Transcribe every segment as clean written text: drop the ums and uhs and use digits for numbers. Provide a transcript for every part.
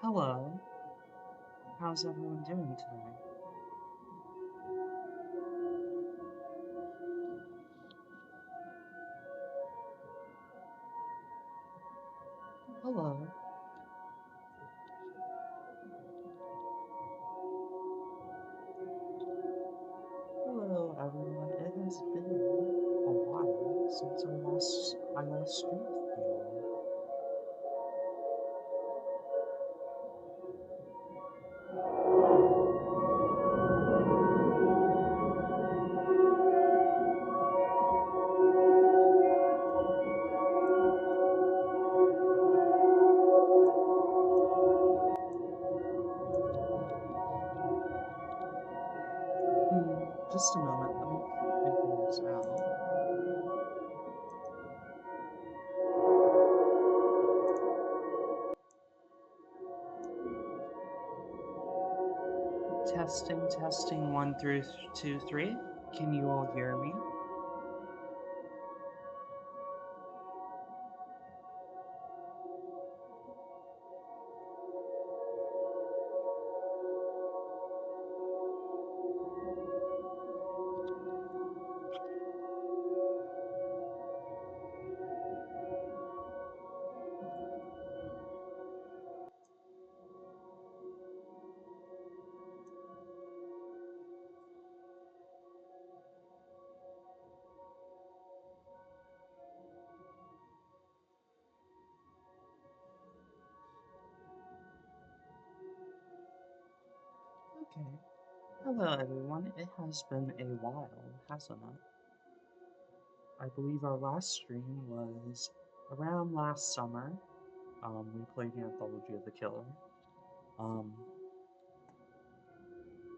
Hello, how's everyone doing today? Hello, hello everyone. It has been a while since I last streamed with you. Just a moment, let me figure this out. Testing, testing, 1 through 2, 3. Can you all hear me? Okay. Hello, everyone. It has been a while, hasn't it? I believe our last stream was around last summer. We played Anthology of the Killer. Um,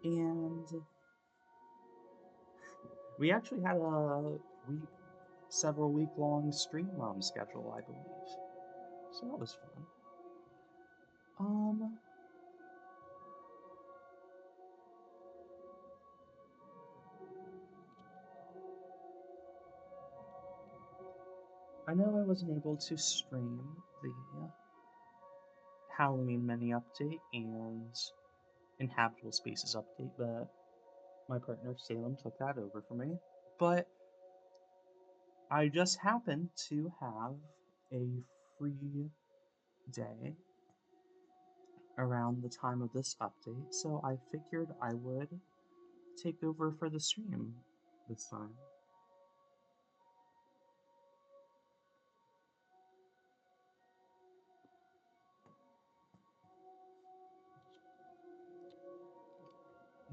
and we actually had a several week-long stream schedule, I believe. So that was fun. Um, I know I wasn't able to stream the Halloween mini update and Inhabitable Spaces update, but my partner Salem took that over for me. But I just happened to have a free day around the time of this update, so I figured I would take over for the stream this time.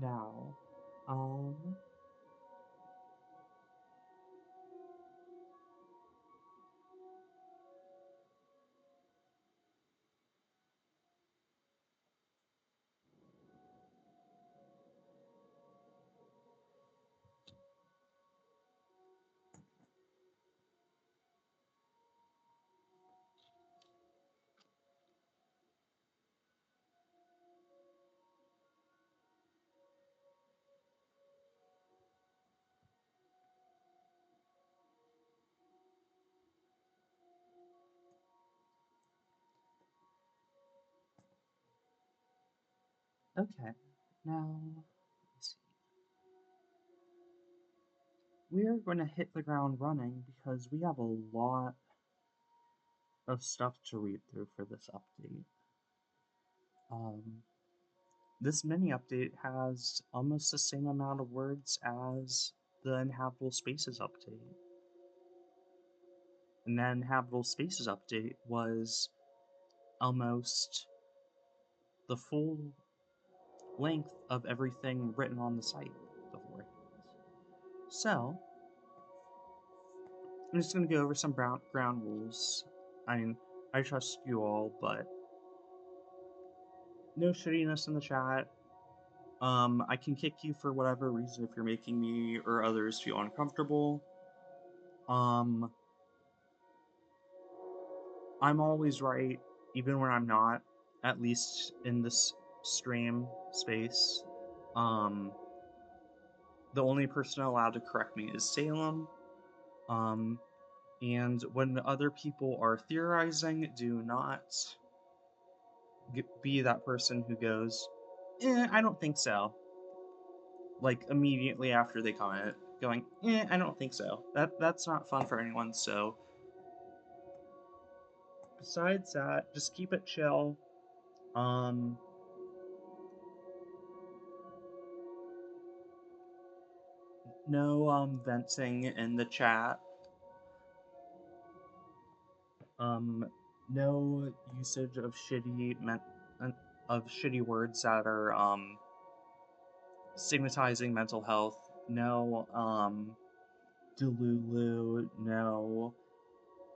Now, um, okay. Now, let's see. We're going to hit the ground running because we have a lot of stuff to read through for this update. Um, this mini update has almost the same amount of words as the Inhabitable Spaces update. And then Habitable Spaces update was almost the full length of everything written on the site beforehand. So, I'm just going to go over some ground rules. I mean, I trust you all, but no shittiness in the chat. I can kick you for whatever reason if you're making me or others feel uncomfortable. I'm always right, even when I'm not, at least in this stream space. Um, the only person allowed to correct me is Salem. And when other people are theorizing, do not be that person who goes, I don't think so. Like immediately after they comment, going, I don't think so. That's not fun for anyone. So besides that, just keep it chill. No venting in the chat. No usage of shitty words that are stigmatizing mental health. No Delulu. No,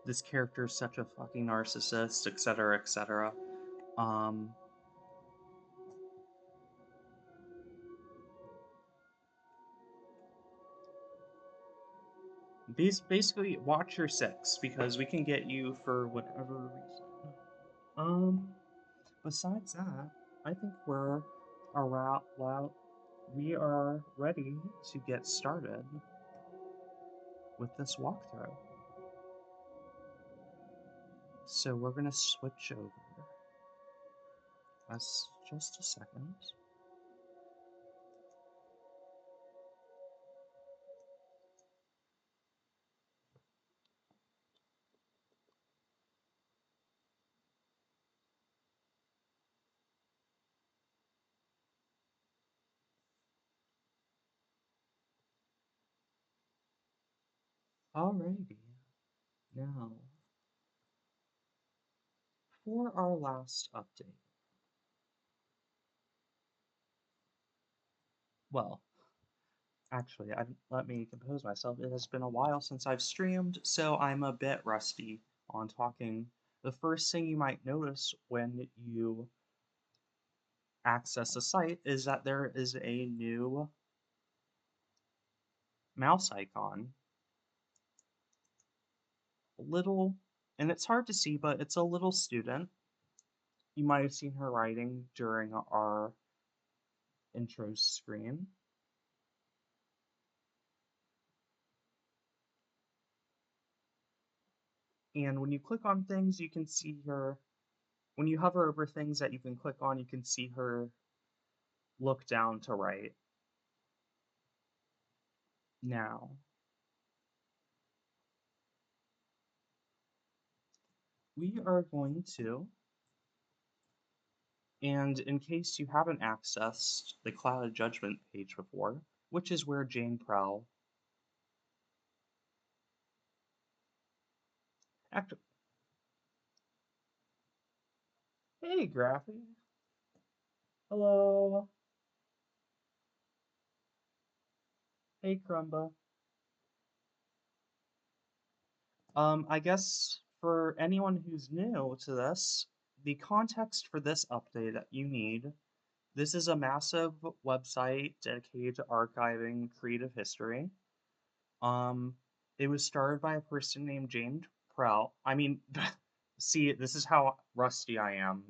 this character is such a fucking narcissist, etc., etc. Um, basically, watch your six because we can get you for whatever reason. Um, Besides that, I think we're around. Well, we are ready to get started with this walkthrough. So we're gonna switch over. That's just a second. Alrighty. Now, for our last update, well, actually, let me compose myself. It has been a while since I've streamed, so I'm a bit rusty on talking. The first thing you might notice when you access a site is that there is a new mouse icon. A little, and it's hard to see, but it's a little student. You might have seen her writing during our intro screen. And when you click on things, you can see her. When you hover over things that you can click on, you can see her look down to write. Now, we are going to, and in case you haven't accessed the Cloud of Judgment page before, which is where Jane Prowl. Hey, Graphy. Hello. Hey, Crumba. I guess for anyone who's new to this, the context for this update that you need, this is a massive website dedicated to archiving creative history. Um, it was started by a person named James Prout. I mean, see, this is how rusty I am.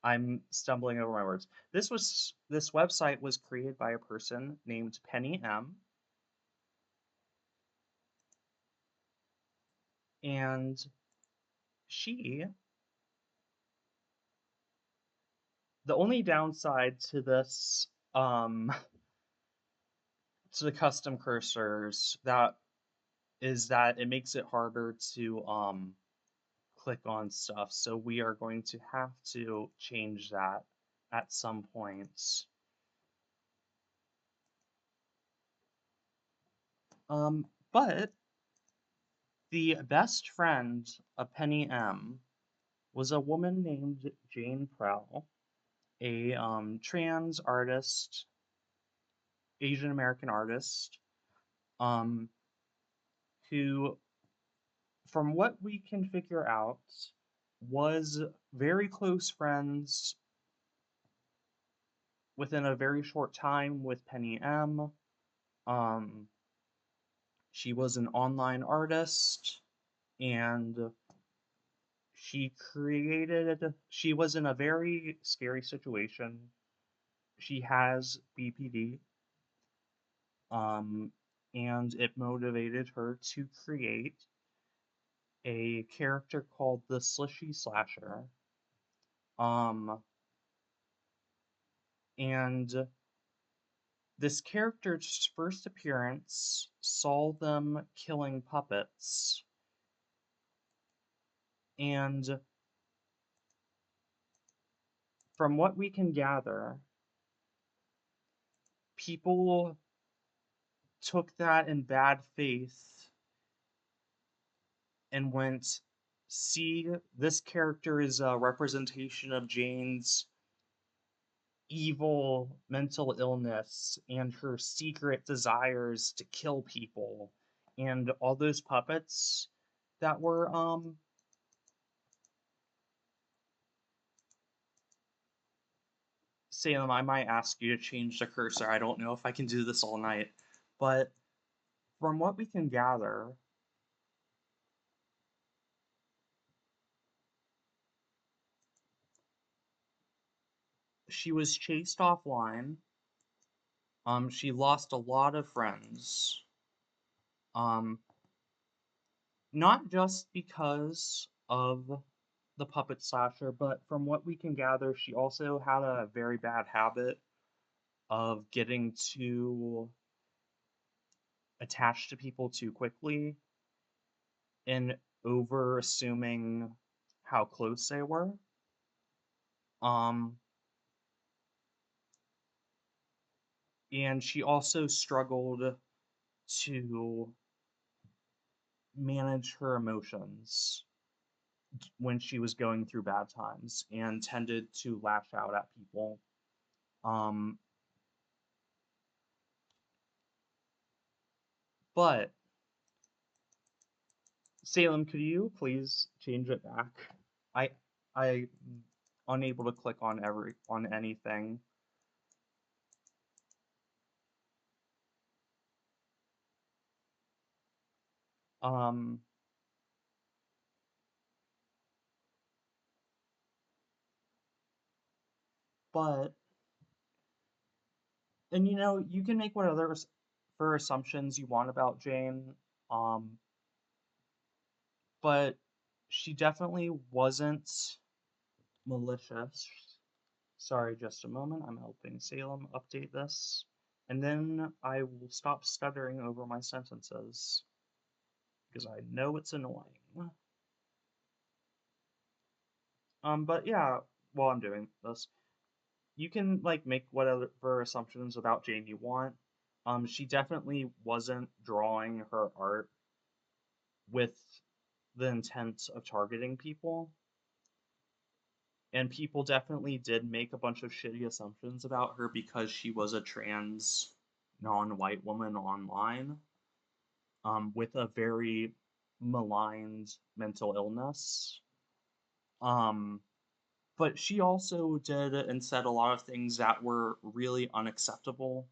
I'm stumbling over my words. This website was created by a person named Penny M. And she, the only downside to this, to the custom cursors, that is that it makes it harder to click on stuff. So we are going to have to change that at some point. But the best friend of Penny M was a woman named Jane Prowl, a trans artist, Asian American artist, um, who, from what we can figure out, was very close friends within a very short time with Penny M. Um, she was an online artist, and she was in a very scary situation. She has BPD, um, and it motivated her to create a character called the Slishy Slasher. Um, and this character's first appearance saw them killing puppets, and from what we can gather, people took that in bad faith and went, see, this character is a representation of Jane's evil mental illness and her secret desires to kill people. And all those puppets that were Salem, I might ask you to change the cursor. I don't know if I can do this all night. But from what we can gather, she was chased offline. She lost a lot of friends. Um, not just because of the puppet slasher, but from what we can gather, she also had a very bad habit of getting too attached to people too quickly and over assuming how close they were. Um, and she also struggled to manage her emotions when she was going through bad times and tended to lash out at people. Um, But Salem, could you please change it back? I I unable to click on anything. Um, but and you can make what other for assumptions you want about Jane. Um, but she definitely wasn't malicious. Sorry, just a moment. I'm helping Salem update this. And then I will stop stuttering over my sentences because I know it's annoying. But yeah, while I'm doing this, you can like make whatever assumptions about Jane you want. She definitely wasn't drawing her art with the intent of targeting people, and people definitely did make a bunch of shitty assumptions about her because she was a trans non-white woman online, with a very maligned mental illness. Um, but she also did and said a lot of things that were really unacceptable,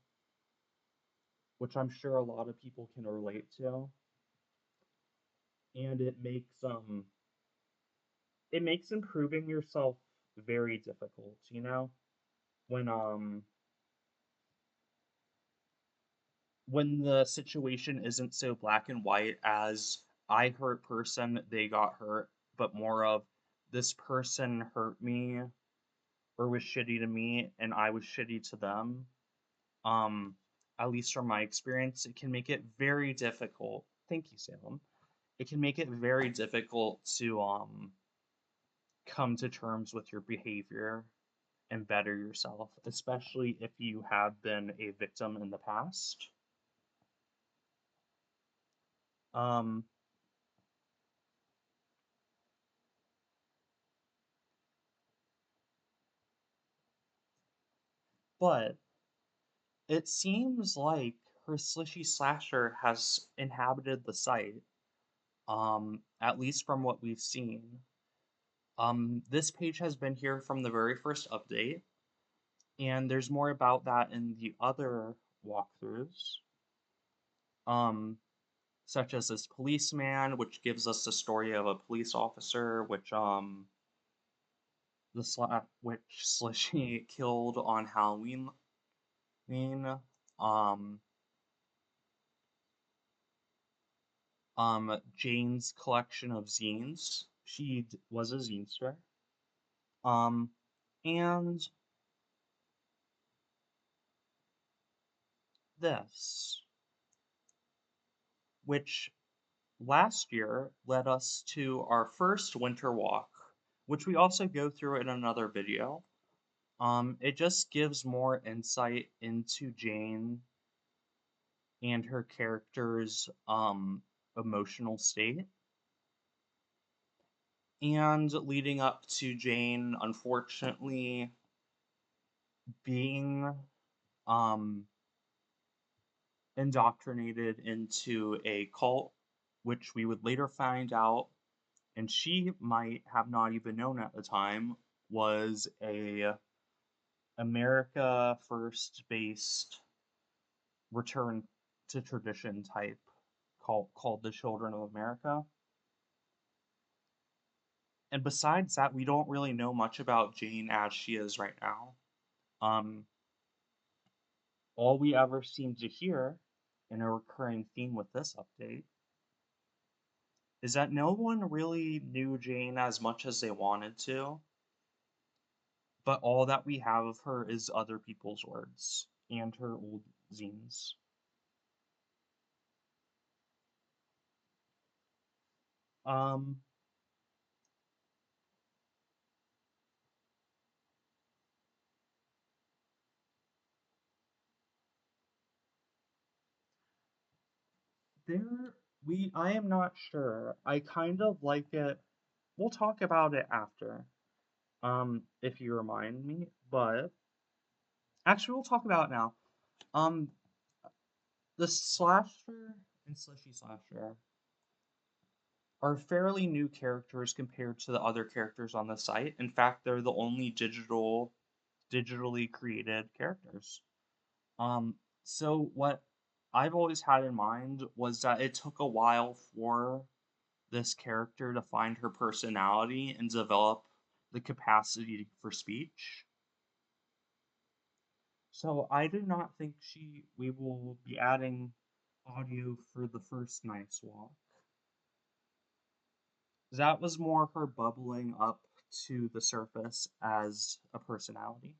which I'm sure a lot of people can relate to. And it makes improving yourself very difficult, when when the situation isn't so black and white as I hurt person, they got hurt, but more of this person hurt me or was shitty to me and I was shitty to them. Um, at least from my experience, it can make it very difficult. Thank you, Salem. It can make it very difficult to come to terms with your behavior and better yourself, especially if you have been a victim in the past. Um, but it seems like her Slishy Slasher has inhabited the site, at least from what we've seen. This page has been here from the very first update, and there's more about that in the other walkthroughs, um, such as this policeman, which gives us the story of a police officer, which Slishy killed on Halloween. Um, Jane's collection of zines. She was a zinester. Um, and this, which last year led us to our first winter walk, which we also go through in another video. It just gives more insight into Jane and her character's emotional state. And leading up to Jane, unfortunately, being um, indoctrinated into a cult, which we would later find out, and she might have not even known at the time, was a America First based return to tradition type called the Children of America. And besides that, we don't really know much about Jane as she is right now. Um, all we ever seem to hear, in a recurring theme with this update, is that no one really knew Jane as much as they wanted to, but all that we have of her is other people's words and her old zines. Um, there I am not sure. I kind of like it. We'll talk about it after, if you remind me. But actually, we'll talk about it now. Um, the slasher. and Slushy Slasher are fairly new characters compared to the other characters on the site. In fact, they're the only digitally created characters. Um, so what I've always had in mind was that it took a while for this character to find her personality and develop the capacity for speech. So I do not think we will be adding audio for the first Nice Walk. That was more her bubbling up to the surface as a personality.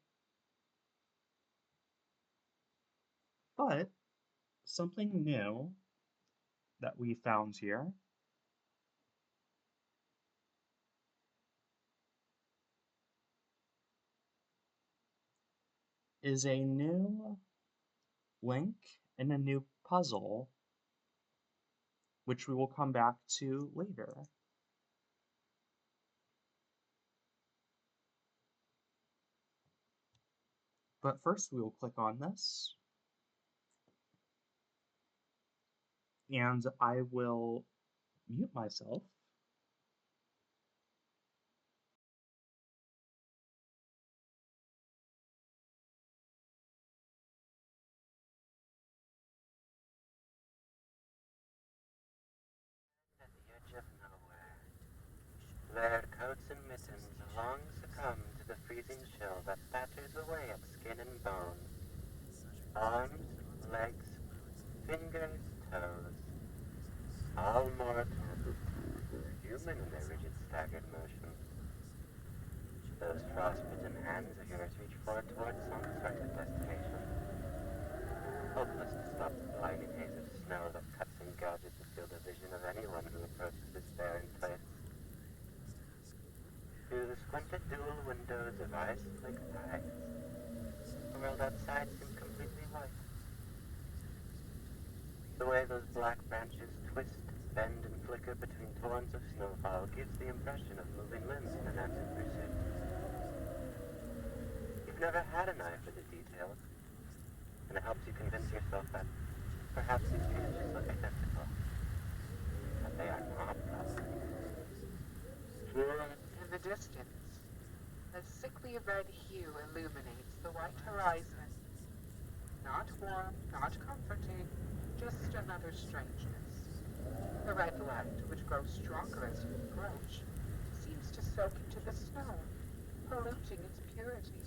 But something new that we found here is a new link and a new puzzle, which we will come back to later. But first, we will click on this, and I will mute myself. At the edge of nowhere, their coats and mittens long succumb to the freezing chill that batters away at skin and bone. Arms, legs, fingers, toes, all mortal, human in their rigid, staggered motion. Those frostbitten hands of yours reach far towards some certain destination, hopeless to stop the blinding haze of snow that cuts and gouges the field of vision of anyone who approaches its barren place. Through the squinted dual windows of ice-like tides, the world outside seems completely white. The way those black branches twist, bend, and flicker between torrents of snowfall gives the impression of moving limbs in an active pursuit. You've never had an eye for the details, and it helps you convince yourself that perhaps these creatures look identical, but they are not, probably. In the distance, a sickly red hue illuminates the white horizon. Not warm, not comforting, just another strangeness. The red light, which grows stronger as you approach, seems to soak into the snow, polluting its purity.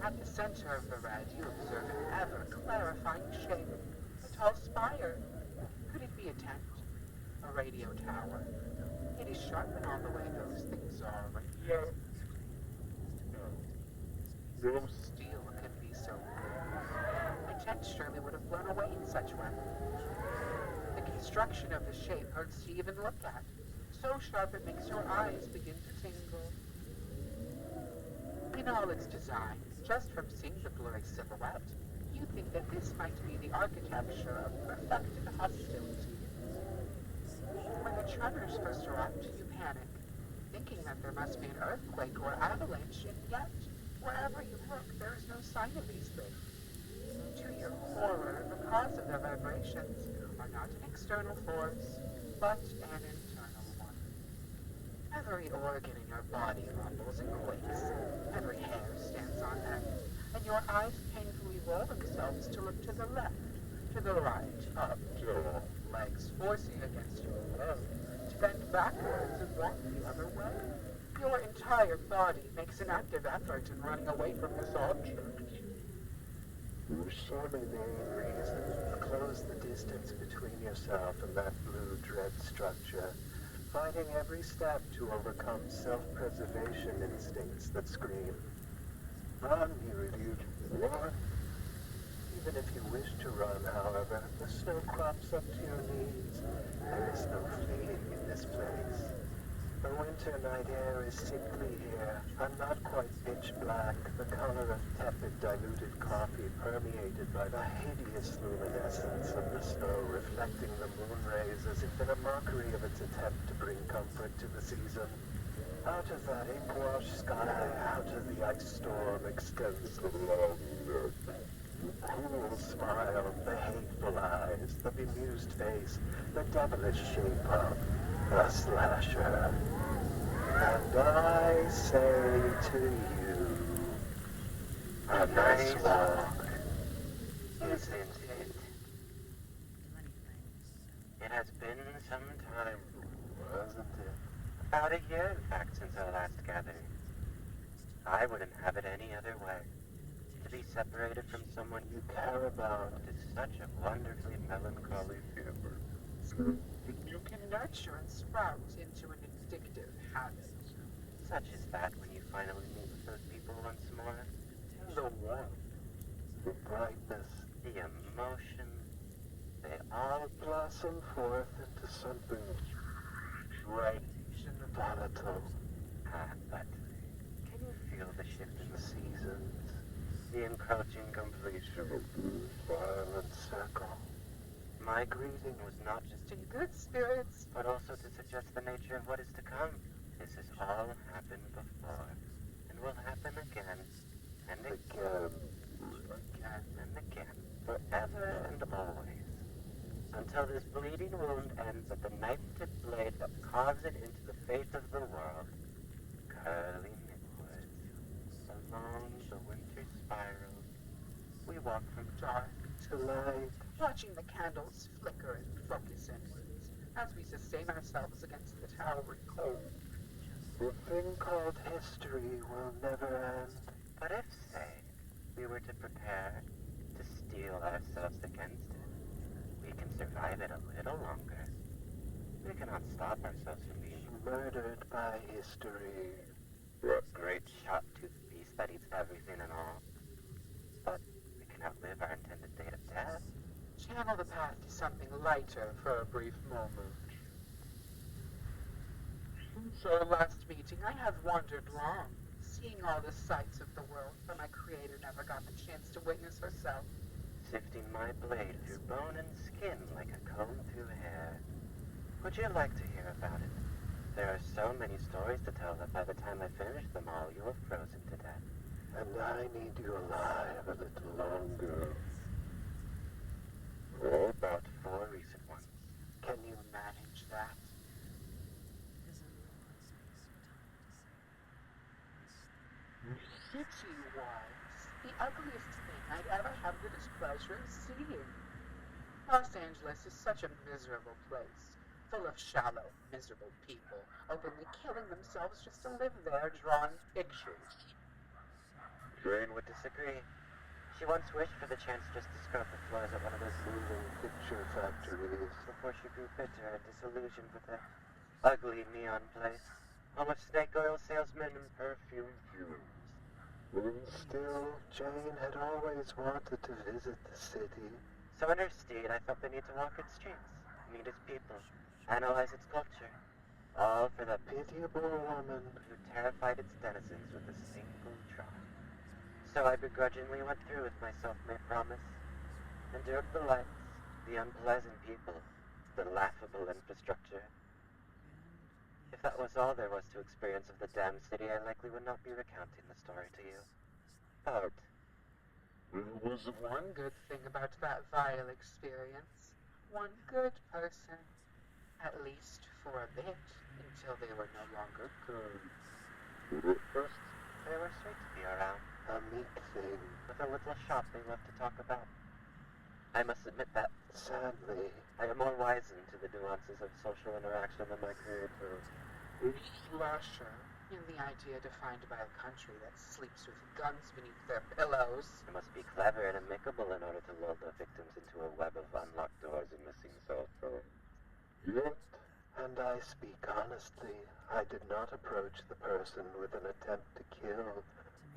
At the center of the red, you observe an ever-clarifying shape, a tall spire. Could it be a tent? A radio tower? It is sharp in all the way those things are. No steel can be so cold. A tent surely would have blown away in such weather. The construction of the shape hurts to even look at. So sharp it makes your eyes begin to tingle. In all its design, just from seeing the blurry silhouette, you think that this might be the architecture of perfected hostility. When the tremors first erupt, you panic, thinking that there must be an earthquake or avalanche, and yet, wherever you look, there is no sign of these things. To your horror, the cause of the vibrations are not an external force, but an internal one. Every organ in your body rumbles and quakes, every hair stands on end, and your eyes painfully roll themselves to look to the left, to the right, up, down, legs forcing against your will, to bend backwards and walk the other way. Your entire body makes an active effort in running away from this object. For so many reasons, close the distance between yourself and that blue dread structure, fighting every step to overcome self-preservation instincts that scream, "Run," you idiot, run. Even if you wish to run, however, the snow crops up to your knees. There is no fleeing in this place. The winter night air is sickly here, and not quite pitch black, the color of tepid diluted coffee permeated by the hideous luminescence of the snow reflecting the moon rays as if in a mockery of its attempt to bring comfort to the season. Out of that ink-washed sky, out of the ice storm extends the long neck. The cruel smile, the hateful eyes, the bemused face, the devilish shape of the slasher. And I say to you, a nice walk, Isn't it? It has been some time, wasn't it? about a year in fact, since our last gathering. I wouldn't have it any other way. To be separated from someone you care about is such a wonderfully melancholy feeling. You can nurture and sprout into an addictive habit. Such is that when you finally meet with those people once more. The warmth, the brightness, The emotion, they all blossom forth into something strange and volatile. but can you feel the shift in The the seasons, the encroaching completion? violent circle. My greeting was not just In good spirits, but also to suggest the nature of what is to come. This has all happened before, and will happen again, and again, and again, forever and always, until this bleeding wound ends at the knife-tipped blade that carves it into the fate of the world, curling inwards, along the winter spiral. We walk from dark, To light, watching the candles flicker and focus inwards as we sustain ourselves against the towering cold. the thing called history will never end. But if, say, we were to prepare to steel ourselves against it, we can survive it a little longer. We cannot stop ourselves from being Murdered by history. a great shot-toothed beast that eats everything and all. But we can outlive our intended date of death. Channel the path to something lighter for a brief moment. Since our last meeting, I have wandered long, seeing all the sights of the world that my creator never got the chance to witness herself. Sifting my blade through bone and skin like a comb through hair. Would you like to hear about it? There are so many stories to tell that by the time I finish them all, you'll have frozen to death. And I need you alive a little longer. All about 4 recent ones. Can you manage that? City-wise, the ugliest thing I'd ever have the displeasure of seeing. Los Angeles is such a miserable place, full of shallow, miserable people, openly killing themselves just to live there drawing pictures. Jane would disagree. She once wished for the chance just to scrub the floors at one of those Moving picture factories. before she grew bitter and disillusioned with that ugly neon place, full of snake oil salesmen and perfume fumes. And still, Jane had always wanted to visit the city. So in her stead, I felt the need to walk its streets, meet its people, analyze its culture, all for that Pitiable woman. who terrified its denizens with a single try. So I begrudgingly went through with my self-made promise, endured the lights, the unpleasant people, the laughable infrastructure. If that was all there was to experience of the damned city, I likely would not be recounting the story to you. But There was One good thing about that vile experience, one good person, at least for a bit, until they were no longer good. But at first, they were sweet to be around, a meek thing. with a little shop they loved to talk about. I must admit that Sadly, I am more wizened to the nuances of social interaction than my creator. A slasher, in the idea defined by a country that sleeps with guns beneath their pillows. I must be clever and amicable in order to lull the victims into a web of unlocked doors and missing cell phones. yet, and I speak honestly, I did not approach the person with an attempt to kill,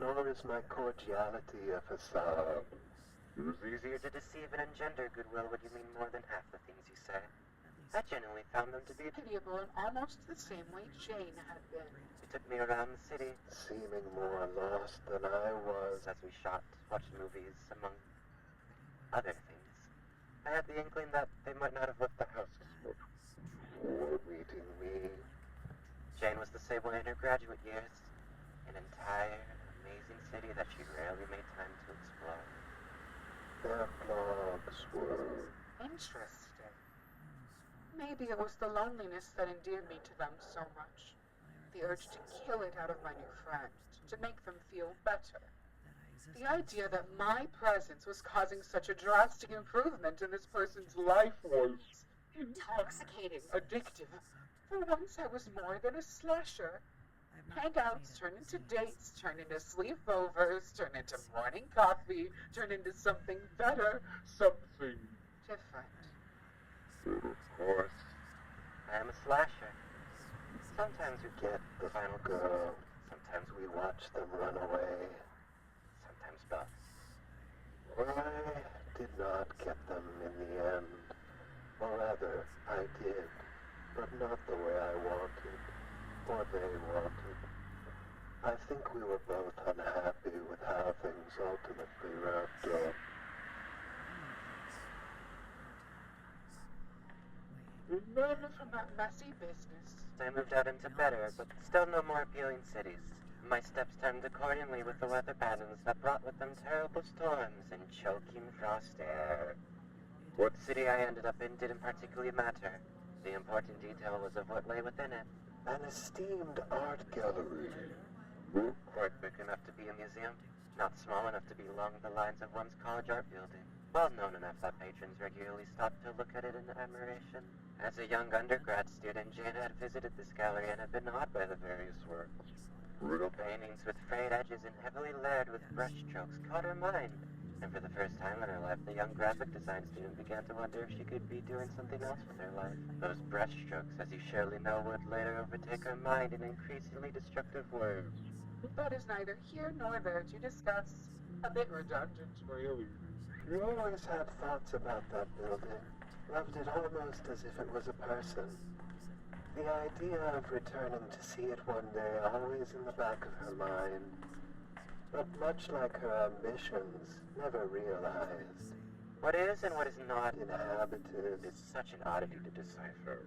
nor is my cordiality a facade. It was easier to deceive and engender goodwill when you mean more than half the things you say. I genuinely found them to be Pitiable in almost the same way Jane had been. He took me around the city Seeming more lost than I was, as we shot, watched movies, among other things. I had the inkling that they might not have left the house before meeting me. Jane was the same way in her graduate years. An entire, amazing city that she rarely made time to explore. their blogs were. Interesting. Maybe it was the loneliness that endeared me to them so much. The urge to kill it out of my new friend, to make them feel better. The idea that my presence was causing such a drastic improvement in this person's life was intoxicating, addictive. For once I was more than a slasher. Hangouts turn into dates, turn into sleepovers, turn into morning coffee, turn into something better, something different. But of course, I am a slasher. Sometimes we get the final girl. Sometimes we watch them run away. sometimes both. I did not get them in the end. Or rather, I did, but not the way I wanted, or they wanted. I think we were both unhappy with how things ultimately wrapped up. Remember from that messy business. I moved out into better, but still no more appealing cities. My steps turned accordingly with the weather patterns that brought with them terrible storms and choking frost air. What city I ended up in didn't particularly matter. The important detail was of what lay within it. An esteemed art gallery. Quite big enough to be a museum, not small enough to be along the lines of one's college art building. Well known enough that patrons regularly stopped to look at it in admiration. As a young undergrad student, Jane had visited this gallery and had been awed by the various works. Brutal paintings with frayed edges and heavily layered with brushstrokes caught her mind. And for the first time in her life, the young graphic design student began to wonder if she could be doing something else with her life. Those brushstrokes, as you surely know, would later overtake her mind in increasingly destructive ways. That is neither here nor there to discuss. A bit redundant, really. She always had thoughts about that building. Loved it almost as if it was a person. The idea of returning to see it one day always in the back of her mind. But much like her ambitions, never realized. What is and what is not Inhabited. is such an oddity to decipher.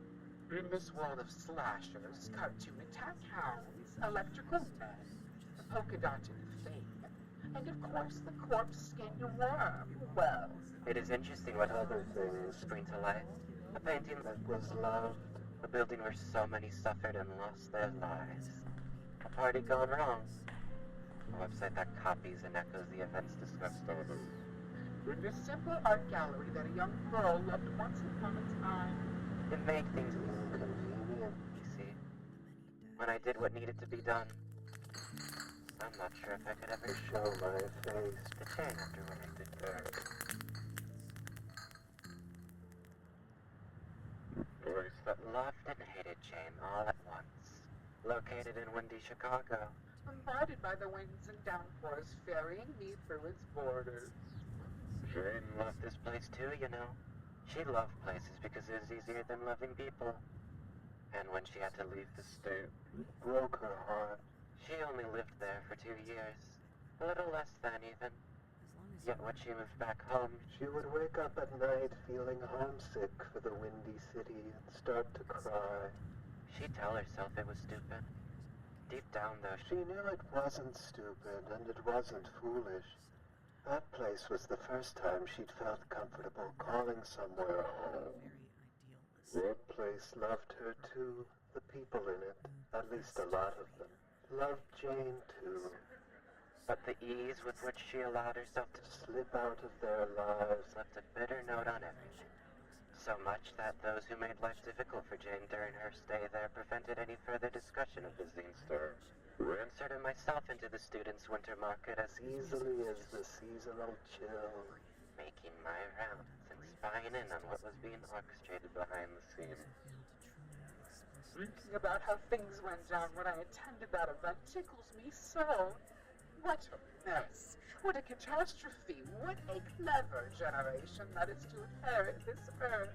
In this world of slashers, cartoon attack hounds, electrical men, the polka dotted thing, and of course the corpse-skinned worm. Well, It is interesting what Other things spring to life. A painting, that was loved. a building where so many suffered and lost their lives. A party gone wrong. A website that copies and echoes the events discussed over. in this simple art gallery that a young girl loved once upon a time. It made things Inconvenient. you see. When I did what needed to be done, I'm not sure if I could ever To show my face. the chain after what I did there. Voice that loved and hated Jane all at once. Located in windy Chicago. Bombarded by the winds and downpours, ferrying me through its borders. Jane loved this place too, you know. She loved places because it was easier than loving people. And when she had to leave the state, Broke her heart. she only lived there for 2 years. A little less than even. Yet when she moved back home, She would wake up at night feeling homesick for the windy city and start to cry. she'd tell herself it was stupid. Deep down though, She knew it wasn't stupid and it wasn't foolish. That place was the first time she'd felt comfortable calling somewhere home. That place loved her too. The people in it, at least a lot of them, loved Jane too. but the ease with which she allowed herself to Slip out of their lives. left a bitter note on everything. So much that those who made life difficult for Jane during her stay there prevented any further discussion of the zine store. I inserted myself into the students' winter market as Easily as the seasonal chill. making my rounds and spying in on what was being orchestrated behind the scenes. Thinking about how things went down when I attended that event tickles me so. What a mess. What a catastrophe. What a clever generation that is to inherit this earth.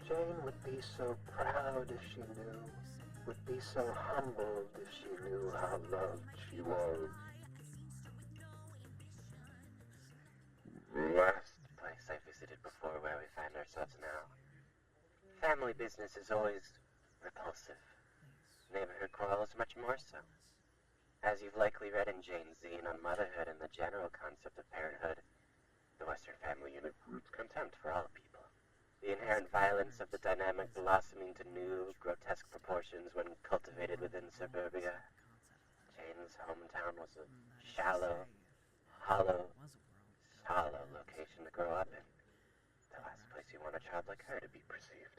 Jane would be so proud if she knew, would be so humbled if she knew how loved she was. Last place I visited before where we find ourselves now. Family business is always repulsive. Neighborhood quarrels much more so. As you've likely read in Jane's zine on motherhood and the general concept of parenthood, The Western family unit roots contempt for all people. The inherent violence of the dynamic blossoming to new, grotesque proportions when cultivated within suburbia. Jane's hometown was a shallow, hollow, location to grow up in. The last place you want a child like her to be perceived.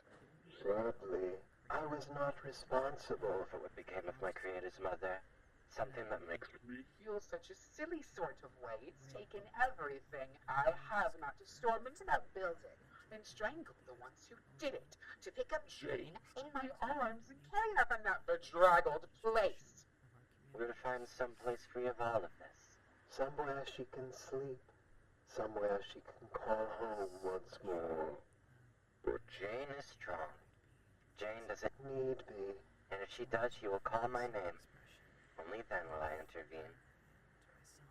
Sadly, I was not responsible For what became of my creator's mother, something that makes me feel such a silly sort of way. It's taken everything I have not to storm into that building and strangle the ones who did it, to pick up Jane in my arms and carry her from that bedraggled place. We're to find some place free of all of this. somewhere she can sleep, somewhere she can call home once more. But Jane is strong. Jane doesn't Need be. and if she does, she will call my name. Only then will I intervene.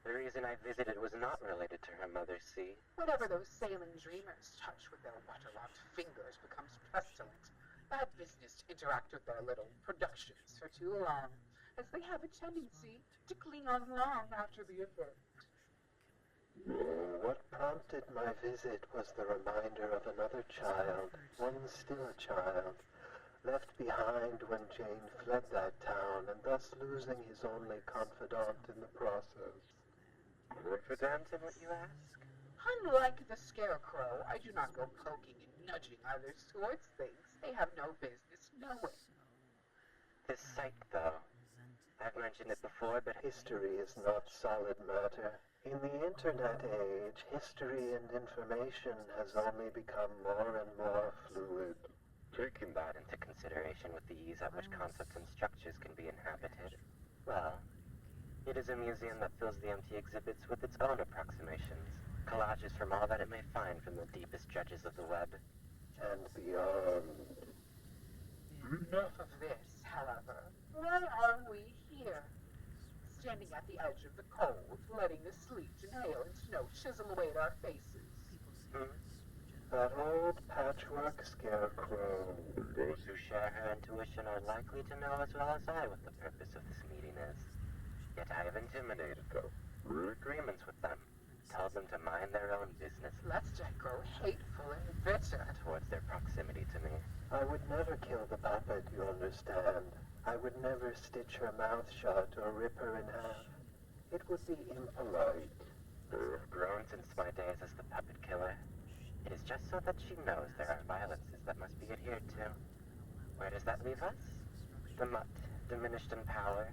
The reason I visited was not related to her mother, see? Whatever those sailing dreamers touch with their waterlogged fingers becomes pestilent. Bad business to interact with their little productions for too long, as they have a tendency to cling on long after the event. What prompted my visit was the reminder of another child, one still a child, left behind when Jane fled that town and thus losing his only confidant in the process. Confidant in what you ask? Unlike the scarecrow, I do not go poking and nudging others towards things they have no business knowing. This site, though. I've mentioned it before, but History is not solid matter. In the internet age, history and information has only become more and more fluid. taking that into consideration with the ease at which concepts and structures can be inhabited, well, it is a museum that fills the empty exhibits with its own approximations, collages from all that it may find from the deepest dredges of the web. And beyond. Enough of this, however. Why are we here? Standing at the edge of the cold, letting the sleet and hail and snow chisel away at our faces. That old patchwork scarecrow. Those who share her intuition are likely to know as well as I what the purpose of this meeting is. Yet I have intimidated them, through agreements with them, told them to mind their own business Lest I grow hateful and bitter. towards their proximity to me. I would never kill the puppet, you understand. I would never stitch her mouth shut or rip her in half. It would be impolite. I have grown since my days as the puppet killer. It is just so that she knows there are violences that must be adhered to. Where does that leave us? The mutt, diminished in power.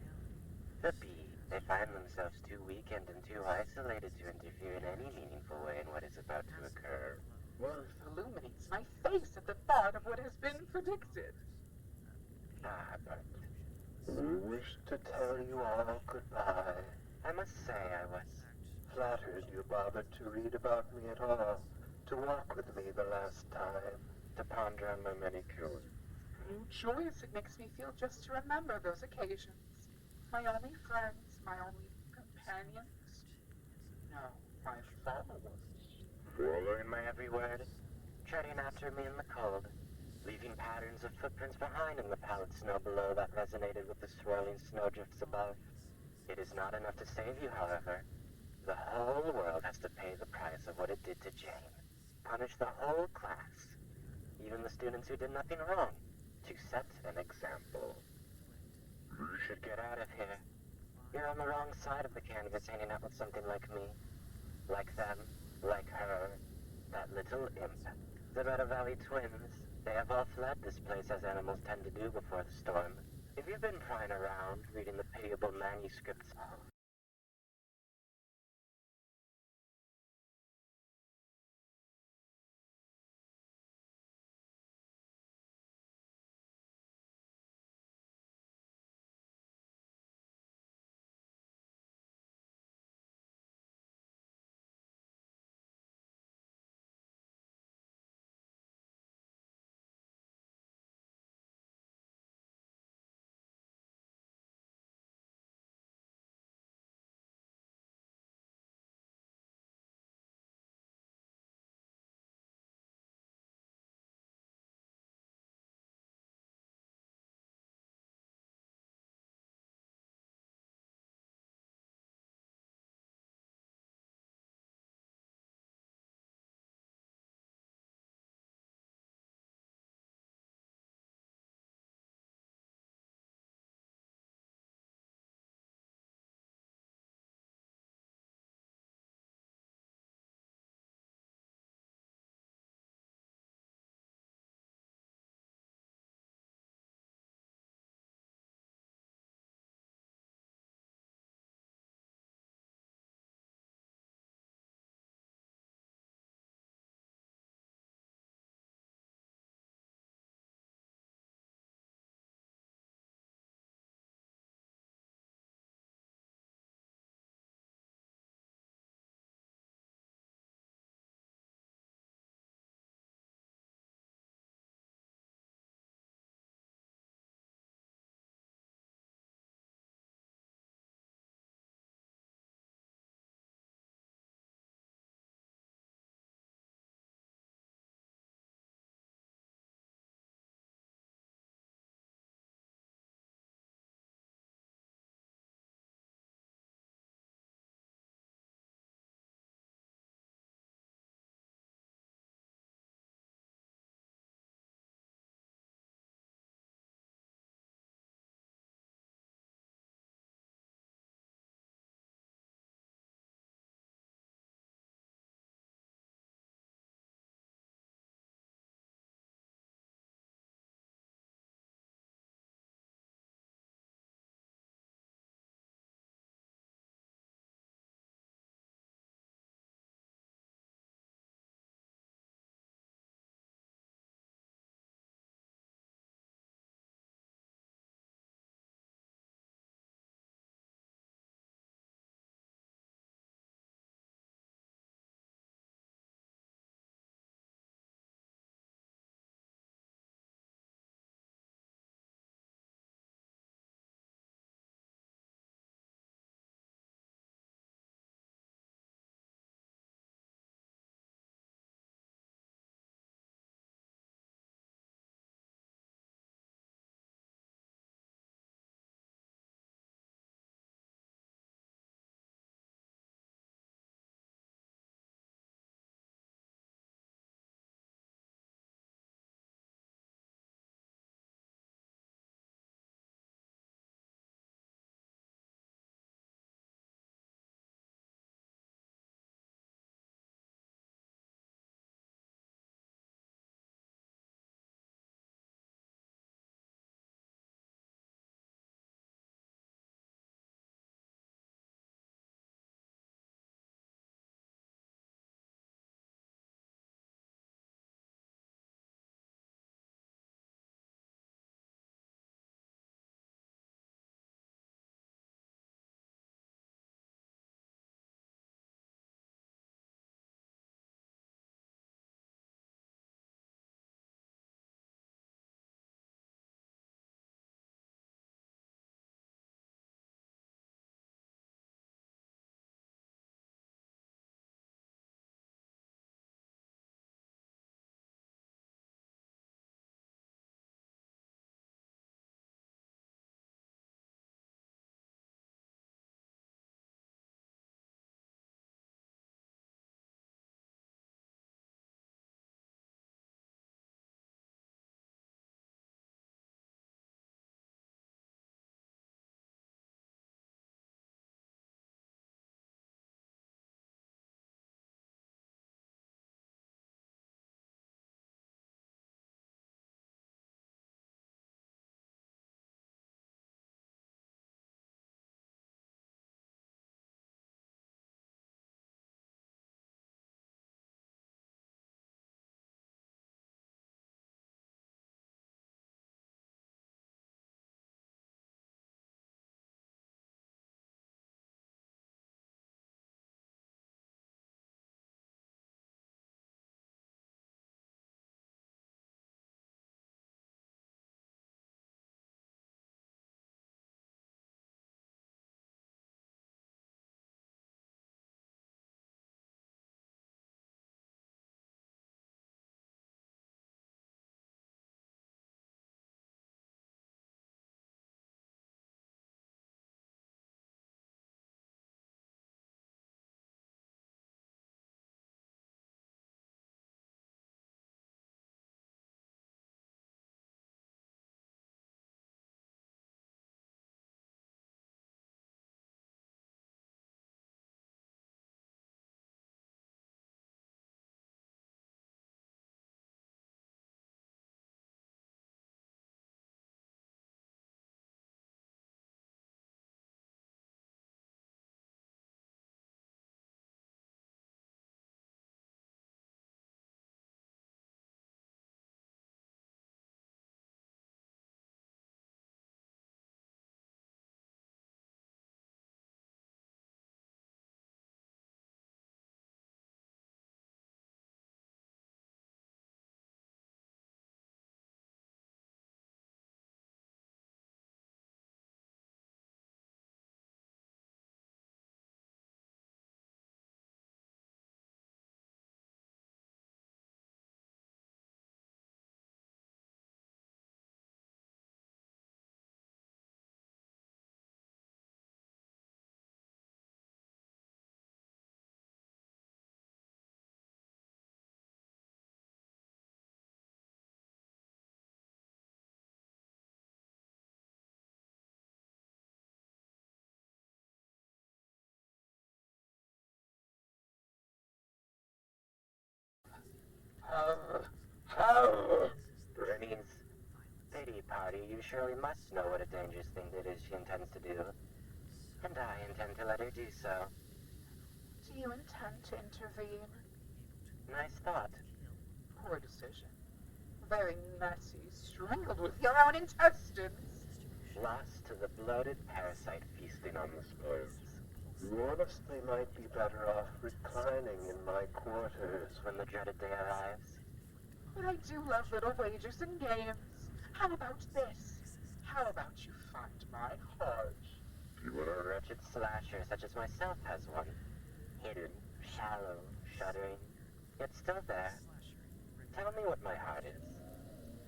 The bee, they find themselves too weakened and too isolated to interfere in any meaningful way in what is about to occur. Mirth illuminates my face at the thought of what has been predicted. Ah, but I wish to tell you all goodbye. I must say I was Flattered you bothered to read about me at all, to walk with me the last time. to ponder on my many killings. How joyous it makes me feel just to remember those occasions. My only friends, my only companions. No, my followers. Following my every word, treading after me in the cold, leaving patterns of footprints behind in the pallid snow below that resonated with the swirling snowdrifts above. It is not enough to save you, however. The whole world has to pay the price of what it did to Jane. Punish the whole class, even the students who did nothing wrong, to set an example. You should get out of here. You're on the wrong side of the canvas hanging out with something like me. Like them, like her, that little imp. The Meadow Valley twins, they have all fled this place as animals tend to do before the storm. If you've been prying around, reading the pitiable manuscripts party, you surely must know what a dangerous thing it is she intends to do. And I intend to let her do so. Do you intend to intervene? Nice thought. Poor decision. Very messy, strangled with your own intestines. Lost to the bloated parasite feasting on the spoils. You honestly might be better off reclining in my quarters When the dreaded day arrives. But I do love little wagers and games. How about this? How about you find my heart? A wretched slasher such as myself has one. Hidden, shallow, shuddering, yet still there. Tell me what my heart is.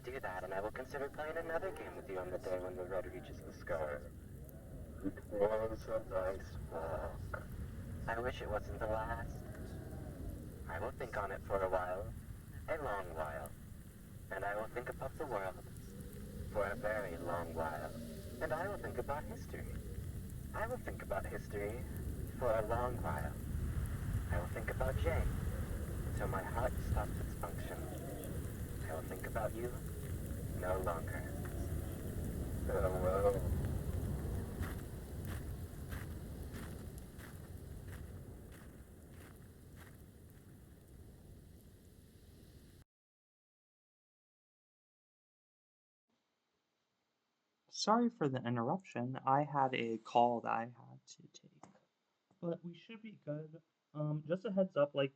Do that, and I will consider playing another game with you on the day when the red reaches the sky. It was a nice walk. I wish it wasn't the last. I will think on it for a while, a long while, and I will think about the world for a very long while, and I will think about history. I will think about history for a long while. I will think about Jane until my heart stops its function. I will think about you no longer. Farewell. Sorry for the interruption. I had a call that I had to take. But we should be good. Just a heads up, like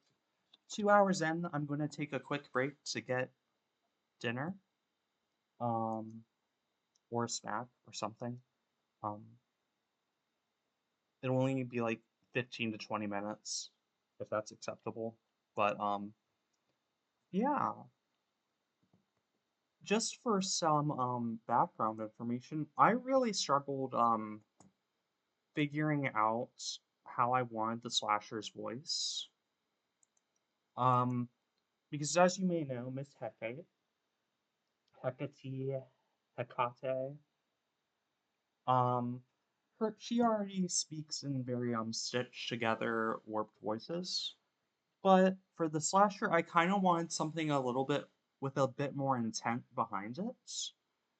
2 hours in, I'm gonna take a quick break to get dinner. Or a snack or something. Um, it'll only be like 15 to 20 minutes, if that's acceptable. But yeah. Just for some background information, I really struggled figuring out how I wanted the slasher's voice. Um, because as you may know, Miss Hecate, um, she already speaks in very stitched together, warped voices. But for the slasher, I kind of wanted something a little bit with a bit more intent behind it,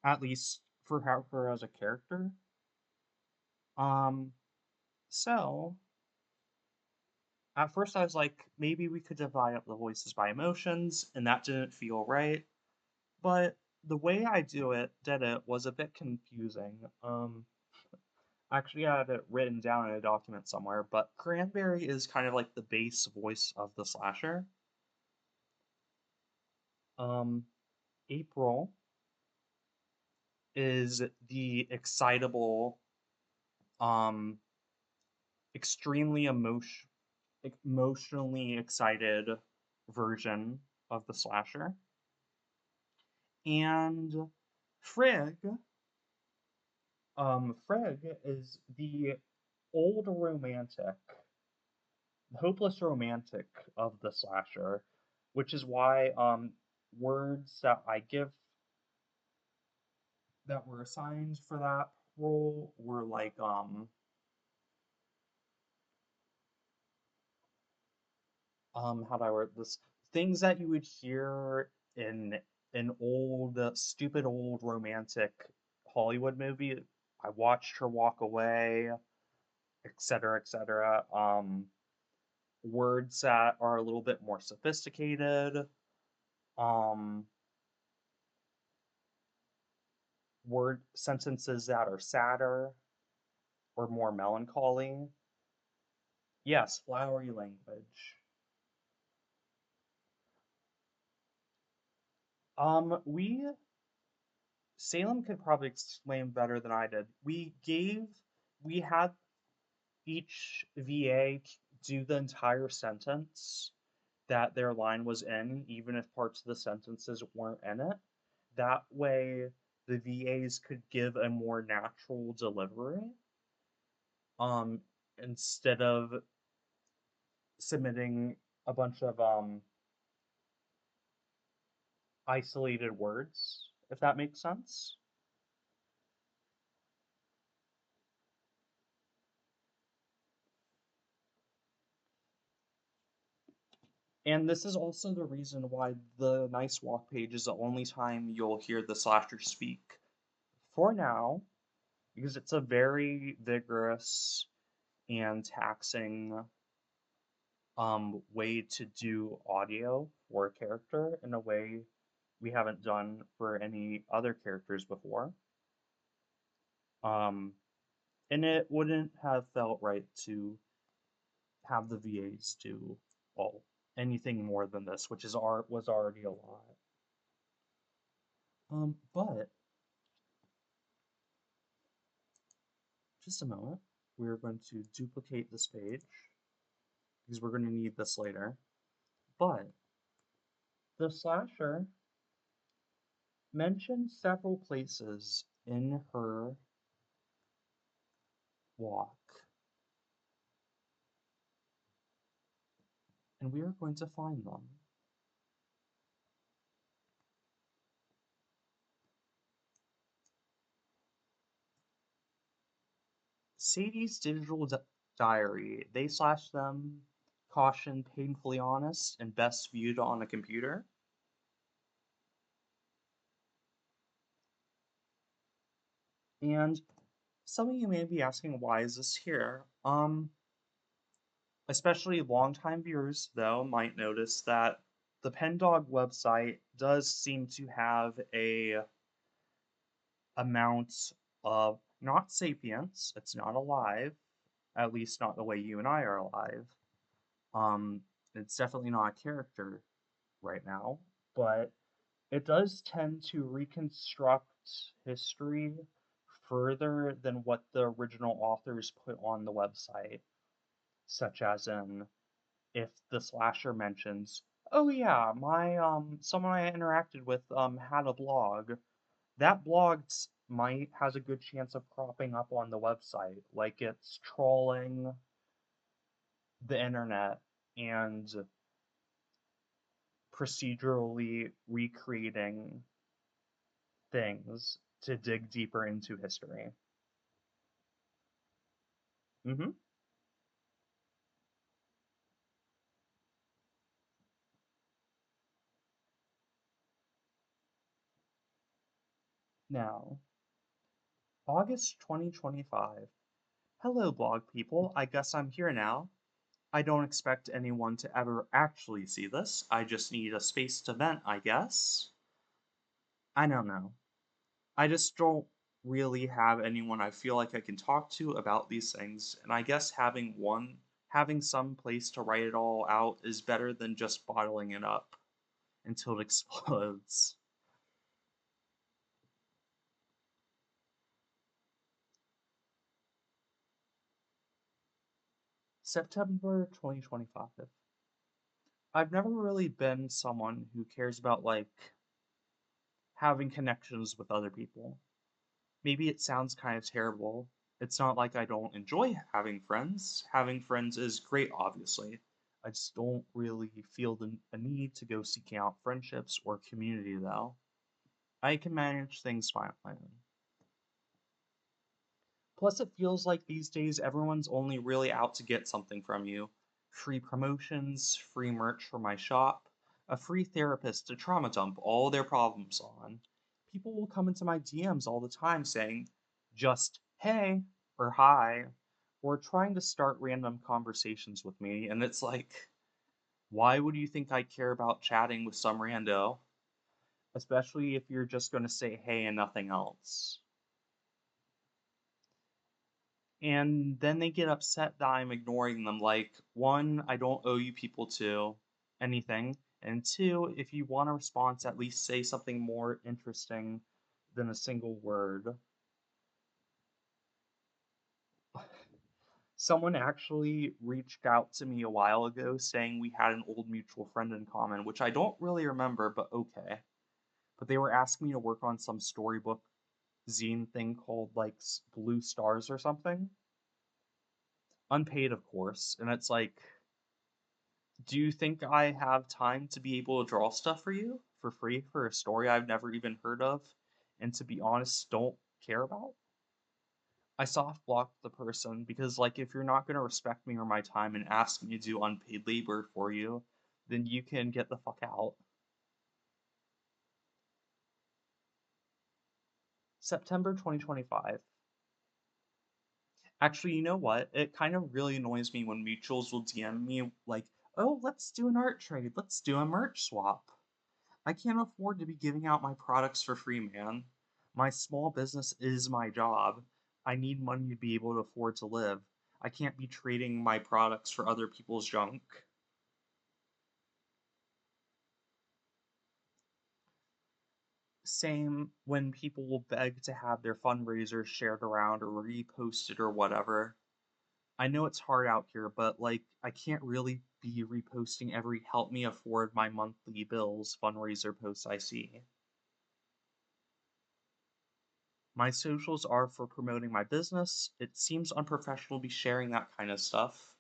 at least for her as a character. Um, so at first I was like, maybe we could divide up the voices by emotions, and that didn't feel right. But the way I did it was a bit confusing. Actually, I had it written down in a document somewhere, but Cranberry is kind of like the base voice of the slasher. Um, April is the excitable, um, extremely emotionally excited version of the slasher. And Frigg, Frigg is the old romantic, hopeless romantic of the slasher, which is why words that I give that were assigned for that role were like how do I word this? Things that you would hear in an old, stupid old romantic Hollywood movie. I watched her walk away, etc., etc. Words that are a little bit more sophisticated. Um, word sentences that are sadder or more melancholy. Yes, flowery language. We Salem could probably explain better than I did. We had each VA do the entire sentence that their line was in, even if parts of the sentences weren't in it. That way, the VAs could give a more natural delivery, um, instead of submitting a bunch of isolated words, if that makes sense. And this is also the reason why the Nice Walk page is the only time you'll hear the slasher speak for now, because it's a very vigorous and taxing way to do audio for a character in a way we haven't done for any other characters before. Um, and it wouldn't have felt right to have the VAs do all anything more than this, which is was already a lot. But just a moment. We're going to duplicate this page because we're going to need this later. But the slasher mentioned several places in her walk, and we are going to find them. Sadie's digital diary, they slash them, caution painfully honest and best viewed on a computer. And some of you may be asking, why is this here? Especially longtime viewers, though, might notice that the Pendog website does seem to have a amount of not sapience. It's not alive, at least not the way you and I are alive. Um, it's definitely not a character right now, but it does tend to reconstruct history further than what the original authors put on the website, such as in if the slasher mentions, oh yeah, my someone I interacted with had a blog. That blog might has a good chance of cropping up on the website, like it's trolling the internet and procedurally recreating things to dig deeper into history. Hmm. Now, August 2025. Hello, blog people. I guess I'm here now. I don't expect anyone to ever actually see this. I just need a space to vent, I guess. I don't know. I just don't really have anyone I feel like I can talk to about these things, and I guess having some place to write it all out is better than just bottling it up until it explodes. September 2025. I've never really been someone who cares about having connections with other people. Maybe it sounds kind of terrible. It's not like I don't enjoy having friends. Having friends is great, obviously. I just don't really feel a need to go seeking out friendships or community, though. I can manage things fine on my own. Plus, it feels like these days everyone's only really out to get something from you. Free promotions, free merch for my shop, a free therapist to trauma dump all their problems on. People will come into my DMs all the time saying, just hey, or hi, or trying to start random conversations with me, and it's like, why would you think I care about chatting with some rando? Especially if you're just going to say hey and nothing else. And then they get upset that I'm ignoring them. Like, one, I don't owe you people to anything, and two, if you want a response, at least say something more interesting than a single word. Someone actually reached out to me a while ago saying we had an old mutual friend in common, which I don't really remember, but okay. But they were asking me to work on some storybook zine thing called Blue Stars or something. Unpaid, of course, and it's like, do you think I have time to be able to draw stuff for you for free for a story I've never even heard of and to be honest don't care about? I soft blocked the person because if you're not going to respect me or my time and ask me to do unpaid labor for you, then you can get the fuck out. September 2025. Actually, you know what? It kind of really annoys me when mutuals will DM me like, "Oh, let's do an art trade. Let's do a merch swap." I can't afford to be giving out my products for free, man. My small business is my job. I need money to be able to afford to live. I can't be trading my products for other people's junk. Same when people will beg to have their fundraisers shared around or reposted or whatever. I know it's hard out here, but like I can't really be reposting every help me afford my monthly bills fundraiser post I see. My socials are for promoting my business. It seems unprofessional to be sharing that kind of stuff.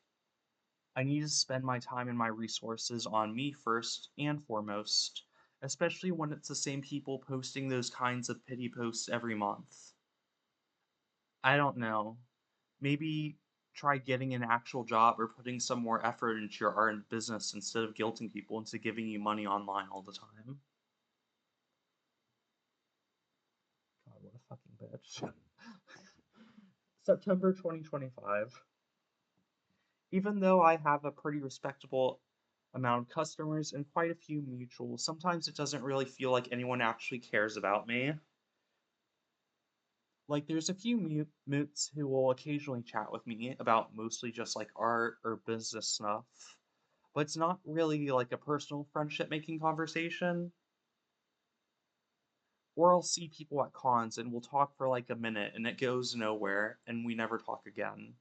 I need to spend my time and my resources on me first and foremost, especially when it's the same people posting those kinds of pity posts every month. I don't know. Maybe try getting an actual job or putting some more effort into your art and business instead of guilting people into giving you money online all the time. God, what a fucking bitch. September 2025. Even though I have a pretty respectable amount of customers and quite a few mutuals, sometimes it doesn't really feel like anyone actually cares about me. Like, there's a few moots who will occasionally chat with me about mostly just like art or business stuff, but it's not really like a personal friendship making conversation. Or I'll see people at cons and we'll talk for like a minute and it goes nowhere and we never talk again.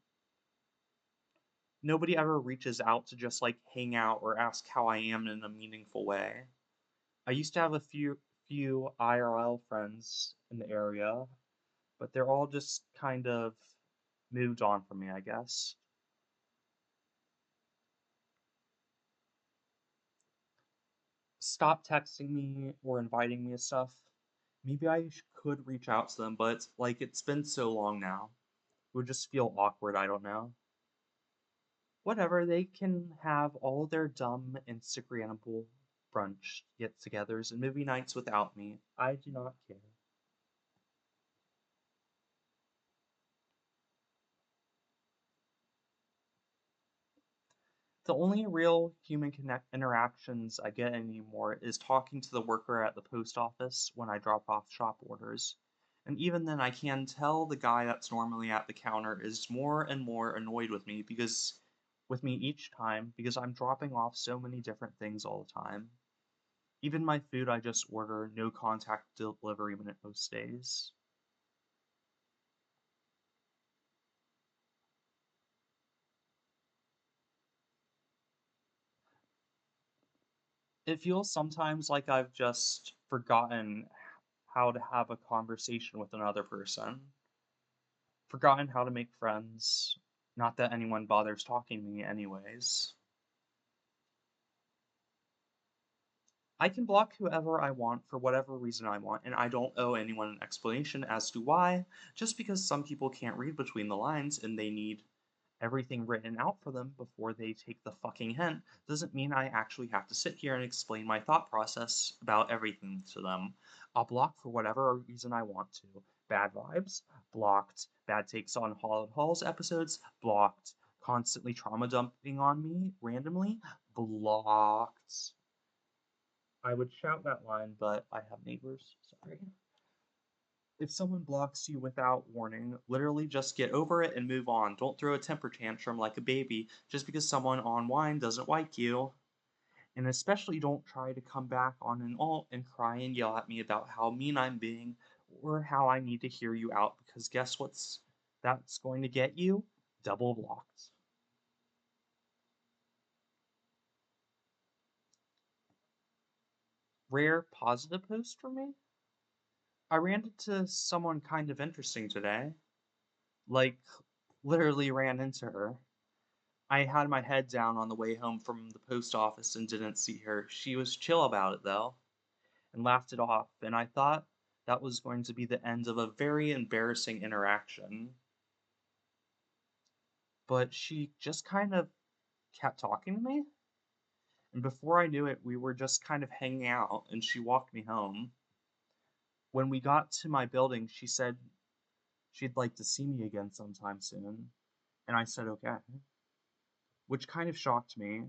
Nobody ever reaches out to just like hang out or ask how I am in a meaningful way. I used to have a few IRL friends in the area, but they're all just kind of moved on from me, I guess. Stop texting me or inviting me to stuff. Maybe I could reach out to them, but like it's been so long now. It would just feel awkward, I don't know. Whatever, they can have all their dumb Instagrammable brunch get togethers and movie nights without me. I do not care. The only real human connect interactions I get anymore is talking to the worker at the post office when I drop off shop orders. And even then I can tell the guy that's normally at the counter is more and more annoyed with me each time because I'm dropping off so many different things all the time. Even my food I just order no contact delivery most days. It feels sometimes like I've just forgotten how to have a conversation with another person, forgotten how to make friends. Not that anyone bothers talking to me, anyways. I can block whoever I want for whatever reason I want, and I don't owe anyone an explanation as to why, just because some people can't read between the lines and they need everything written out for them before they take the fucking hint doesn't mean I actually have to sit here and explain my thought process about everything to them. I'll block for whatever reason I want to. Bad vibes, blocked. Bad takes on Hollow Halls episodes, blocked. Constantly trauma dumping on me randomly, blocked. I would shout that line, but I have neighbors. Sorry. If someone blocks you without warning, literally just get over it and move on. Don't throw a temper tantrum like a baby just because someone online doesn't like you. And especially don't try to come back on an alt and cry and yell at me about how mean I'm being or how I need to hear you out because guess what's that's going to get you? Double blocked. Rare positive post for me? I ran into someone kind of interesting today. Like, literally ran into her. I had my head down on the way home from the post office and didn't see her. She was chill about it though, and laughed it off, and I thought that was going to be the end of a very embarrassing interaction. But she just kind of kept talking to me, and before I knew it, we were just kind of hanging out, and she walked me home. When we got to my building, she said she'd like to see me again sometime soon, and I said okay, which kind of shocked me.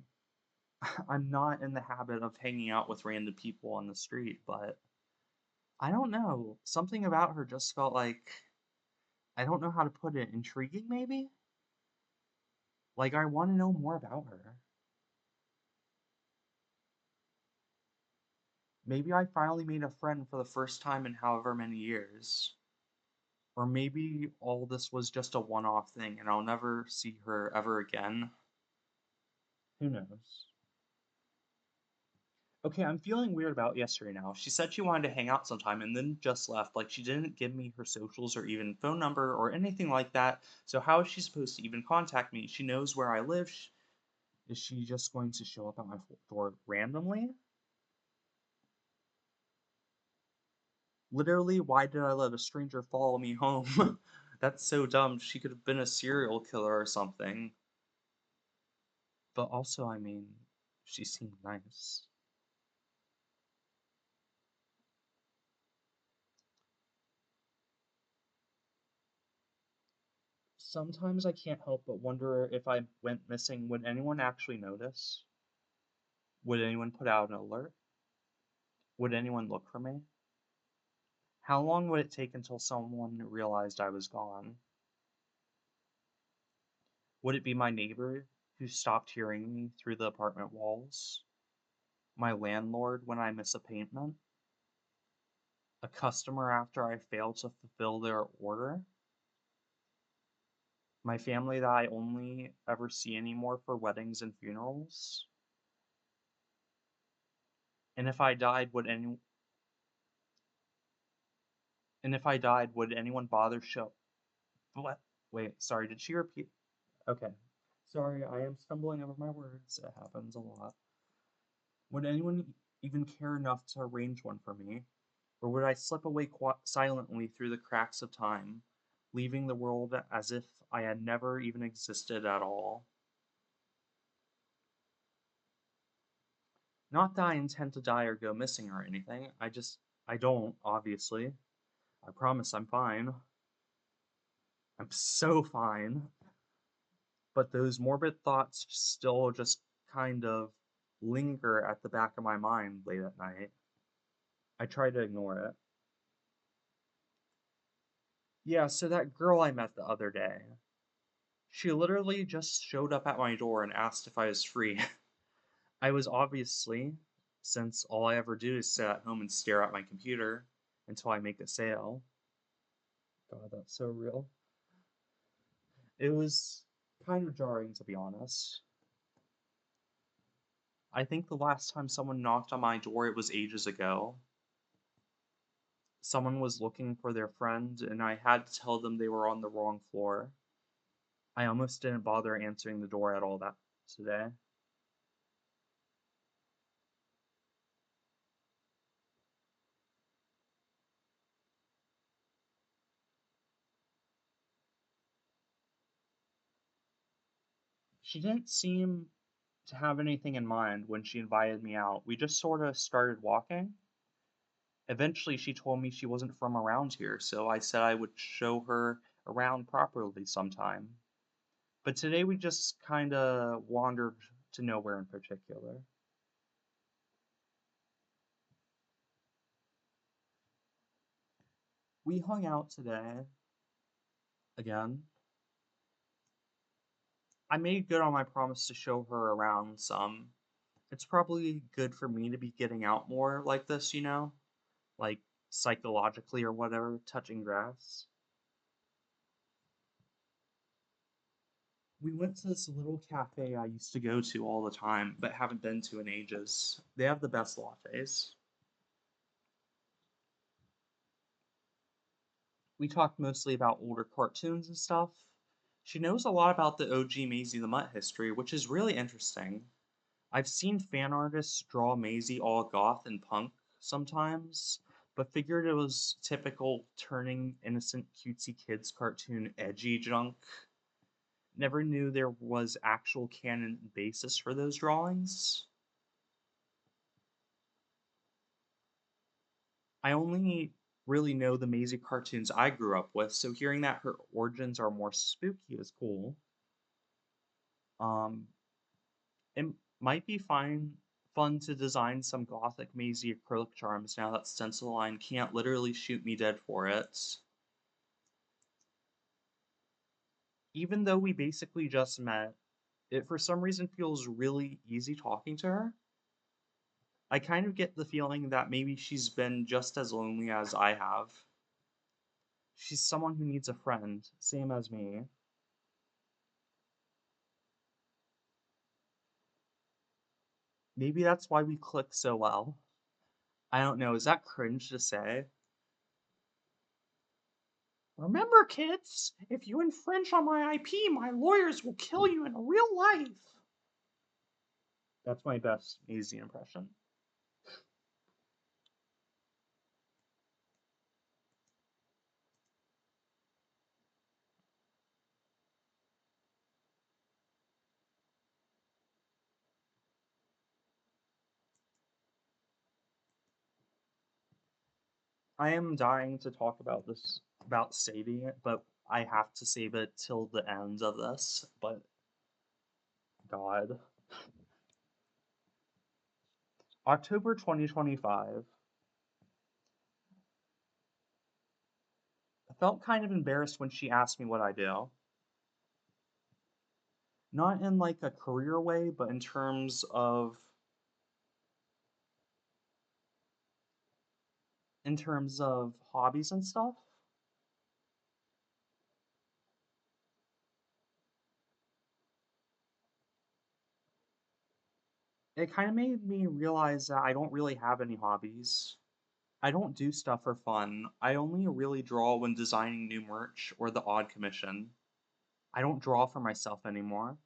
I'm not in the habit of hanging out with random people on the street, but I don't know. Something about her just felt like, I don't know how to put it, intriguing maybe? Like I want to know more about her. Maybe I finally made a friend for the first time in however many years. Or maybe all this was just a one off thing and I'll never see her ever again. Who knows? Okay, I'm feeling weird about yesterday now. She said she wanted to hang out sometime and then just left. Like, she didn't give me her socials or even phone number or anything like that. So, how is she supposed to even contact me? She knows where I live. Is she just going to show up at my door randomly? Literally, why did I let a stranger follow me home? That's so dumb. She could have been a serial killer or something. But also, I mean, she seemed nice. Sometimes I can't help but wonder if I went missing, would anyone actually notice? Would anyone put out an alert? Would anyone look for me? How long would it take until someone realized I was gone? Would it be my neighbor who stopped hearing me through the apartment walls? My landlord when I miss a payment? A customer after I fail to fulfill their order? My family that I only ever see anymore for weddings and funerals? And if I died, would anyone bother show? What? Wait, sorry, did she repeat? Okay. Sorry, I am stumbling over my words. It happens a lot. Would anyone even care enough to arrange one for me? Or would I slip away silently through the cracks of time, leaving the world as if I had never even existed at all? Not that I intend to die or go missing or anything. I don't, obviously. I promise I'm fine. I'm so fine. But those morbid thoughts still just kind of linger at the back of my mind late at night. I try to ignore it. Yeah, so that girl I met the other day, she literally just showed up at my door and asked if I was free. I was obviously, since all I ever do is sit at home and stare at my computer until I make a sale. God, that's so real. It was kind of jarring, to be honest. I think the last time someone knocked on my door, it was ages ago. Someone was looking for their friend, and I had to tell them they were on the wrong floor. I almost didn't bother answering the door at all that today. She didn't seem to have anything in mind when she invited me out. We just sort of started walking. Eventually, she told me she wasn't from around here, so I said I would show her around properly sometime. But today we just kind of wandered to nowhere in particular. We hung out today again. I made good on my promise to show her around some. It's probably good for me to be getting out more like this, like psychologically or whatever, touching grass. We went to this little cafe I used to go to all the time, but haven't been to in ages. They have the best lattes. We talked mostly about older cartoons and stuff. She knows a lot about the OG Maisie the Mutt history, which is really interesting. I've seen fan artists draw Maisie all goth and punk sometimes, but figured it was typical turning innocent cutesy kids cartoon edgy junk. Never knew there was actual canon basis for those drawings. I only really know the Maisie cartoons I grew up with, so hearing that her origins are more spooky is cool. Um, it might be fun to design some gothic Maisie acrylic charms now that Stencil Line can't literally shoot me dead for it. Even though we basically just met, it for some reason feels really easy talking to her. I kind of get the feeling that maybe she's been just as lonely as I have. She's someone who needs a friend, same as me. Maybe that's why we click so well. I don't know, is that cringe to say? Remember, kids, if you infringe on my IP, my lawyers will kill you in real life. That's my best Maisie impression. I am dying to talk about this, about saving it, but I have to save it till the end of this. But, God. October 2025. I felt kind of embarrassed when she asked me what I do. Not in like a career way, but in terms of hobbies and stuff. It kind of made me realize that I don't really have any hobbies. I don't do stuff for fun. I only really draw when designing new merch or the odd commission. I don't draw for myself anymore.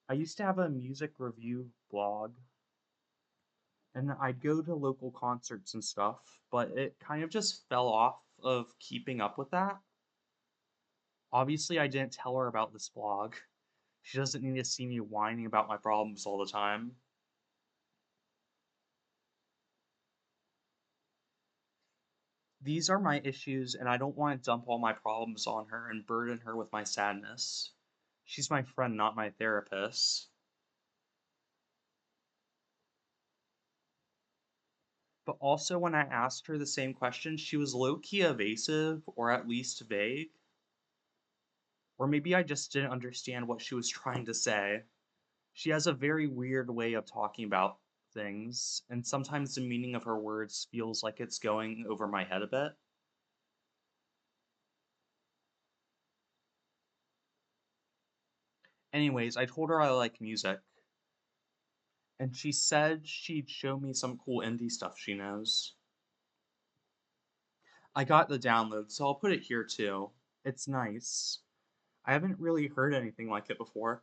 I used to have a music review blog, and I'd go to local concerts and stuff, but it kind of just fell off of keeping up with that. Obviously, I didn't tell her about this blog. She doesn't need to see me whining about my problems all the time. These are my issues, and I don't want to dump all my problems on her and burden her with my sadness. She's my friend, not my therapist. But also, when I asked her the same question, she was low key evasive, or at least vague. Or maybe I just didn't understand what she was trying to say. She has a very weird way of talking about things, and sometimes the meaning of her words feels like it's going over my head a bit. Anyways, I told her I like music, and she said she'd show me some cool indie stuff she knows. I got the download, so I'll put it here too. It's nice. I haven't really heard anything like it before.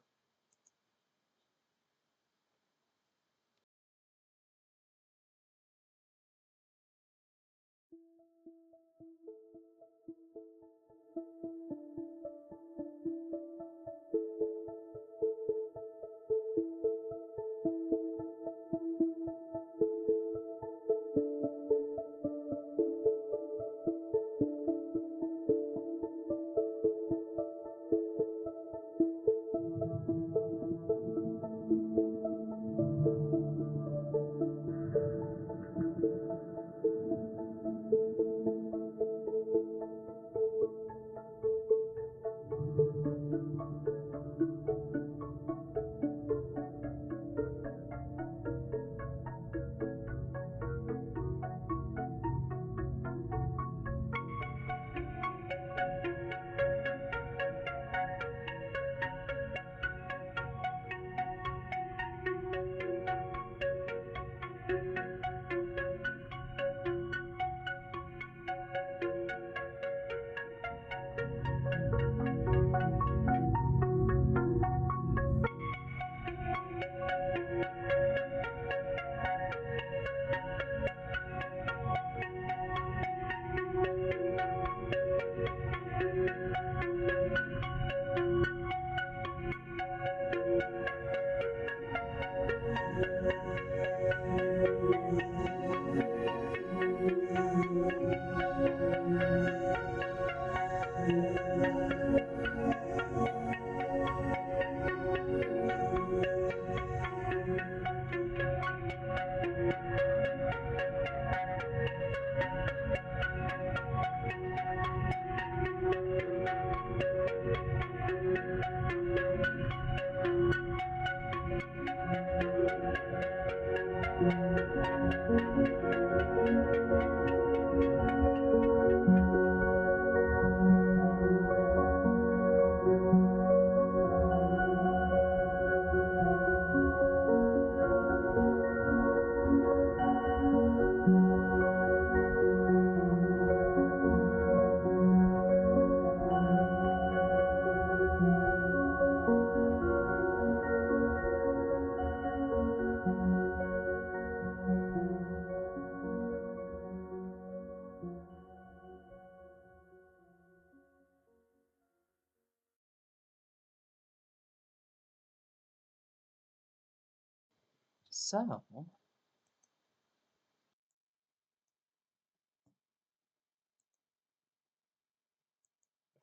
So,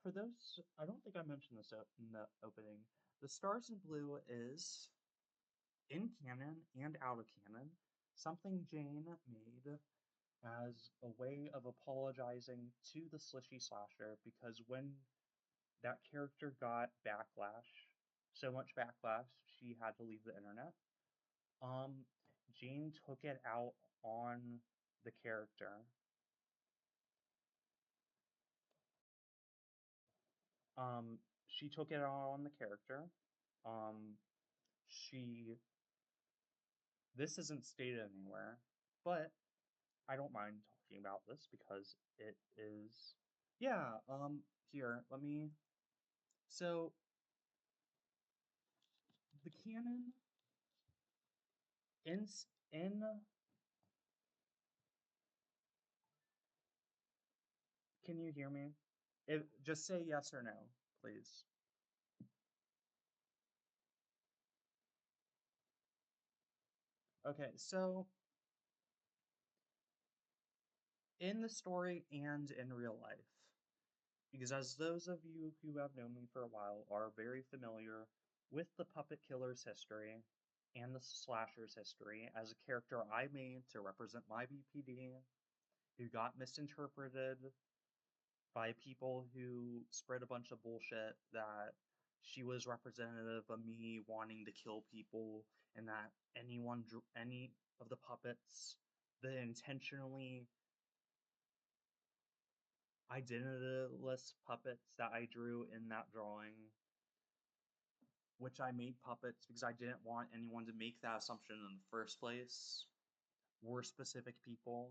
for those, I don't think I mentioned this in the opening. The Stars in Blue is in canon and out of canon, something Jane made as a way of apologizing to the Slishy Slasher because when that character got backlash, so much backlash, she had to leave the internet. Um, Jane took it out on the character. She took it out on the character. Um, she this isn't stated anywhere, but I don't mind talking about this because it is yeah, here, let me so the canon in in can you hear me? If just say yes or no, please. Okay, so in the story and in real life, because as those of you who have known me for a while are very familiar with the Puppet Killer's history and the Slasher's history as a character I made to represent my BPD, who got misinterpreted by people who spread a bunch of bullshit that she was representative of me wanting to kill people and that any of the puppets, the intentionally identityless puppets that I drew in that drawing, which I made puppets because I didn't want anyone to make that assumption in the first place, were specific people.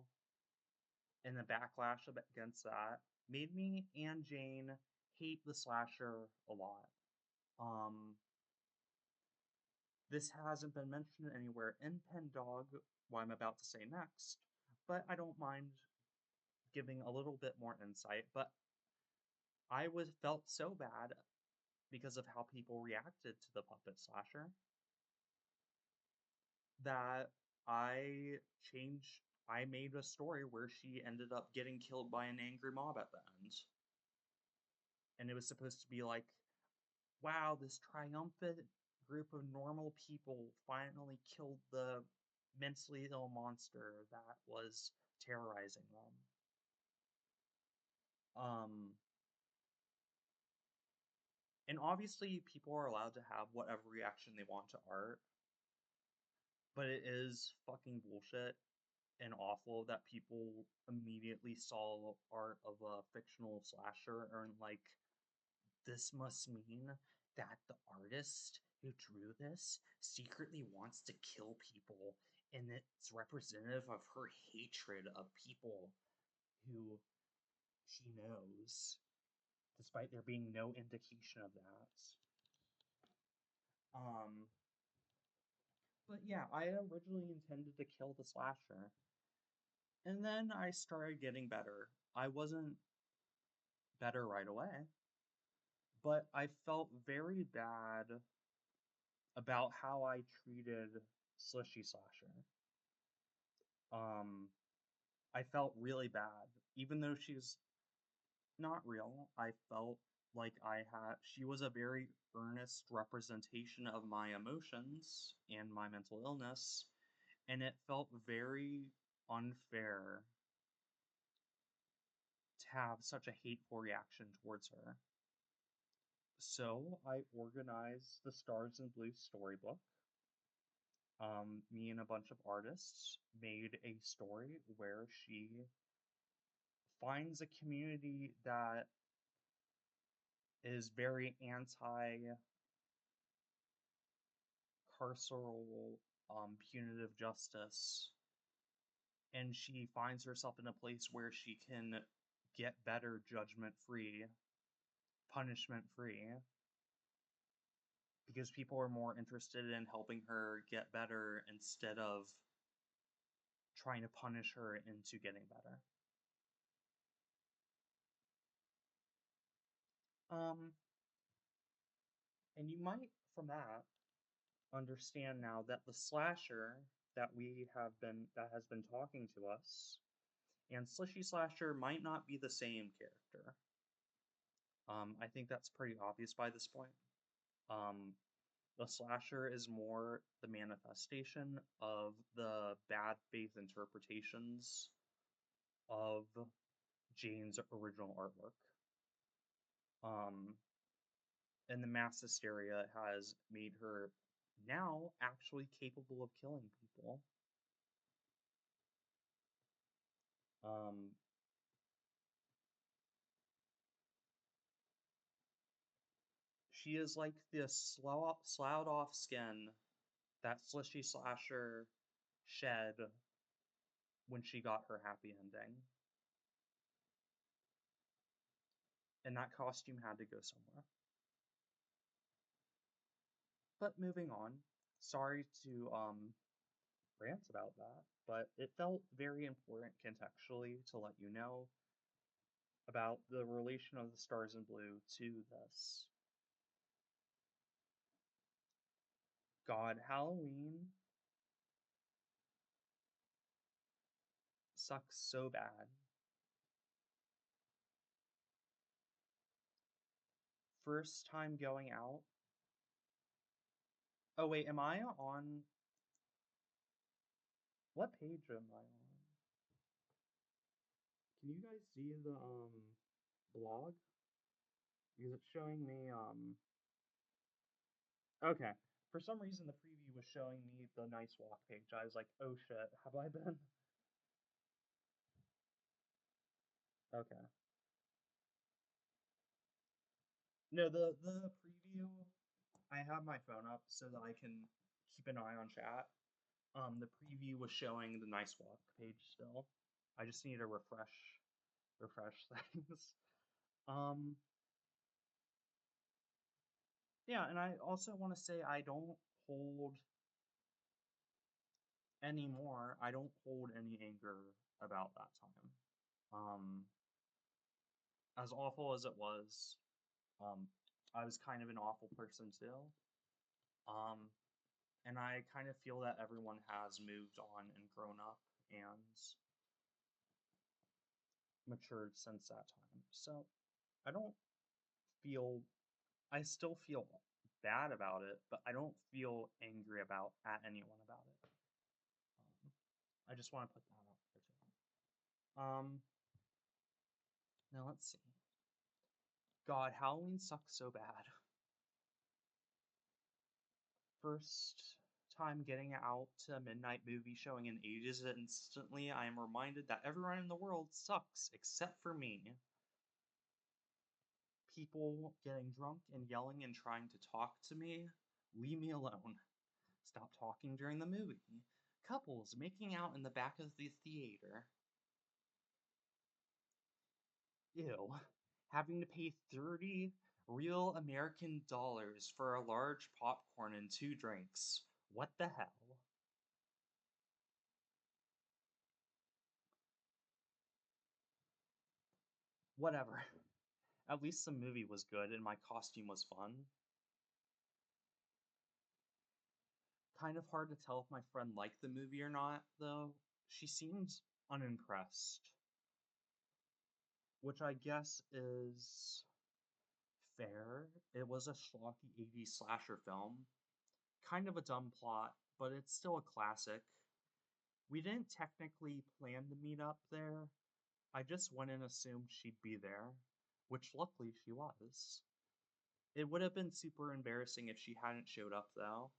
And the backlash against that made me and Jane hate the slasher a lot. Um, this hasn't been mentioned anywhere in Pendog, what I'm about to say next, but I don't mind giving a little bit more insight. But I was felt so bad because of how people reacted to the puppet slasher that I made a story where she ended up getting killed by an angry mob at the end. And it was supposed to be like, wow, this triumphant group of normal people finally killed the mentally ill monster that was terrorizing them. Um, and obviously, people are allowed to have whatever reaction they want to art, but it is fucking bullshit and awful that people immediately saw art of a fictional slasher and like, this must mean that the artist who drew this secretly wants to kill people, and it's representative of her hatred of people who she knows, despite there being no indication of that. Um, but yeah, I originally intended to kill the slasher, and then I started getting better. I wasn't better right away, but I felt very bad about how I treated Slishy Slasher. Um, I felt really bad, even though she's not real. I felt like she was a very earnest representation of my emotions and my mental illness, and it felt very unfair to have such a hateful reaction towards her. So I organized the Stars and Blue storybook. Me and a bunch of artists made a story where she finds a community that is very anti carceral punitive justice, and she finds herself in a place where she can get better judgment free, punishment free, because people are more interested in helping her get better instead of trying to punish her into getting better. Um, and you might, from that, understand now that the slasher that has been talking to us, and Slishy Slasher might not be the same character. I think that's pretty obvious by this point. Um, the slasher is more the manifestation of the bad faith interpretations of Jane's original artwork. Um, and the mass hysteria has made her now actually capable of killing people. Um, she is like the sloughed off skin that Slishy Slasher shed when she got her happy ending. And that costume had to go somewhere. But moving on, sorry to rant about that, but it felt very important contextually to let you know about the relation of the stars in blue to this. God, Halloween sucks so bad. First time going out. Oh wait, am I on what page am I on? Can you guys see the blog? Because it's showing me okay. For some reason the preview was showing me the Nice Walk page. I was like, oh shit, have I been? Okay. No, the preview, I have my phone up so that I can keep an eye on chat. The preview was showing the Nice Walk page still. I just need to refresh things. Um, yeah, and I also want to say I don't hold any anger about that time. Um, as awful as it was, um, I was kind of an awful person too. Um, and I kind of feel that everyone has moved on and grown up and matured since that time. So I don't feel, I still feel bad about it, but I don't feel angry at anyone about it. Um, I just want to put that out there too. Now let's see. God, Halloween sucks so bad. First time getting out to a midnight movie showing in ages, instantly I am reminded that everyone in the world sucks except for me. People getting drunk and yelling and trying to talk to me. Leave me alone. Stop talking during the movie. Couples making out in the back of the theater. Ew. Having to pay 30 real American dollars for a large popcorn and 2 drinks. What the hell? Whatever. At least the movie was good and my costume was fun. Kind of hard to tell if my friend liked the movie or not, though. She seemed unimpressed, which I guess is fair. It was a schlocky 80s slasher film. Kind of a dumb plot, but it's still a classic. We didn't technically plan to meet up there. I just went and assumed she'd be there, which luckily she was. It would have been super embarrassing if she hadn't showed up, though.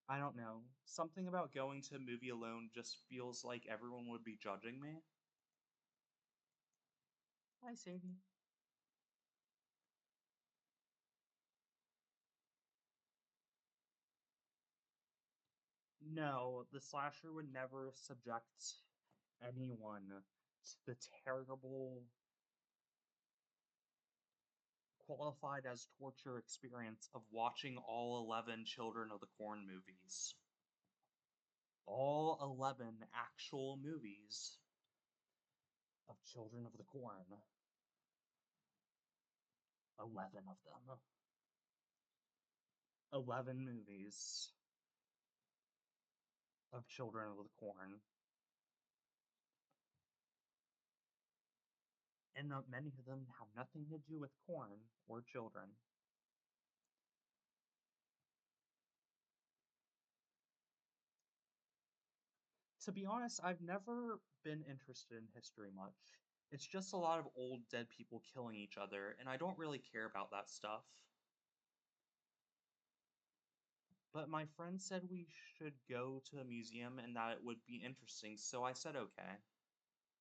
I don't know. Something about going to a movie alone just feels like everyone would be judging me. Hi, Sadie. No, the slasher would never subject anyone to the terrible, qualified as torture experience of watching all 11 Children of the Corn movies. All 11 actual movies of Children of the Corn. 11 of them. 11 movies of Children of the Corn. And many of them have nothing to do with corn or children. To be honest, I've never been interested in history much. It's just a lot of old dead people killing each other, and I don't really care about that stuff. But my friend said we should go to a museum and that it would be interesting, so I said okay.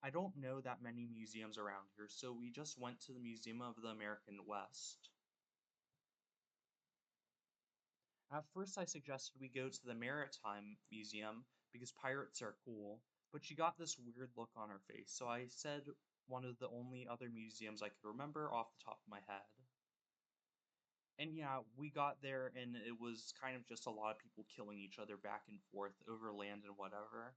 I don't know that many museums around here, so we just went to the Museum of the American West. At first, I suggested we go to the Maritime Museum because pirates are cool, but she got this weird look on her face, so I said one of the only other museums I could remember off the top of my head. And yeah, we got there and it was kind of just a lot of people killing each other back and forth over land and whatever.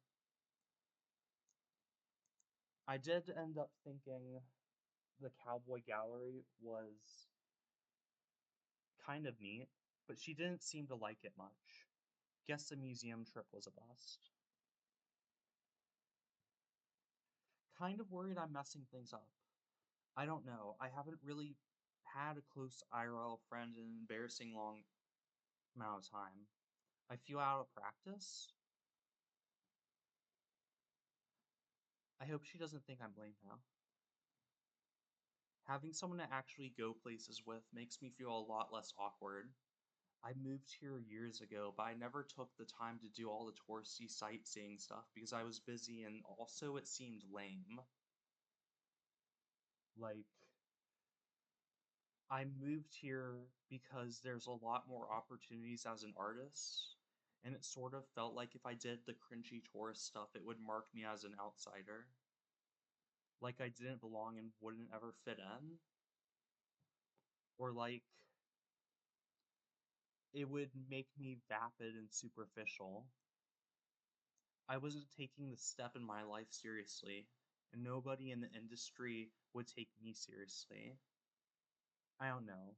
I did end up thinking the Cowboy Gallery was kind of neat, but she didn't seem to like it much. Guess the museum trip was a bust. Kind of worried I'm messing things up. I don't know. I haven't really had a close IRL friend in an embarrassing long amount of time. I feel out of practice. I hope she doesn't think I'm lame now. Having someone to actually go places with makes me feel a lot less awkward. I moved here years ago, but I never took the time to do all the touristy sightseeing stuff because I was busy and also it seemed lame. Like, I moved here because there's a lot more opportunities as an artist, and it sort of felt like if I did the cringy tourist stuff, it would mark me as an outsider. Like I didn't belong and wouldn't ever fit in. Or like it would make me vapid and superficial. I wasn't taking the step in my life seriously, and nobody in the industry would take me seriously. I don't know.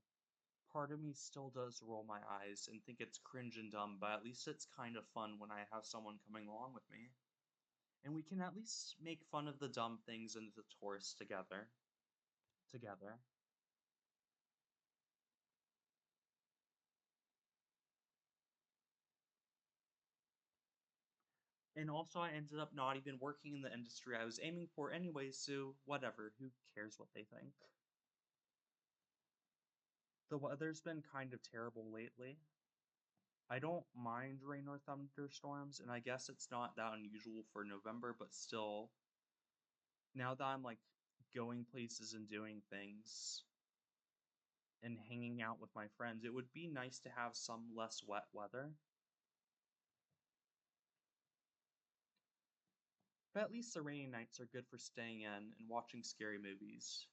Part of me still does roll my eyes and think it's cringe and dumb, but at least it's kind of fun when I have someone coming along with me. And we can at least make fun of the dumb things and the tourists together. Together. And also, I ended up not even working in the industry I was aiming for anyway, so whatever, who cares what they think? The weather's been kind of terrible lately. I don't mind rain or thunderstorms, and I guess it's not that unusual for November, but still, now that I'm like going places and doing things and hanging out with my friends, it would be nice to have some less wet weather. But at least the rainy nights are good for staying in and watching scary movies.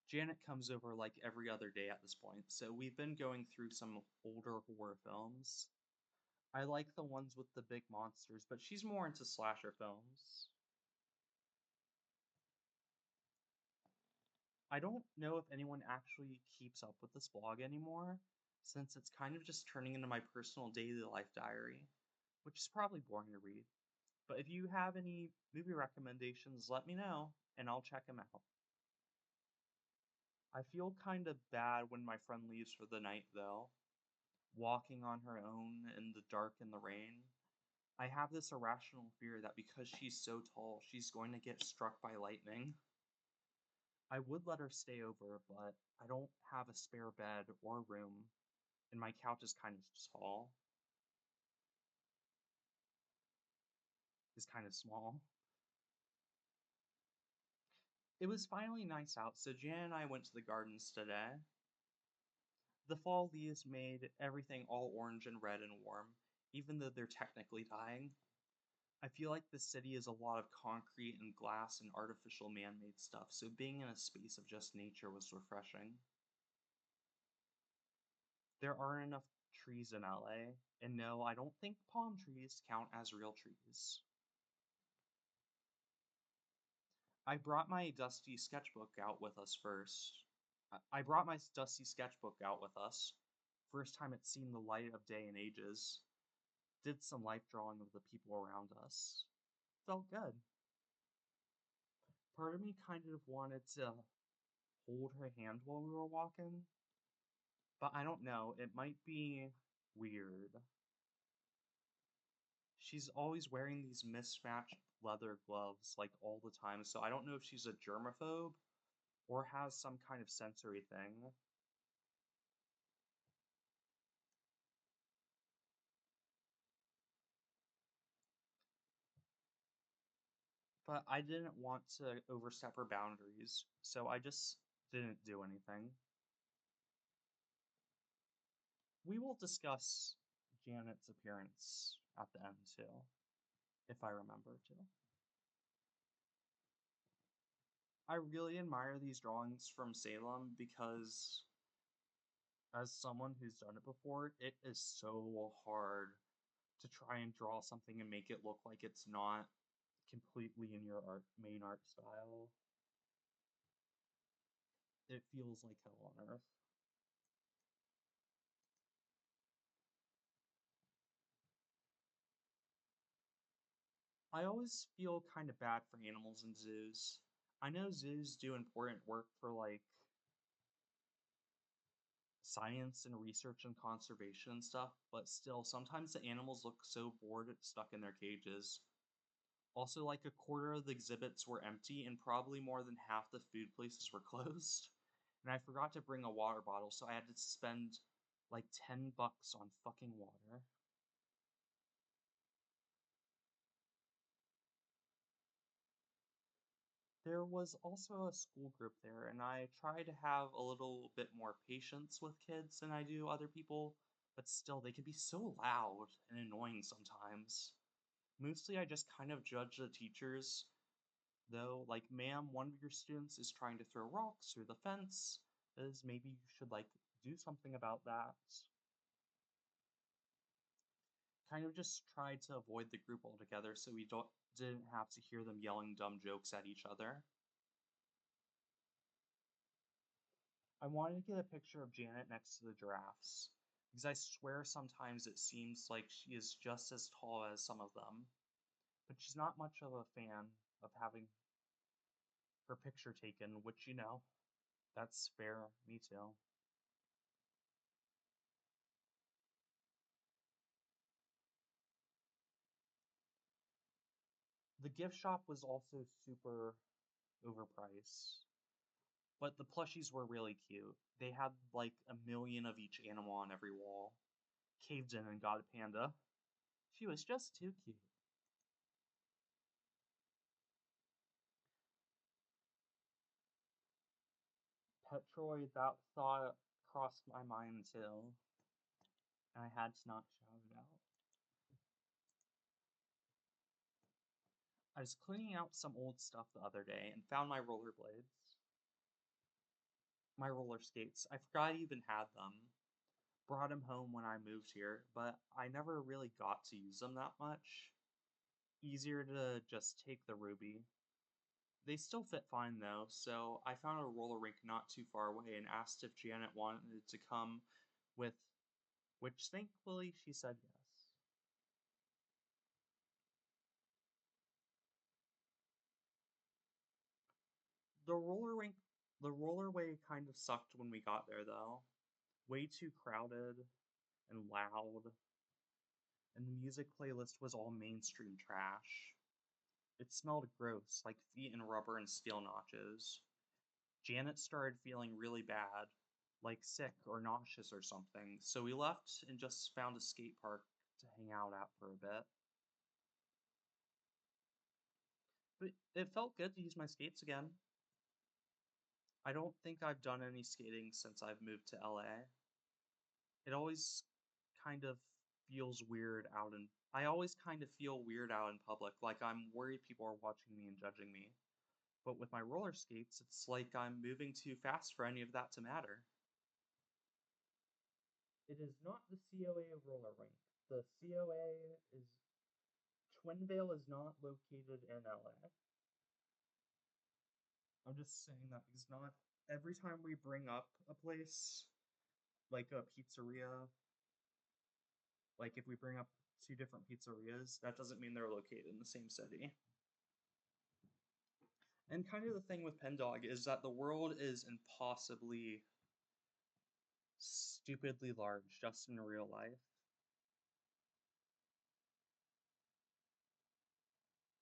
Janet comes over like every other day at this point, so we've been going through some older horror films. I like the ones with the big monsters, but she's more into slasher films. I don't know if anyone actually keeps up with this blog anymore, since it's kind of just turning into my personal daily life diary, which is probably boring to read. But if you have any movie recommendations, let me know, and I'll check them out. I feel kind of bad when my friend leaves for the night, though, walking on her own in the dark and the rain. I have this irrational fear that because she's so tall, she's going to get struck by lightning. I would let her stay over, but I don't have a spare bed or room, and my couch is kind of tall, is kind of small. It was finally nice out, so Jan and I went to the gardens today. The fall leaves made everything all orange and red and warm, even though they're technically dying. I feel like the city is a lot of concrete and glass and artificial man made stuff, so being in a space of just nature was refreshing. There aren't enough trees in LA, and no, I don't think palm trees count as real trees. I brought my dusty sketchbook out with us first. I brought my dusty sketchbook out with us. First time it's seen the light of day in ages. Did some life drawing of the people around us. Felt good. Part of me kind of wanted to hold her hand while we were walking, but I don't know, it might be weird. She's always wearing these mismatched leather gloves like all the time, so I don't know if she's a germaphobe or has some kind of sensory thing. But I didn't want to overstep her boundaries, so I just didn't do anything. We will discuss Janet's appearance at the end too, if I remember to. I really admire these drawings from Salem because, as someone who's done it before, it is so hard to try and draw something and make it look like it's not completely in your main art style. It feels like hell on earth. I always feel kind of bad for animals in zoos. I know zoos do important work for like science and research and conservation and stuff, but still, sometimes the animals look so bored stuck in their cages. Also, like a quarter of the exhibits were empty, and probably more than half the food places were closed. And I forgot to bring a water bottle, so I had to spend like $10 on fucking water. There was also a school group there, and I try to have a little bit more patience with kids than I do other people, but still, they can be so loud and annoying sometimes. Mostly, I just kind of judge the teachers, though, like, ma'am, one of your students is trying to throw rocks through the fence, as maybe you should, like, do something about that. Kind of just tried to avoid the group altogether so we didn't have to hear them yelling dumb jokes at each other. I wanted to get a picture of Janet next to the giraffes, because I swear sometimes it seems like she is just as tall as some of them, but she's not much of a fan of having her picture taken, which, that's fair, me too. The gift shop was also super overpriced, but the plushies were really cute. They had like a million of each animal on every wall. Caved in and got a panda. She was just too cute. Petroid, that thought crossed my mind too, and I had to not shout it out. I was cleaning out some old stuff the other day and found my rollerblades. My roller skates. I forgot I even had them. Brought them home when I moved here, but I never really got to use them that much. Easier to just take the Ruby. They still fit fine though, so I found a roller rink not too far away and asked if Janet wanted to come with, which thankfully she said yes. The roller rink, the rollerway kind of sucked when we got there though. Way too crowded and loud, and the music playlist was all mainstream trash. It smelled gross, like feet and rubber and steel notches. Janet started feeling really bad, like sick or nauseous or something, so we left and just found a skate park to hang out at for a bit. But it felt good to use my skates again. I don't think I've done any skating since I've moved to LA. It always kind of feels weird out in I always kind of feel weird out in public, like I'm worried people are watching me and judging me. But with my roller skates, it's like I'm moving too fast for any of that to matter. It is not the COA roller rink. The COA is Twinvale is not located in LA. I'm just saying that because not every time we bring up a place, like a pizzeria, like if we bring up two different pizzerias, that doesn't mean they're located in the same city. And kind of the thing with Pendog is that the world is impossibly stupidly large just in real life.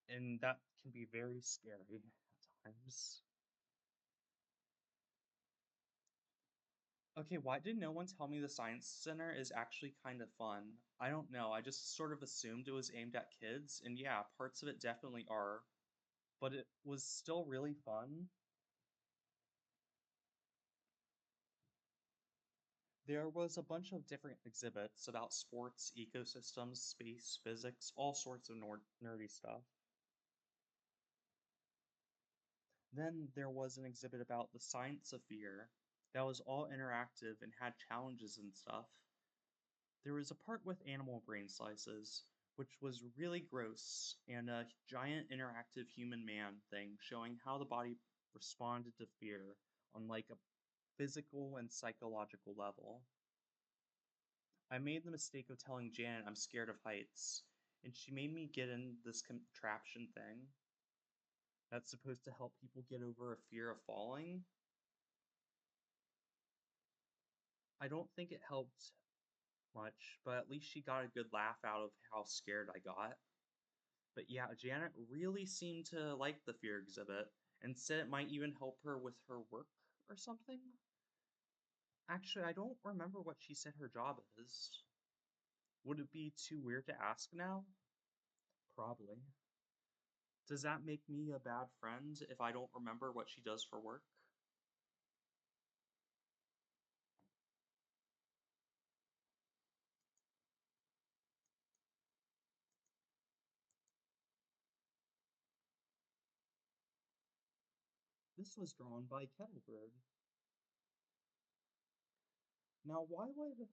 And that can be very scary at times. Okay, why did no one tell me the Science Center is actually kind of fun? I don't know, I just sort of assumed it was aimed at kids, and yeah, parts of it definitely are, but it was still really fun. There was a bunch of different exhibits about sports, ecosystems, space, physics, all sorts of nerdy stuff. Then there was an exhibit about the science of fear that was all interactive and had challenges and stuff. There was a part with animal brain slices, which was really gross, and a giant interactive human man thing showing how the body responded to fear on like a physical and psychological level. I made the mistake of telling Janet I'm scared of heights, and she made me get in this contraption thing that's supposed to help people get over a fear of falling. I don't think it helped much, but at least she got a good laugh out of how scared I got. But yeah, Janet really seemed to like the fear exhibit and said it might even help her with her work or something. Actually, I don't remember what she said her job is. Would it be too weird to ask now? Probably. Does that make me a bad friend if I don't remember what she does for work? This was drawn by Kettlebird. Now, why would.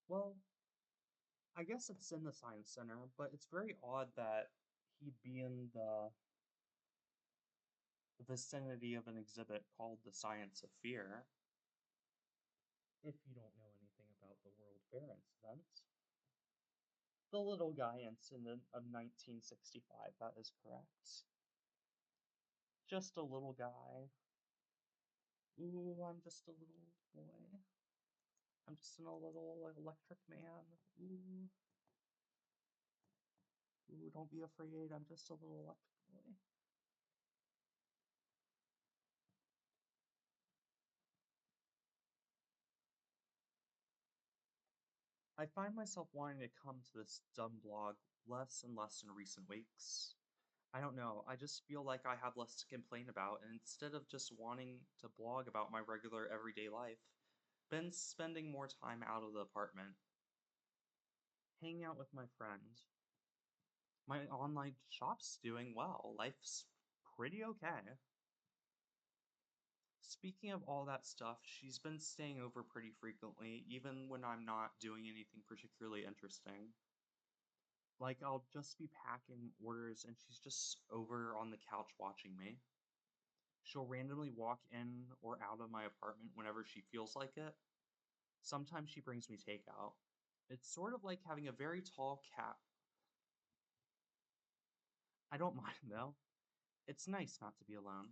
Well, I guess it's in the Science Center, but it's very odd that he'd be in the vicinity of an exhibit called The Science of Fear. If you don't know anything about the World Fair incident. The little guy incident of 1965, that is correct. Just a little guy. Ooh, I'm just a little boy. I'm just a little electric man. Ooh, ooh, don't be afraid. I'm just a little electric boy. I find myself wanting to come to this dumb blog less and less in recent weeks. I don't know, I just feel like I have less to complain about, and instead of just wanting to blog about my regular everyday life, been spending more time out of the apartment, hanging out with my friend. My online shop's doing well. Life's pretty okay. Speaking of all that stuff, she's been staying over pretty frequently, even when I'm not doing anything particularly interesting. Like, I'll just be packing orders and she's just over on the couch watching me. She'll randomly walk in or out of my apartment whenever she feels like it. Sometimes she brings me takeout. It's sort of like having a very tall cat. I don't mind though. It's nice not to be alone.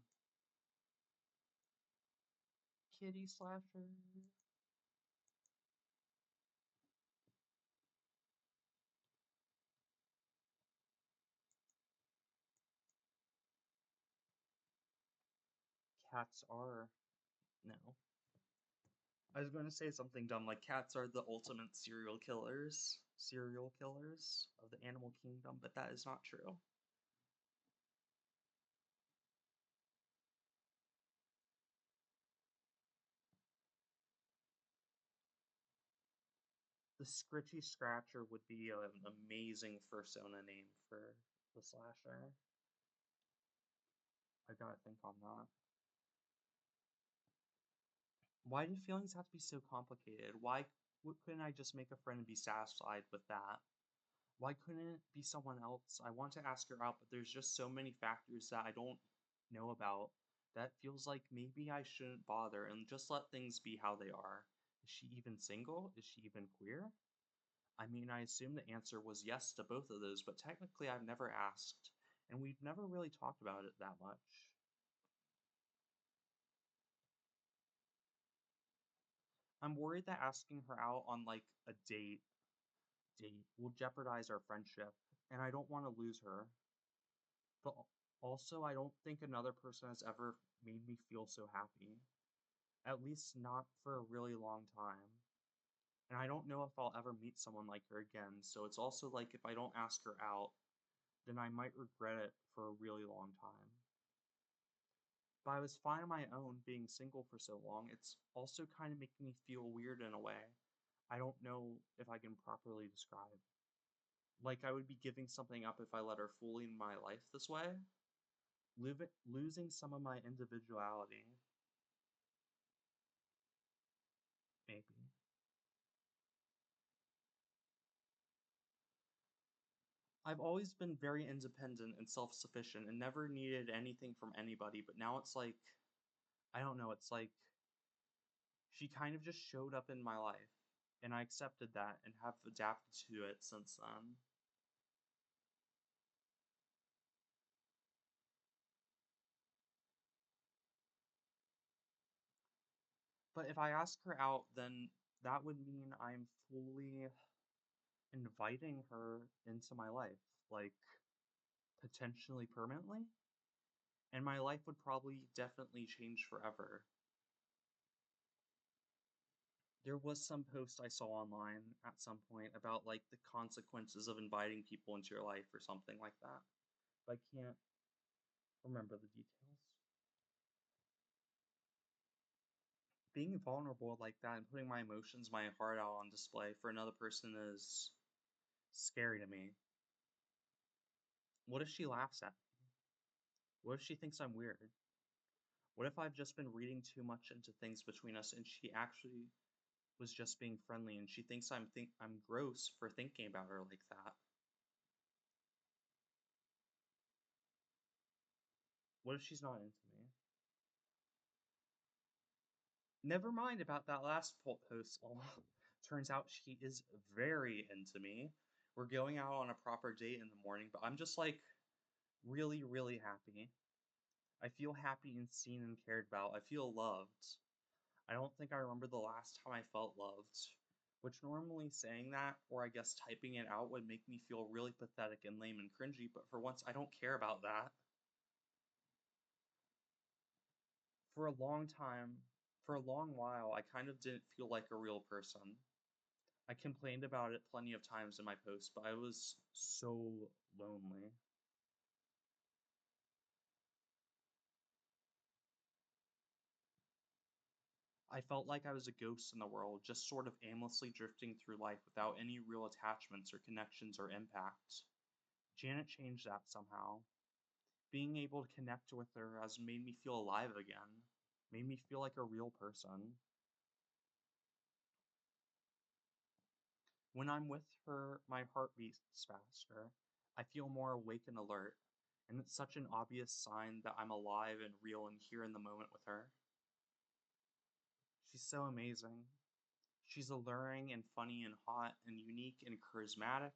Kitty slasher. Cats are. No. I was going to say something dumb like cats are the ultimate serial killers of the animal kingdom, but that is not true. The Scritchy Scratcher would be an amazing persona name for the slasher. I gotta think on that. Why do feelings have to be so complicated? Why couldn't I just make a friend and be satisfied with that? Why couldn't it be someone else? I want to ask her out, but there's just so many factors that I don't know about that feels like maybe I shouldn't bother and just let things be how they are. Is she even single? Is she even queer? I mean, I assume the answer was yes to both of those, but technically I've never asked, and we've never really talked about it that much. I'm worried that asking her out on like a date will jeopardize our friendship, and I don't want to lose her. But also, I don't think another person has ever made me feel so happy. At least not for a really long time. And I don't know if I'll ever meet someone like her again, so it's also like if I don't ask her out, then I might regret it for a really long time. But I was fine on my own being single for so long. It's also kind of making me feel weird in a way. I don't know if I can properly describe. Like I would be giving something up if I let her fully in my life this way, losing some of my individuality, maybe. I've always been very independent and self sufficient and never needed anything from anybody, but now it's like, I don't know, it's like she kind of just showed up in my life, and I accepted that and have adapted to it since then. But if I ask her out, then that would mean I'm fully inviting her into my life, like potentially permanently, and my life would probably definitely change forever. There was some post I saw online at some point about like the consequences of inviting people into your life or something like that. But I can't remember the details. Being vulnerable like that and putting my emotions, my heart out on display for another person is scary to me. What if she laughs at me? What if she thinks I'm weird? What if I've just been reading too much into things between us and she actually was just being friendly and she thinks I'm gross for thinking about her like that? What if she's not into me? Never mind about that last post. Turns out she is very into me. We're going out on a proper date in the morning, but I'm just like really, really happy. I feel happy and seen and cared about. I feel loved. I don't think I remember the last time I felt loved. Which normally saying that, or I guess typing it out, would make me feel really pathetic and lame and cringy, but for once I don't care about that. For a long time, for a long while, I kind of didn't feel like a real person. I complained about it plenty of times in my posts, but I was so lonely. I felt like I was a ghost in the world, just sort of aimlessly drifting through life without any real attachments or connections or impacts. Janet changed that somehow. Being able to connect with her has made me feel alive again, made me feel like a real person. When I'm with her, my heart beats faster. I feel more awake and alert, and it's such an obvious sign that I'm alive and real and here in the moment with her. She's so amazing. She's alluring and funny and hot and unique and charismatic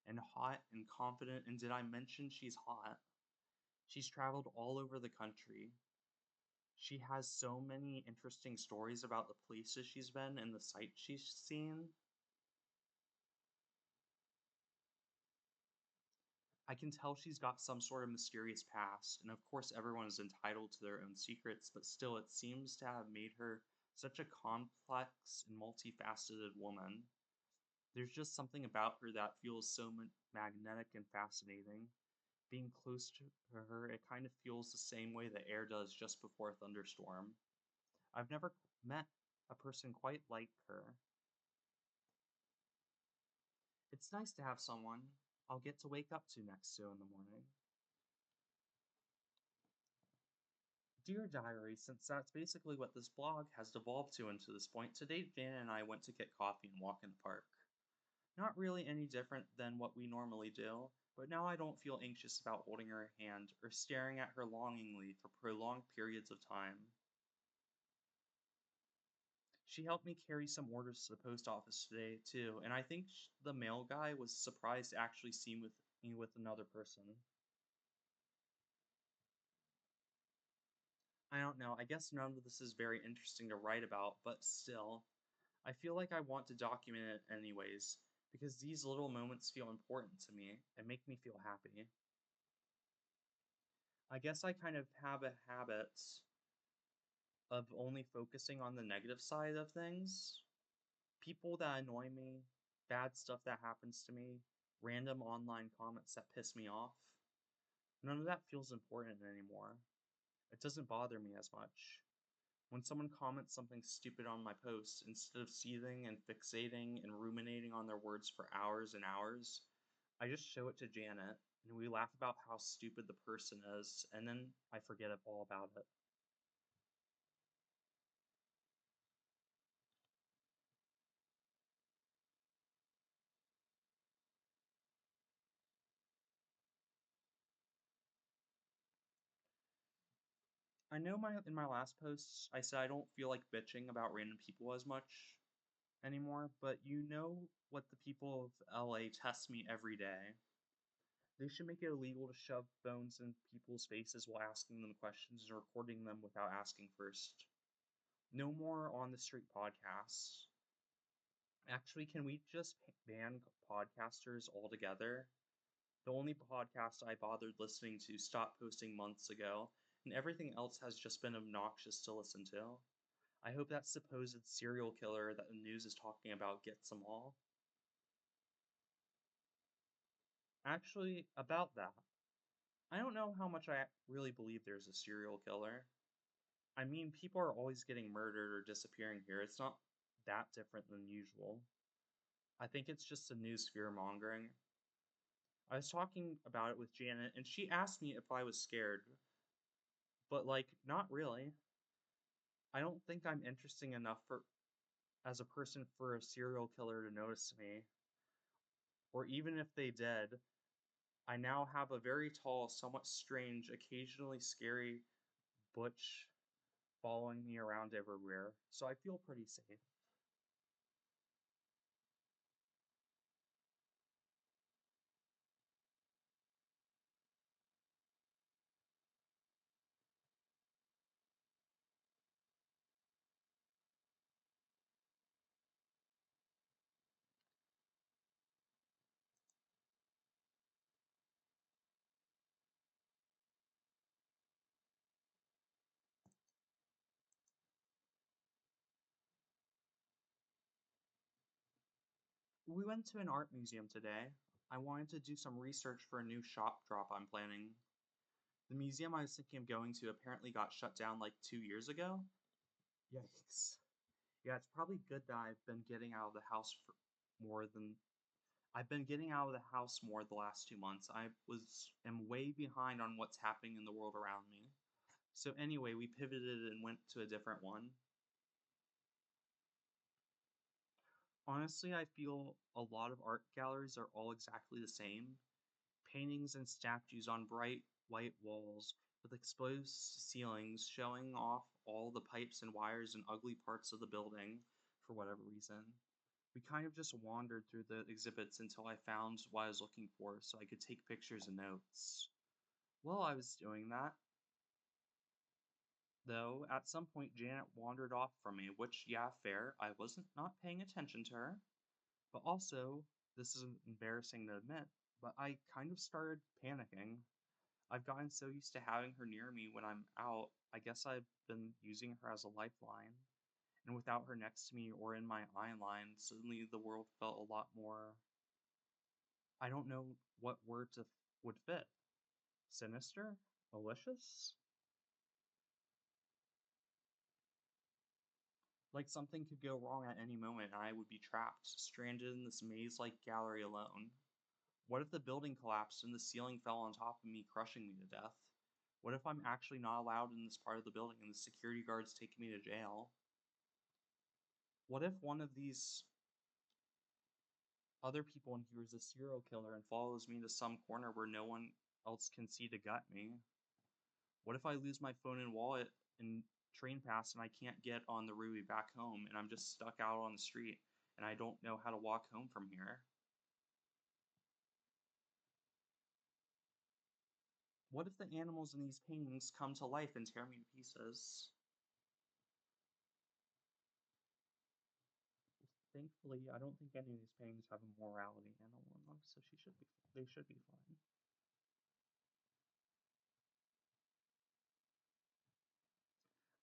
and hot and confident. And did I mention she's hot? She's traveled all over the country. She has so many interesting stories about the places she's been and the sights she's seen. I can tell she's got some sort of mysterious past, and of course, everyone is entitled to their own secrets, but still, it seems to have made her such a complex and multifaceted woman. There's just something about her that feels so magnetic and fascinating. Being close to her, it kind of feels the same way the air does just before a thunderstorm. I've never met a person quite like her. It's nice to have someone I'll get to wake up to next to in the morning. Dear Diary, since that's basically what this blog has devolved to into this point, today Jan and I went to get coffee and walk in the park. Not really any different than what we normally do. but now I don't feel anxious about holding her hand or staring at her longingly for prolonged periods of time. She helped me carry some orders to the post office today, too, and I think the mail guy was surprised to actually see me with another person. I don't know, I guess none of this is very interesting to write about, but still, I feel like I want to document it anyways, because these little moments feel important to me and make me feel happy. I guess I kind of have a habit of only focusing on the negative side of things. People that annoy me, bad stuff that happens to me, random online comments that piss me off. None of that feels important anymore. It doesn't bother me as much. When someone comments something stupid on my post, instead of seething and fixating and ruminating on their words for hours and hours, I just show it to Janet and we laugh about how stupid the person is, and then I forget all about it. I know my in my last posts I said I don't feel like bitching about random people as much anymore, but you know what the people of LA test me every day. They should make it illegal to shove phones in people's faces while asking them questions and recording them without asking first. No more on the street podcasts. Actually, can we just ban podcasters altogether? The only podcast I bothered listening to stopped posting months ago, and everything else has just been obnoxious to listen to. I hope that supposed serial killer that the news is talking about gets them all. Actually, about that, I don't know how much I really believe there's a serial killer. I mean, people are always getting murdered or disappearing here. It's not that different than usual. I think it's just the news fear mongering. I was talking about it with Janet, and she asked me if I was scared, but like, not really. I don't think I'm interesting enough for as a person for a serial killer to notice me, or even if they did, I now have a very tall, somewhat strange, occasionally scary butch following me around everywhere, so I feel pretty safe. We went to an art museum today. I wanted to do some research for a new shop drop I'm planning. The museum I was thinking of going to apparently got shut down like 2 years ago. Yikes. Yeah, it's probably good that more than I've been getting out of the house more the last 2 months. I am way behind on what's happening in the world around me. So anyway, we pivoted and went to a different one. Honestly, I feel a lot of art galleries are all exactly the same. Paintings and statues on bright white walls with exposed ceilings showing off all the pipes and wires and ugly parts of the building for whatever reason. We kind of just wandered through the exhibits until I found what I was looking for so I could take pictures and notes. While I was doing that, though, at some point Janet wandered off from me, which, yeah, fair, I wasn't not paying attention to her. But also, this is embarrassing to admit, but I kind of started panicking. I've gotten so used to having her near me when I'm out, I guess I've been using her as a lifeline. And without her next to me or in my eye line, suddenly the world felt a lot more. I don't know what would fit. Sinister? Malicious? Like something could go wrong at any moment and I would be trapped, stranded in this maze like gallery alone. What if the building collapsed and the ceiling fell on top of me, crushing me to death? What if I'm actually not allowed in this part of the building and the security guards take me to jail? What if one of these other people and he was a serial killer and follows me to some corner where no one else can see to gut me? What if I lose my phone and wallet in train pass and I can't get on the Ruby back home and I'm just stuck out on the street and I don't know how to walk home from here? What if the animals in these paintings come to life and tear me to pieces? Thankfully, I don't think any of these paintings have a morality animal in them, so they should be fine.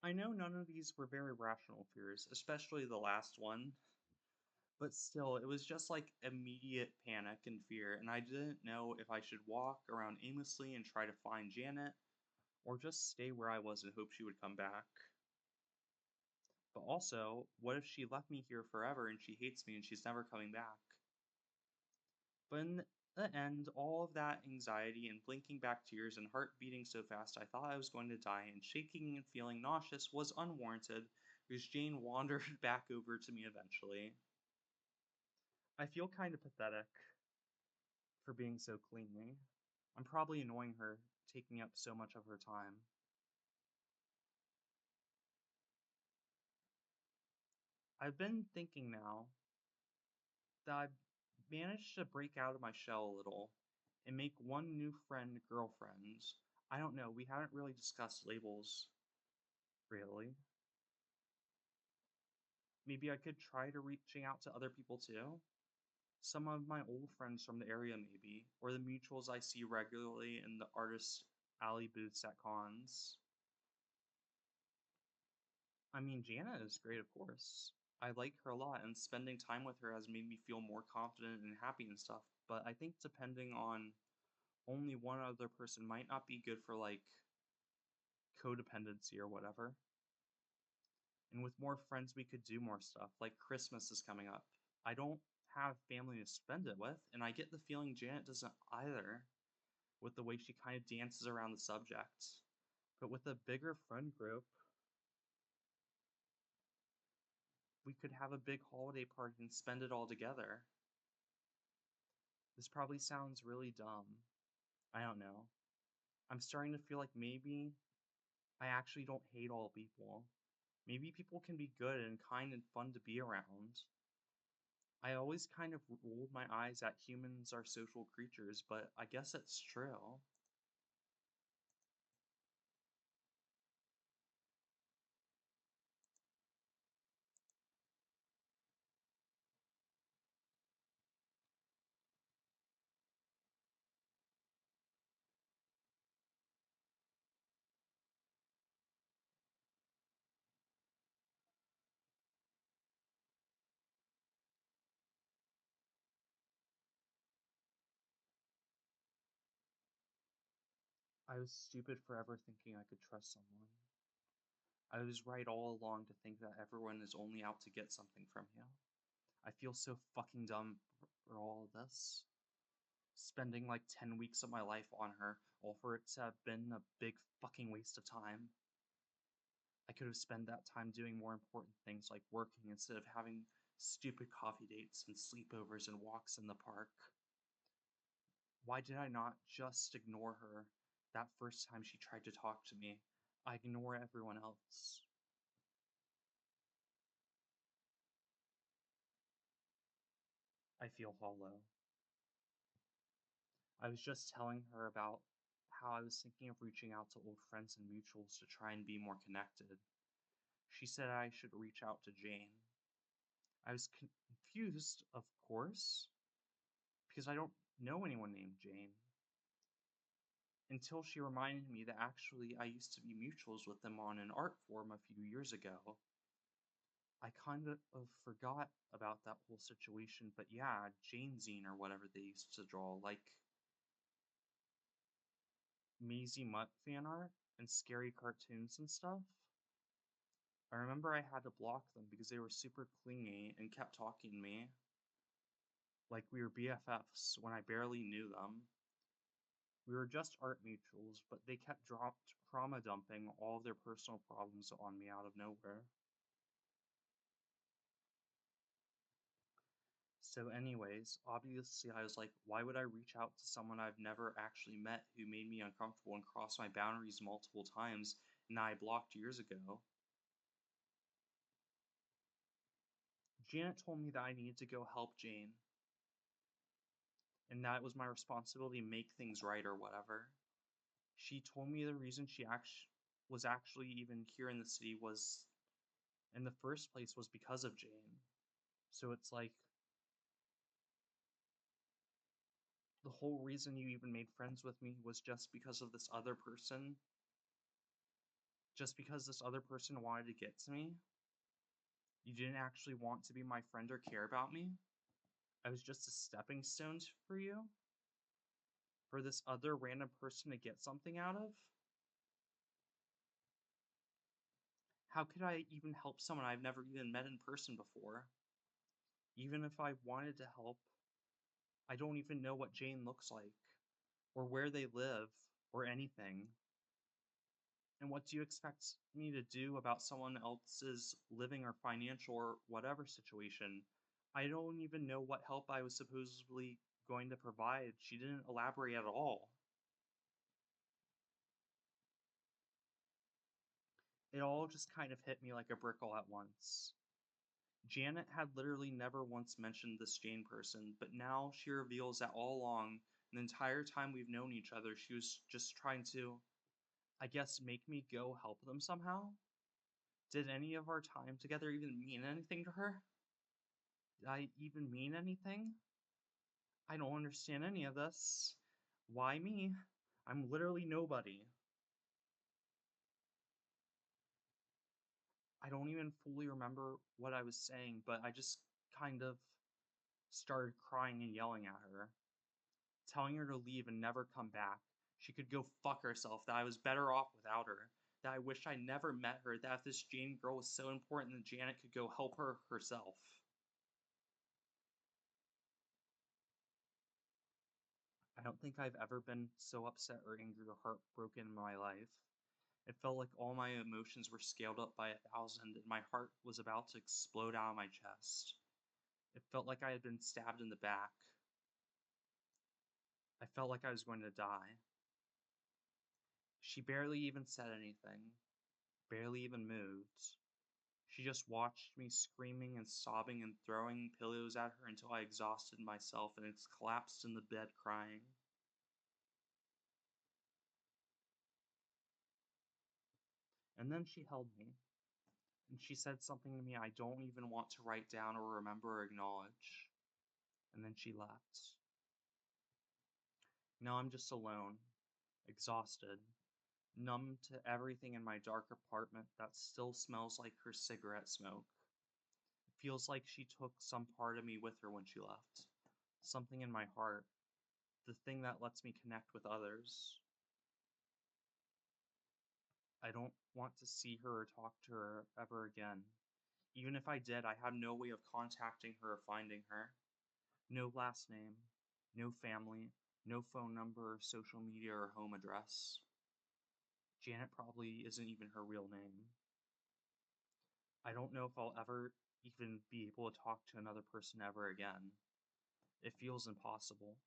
I know none of these were very rational fears, especially the last one, but still, it was just like immediate panic and fear, and I didn't know if I should walk around aimlessly and try to find Janet, or just stay where I was and hope she would come back. But also, what if she left me here forever and she hates me and she's never coming back? But in the end, all of that anxiety and blinking back tears and heart beating so fast I thought I was going to die and shaking and feeling nauseous was unwarranted because Jane wandered back over to me eventually. I feel kind of pathetic for being so clingy. I'm probably annoying her, taking up so much of her time. I've been thinking now that I've managed to break out of my shell a little and make one new friend girlfriend. I don't know, we haven't really discussed labels, really. Maybe I could try to reaching out to other people too. Some of my old friends from the area, maybe, or the mutuals I see regularly in the artist alley booths at cons. I mean, Jana is great, of course. I like her a lot, and spending time with her has made me feel more confident and happy and stuff. But I think depending on only one other person might not be good for like codependency or whatever. And with more friends, we could do more stuff. Like Christmas is coming up. I don't have family to spend it with, and I get the feeling Janet doesn't either, with the way she kind of dances around the subject. But with a bigger friend group, we could have a big holiday party and spend it all together. This probably sounds really dumb. I don't know. I'm starting to feel like maybe I actually don't hate all people. Maybe people can be good and kind and fun to be around. I always kind of rolled my eyes at humans are social creatures, but I guess it's true. I was stupid for ever thinking I could trust someone. I was right all along to think that everyone is only out to get something from you. I feel so fucking dumb for all of this. Spending like 10 weeks of my life on her, all for it to have been a big fucking waste of time. I could have spent that time doing more important things like working instead of having stupid coffee dates and sleepovers and walks in the park. Why did I not just ignore her that first time she tried to talk to me? I ignore everyone else. I feel hollow. I was just telling her about how I was thinking of reaching out to old friends and mutuals to try and be more connected. She said I should reach out to Jane. I was confused, of course, because I don't know anyone named Jane. Until she reminded me that actually I used to be mutuals with them on an art forum a few years ago. I kind of forgot about that whole situation, but yeah, Jane Zine or whatever they used to draw, like Maisie Mutt fan art and scary cartoons and stuff. I remember I had to block them because they were super clingy and kept talking to me like we were BFFs when I barely knew them. We were just art mutuals, but they kept trauma dumping all of their personal problems on me out of nowhere. So, anyways, obviously, I was like, why would I reach out to someone I've never actually met who made me uncomfortable and crossed my boundaries multiple times and I blocked years ago? Janet told me that I needed to go help Jane, and that it was my responsibility to make things right or whatever. She told me the reason she was actually even here in the city was, in the first place, was because of Jane. So it's like, the whole reason you even made friends with me was just because of this other person? Just because this other person wanted to get to me? You didn't actually want to be my friend or care about me? I was just a stepping stone for you? For this other random person to get something out of? How could I even help someone I've never even met in person before? Even if I wanted to help, I don't even know what Jane looks like, or where they live, or anything. And what do you expect me to do about someone else's living or financial or whatever situation? I don't even know what help I was supposedly going to provide. She didn't elaborate at all. It all just kind of hit me like a brick all at once. Janet had literally never once mentioned this Jane person, but now she reveals that all along, the entire time we've known each other, she was just trying to, I guess, make me go help them somehow? Did any of our time together even mean anything to her? Did I even mean anything? I don't understand any of this. Why me? I'm literally nobody. I don't even fully remember what I was saying, but I just kind of started crying and yelling at her, telling her to leave and never come back. She could go fuck herself, that I was better off without her, that I wished I never met her, that if this Jane girl was so important that Janet could go help her herself. I don't think I've ever been so upset or angry or heartbroken in my life. It felt like all my emotions were scaled up by 1,000 and my heart was about to explode out of my chest. It felt like I had been stabbed in the back. I felt like I was going to die. She barely even said anything, barely even moved. She just watched me screaming and sobbing and throwing pillows at her until I exhausted myself and collapsed in the bed crying. And then she held me, and she said something to me I don't even want to write down or remember or acknowledge. And then she left. Now I'm just alone, exhausted, numb to everything in my dark apartment that still smells like her cigarette smoke. It feels like she took some part of me with her when she left. Something in my heart, the thing that lets me connect with others. I don't want to see her or talk to her ever again. Even if I did, I have no way of contacting her or finding her. No last name, no family, no phone number or social media or home address. Janet probably isn't even her real name. I don't know if I'll ever even be able to talk to another person ever again. It feels impossible.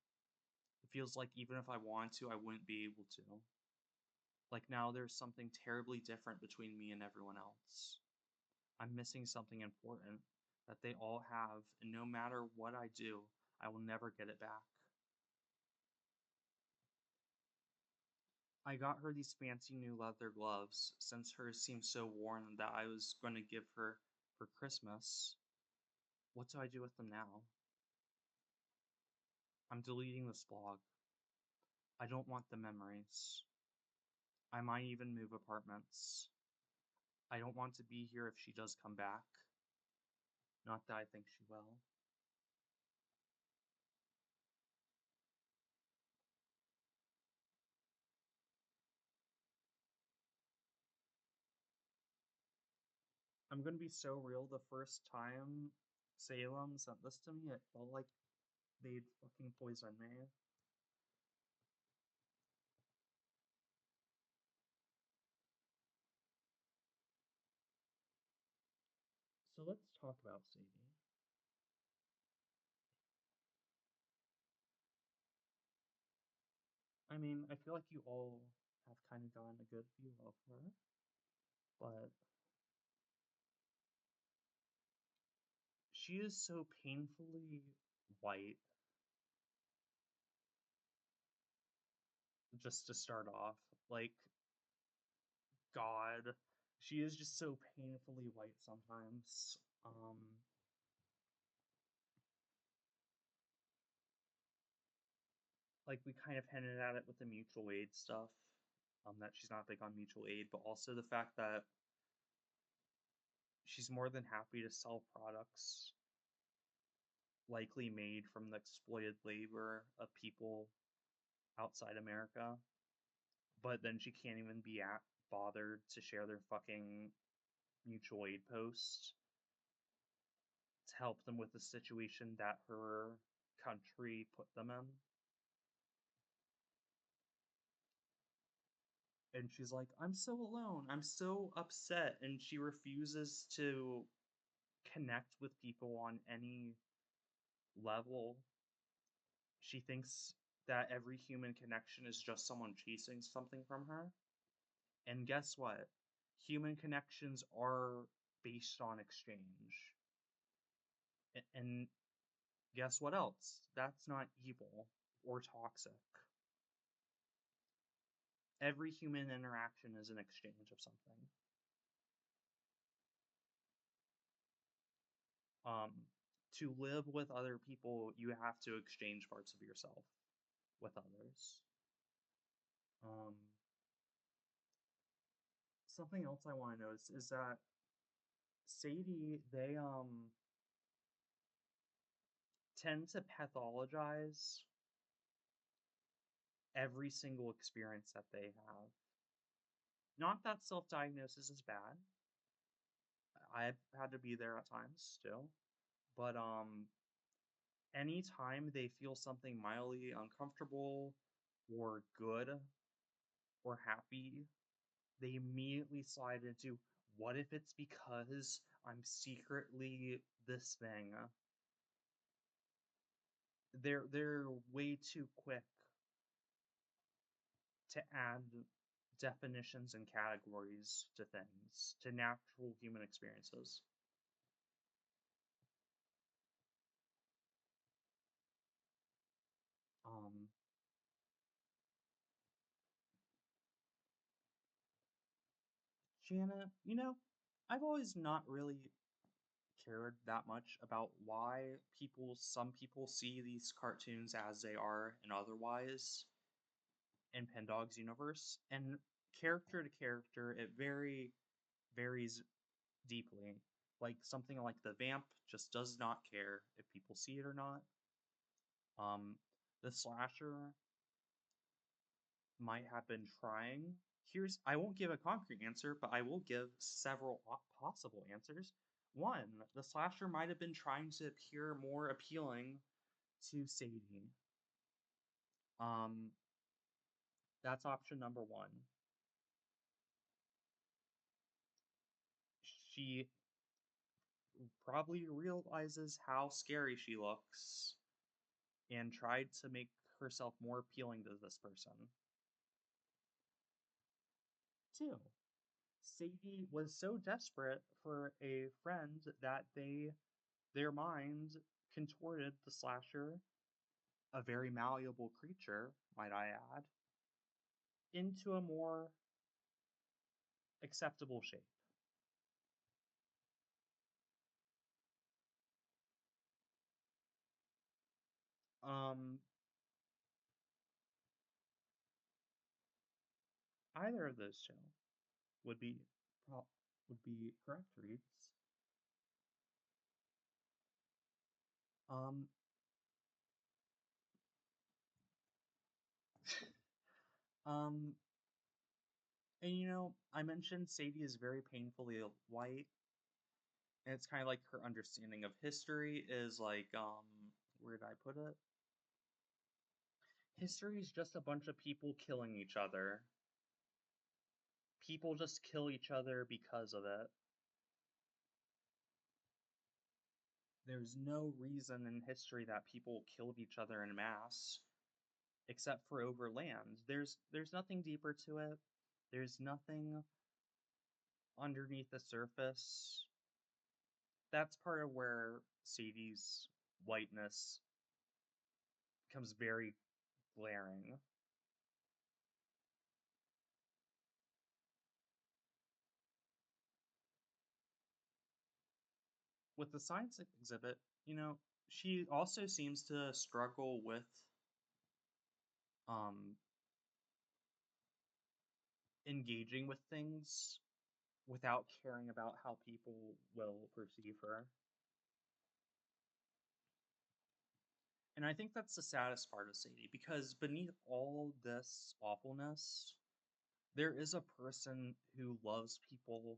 It feels like even if I wanted to, I wouldn't be able to. Like now there's something terribly different between me and everyone else. I'm missing something important that they all have, and no matter what I do, I will never get it back. I got her these fancy new leather gloves, since hers seemed so worn that I was going to give her for Christmas. What do I do with them now? I'm deleting this blog. I don't want the memories. I might even move apartments. I don't want to be here if she does come back. Not that I think she will. I'm gonna be so real. The first time Salem sent this to me, it felt like they'd fucking poisoned me. So let's talk about Sadie. I mean, I feel like you all have kind of gotten a good view of her, but she is so painfully white, just to start off. Like, God, she is just so painfully white sometimes. Like we kind of hinted at it with the mutual aid stuff, that she's not big on mutual aid, but also the fact that she's more than happy to sell products likely made from the exploited labor of people outside America, but then she can't even be bothered to share their fucking mutual aid posts to help them with the situation that her country put them in. And she's like, I'm so alone. I'm so upset. And she refuses to connect with people on any level. She thinks that every human connection is just someone chasing something from her. And guess what? Human connections are based on exchange. And guess what else? That's not evil or toxic. Every human interaction is an exchange of something. Um, to live with other people, you have to exchange parts of yourself with others. Um, Something else I want to notice is that Sadie, they tend to pathologize every single experience that they have. Not that self-diagnosis is bad. I've had to be there at times still, but anytime they feel something mildly uncomfortable or good or happy, they immediately slide into what if it's because I'm secretly this thing. They're way too quick to add definitions and categories to things, to natural human experiences. Um, Janet, I've always not really cared that much about why some people see these cartoons as they are and otherwise in Pendog's universe. And character to character, it varies deeply. Like something like the Vamp just does not care if people see it or not. The Slasher might have been trying. I won't give a concrete answer, but I will give several possible answers. One, the Slasher might have been trying to appear more appealing to Sadie. Um, that's option number one. She probably realizes how scary she looks and tried to make herself more appealing to this person. Two, Sadie was so desperate for a friend that their mind contorted the Slasher, a very malleable creature, might I add, into a more acceptable shape. Um, Either of those two would be would be correct reads. Um, um, and I mentioned Sadie is very painfully white, and it's kind of like her understanding of history is like, where did I put it? History is just a bunch of people killing each other. People just kill each other because of it. There's no reason in history that people killed each other in mass. except for over land. There's nothing deeper to it. There's nothing underneath the surface. That's part of where Sadie's whiteness becomes very glaring. With the science exhibit, she also seems to struggle with um engaging with things without caring about how people will perceive her. And I think that's the saddest part of Sadie, because beneath all this awfulness, there is a person who loves people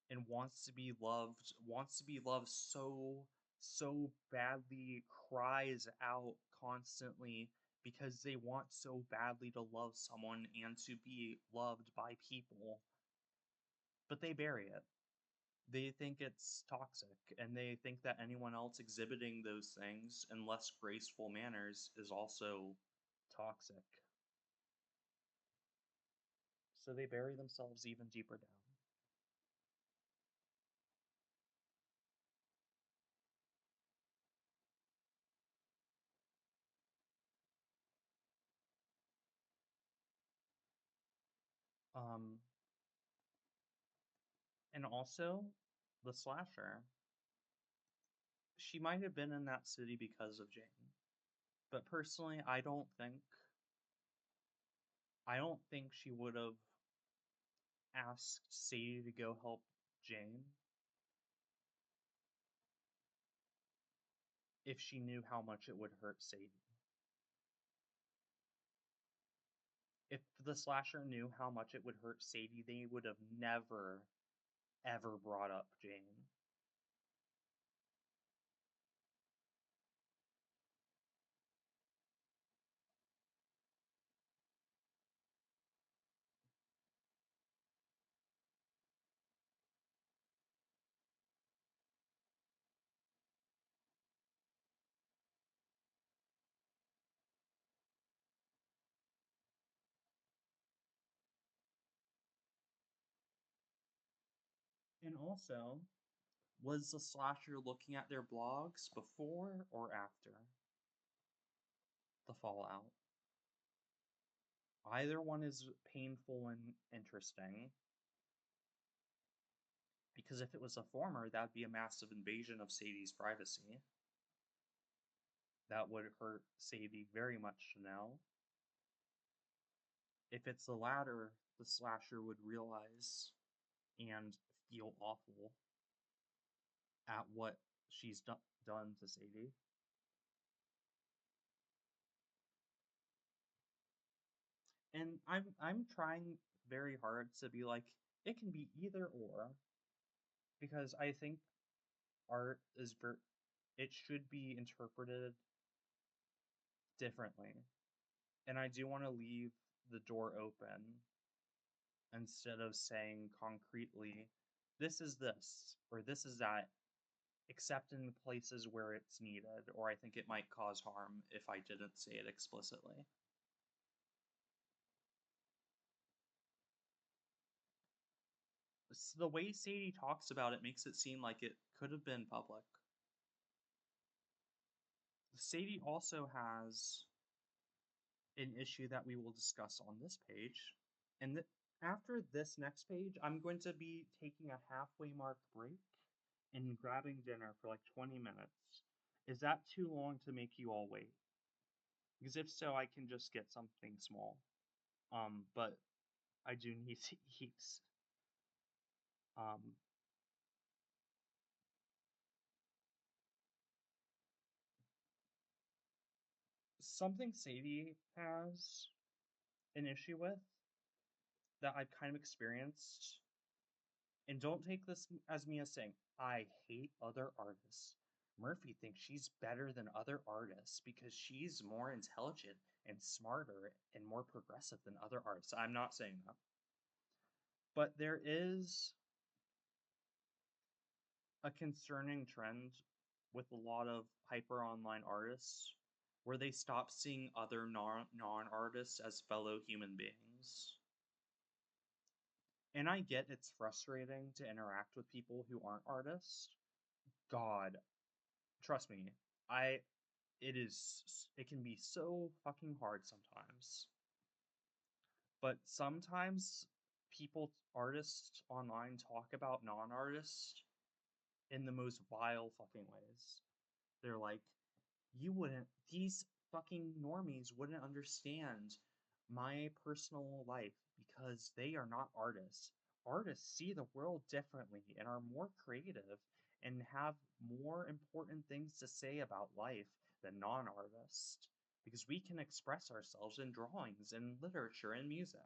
and wants to be loved so badly, cries out constantly because they want so badly to love someone and to be loved by people, but they bury it. They think it's toxic, and they think that anyone else exhibiting those things in less graceful manners is also toxic. So they bury themselves even deeper down. Um, and also, the slasher. She might have been in that city because of Jane, but personally, I don't think she would have asked Sadie to go help Jane if she knew how much it would hurt Sadie. If the slasher knew how much it would hurt Sadie, they would have never ever brought up Jane. And also, was the slasher looking at their blogs before or after the fallout? Either one is painful and interesting, because if it was a former, that'd be a massive invasion of Sadie's privacy. That would hurt Sadie very much to know. If it's the latter, the slasher would realize and feel awful at what she's done to Sadie. And I'm trying very hard to be like, it can be either or, because I think art is it should be interpreted differently. And I do want to leave the door open instead of saying concretely, this is this or this is that, except in places where it's needed, or I think it might cause harm if I didn't say it explicitly. The way Sadie talks about it makes it seem like it could have been public. Sadie also has an issue that we will discuss on this page. And after this next page, I'm going to be taking a halfway mark break and grabbing dinner for like 20 minutes. Is that too long to make you all wait? Because if so, I can just get something small. But I do need to eat. Um, Something Sadie has an issue with that I've kind of experienced, and don't take this as me as saying I hate other artists. Murphy thinks she's better than other artists because she's more intelligent and smarter and more progressive than other artists. I'm not saying that. But there is a concerning trend with a lot of hyper online artists where they stop seeing other non-artists as fellow human beings. And I get it's frustrating to interact with people who aren't artists. God, trust me, I it can be so fucking hard sometimes. But sometimes artists online talk about non-artists in the most vile fucking ways. They're like, these fucking normies wouldn't understand my personal life because they are not artists. Artists see the world differently and are more creative and have more important things to say about life than non artists because we can express ourselves in drawings and literature and music.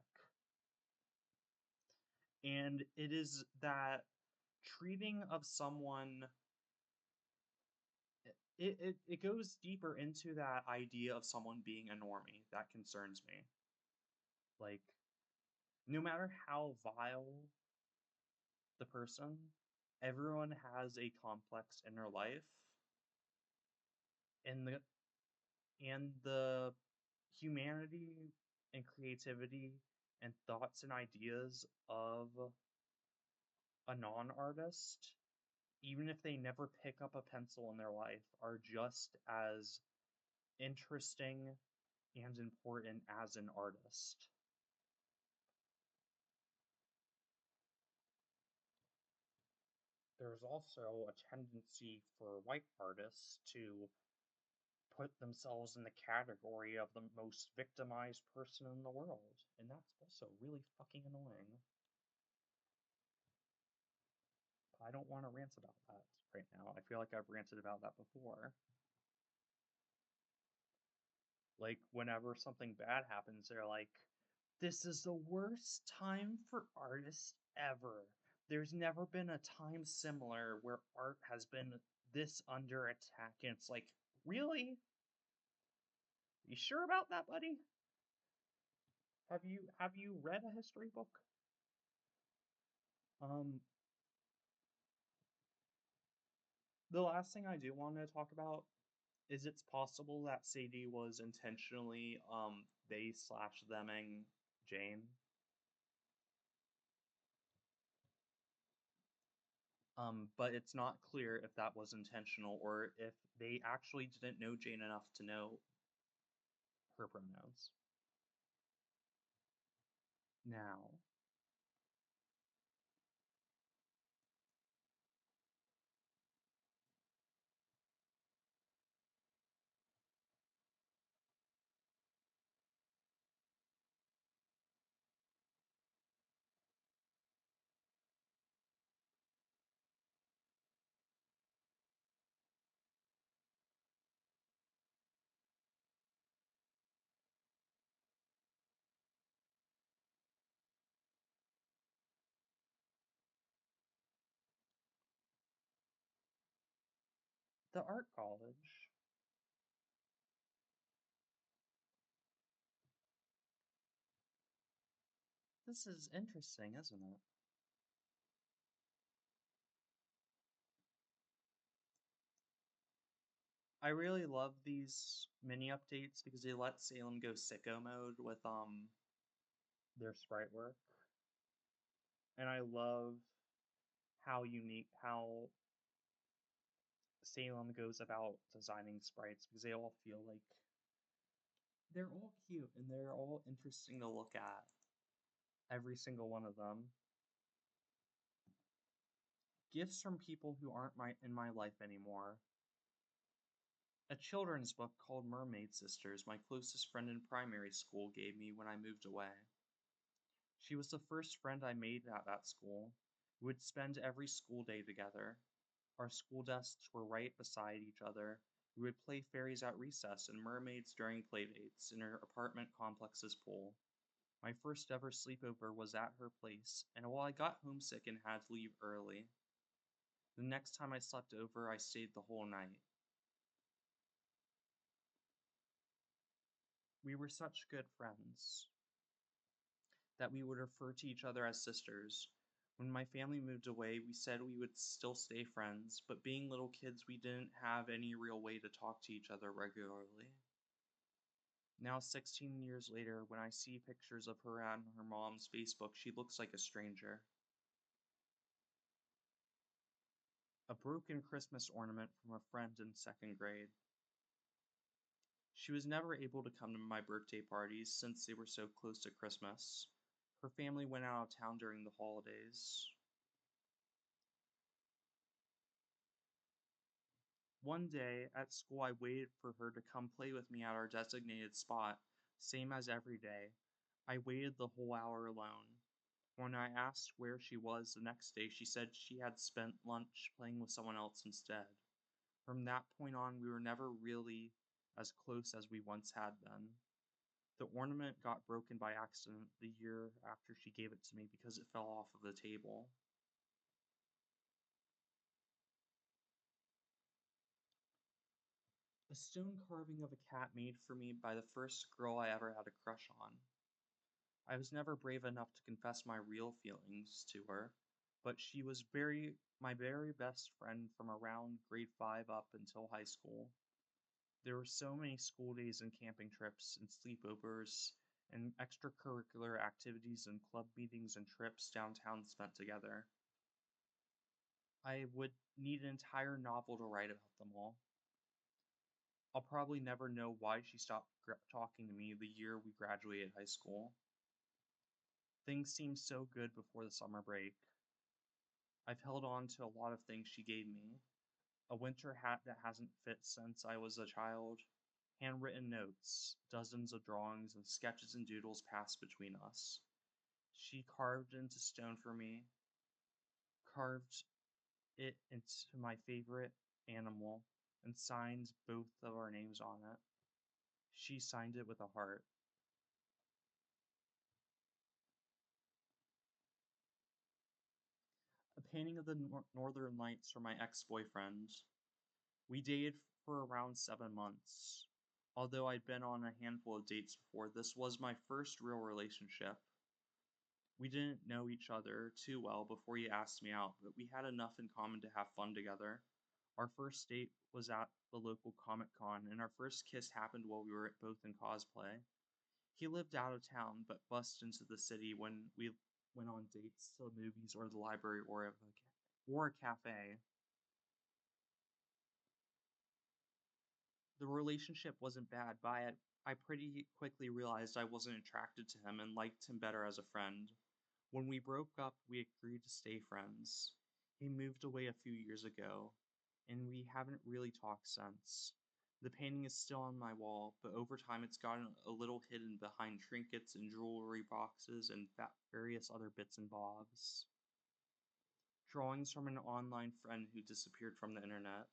And it is that treating of someone it goes deeper into that idea of someone being a normie that concerns me. Like, no matter how vile the person, everyone has a complex inner life, and the humanity and creativity and thoughts and ideas of a non-artist, even if they never pick up a pencil in their life, are just as interesting and important as an artist. There's also a tendency for white artists to put themselves in the category of the most victimized person in the world, and that's also really fucking annoying. I don't want to rant about that right now. I feel like I've ranted about that before. Like, whenever something bad happens, they're like, this is the worst time for artists ever. There's never been a time similar where art has been this under attack. And it's like, really? You sure about that, buddy? Have you read a history book? Um, the last thing I do want to talk about is it's possible that Sadie was intentionally they slash theming Jane. But it's not clear if that was intentional or if they actually didn't know Jane enough to know her pronouns. Now, the art college. This is interesting, isn't it? I really love these mini updates because they let Salem go sicko mode with their sprite work. And I love how Salem goes about designing sprites because they all feel like they're all cute and they're all interesting to look at. Every single one of them. Gifts from people who aren't in my life anymore. A children's book called Mermaid Sisters my closest friend in primary school gave me when I moved away. She was the first friend I made at that school. We would spend every school day together. Our school desks were right beside each other. We would play fairies at recess and mermaids during playdates in her apartment complex's pool. My first ever sleepover was at her place, and while I got homesick and had to leave early, the next time I slept over, I stayed the whole night. We were such good friends that we would refer to each other as sisters. When my family moved away, we said we would still stay friends, but being little kids, we didn't have any real way to talk to each other regularly. Now, 16 years later, when I see pictures of her on her mom's Facebook, she looks like a stranger. A broken Christmas ornament from a friend in second grade. She was never able to come to my birthday parties since they were so close to Christmas. Her family went out of town during the holidays. One day at school, I waited for her to come play with me at our designated spot, same as every day. I waited the whole hour alone. When I asked where she was the next day, she said she had spent lunch playing with someone else instead. From that point on, we were never really as close as we once had been. The ornament got broken by accident the year after she gave it to me because it fell off of the table. A stone carving of a cat made for me by the first girl I ever had a crush on. I was never brave enough to confess my real feelings to her, but she was my very best friend from around grade 5 up until high school. There were so many school days and camping trips and sleepovers and extracurricular activities and club meetings and trips downtown spent together. I would need an entire novel to write about them all. I'll probably never know why she stopped talking to me the year we graduated high school. Things seemed so good before the summer break. I've held on to a lot of things she gave me. A winter hat that hasn't fit since I was a child, handwritten notes, dozens of drawings and sketches and doodles passed between us. She carved into stone for me, carved it into my favorite animal, and signed both of our names on it. She signed it with a heart. A painting of the northern lights from my ex-boyfriend. We dated for around 7 months. Although I'd been on a handful of dates before, this was my first real relationship. We didn't know each other too well before he asked me out, but we had enough in common to have fun together. Our first date was at the local Comic Con, and our first kiss happened while we were both in cosplay. He lived out of town, but bussed into the city when we went on dates to the movies or the library or a cafe. The relationship wasn't bad, but I pretty quickly realized I wasn't attracted to him and liked him better as a friend. When we broke up, we agreed to stay friends. He moved away a few years ago, and we haven't really talked since. The painting is still on my wall, but over time it's gotten a little hidden behind trinkets and jewelry boxes and various other bits and bobs. Drawings from an online friend who disappeared from the internet.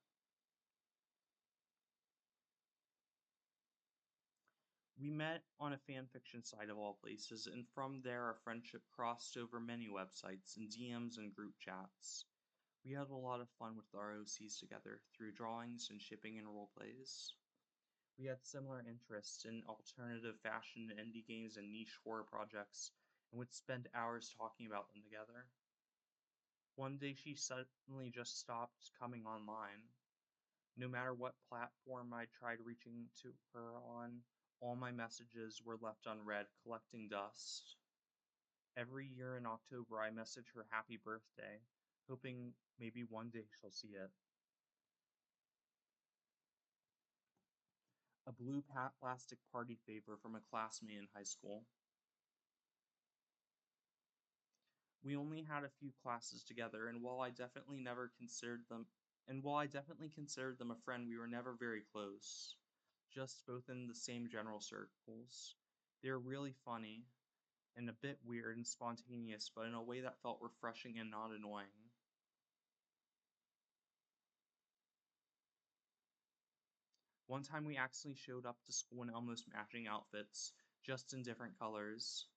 We met on a fanfiction site of all places, and from there our friendship crossed over many websites and DMs and group chats. We had a lot of fun with our OCs together through drawings and shipping and roleplays. We had similar interests in alternative fashion, indie games, and niche horror projects, and would spend hours talking about them together. One day she suddenly just stopped coming online. No matter what platform I tried reaching to her on, all my messages were left unread, collecting dust. Every year in October, I message her happy birthday, hoping maybe one day she'll see it. A blue plastic party favor from a classmate in high school. We only had a few classes together, and while I definitely considered them a friend, we were never very close. Just both in the same general circles. They were really funny, and a bit weird and spontaneous, but in a way that felt refreshing and not annoying. One time we accidentally showed up to school in almost matching outfits, just in different colors.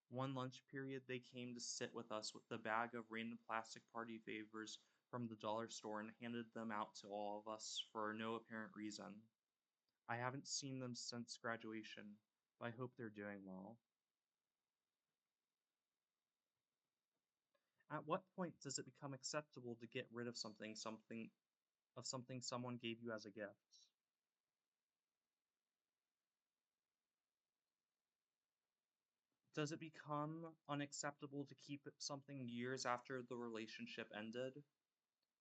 One lunch period, they came to sit with us with a bag of random plastic party favors from the dollar store and handed them out to all of us for no apparent reason. I haven't seen them since graduation, but I hope they're doing well. At what point does it become acceptable to get rid of something someone gave you as a gift? Does it become unacceptable to keep something years after the relationship ended?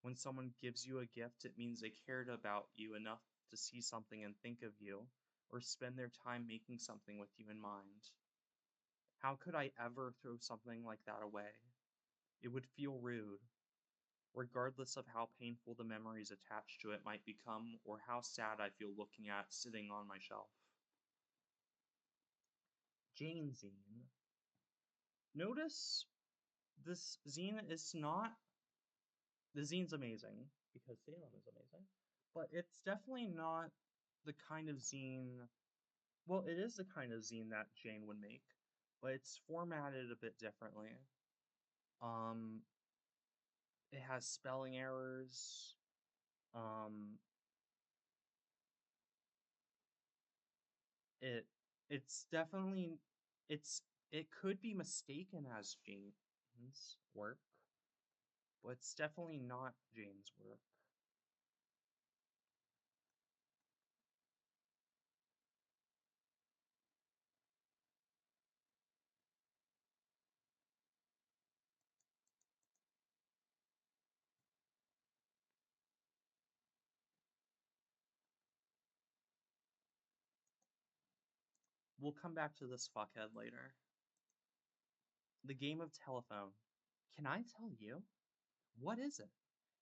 When someone gives you a gift, it means they cared about you enough to see something and think of you, or spend their time making something with you in mind. How could I ever throw something like that away? It would feel rude, regardless of how painful the memories attached to it might become or how sad I feel looking at it sitting on my shelf. Jane Zine. Notice this zine is not. The zine's amazing because Salem is amazing, but it's definitely not the kind of zine. Well, it is the kind of zine that Jane would make, but it's formatted a bit differently. Um, it has spelling errors. Um, it it's definitely it's it could be mistaken as Jane's work, but it's definitely not Jane's work. We'll come back to this fuckhead later. The game of telephone. Can I tell you? What is it?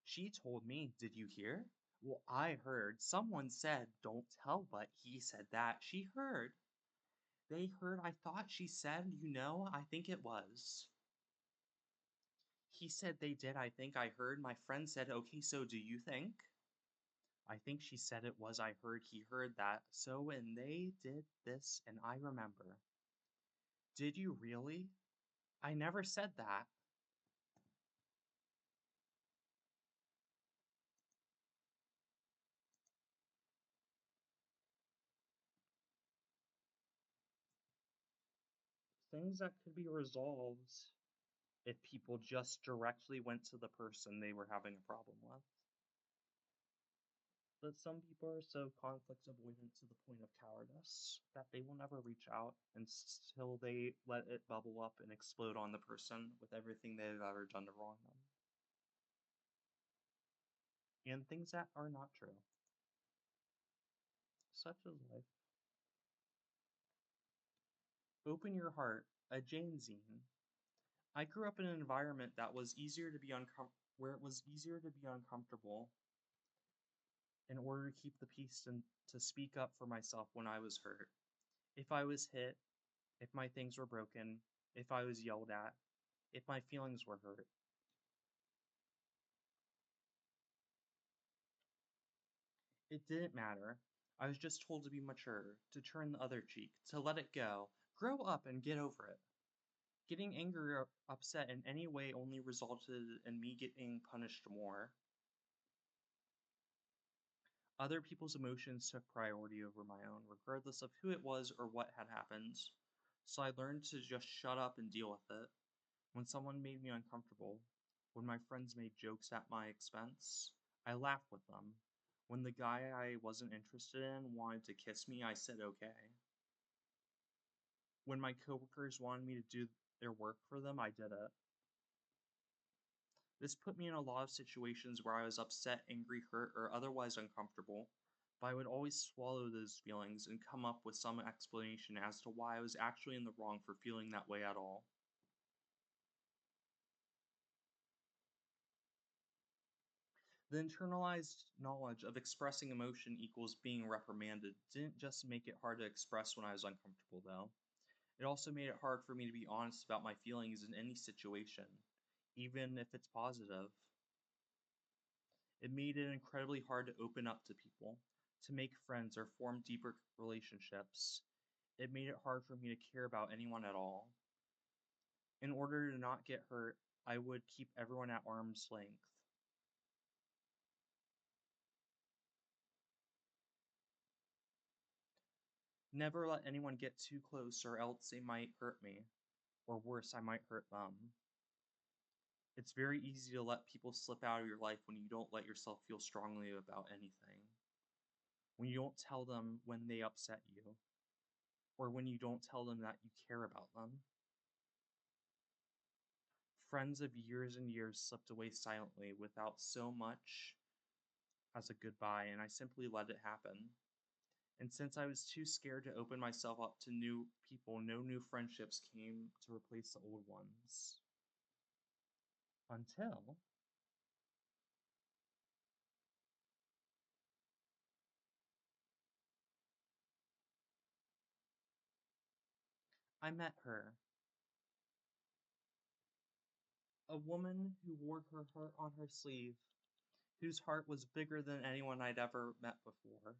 She told me. Did you hear? Well, I heard. Someone said, don't tell, but he said that. She heard. They heard. I thought she said, I think it was. He said they did. I think I heard. My friend said, okay, so do you think? I think she said it was. I heard he heard that. So when they did this, and I remember. Did you really? I never said that. Things that could be resolved if people just directly went to the person they were having a problem with. But some people are so conflict avoidant to the point of cowardice that they will never reach out until they let it bubble up and explode on the person with everything they've ever done to wrong them. And things that are not true. Such is life. Open your heart, a Jane zine. I grew up in an environment that was easier to be where it was easier to be uncomfortable in order to keep the peace and to speak up for myself when I was hurt. If I was hit, if my things were broken, if I was yelled at, if my feelings were hurt. It didn't matter. I was just told to be mature, to turn the other cheek, to let it go, grow up and get over it. Getting angry or upset in any way only resulted in me getting punished more. Other people's emotions took priority over my own, regardless of who it was or what had happened. So I learned to just shut up and deal with it. When someone made me uncomfortable, when my friends made jokes at my expense, I laughed with them. When the guy I wasn't interested in wanted to kiss me, I said okay. When my coworkers wanted me to do their work for them, I did it. This put me in a lot of situations where I was upset, angry, hurt, or otherwise uncomfortable, but I would always swallow those feelings and come up with some explanation as to why I was actually in the wrong for feeling that way at all. The internalized knowledge of expressing emotion equals being reprimanded didn't just make it hard to express when I was uncomfortable, though. It also made it hard for me to be honest about my feelings in any situation, even if it's positive. It made it incredibly hard to open up to people, to make friends or form deeper relationships. It made it hard for me to care about anyone at all. In order to not get hurt, I would keep everyone at arm's length. Never let anyone get too close or else they might hurt me, or worse, I might hurt them. It's very easy to let people slip out of your life when you don't let yourself feel strongly about anything. When you don't tell them when they upset you, or when you don't tell them that you care about them. Friends of years and years slipped away silently without so much as a goodbye, and I simply let it happen. And since I was too scared to open myself up to new people, no new friendships came to replace the old ones. Until I met her, a woman who wore her heart on her sleeve, whose heart was bigger than anyone I'd ever met before.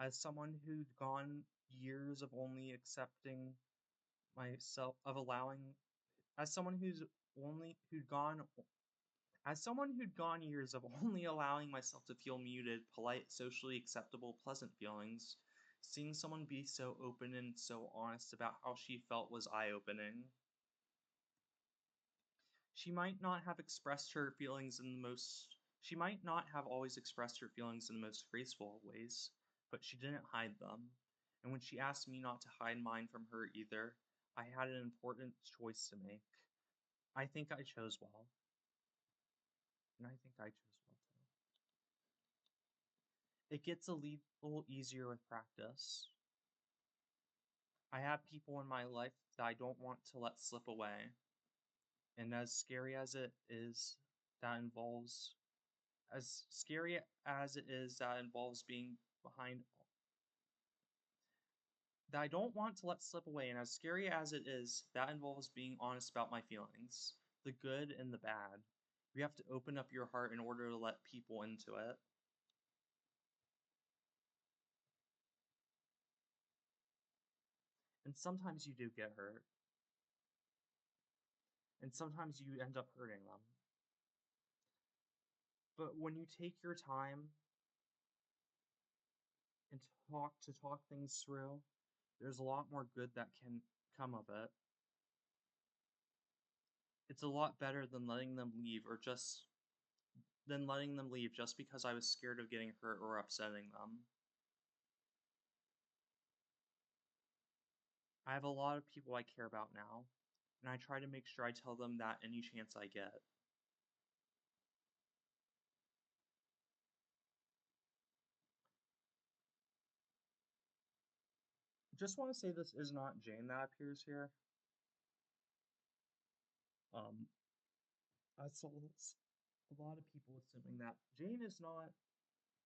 As someone who'd gone years of only accepting myself, of allowing, as someone who'd gone years of only allowing myself to feel muted, polite, socially acceptable, pleasant feelings, seeing someone be so open and so honest about how she felt was eye-opening. She might not have expressed her feelings in the most she might not have always expressed her feelings in the most graceful of ways, but she didn't hide them. And when she asked me not to hide mine from her either, I had an important choice to make. I think I chose well, and I think I chose well too. It gets a little easier with practice. I have people in my life that I don't want to let slip away, and as scary as it is that involves being behind that I don't want to let slip away, and as scary as it is, that involves being honest about my feelings, the good and the bad. You have to open up your heart in order to let people into it. And sometimes you do get hurt, and sometimes you end up hurting them. But when you take your time and talk things through, there's a lot more good that can come of it. It's a lot better than letting them leave just because I was scared of getting hurt or upsetting them. I have a lot of people I care about now, and I try to make sure I tell them that any chance I get. Just want to say this is not Jane that appears here. Um, I saw a lot of people assuming that Jane is not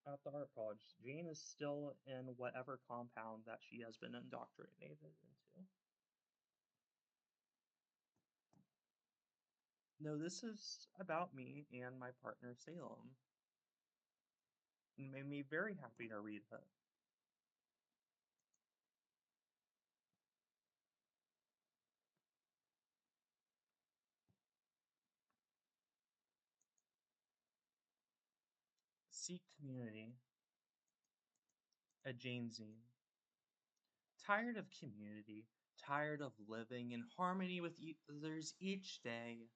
at the art college. Jane is still in whatever compound that she has been indoctrinated into. No, this is about me and my partner Salem. It made me very happy to read it. Seek community, a Jane zine. Tired of community, tired of living in harmony with others each day.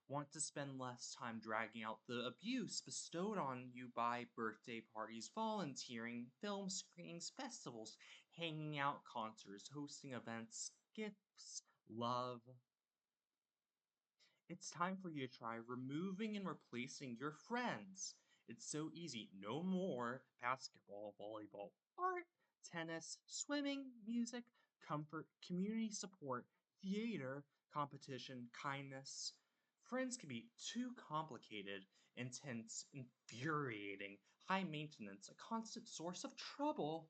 Want to spend less time dragging out the abuse bestowed on you by birthday parties, volunteering, film screenings, festivals, hanging out, concerts, hosting events, gifts, love. It's time for you to try removing and replacing your friends. It's so easy. No more basketball, volleyball, art, tennis, swimming, music, comfort, community support, theater, competition, kindness. Friends can be too complicated, intense, infuriating, high maintenance, a constant source of trouble.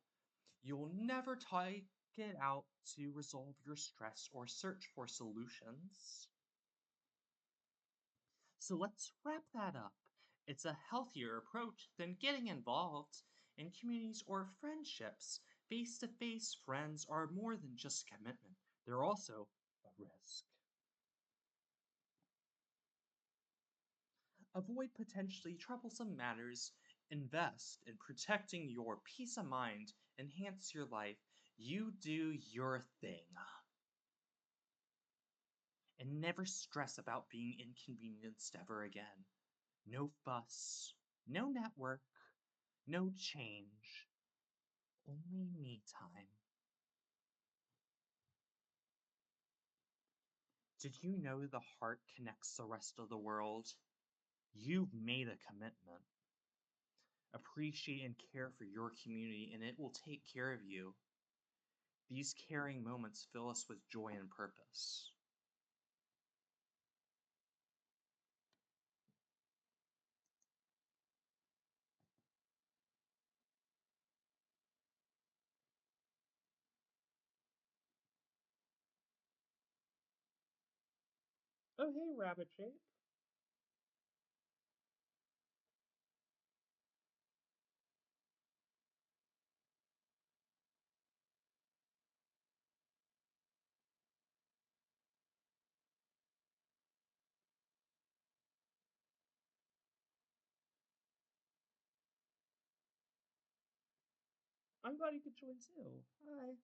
You'll never take it out to resolve your stress or search for solutions. So let's wrap that up. It's a healthier approach than getting involved in communities or friendships. Face to face friends are more than just commitment, they're also a risk. Avoid potentially troublesome matters. Invest in protecting your peace of mind. Enhance your life. You do your thing. And never stress about being inconvenienced ever again. No fuss, no network, no change, only me time. Did you know the heart connects the rest of the world? You've made a commitment. Appreciate and care for your community, and it will take care of you. These caring moments fill us with joy and purpose. Oh, hey, Rabbit Shape. I'm glad you could join too. Hi.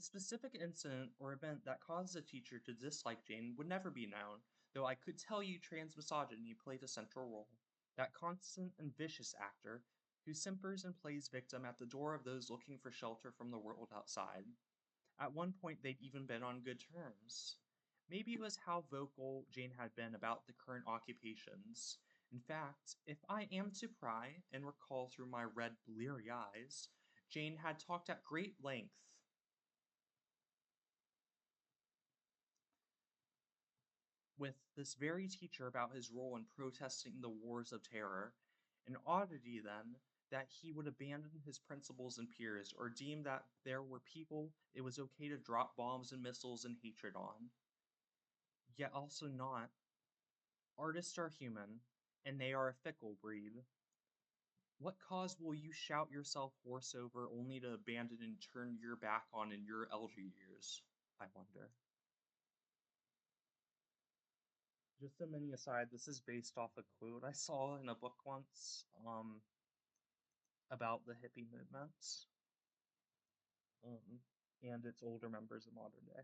The specific incident or event that caused the teacher to dislike Jane would never be known, though I could tell you transmisogyny played a central role. That constant and vicious actor who simpers and plays victim at the door of those looking for shelter from the world outside. At one point, they'd even been on good terms. Maybe it was how vocal Jane had been about the current occupations. In fact, if I am to pry and recall through my red, bleary eyes, Jane had talked at great length with this very teacher about his role in protesting the wars of terror. An oddity, then, that he would abandon his principals and peers, or deem that there were people it was okay to drop bombs and missiles and hatred on. Yet also not. Artists are human, and they are a fickle breed. What cause will you shout yourself hoarse over only to abandon and turn your back on in your elder years? I wonder. Just a mini aside, this is based off a quote I saw in a book once about the hippie movement um, and its older members of modern day.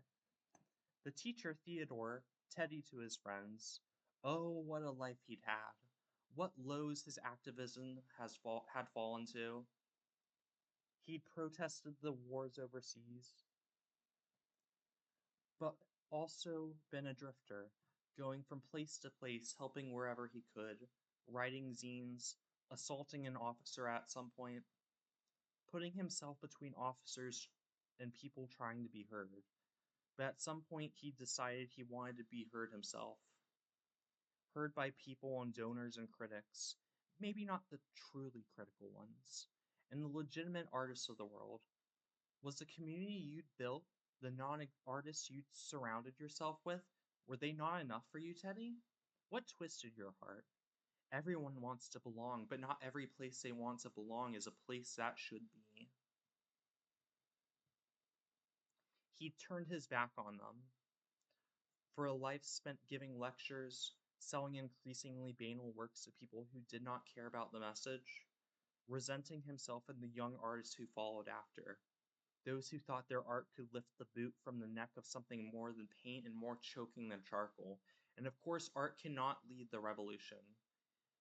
The teacher, Theodore, Teddy to his friends, oh, what a life he'd had. What lows his activism had fallen to. He'd protested the wars overseas, but also been a drifter, going from place to place, helping wherever he could, writing zines, assaulting an officer at some point, putting himself between officers and people trying to be heard. But at some point, he decided he wanted to be heard himself, heard by people and donors and critics, maybe not the truly critical ones, and the legitimate artists of the world. Was the community you'd built, the non artists you'd surrounded yourself with, were they not enough for you, Teddy? What twisted your heart? Everyone wants to belong, but not every place they want to belong is a place that should be. He turned his back on them. For a life spent giving lectures, selling increasingly banal works to people who did not care about the message, resenting himself and the young artists who followed after. Those who thought their art could lift the boot from the neck of something more than paint and more choking than charcoal. And of course, art cannot lead the revolution.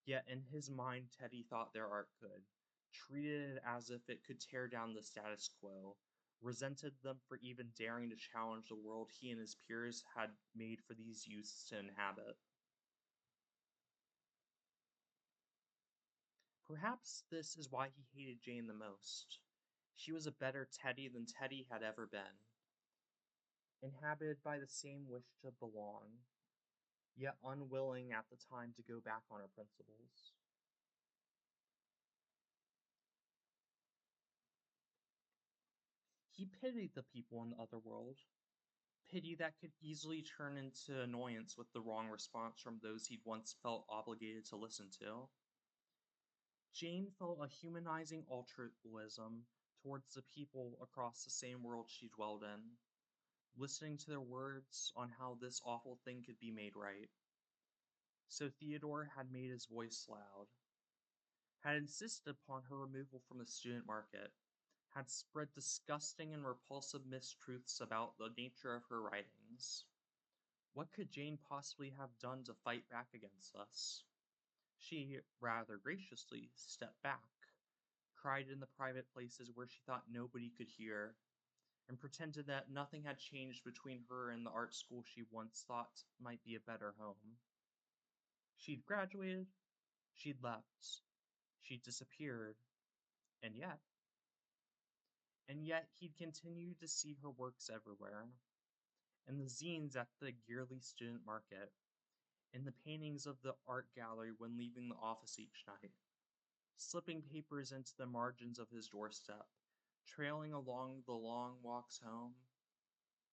Yet in his mind, Teddy thought their art could, treated it as if it could tear down the status quo, resented them for even daring to challenge the world he and his peers had made for these youths to inhabit. Perhaps this is why he hated Jane the most. She was a better Teddy than Teddy had ever been, inhabited by the same wish to belong, yet unwilling at the time to go back on her principles. He pitied the people in the other world, pity that could easily turn into annoyance with the wrong response from those he'd once felt obligated to listen to. Jane felt a humanizing altruism towards the people across the same world she dwelled in, listening to their words on how this awful thing could be made right. So Theodore had made his voice loud, had insisted upon her removal from the student market, had spread disgusting and repulsive mistruths about the nature of her writings. What could Jane possibly have done to fight back against us? She rather graciously stepped back, cried in the private places where she thought nobody could hear, and pretended that nothing had changed between her and the art school she once thought might be a better home. She'd graduated, she'd left, she'd disappeared, and yet he'd continued to see her works everywhere, in the zines at the yearly student market, in the paintings of the art gallery when leaving the office each night, slipping papers into the margins of his doorstep, trailing along the long walks home.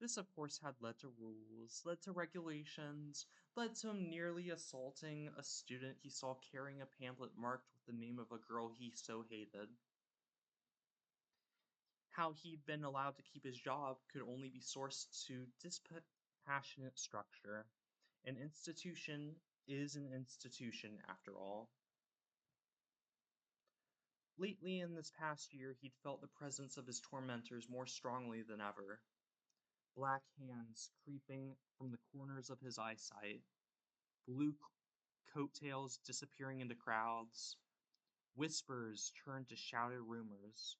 This, of course, had led to rules, led to regulations, led to him nearly assaulting a student he saw carrying a pamphlet marked with the name of a girl he so hated. How he'd been allowed to keep his job could only be sourced to dispassionate structure. An institution is an institution, after all. Lately, in this past year, he'd felt the presence of his tormentors more strongly than ever. Black hands creeping from the corners of his eyesight, blue coattails disappearing into crowds, whispers turned to shouted rumors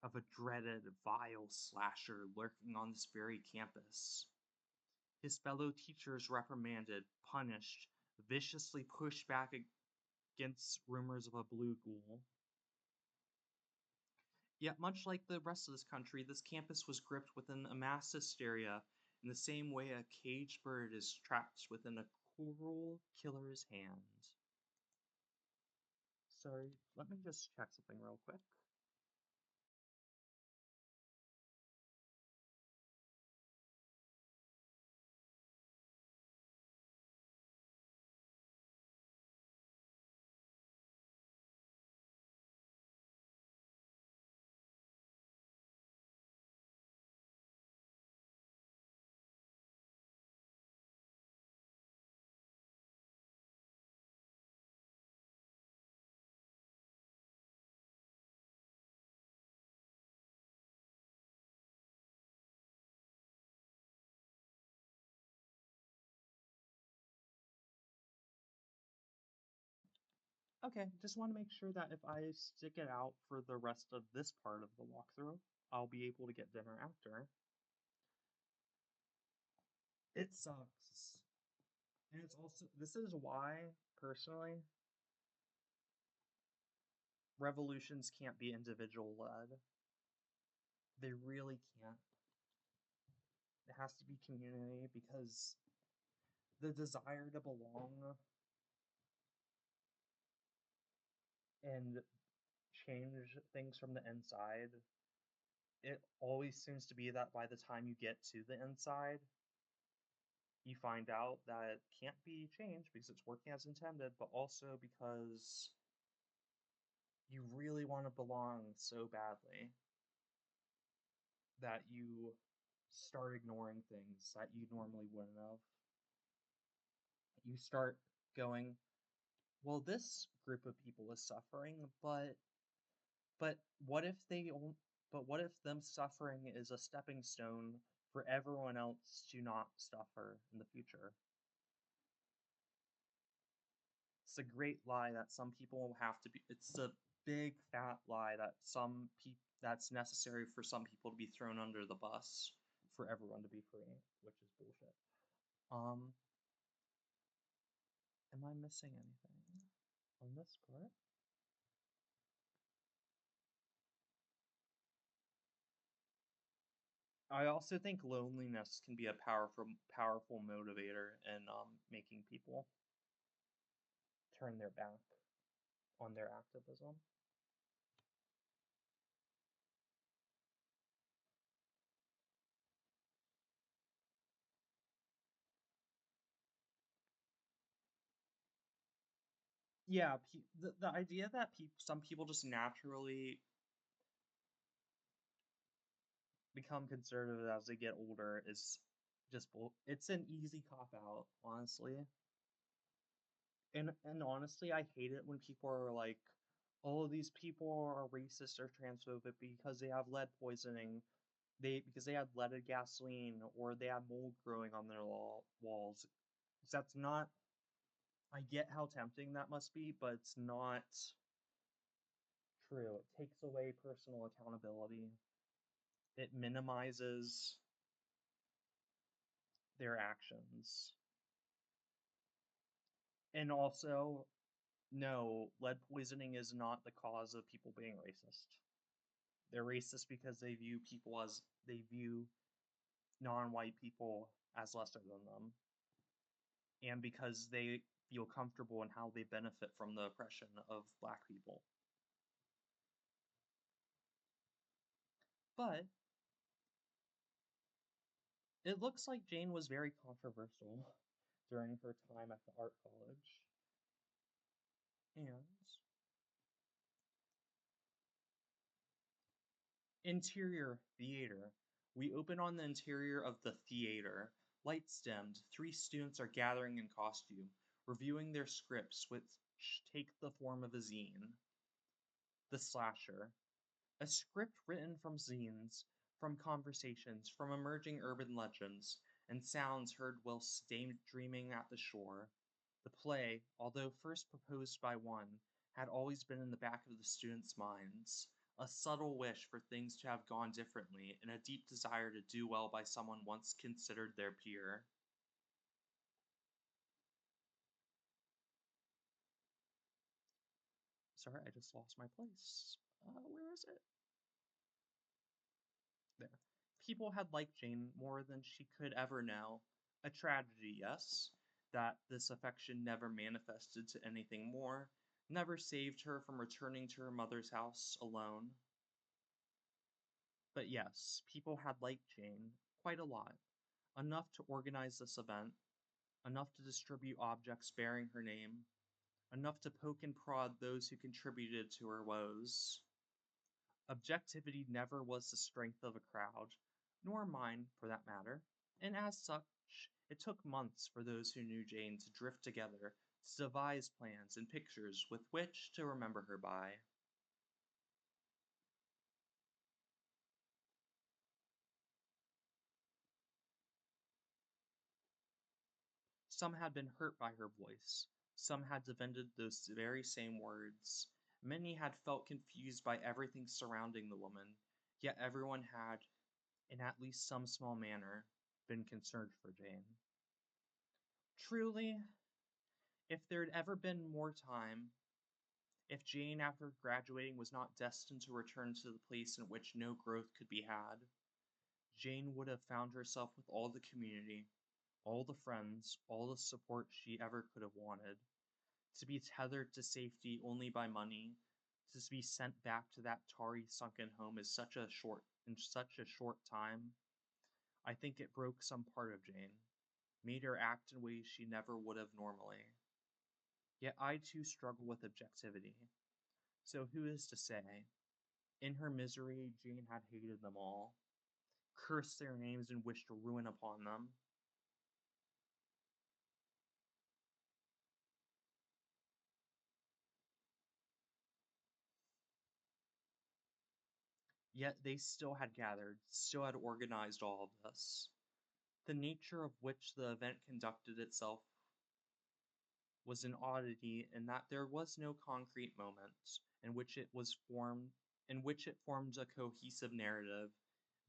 of a dreaded, vile slasher lurking on this very campus. His fellow teachers reprimanded, punished, viciously pushed back against rumors of a blue ghoul. Yet, much like the rest of this country, this campus was gripped within a mass hysteria in the same way a caged bird is trapped within a cruel killer's hand. Sorry, let me just check something real quick. Okay, just want to make sure that if I stick it out for the rest of this part of the walkthrough, I'll be able to get dinner after. It sucks. And it's also, this is why, personally, revolutions can't be individual led. They really can't. It has to be community because the desire to belong and change things from the inside, it always seems to be that by the time you get to the inside, you find out that it can't be changed because it's working as intended, but also because you really want to belong so badly that you start ignoring things that you normally wouldn't have. You start going, well, this group of people is suffering, but what if but what if them suffering is a stepping stone for everyone else to not suffer in the future? It's a great lie that some people have to be. It's a big fat lie that some people that's necessary for some people to be thrown under the bus for everyone to be free, which is bullshit. Um, am I missing anything on this part? I also think loneliness can be a powerful motivator in making people turn their back on their activism. Yeah, the idea that some people just naturally become conservative as they get older is just it's an easy cop out, honestly. And honestly, I hate it when people are like, "Oh, these people are racist or transphobic because they have lead poisoning. Because they had leaded gasoline or they had mold growing on their walls." 'Cause that's not. I get how tempting that must be, but it's not True, it takes away personal accountability. It minimizes their actions. And also, no, lead poisoning is not the cause of people being racist. They're racist because they view non-white people as lesser than them, and because they feel comfortable in how they benefit from the oppression of black people. But it looks like Jane was very controversial during her time at the art college. And interior theater. We open on the interior of the theater. Lights dimmed, three students are gathering in costume, reviewing their scripts, which take the form of a zine. The Slasher. A script written from zines, from conversations, from emerging urban legends, and sounds heard whilst daydreaming at the shore. The play, although first proposed by one, had always been in the back of the students' minds. A subtle wish for things to have gone differently, and a deep desire to do well by someone once considered their peer. Sorry, I just lost my place. Where is it? There. People had liked Jane more than she could ever know. A tragedy, yes, that this affection never manifested to anything more, never saved her from returning to her mother's house alone. But yes, people had liked Jane quite a lot, enough to organize this event, enough to distribute objects bearing her name, enough to poke and prod those who contributed to her woes. Objectivity never was the strength of a crowd, nor mine, for that matter, and as such, it took months for those who knew Jane to drift together, to devise plans and pictures with which to remember her by. Some had been hurt by her voice, some had defended those very same words. Many had felt confused by everything surrounding the woman, yet everyone had, in at least some small manner, been concerned for Jane. Truly, if there had ever been more time, if Jane, after graduating, was not destined to return to the place in which no growth could be had, Jane would have found herself with all the community, all the friends, all the support she ever could have wanted. To be tethered to safety only by money, to be sent back to that tarry sunken home is in such a short time. I think it broke some part of Jane, made her act in ways she never would have normally. Yet I too struggle with objectivity. So who is to say? In her misery, Jane had hated them all, cursed their names and wished ruin upon them. Yet they still had gathered, still had organized all of this. The nature of which the event conducted itself was an oddity in that there was no concrete moment in which it formed a cohesive narrative.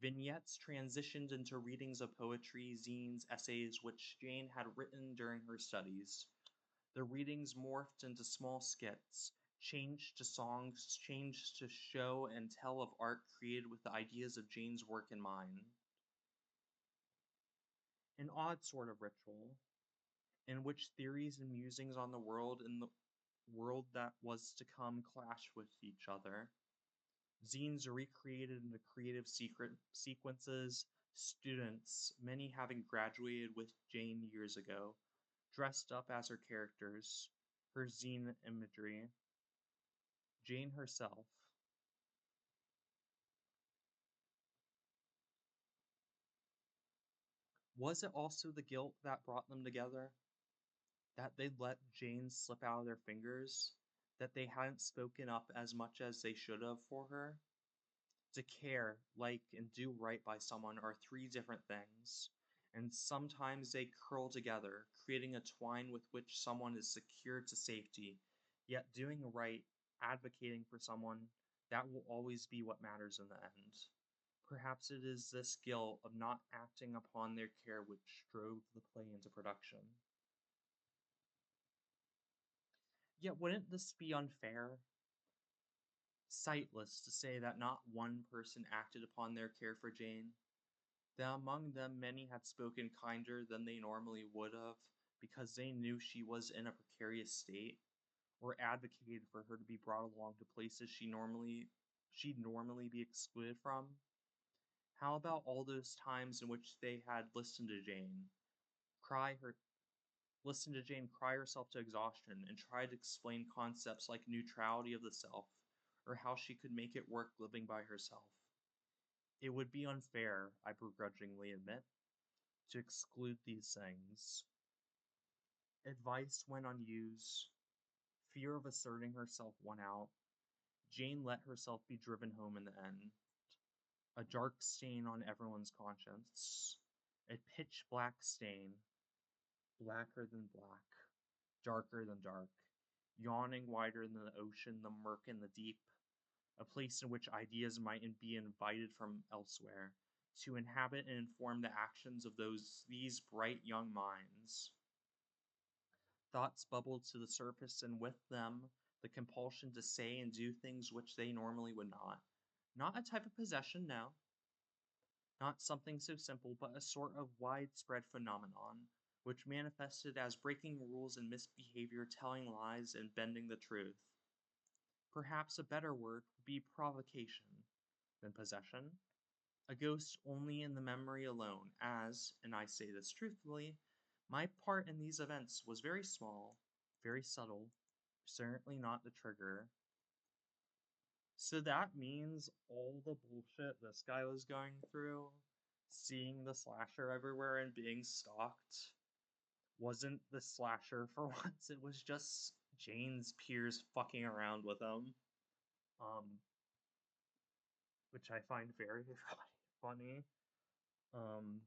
Vignettes transitioned into readings of poetry, zines, essays which Jane had written during her studies. The readings morphed into small skits, changed to songs, changed to show and tell of art created with the ideas of Jane's work in mind. An odd sort of ritual, in which theories and musings on the world and the world that was to come clash with each other. Zines are recreated into creative secret sequences, students, many having graduated with Jane years ago, dressed up as her characters, her zine imagery, Jane herself. Was it also the guilt that brought them together? That they'd let Jane slip out of their fingers? That they hadn't spoken up as much as they should have for her? To care, like, and do right by someone are three different things, and sometimes they curl together, creating a twine with which someone is secured to safety, yet doing right, advocating for someone, That will always be what matters in the end. Perhaps it is this guilt of not acting upon their care which drove the play into production. Yet wouldn't this be unfair? Sightless to say that not one person acted upon their care for Jane, that among them many had spoken kinder than they normally would have, because they knew she was in a precarious state, or advocated for her to be brought along to places she'd normally be excluded from. How about all those times in which they had cry her listened to Jane cry herself to exhaustion and try to explain concepts like neutrality of the self, or how she could make it work living by herself? It would be unfair, I begrudgingly admit, to exclude these things. Advice went unused, fear of asserting herself won out. Jane let herself be driven home in the end, a dark stain on everyone's conscience, a pitch black stain, blacker than black, darker than dark, yawning wider than the ocean, the murk, and the deep, a place in which ideas might be invited from elsewhere to inhabit and inform the actions of these bright young minds. Thoughts bubbled to the surface, and with them the compulsion to say and do things which they normally would not. Not a type of possession, no, not something so simple, but a sort of widespread phenomenon, which manifested as breaking rules and misbehavior, telling lies, and bending the truth. Perhaps a better word would be provocation than possession. A ghost only in the memory alone, as, and I say this truthfully, my part in these events was very small, very subtle, certainly not the trigger. So that means all the bullshit this guy was going through, seeing the slasher everywhere and being stalked, wasn't the slasher for once. It was just Jane's peers fucking around with him, um, which I find very, very funny. Um,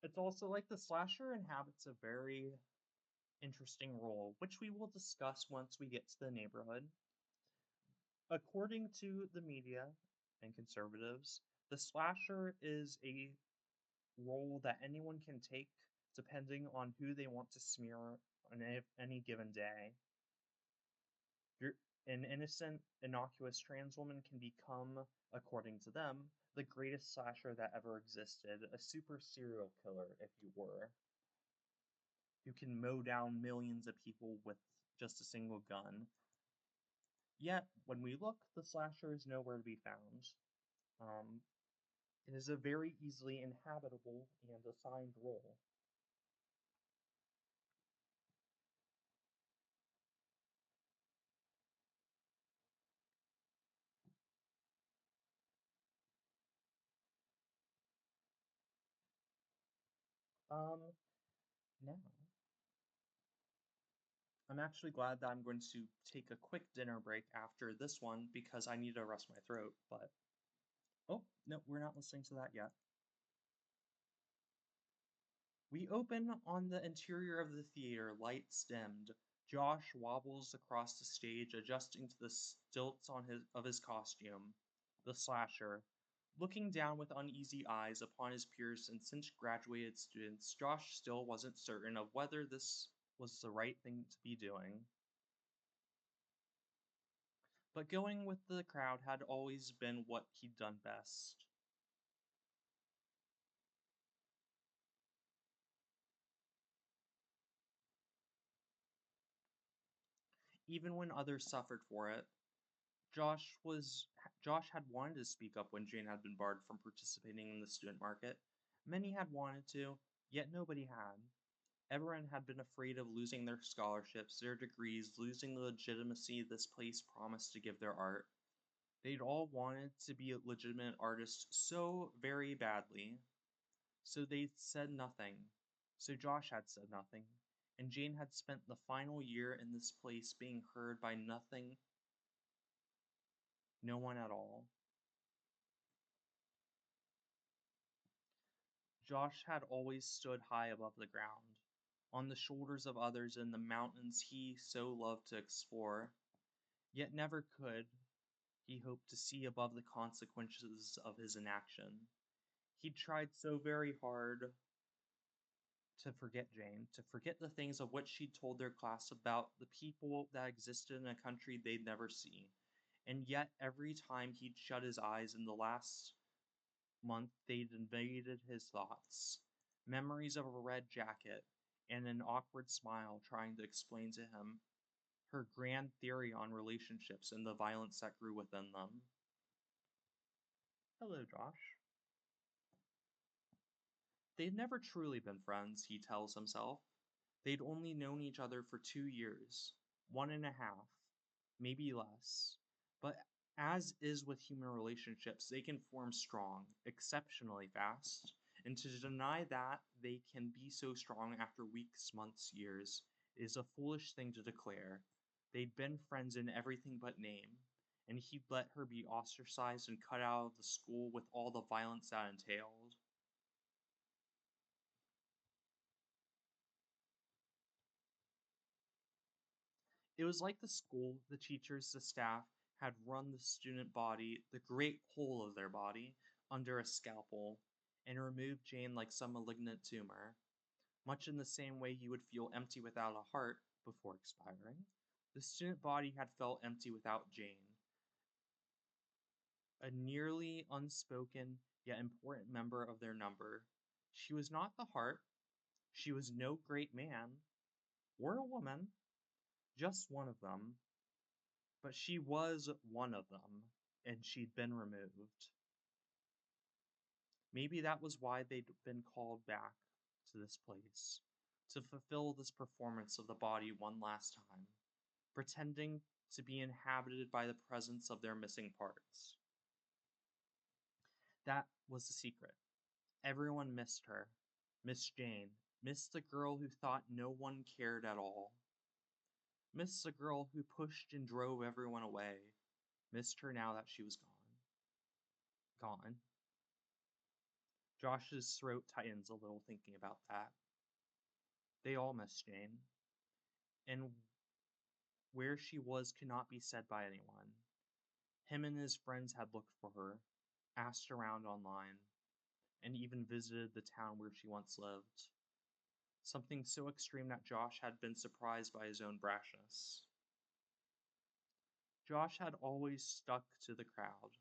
it's also like the slasher inhabits a very interesting role, which we will discuss once we get to the neighborhood. According to the media and conservatives, the slasher is a role that anyone can take depending on who they want to smear on any given day. An innocent, innocuous trans woman can become, according to them, the greatest slasher that ever existed, a super serial killer, if you were, who can mow down millions of people with just a single gun. Yet, when we look, the slasher is nowhere to be found. Um, it is a very easily inhabitable and assigned role. Um, Now, I'm actually glad that I'm going to take a quick dinner break after this one because I need to rest my throat, but oh, no, we're not listening to that yet. We open on the interior of the theater, lights dimmed. Josh wobbles across the stage, adjusting to the stilts of his costume. The slasher. Looking down with uneasy eyes upon his peers and since graduated students, Josh still wasn't certain of whether this was the right thing to be doing. But going with the crowd had always been what he'd done best. Even when others suffered for it, Josh had wanted to speak up when Jane had been barred from participating in the student market. Many had wanted to, yet nobody had. Everyone had been afraid of losing their scholarships, their degrees, losing the legitimacy this place promised to give their art. They'd all wanted to be legitimate artists so very badly. So they said nothing. So Josh had said nothing. And Jane had spent the final year in this place being heard by nothing, no one at all. Josh had always stood high above the ground, on the shoulders of others in the mountains he so loved to explore, yet never could he hoped to see above the consequences of his inaction. He tried so very hard to forget Jane, to forget the things of which she'd told their class about the people that existed in a country they'd never see. And yet, every time he'd shut his eyes in the last month, they'd invaded his thoughts. Memories of a red jacket and an awkward smile trying to explain to him her grand theory on relationships and the violence that grew within them. Hello, Josh. They'd never truly been friends, he tells himself. They'd only known each other for 2 years, 1.5, maybe less. But as is with human relationships, they can form strong, exceptionally fast. And to deny that they can be so strong after weeks, months, years is a foolish thing to declare. They'd been friends in everything but name, and he'd let her be ostracized and cut out of the school with all the violence that entailed. It was like the school, the teachers, the staff had run the student body, the great whole of their body, under a scalpel, and removed Jane like some malignant tumor, much in the same way you would feel empty without a heart before expiring. The student body had felt empty without Jane, a nearly unspoken yet important member of their number. She was not the heart, she was no great man or a woman, just one of them. But she was one of them, and she'd been removed. Maybe that was why they'd been called back to this place, to fulfill this performance of the body one last time, pretending to be inhabited by the presence of their missing parts. That was the secret. Everyone missed her. Miss Jane. Missed the girl who thought no one cared at all. Missed the girl who pushed and drove everyone away. Missed her now that she was gone. Gone. Josh's throat tightens a little thinking about that. They all miss Jane, and where she was could not be said by anyone. Him and his friends had looked for her, asked around online, and even visited the town where she once lived. Something so extreme that Josh had been surprised by his own brashness. Josh had always stuck to the crowd,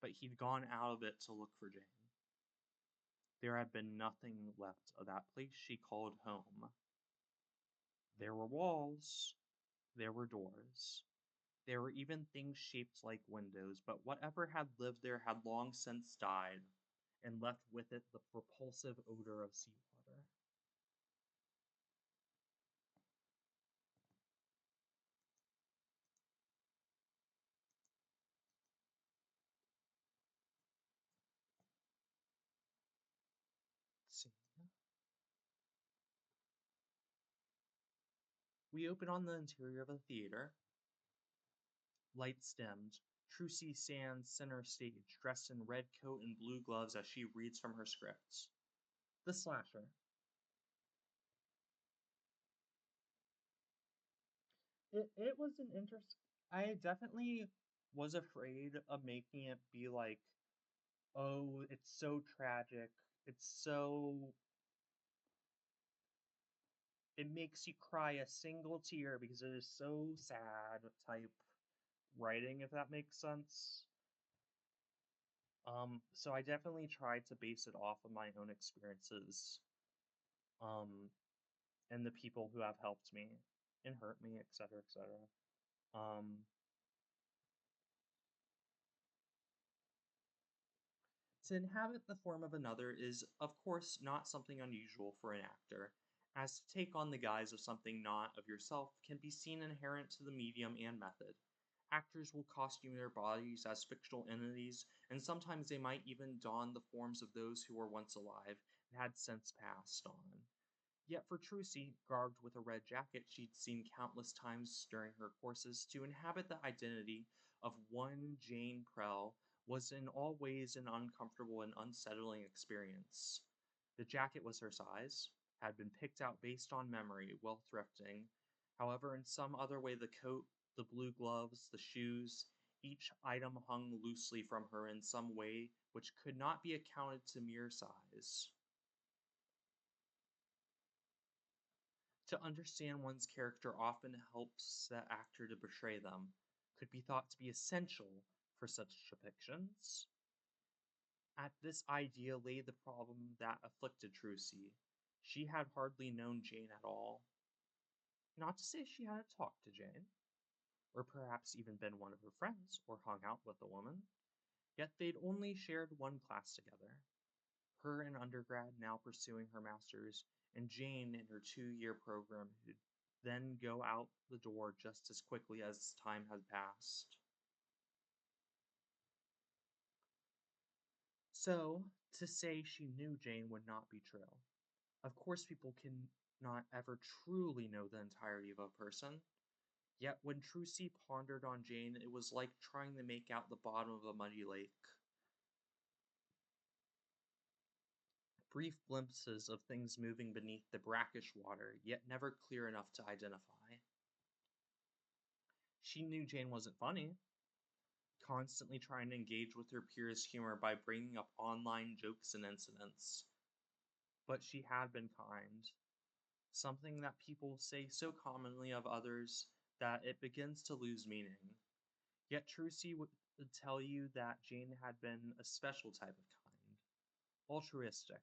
but he'd gone out of it to look for Jane. There had been nothing left of that place she called home. There were walls, there were doors. There were even things shaped like windows, but whatever had lived there had long since died and left with it the repulsive odor of seawater. Let's see. We open on the interior of a theater. Lights dimmed. Trucy stands center stage, dressed in red coat and blue gloves as she reads from her script. The slasher. It was an interest. I definitely was afraid of making it be like, oh, it's so tragic. It's so it makes you cry a single tear because it is so sad type writing, if that makes sense. So I definitely tried to base it off of my own experiences, um, and the people who have helped me and hurt me, etc., etc. Um, To inhabit the form of another is, of course, not something unusual for an actor, as to take on the guise of something not of yourself can be seen inherent to the medium and method. Actors will costume their bodies as fictional entities, and sometimes they might even don the forms of those who were once alive and had since passed on. Yet for Trucy, garbed with a red jacket she'd seen countless times during her courses, to inhabit the identity of one Jane Prell was in all ways an uncomfortable and unsettling experience. The jacket was her size, had been picked out based on memory, while thrifting. However, in some other way, the coat, the blue gloves, the shoes, each item hung loosely from her in some way which could not be accounted to mere size. To understand one's character often helps the actor to portray them, could be thought to be essential for such depictions. At this idea lay the problem that afflicted Trucy. She had hardly known Jane at all. Not to say she hadn't talked to Jane, or perhaps even been one of her friends, or hung out with the woman, yet they'd only shared one class together. Her in undergrad, now pursuing her master's, and Jane in her 2-year program, who'd then go out the door just as quickly as time had passed. So, to say she knew Jane would not be true. Of course, people can not ever truly know the entirety of a person. Yet when Trucy pondered on Jane, it was like trying to make out the bottom of a muddy lake. Brief glimpses of things moving beneath the brackish water, yet never clear enough to identify. She knew Jane wasn't funny, constantly trying to engage with her peers' humor by bringing up online jokes and incidents. But she had been kind, something that people say so commonly of others that it begins to lose meaning. Yet Trucy would tell you that Jane had been a special type of kind, altruistic,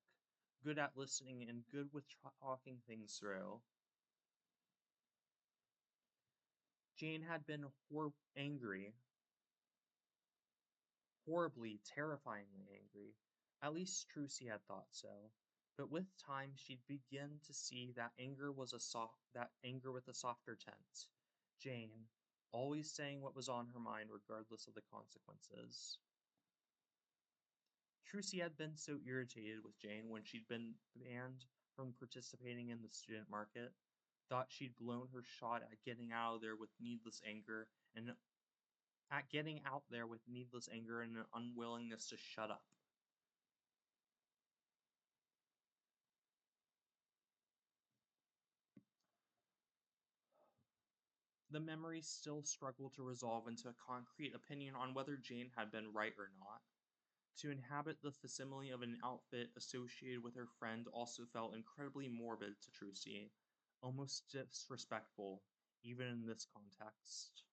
good at listening, and good with talking things through. Jane had been angry, horribly, terrifyingly angry. At least Trucy had thought so. But with time, she'd begin to see that anger with a softer tint. Jane, always saying what was on her mind, regardless of the consequences. Trucy had been so irritated with Jane when she'd been banned from participating in the student market, thought she'd blown her shot at getting out of there with needless anger and an unwillingness to shut up. The memories still struggled to resolve into a concrete opinion on whether Jane had been right or not. To inhabit the facsimile of an outfit associated with her friend also felt incredibly morbid to Trucy, almost disrespectful, even in this context.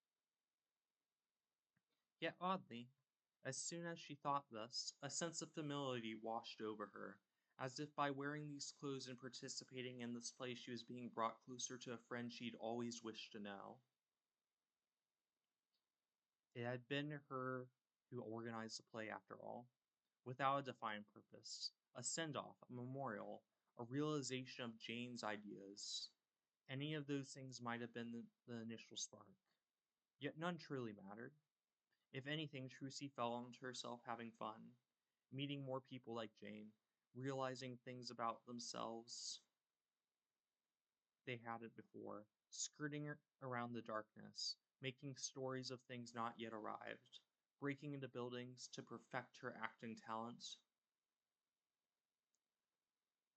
Yet oddly, as soon as she thought this, a sense of familiarity washed over her, as if by wearing these clothes and participating in this play she was being brought closer to a friend she'd always wished to know. It had been her who organized the play after all, without a defined purpose, a send-off, a memorial, a realization of Jane's ideas. Any of those things might have been the initial spark. Yet none truly mattered. If anything, Trucy found herself having fun, meeting more people like Jane, realizing things about themselves they hadn't before, skirting around the darkness, making stories of things not yet arrived, breaking into buildings to perfect her acting talent.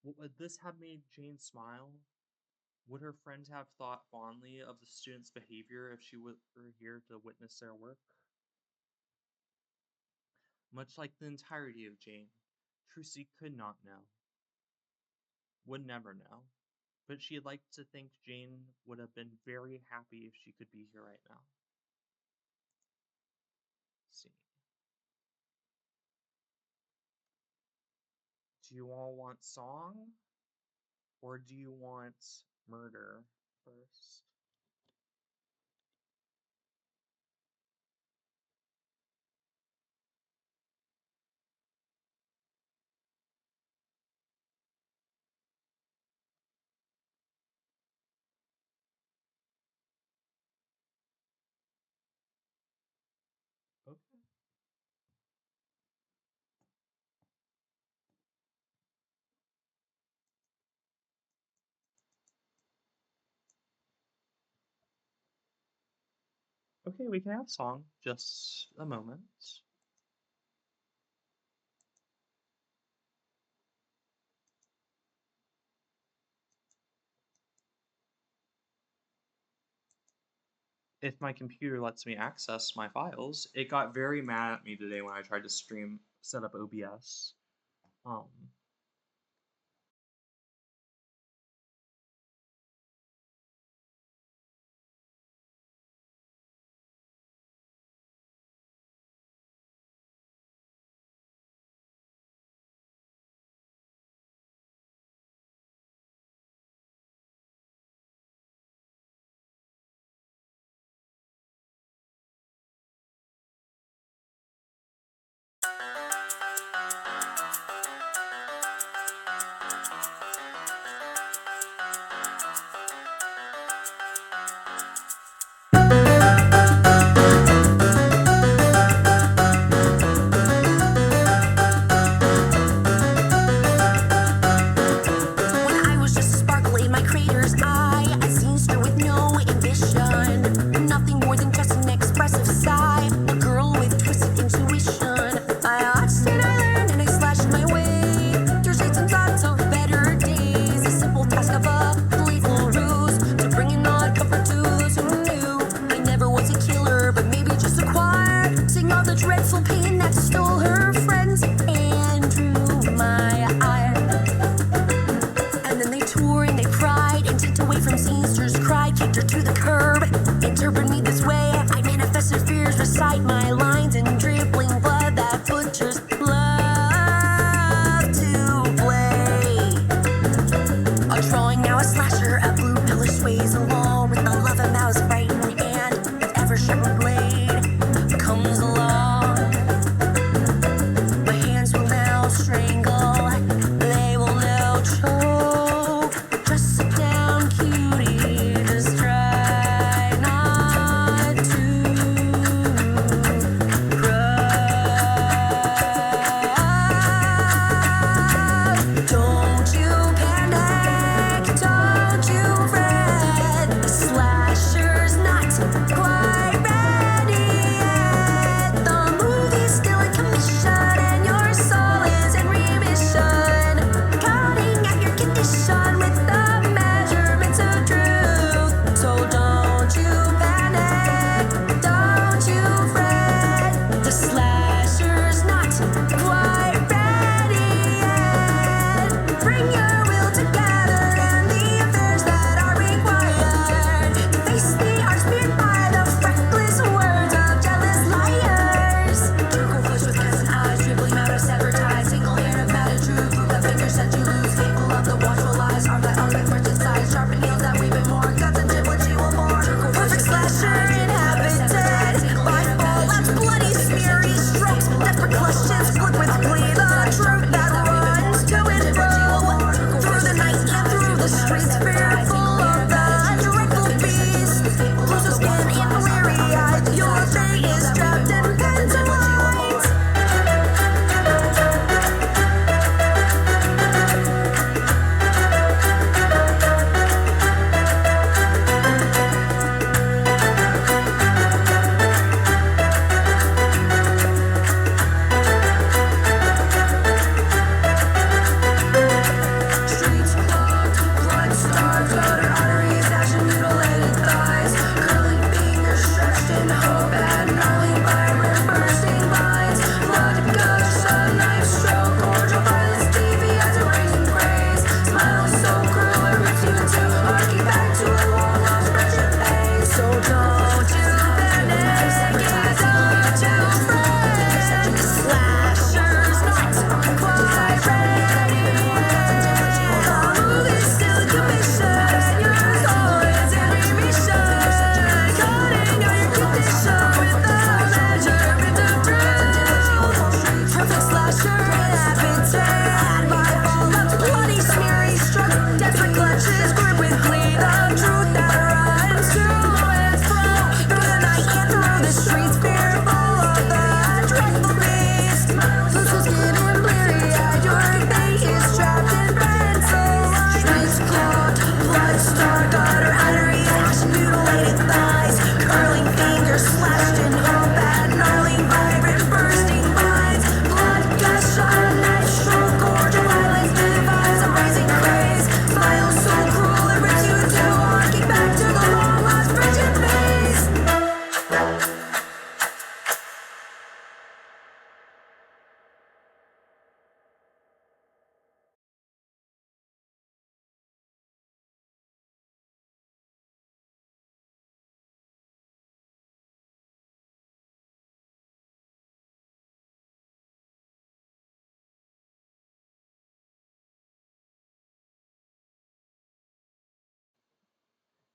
Would this have made Jane smile? Would her friend have thought fondly of the student's behavior if she were here to witness their work? Much like the entirety of Jane, Trucy could not know, would never know, but she'd like to think Jane would have been very happy if she could be here right now. Let's see. Do you all want song or do you want murder first? Okay. Okay, we can have song. Just a moment. if my computer lets me access my files. It got very mad at me today when I tried to set up OBS. Um, When I was just a sparkle in my crater's eye, a scenester with no ambition, nothing more than just an expressive sigh, a girl with twisted intuition. I watched and I learned and I slashed my way through shades and thoughts of better days. The simple task of a playful ruse to bring an odd comfort to those who knew I never was a killer, but maybe just a choir, seeing all the dreadful pain that stole her friends and drew my ire. And then they tore and they pried and tipped away from Scenesters, cried, kicked her to the curb. Interpret me this way, I manifested fears, recite my lines in dribbling blood that butchers love to play. A drawing now a slasher, a blue pillar sways along with the love of mouse frightened hand, with ever sharper blade comes along. My hands will now strangle, they will now choke. Just sit down, cutie, just try not to cry.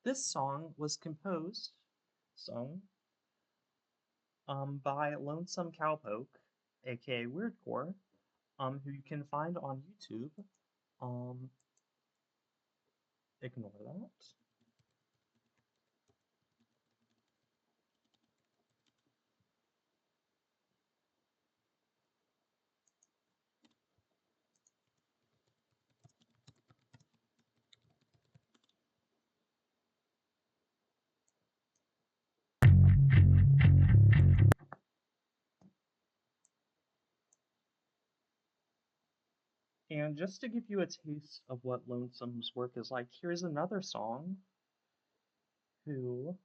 This song was composed, sung, by Lonesome Cowpoke, aka Weirdcore, who you can find on YouTube. Um, Ignore that. And just to give you a taste of what Lonesome's work is like, here's another song who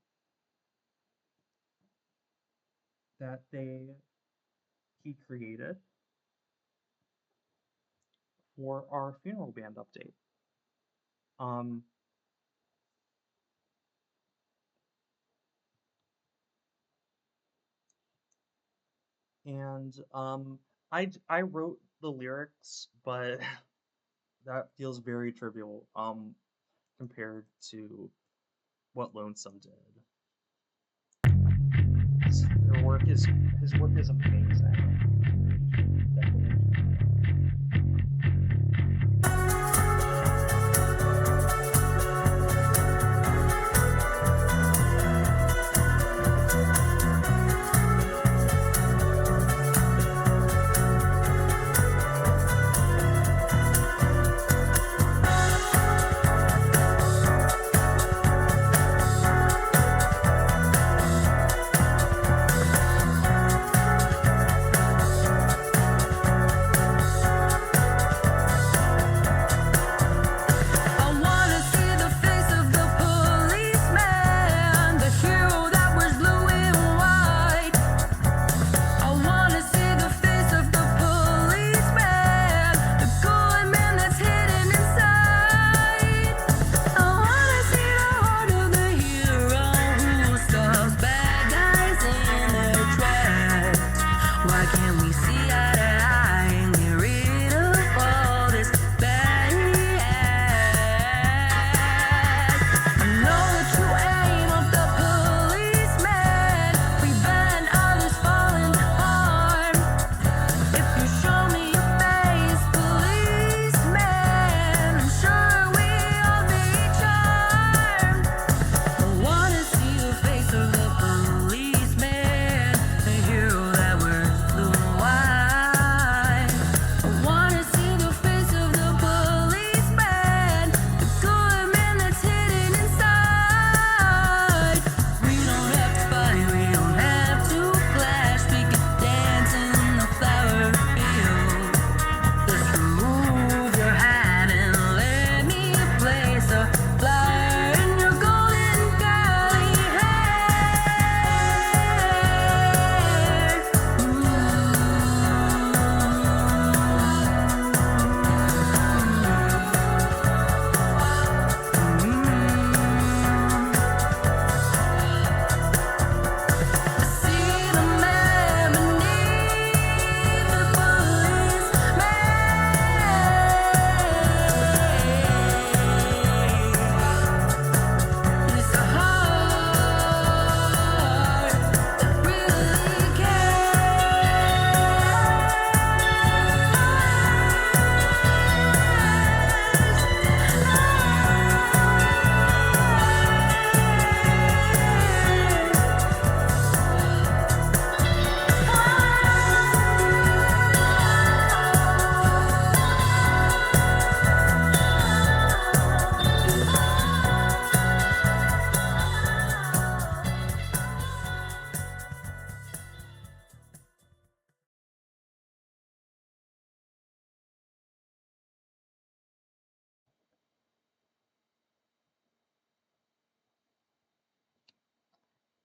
that he created for our funeral band update. Um, and I wrote the lyrics, but that feels very trivial compared to what Lonesome did. Their work is his work is amazing.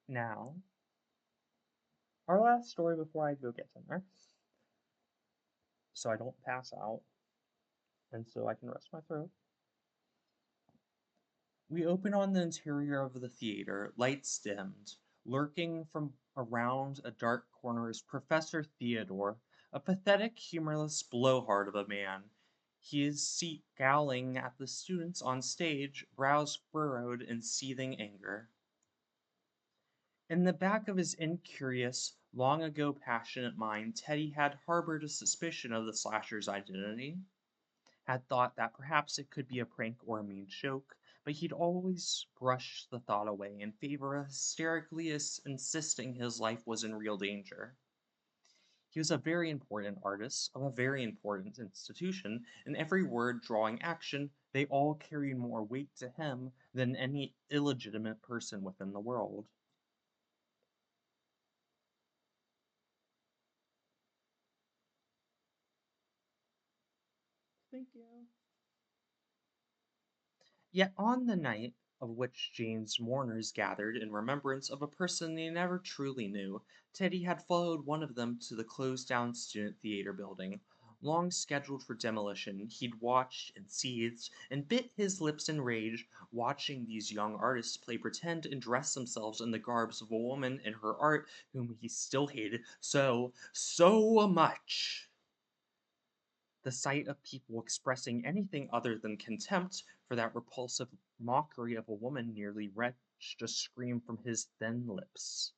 Now, our last story before I go get dinner, so I don't pass out, and so I can rest my throat. We open on the interior of the theater, lights dimmed. Lurking from around a dark corner is Professor Theodore, a pathetic, humorless blowhard of a man. His seat scowling at the students on stage, brows furrowed in seething anger. In the back of his incurious, long ago passionate mind, Teddy had harbored a suspicion of the slasher's identity, had thought that perhaps it could be a prank or a mean joke, but he'd always brushed the thought away in favor of hysterically insisting his life was in real danger. He was a very important artist of a very important institution, and every word drawing action, they all carried more weight to him than any illegitimate person within the world. Thank you. Yet on the night of which Jane's mourners gathered in remembrance of a person they never truly knew, Teddy had followed one of them to the closed down student theater building. Long scheduled for demolition, he'd watched and seethed and bit his lips in rage, watching these young artists play pretend and dress themselves in the garbs of a woman in her art whom he still hated so much. The sight of people expressing anything other than contempt for that repulsive mockery of a woman nearly wrenched a scream from his thin lips.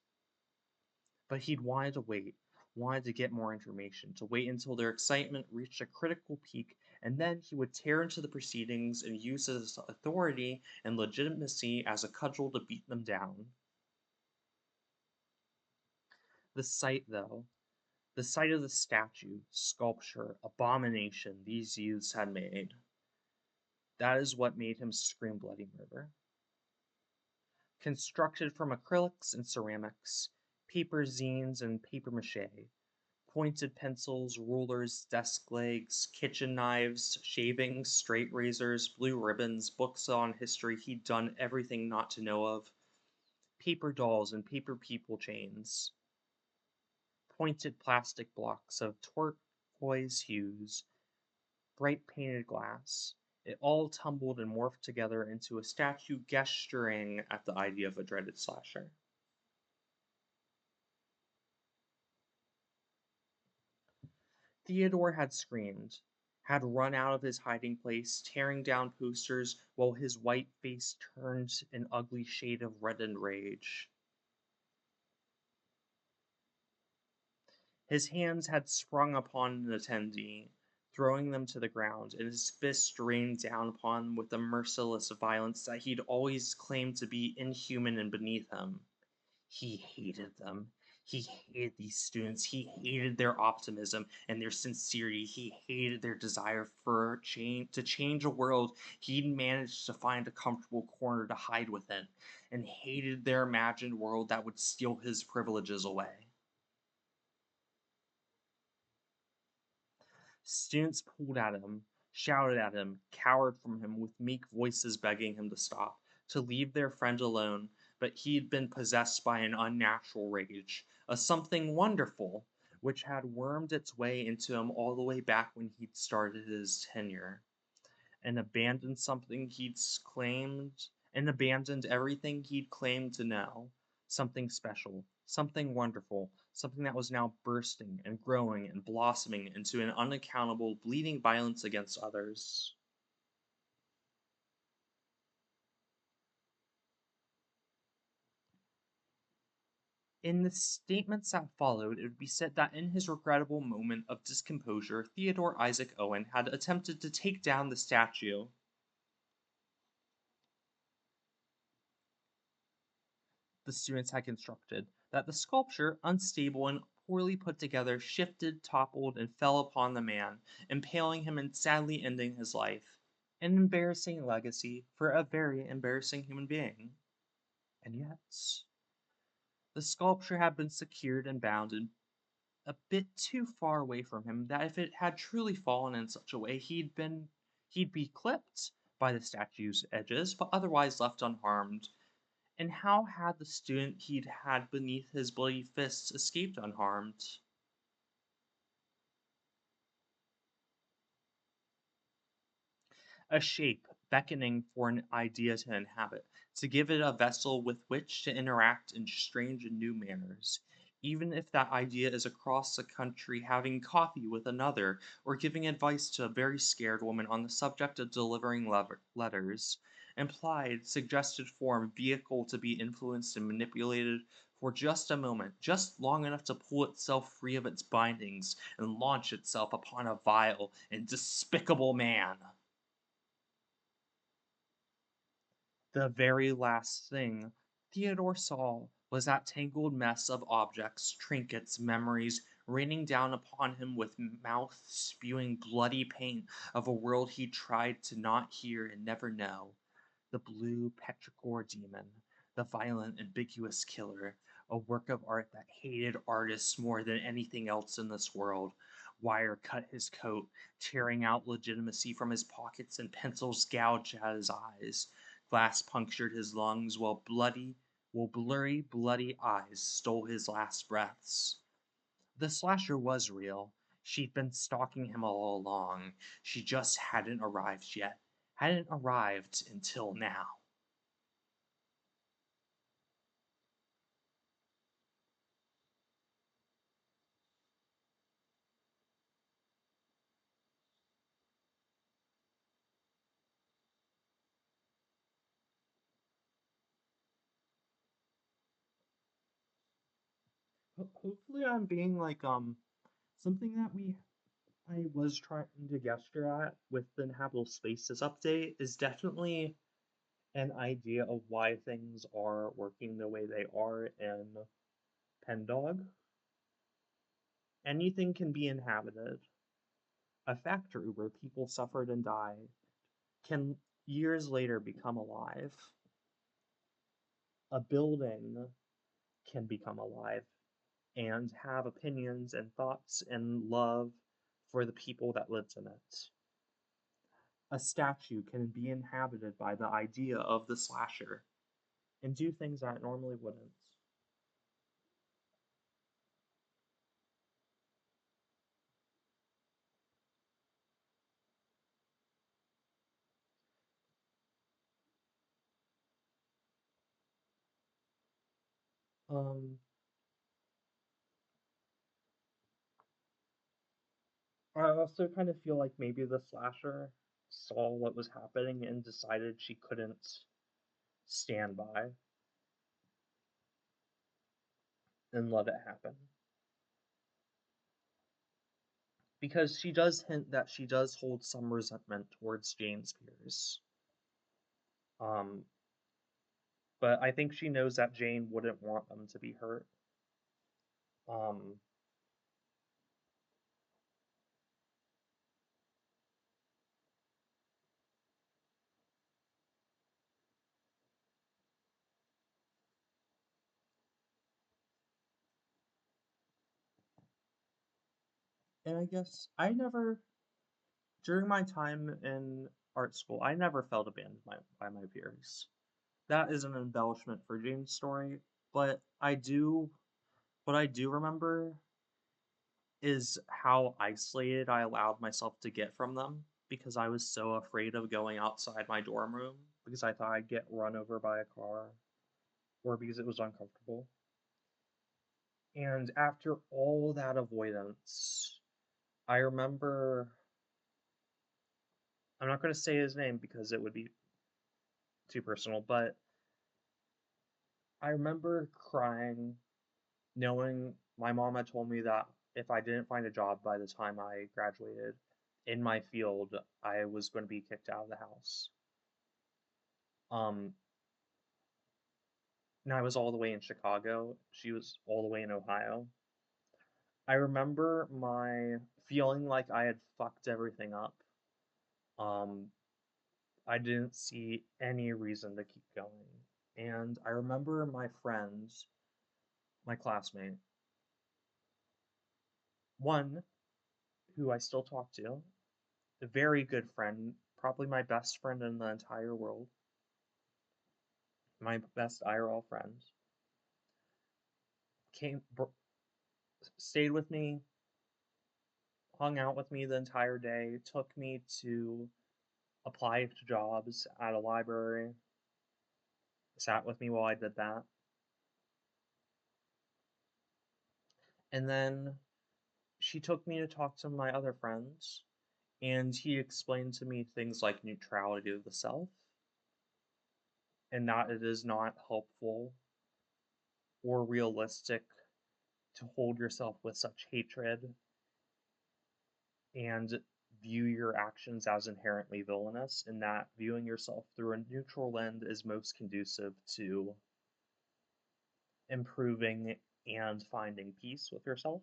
But he'd wanted to wait, wanted to get more information, to wait until their excitement reached a critical peak, and then he would tear into the proceedings and use his authority and legitimacy as a cudgel to beat them down. The sight, though, the sight of the statue, sculpture, abomination these youths had made, that is what made him scream bloody murder. Constructed from acrylics and ceramics, paper zines and paper mache, pointed pencils, rulers, desk legs, kitchen knives, shavings, straight razors, blue ribbons, books on history he'd done everything not to know of, paper dolls and paper people chains, pointed plastic blocks of turquoise hues, bright painted glass. It all tumbled and morphed together into a statue gesturing at the idea of a dreaded slasher. Theodore had screamed, had run out of his hiding place, tearing down posters while his white face turned an ugly shade of reddened rage. His hands had sprung upon an attendee, throwing them to the ground, and his fists rained down upon them with a merciless violence that he'd always claimed to be inhuman and beneath him. He hated them. He hated these students. He hated their optimism and their sincerity. He hated their desire for change to change a world he'd managed to find a comfortable corner to hide within, and hated their imagined world that would steal his privileges away. Students pulled at him, shouted at him, cowered from him with meek voices begging him to stop, to leave their friend alone, but he'd been possessed by an unnatural rage, a something wonderful, which had wormed its way into him all the way back when he'd started his tenure and abandoned something he'd claimed and abandoned everything he'd claimed to know. Something special, something wonderful, something that was now bursting and growing and blossoming into an unaccountable, bleeding violence against others. In the statements that followed, it would be said that in his regrettable moment of discomposure, Theodore Isaac Owen had attempted to take down the statue the students had constructed, that the sculpture, unstable and poorly put together, shifted, toppled, and fell upon the man, impaling him and sadly ending his life. An embarrassing legacy for a very embarrassing human being. And yet, the sculpture had been secured and bound a bit too far away from him that if it had truly fallen in such a way he'd be clipped by the statue's edges, but otherwise left unharmed. And how had the student he'd had beneath his bloody fists escaped unharmed? A shape beckoning for an idea to inhabit, to give it a vessel with which to interact in strange and new manners. even if that idea is across the country having coffee with another or giving advice to a very scared woman on the subject of delivering letters. Implied, suggested form, vehicle to be influenced and manipulated for just a moment, just long enough to pull itself free of its bindings and launch itself upon a vile and despicable man. The very last thing Theodore saw was that tangled mess of objects, trinkets, memories raining down upon him with mouth spewing bloody paint of a world he tried to not hear and never know. The blue petrichor demon, the violent, ambiguous killer, a work of art that hated artists more than anything else in this world. Wire cut his coat, tearing out legitimacy from his pockets, and pencils gouged at his eyes. Glass punctured his lungs, while blurry, bloody eyes stole his last breaths. The slasher was real. She'd been stalking him all along. She just hadn't arrived yet. Hadn't arrived until now. Hopefully I'm being like something that we I was trying to gesture at with the Inhabitable Spaces update is definitely an idea of why things are working the way they are in Pendog. Anything can be inhabited. A factory where people suffered and died can years later become alive. A building can become alive and have opinions and thoughts and love for the people that lived in it. A statue can be inhabited by the idea of the slasher and do things that it normally wouldn't. Um, I also kind of feel like maybe the slasher saw what was happening and decided she couldn't stand by and let it happen. Because she does hint that she does hold some resentment towards Jane Spears. Um, but I think she knows that Jane wouldn't want them to be hurt. Um, and I guess during my time in art school, I never felt abandoned by my peers. That is an embellishment for Jane's story, but what I do remember is how isolated I allowed myself to get from them because I was so afraid of going outside my dorm room because I thought I'd get run over by a car or because it was uncomfortable. And after all that avoidance, I remember I'm not going to say his name because it would be too personal, but I remember crying knowing my mom had told me that if I didn't find a job by the time I graduated in my field, I was going to be kicked out of the house. Um, and I was all the way in Chicago. She was all the way in Ohio. I remember my feeling like I had fucked everything up. Um, I didn't see any reason to keep going. And I remember my friends, my classmate, one who I still talk to, a very good friend, probably my best friend in the entire world, my best IRL friend, came, stayed with me, hung out with me the entire day, took me to apply to jobs at a library, sat with me while I did that. And then she took me to talk to my other friends, and he explained to me things like neutrality of the self, and that it is not helpful or realistic to hold yourself with such hatred and view your actions as inherently villainous, and that viewing yourself through a neutral lens is most conducive to improving and finding peace with yourself.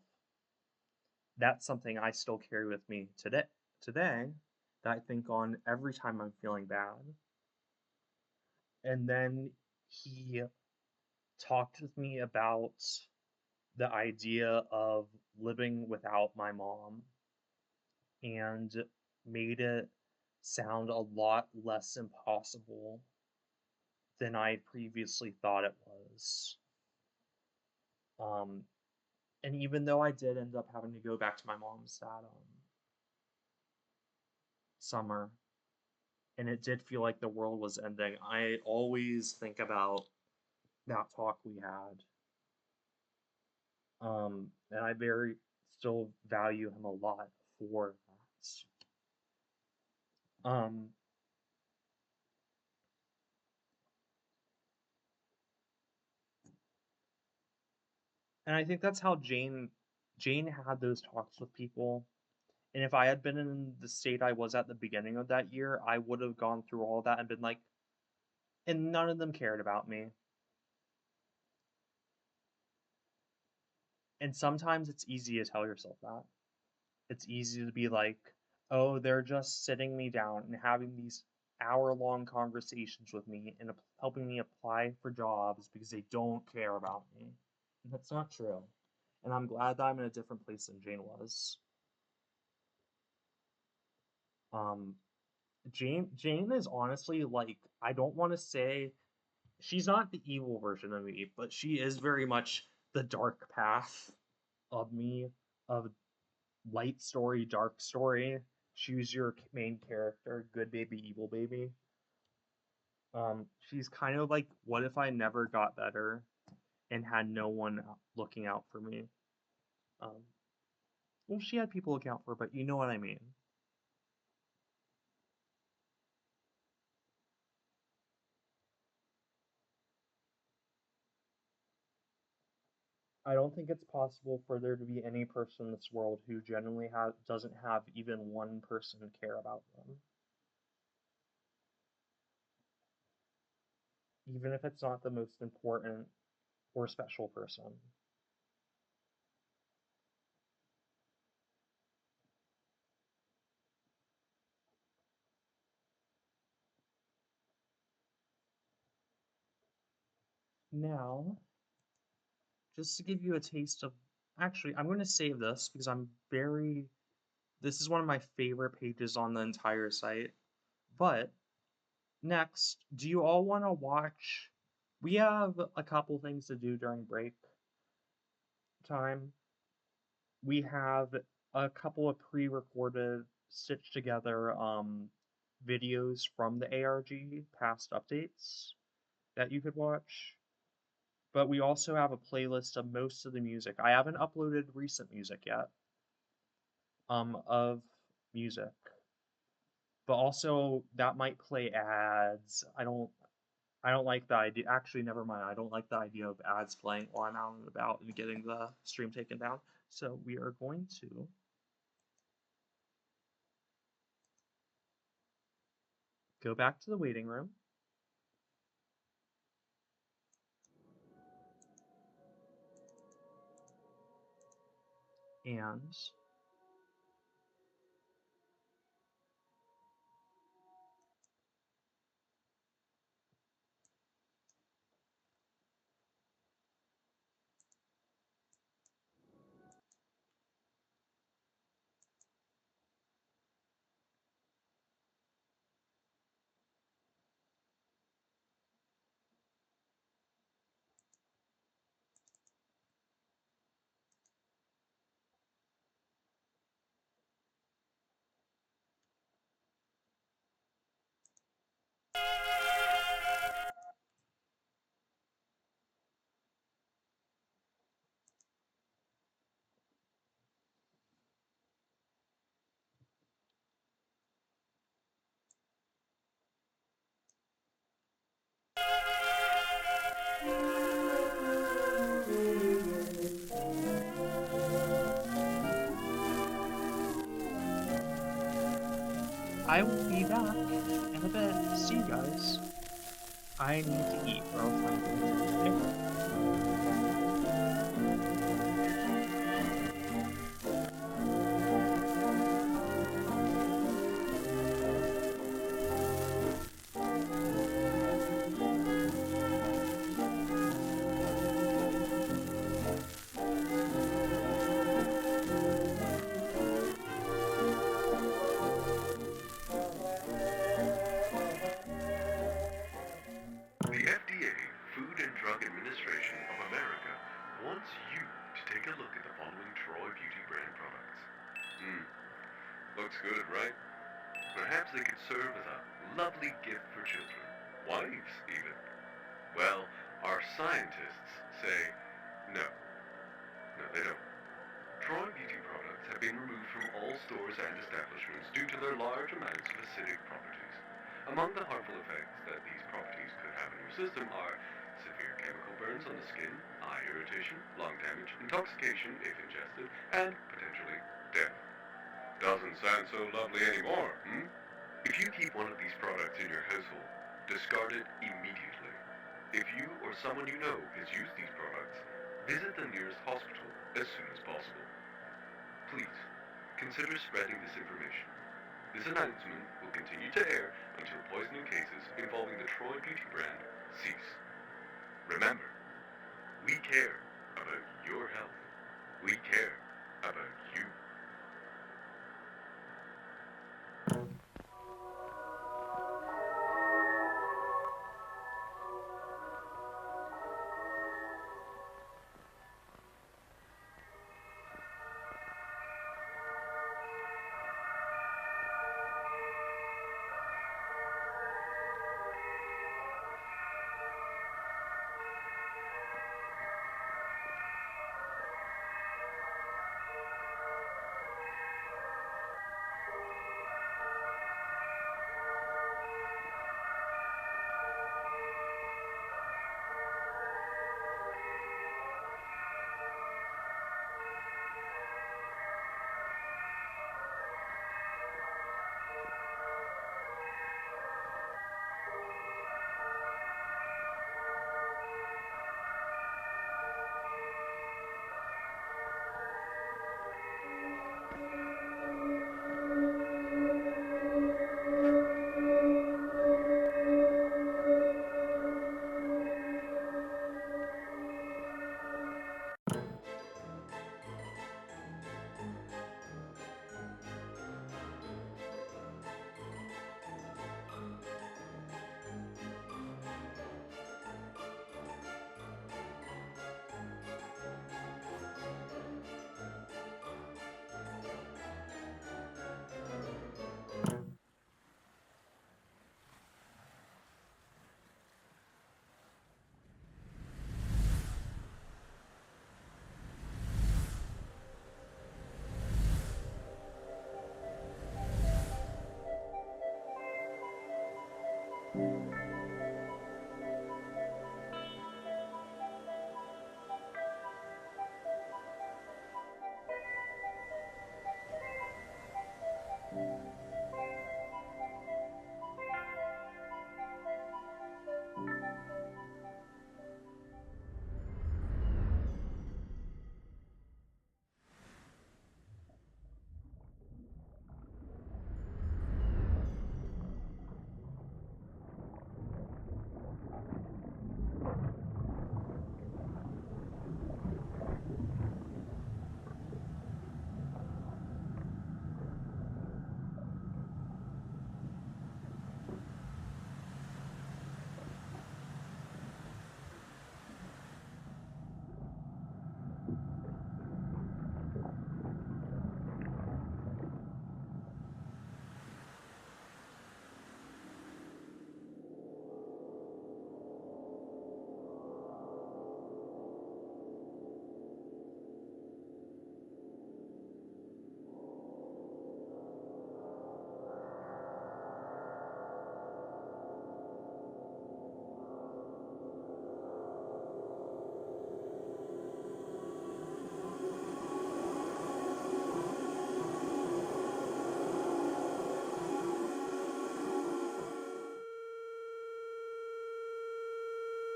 That's something I still carry with me today that I think on every time I'm feeling bad. And then he talked with me about the idea of living without my mom and made it sound a lot less impossible than I previously thought it was. Um, and even though I did end up having to go back to my mom's that summer, and it did feel like the world was ending, I always think about that talk we had. And I very still value him a lot for that. And I think that's how Jane had those talks with people. And if I had been in the state I was at the beginning of that year, I would have gone through all that and been like, and none of them cared about me. And sometimes it's easy to tell yourself that. It's easy to be like, oh, they're just sitting me down and having these hour-long conversations with me and helping me apply for jobs because they don't care about me. And that's not true. And I'm glad that I'm in a different place than Jane was. Um, Jane is honestly like, I don't want to say she's not the evil version of me, but she is very much the dark path of me, of light story, dark story. Choose your main character, good baby, evil baby. She's kind of like, what if I never got better and had no one looking out for me? Um, well, she had people looking out for her, but you know what I mean. I don't think it's possible for there to be any person in this world who genuinely doesn't have even one person care about them, even if it's not the most important or special person. Now, just to give you a taste of, actually, I'm going to save this because this is one of my favorite pages on the entire site. But next, do you all want to watch? We have a couple things to do during break time. We have a couple of pre-recorded, stitched together videos from the ARG past updates that you could watch. But we also have a playlist of most of the music. I haven't uploaded recent music yet, of music. But also that might play ads. I don't like the idea. Actually, never mind. I don't like the idea of ads playing while I'm out and about and getting the stream taken down. So we are going to go back to the waiting room. And I will be back in a bit. See you guys. I need to eat, or else I'm going to die. The FDA, Food and Drug Administration of America, wants you to take a look at the following Troy Beauty brand products. Looks good, right? Perhaps they could serve as a lovely gift for children. Wives, even. Well, our scientists say no. No, they don't. Troy Beauty products have been removed from all stores and establishments due to their large amounts of acidic properties. Among the harmful effects that these properties could have on your system are severe chemical burns on the skin, eye irritation, lung damage, intoxication if ingested, and potentially death. Doesn't sound so lovely anymore, If you keep one of these products in your household, discard it immediately. If you or someone you know has used these products, visit the nearest hospital as soon as possible. Please, consider spreading this information. This announcement will continue to air until poisoning cases involving the Troy Beauty brand cease. Remember, we care about your health. We care about you.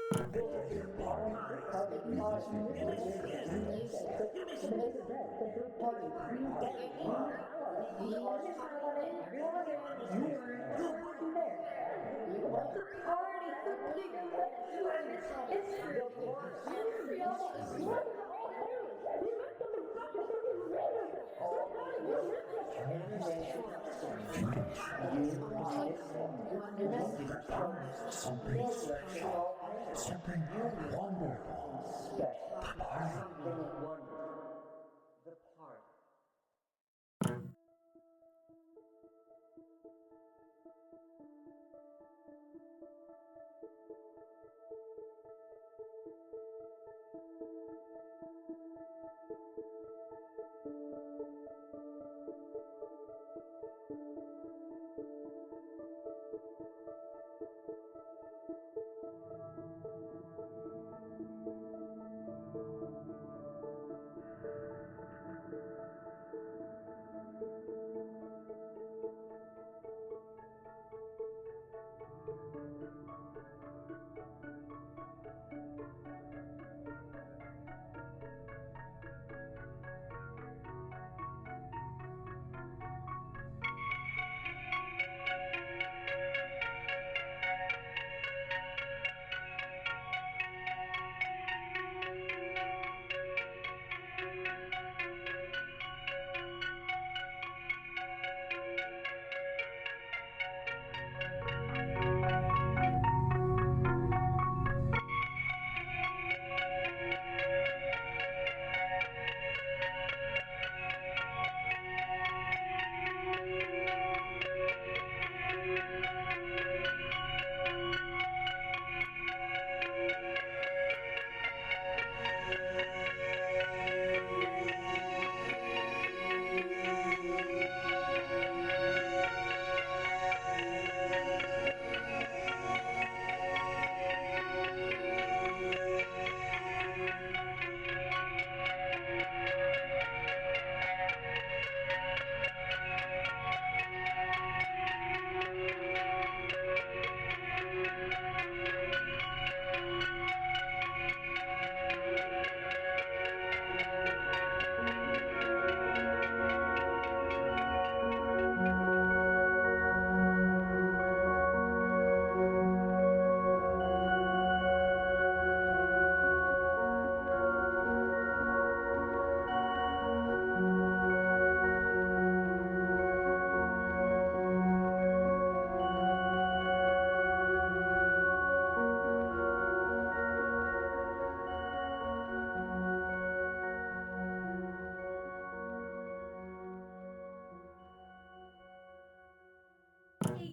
Hey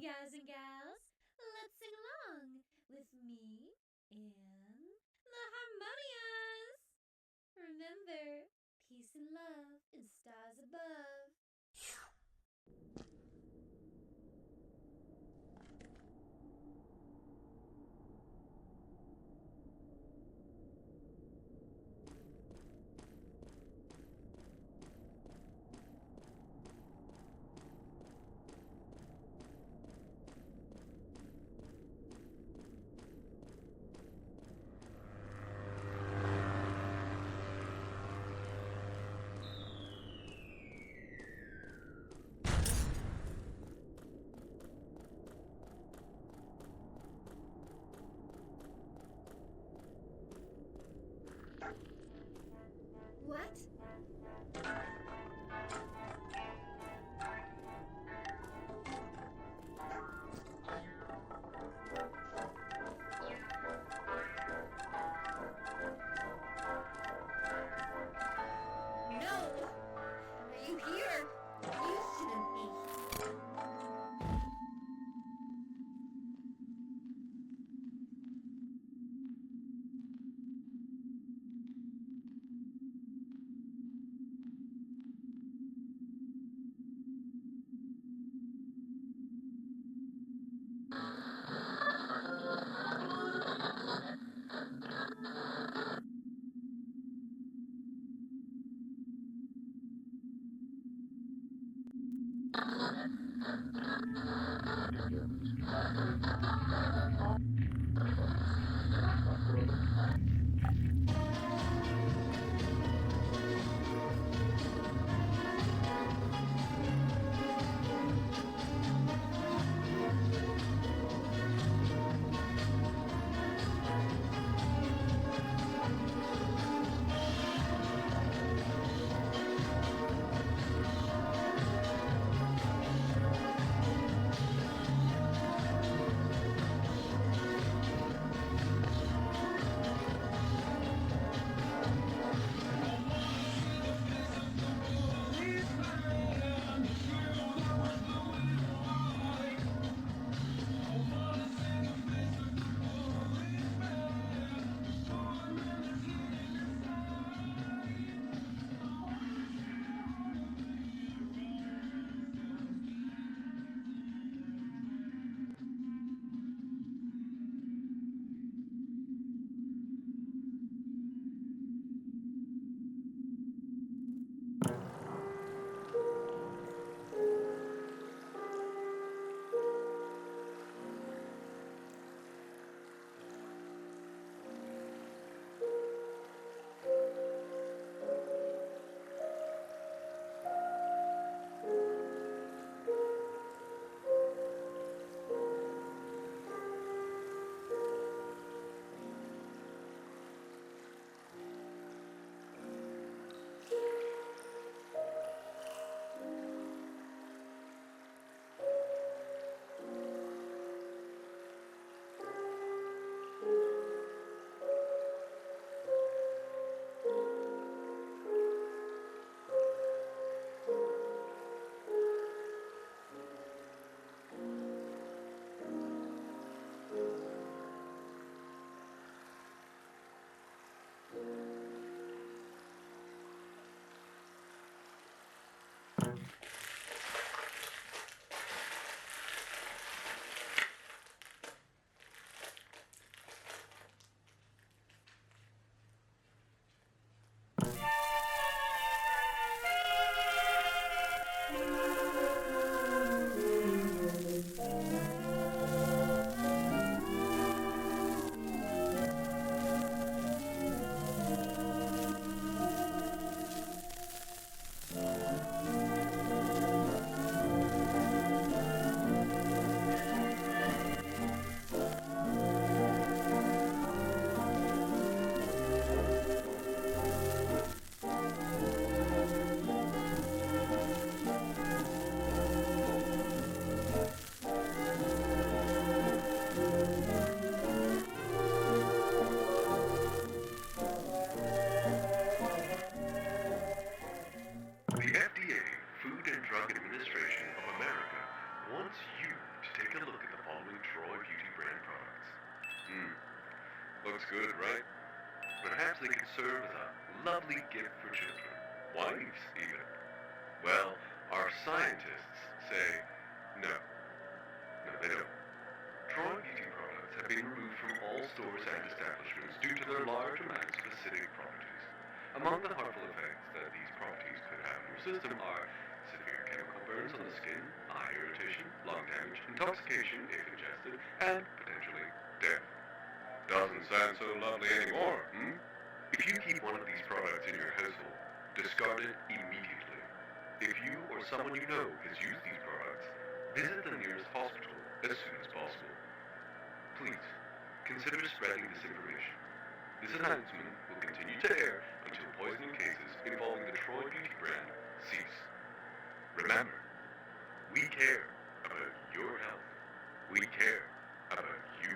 guys and gals, let's sing along with me and the Harmonias. Remember, peace and love and stars above. What? No! Are you here? You shouldn't be. The FDA, Food and Drug Administration of America, wants you to take a look at the following Troy Beauty brand products. Looks good, right? Perhaps they could serve as a lovely gift for children. Wives, even. Well, our scientists say no. No, they don't. Troy Beauty products have been removed from all stores and establishments due to their large amounts of acidic properties. Among the harmful effects that these properties could have in your system are severe chemical burns on the skin, eye irritation, lung damage, intoxication if ingested, and potentially death. Doesn't sound so lovely anymore, If you keep one of these products in your household, discard it immediately. If you or someone you know has used these products, visit the nearest hospital as soon as possible. Please, consider spreading this information. This announcement will continue to air until poisoning cases involving the Troy Beauty brand cease. Remember, we care about your health. We care about you.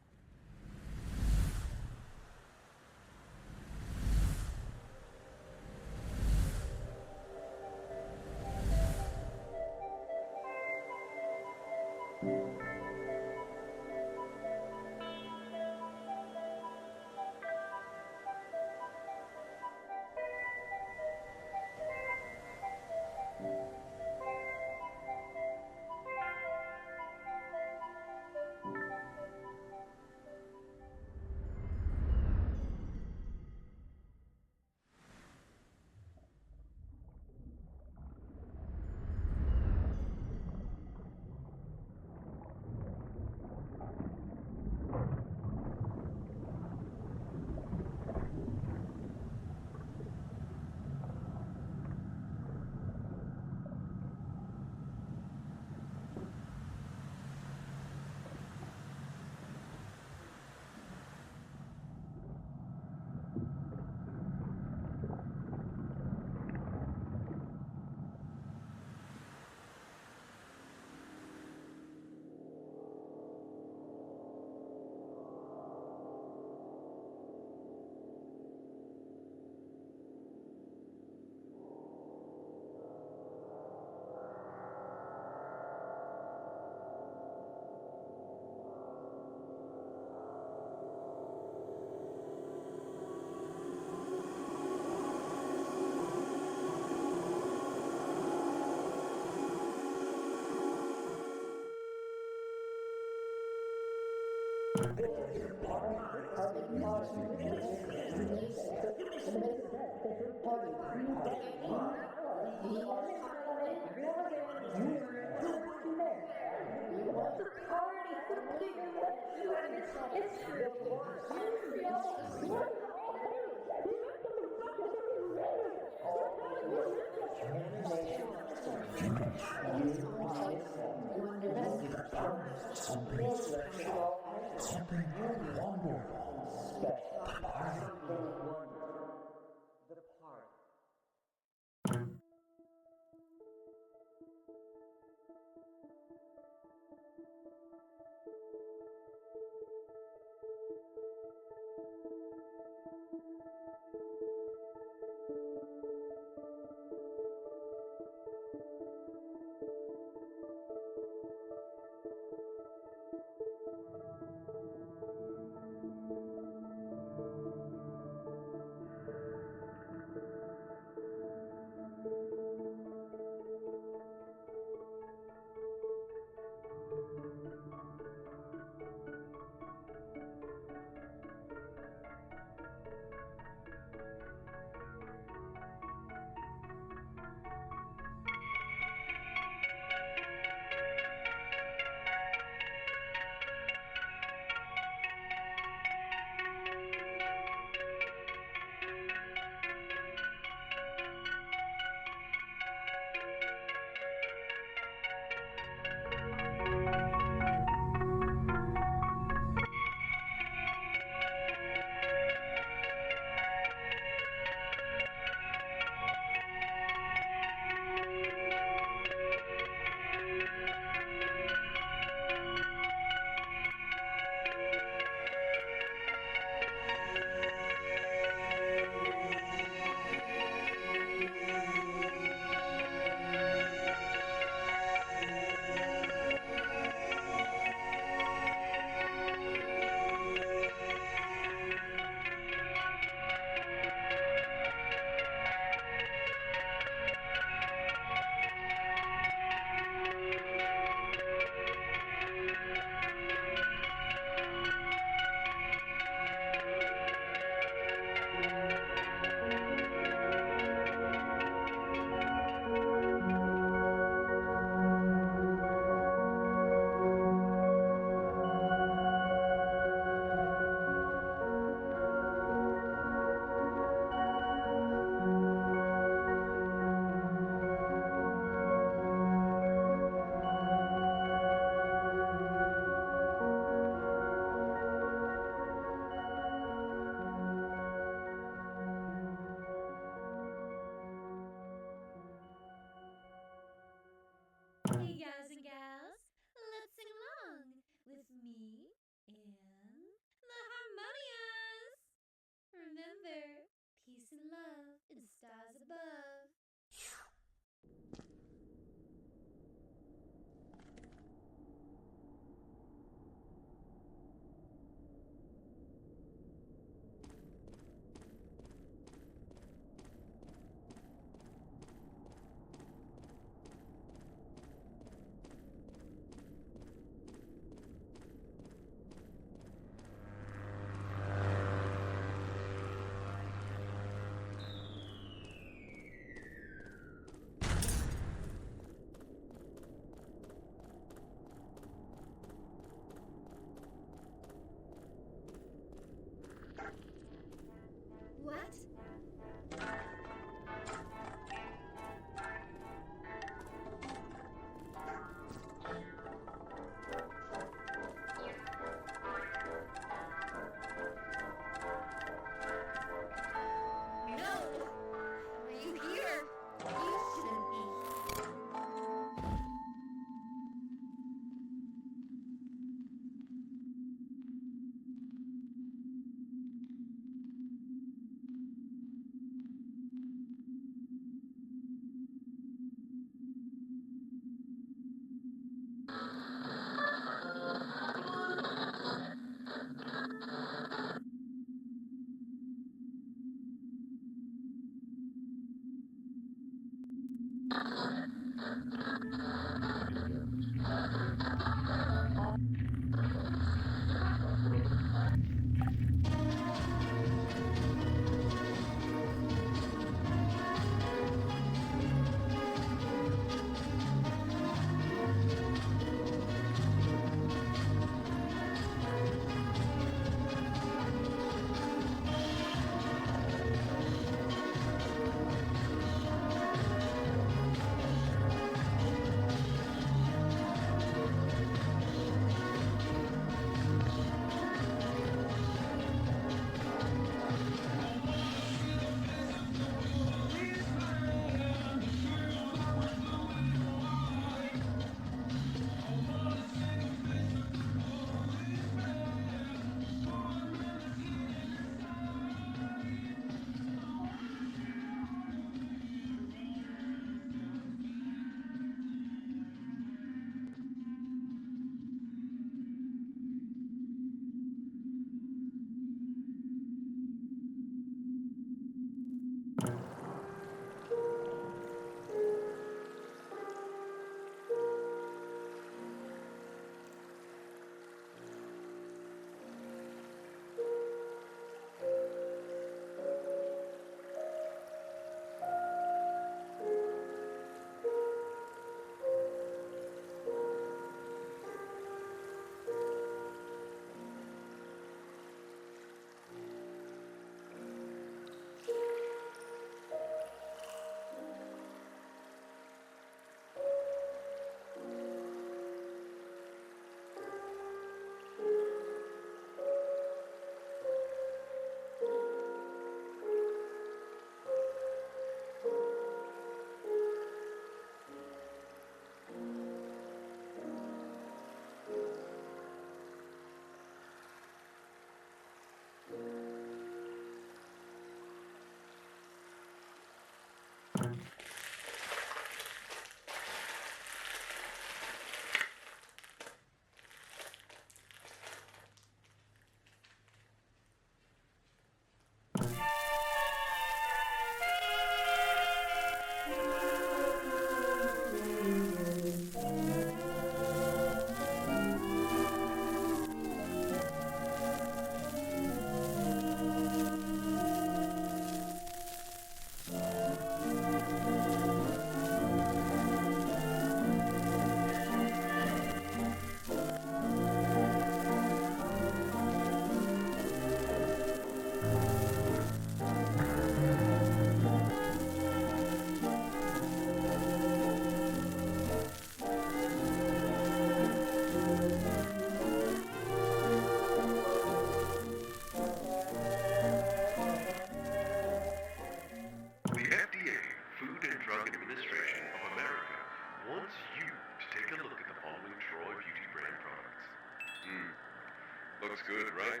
Looks good, right?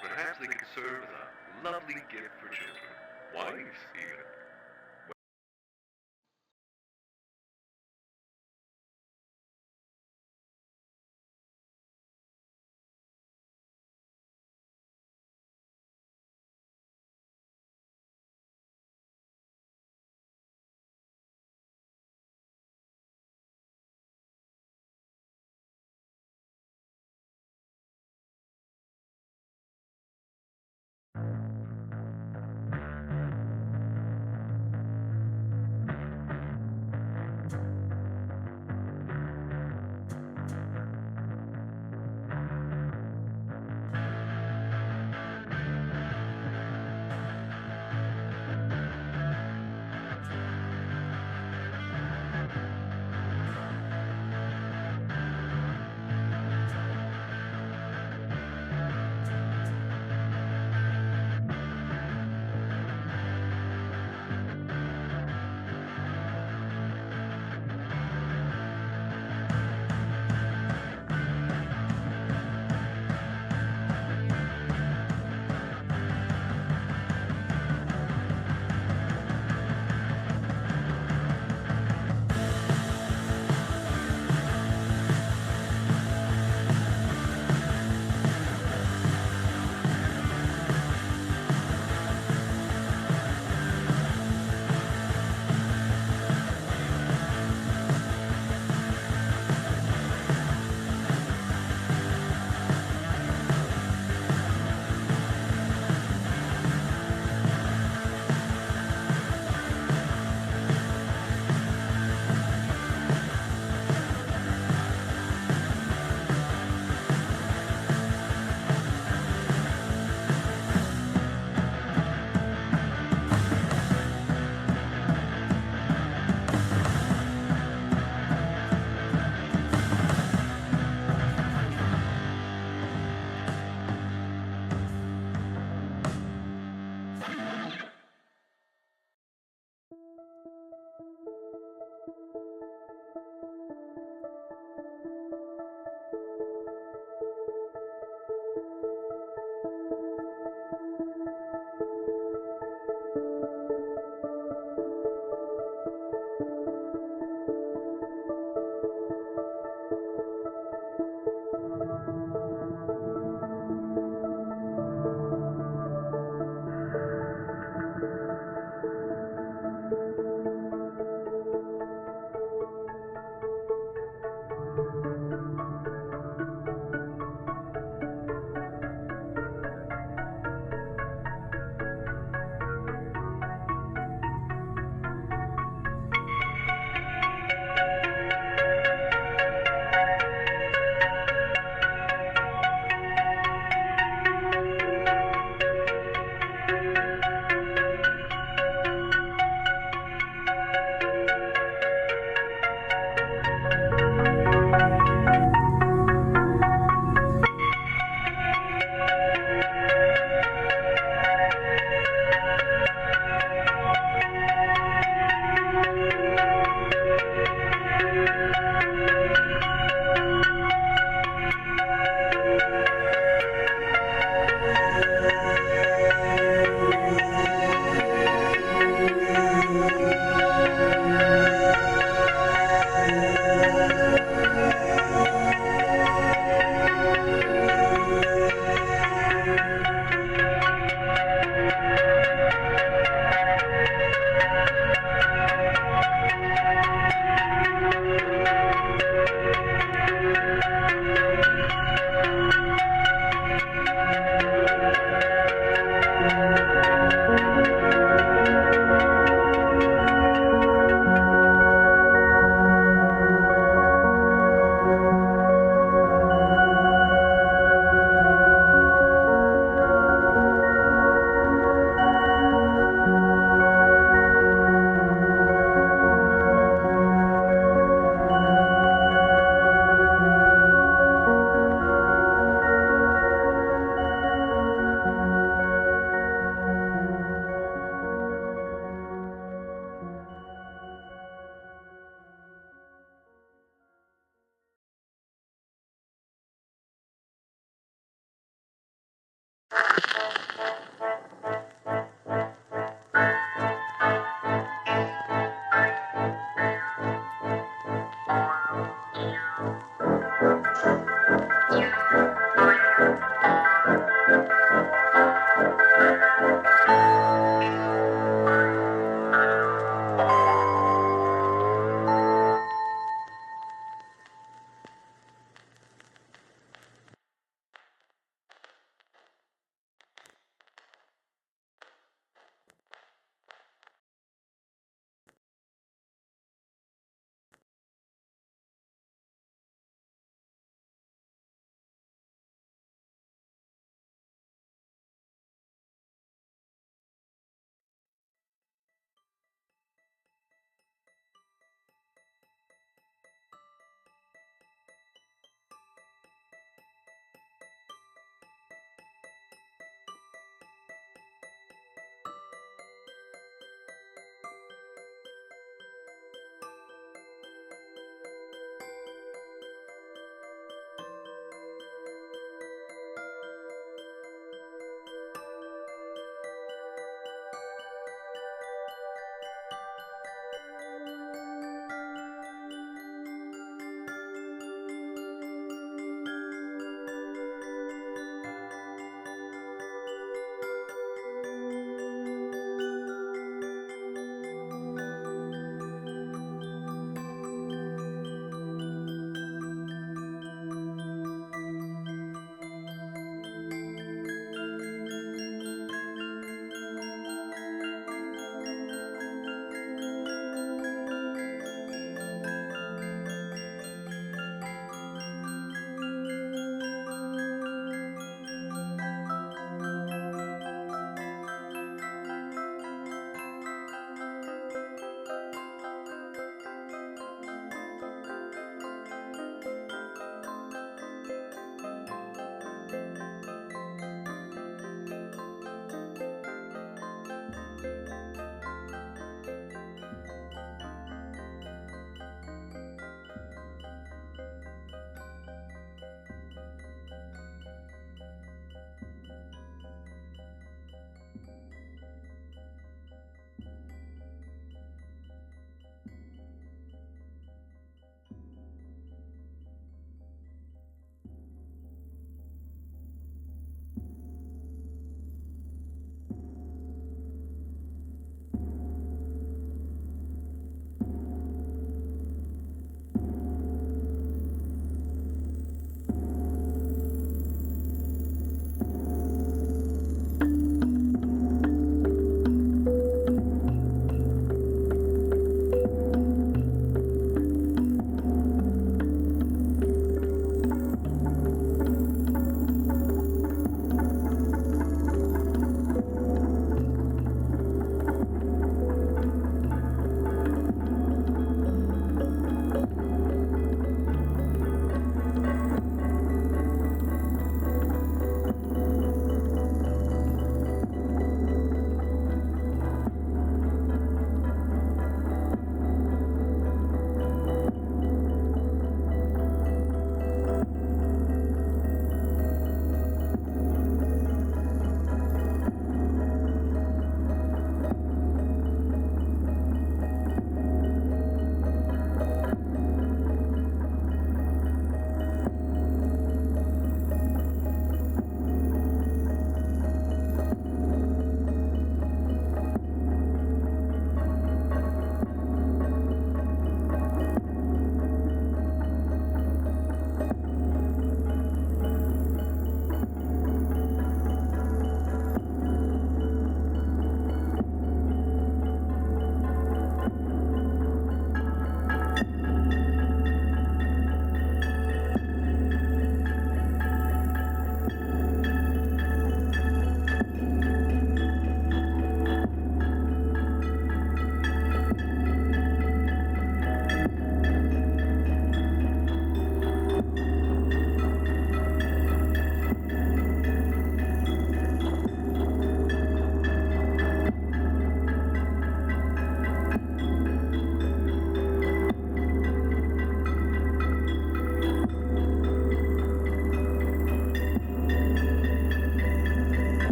Perhaps they could serve as a lovely gift for children. Wives, even.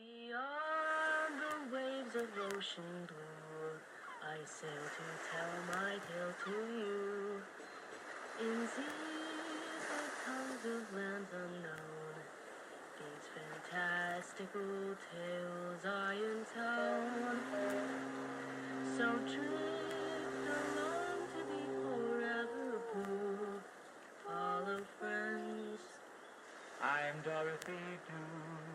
Beyond the waves of ocean blue, I sail to tell my tale to you. In seas of tongues of lands unknown, these fantastical tales I intone. So drift along to be forever blue. Follow friends. I'm Dorothy Doo.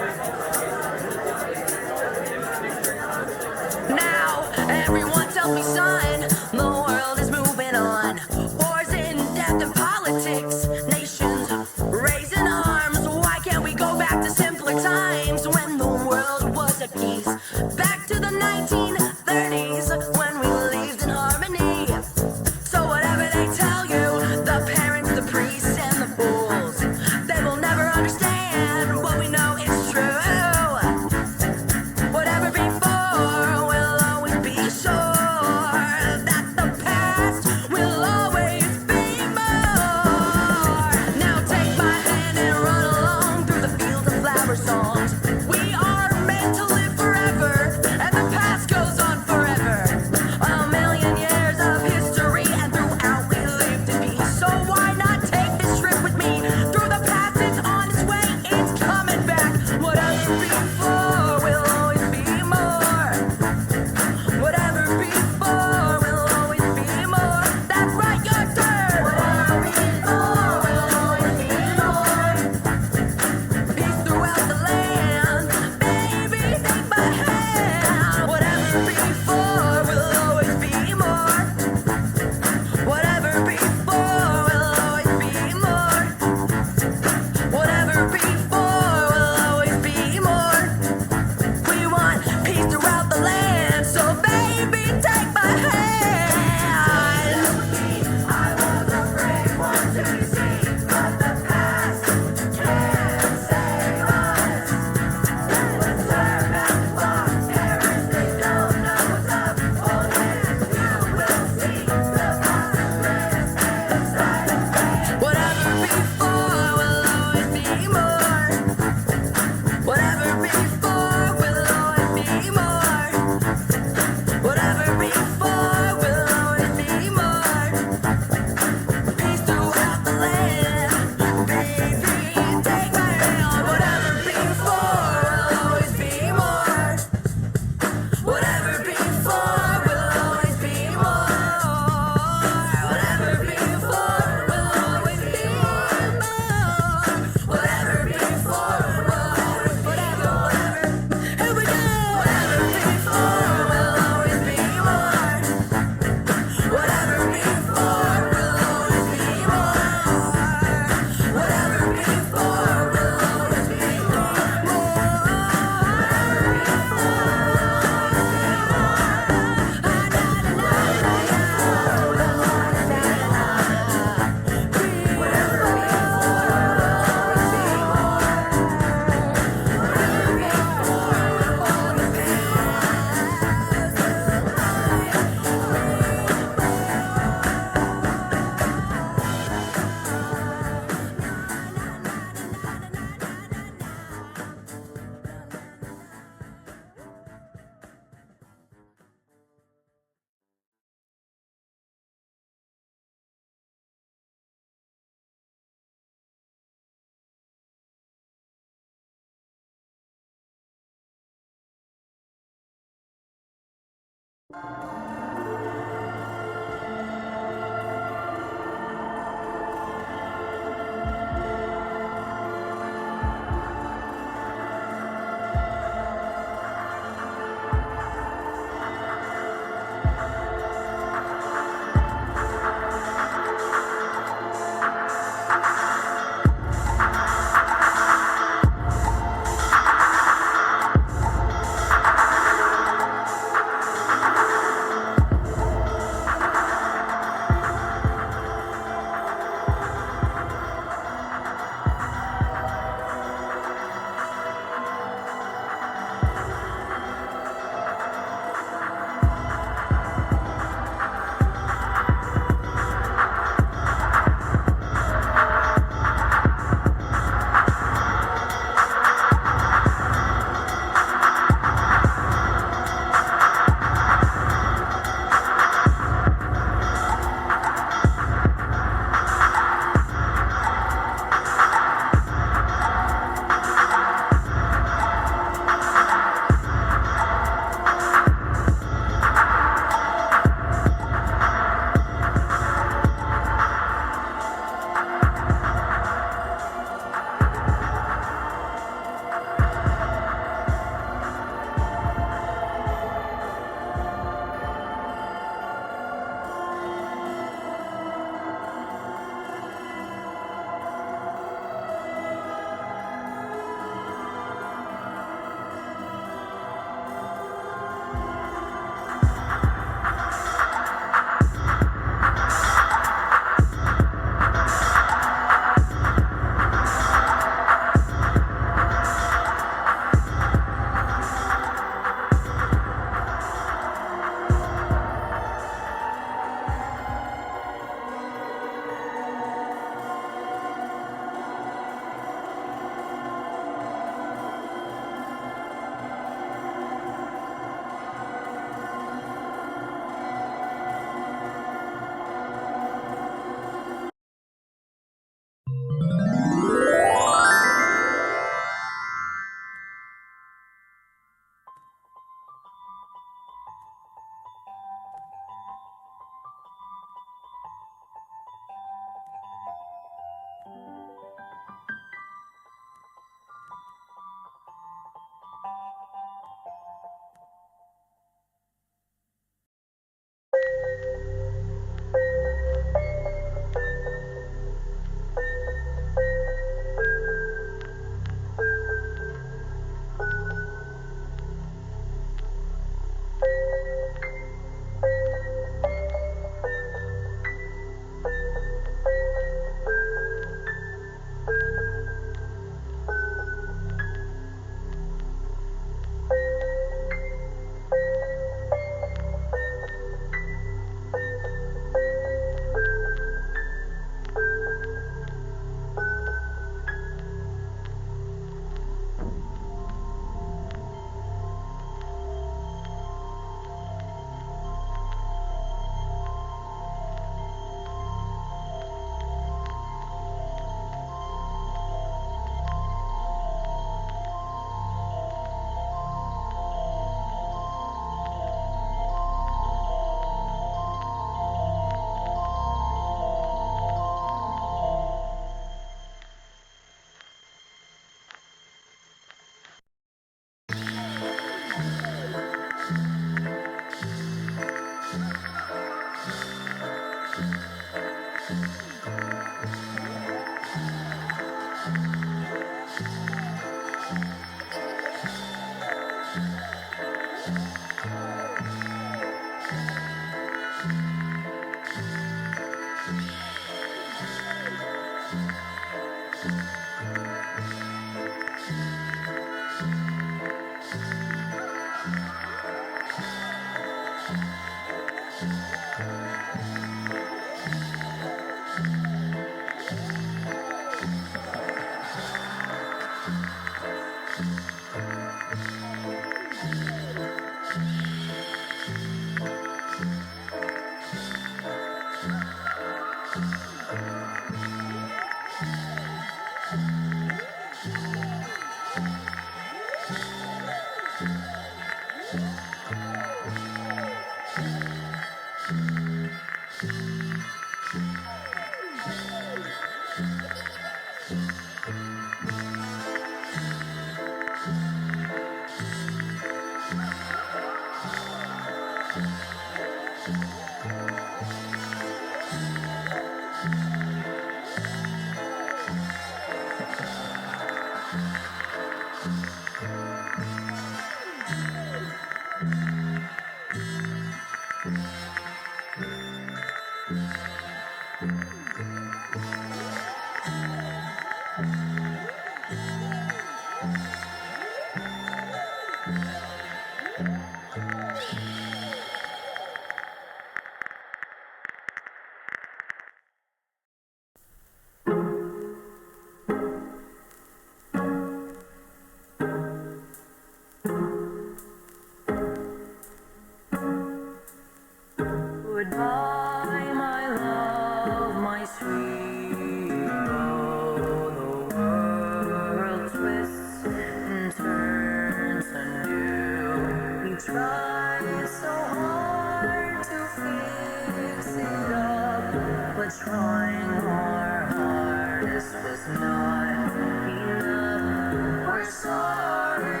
Goodbye, my love, my sweet. Though the world twists and turns anew, we try so hard to fix it up, but trying our hardest was not enough. We're sorry.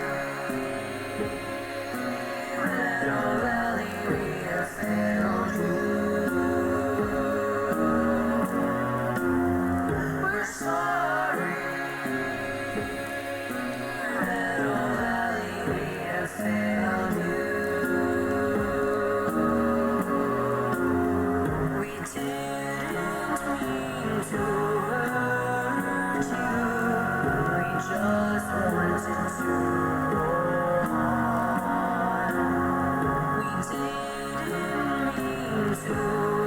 Meadow Valley, we have failed you. We're sorry. Meadow Valley, we have failed you. We didn't mean to hurt you. We just wanted to go on. We didn't mean to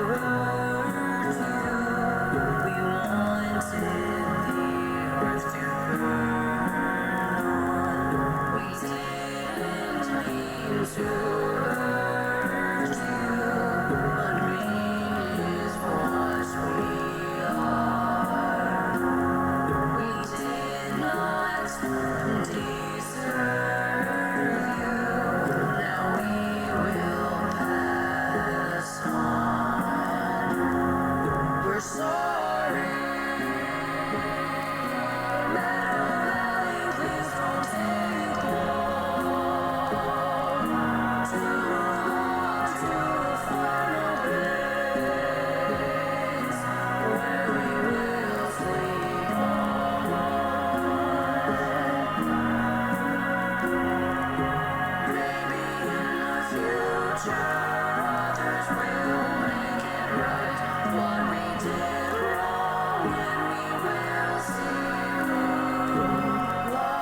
hurt you. We wanted the earth to burn on. We didn't mean to hurt you. But mean is what we are. We did not deserve you. Now we will pass on. We're sorry. Meadow Valley, please don't take long to walk to a final place where we will sleep on. Maybe in the future others will make it right. What we did wrong, and we will see why.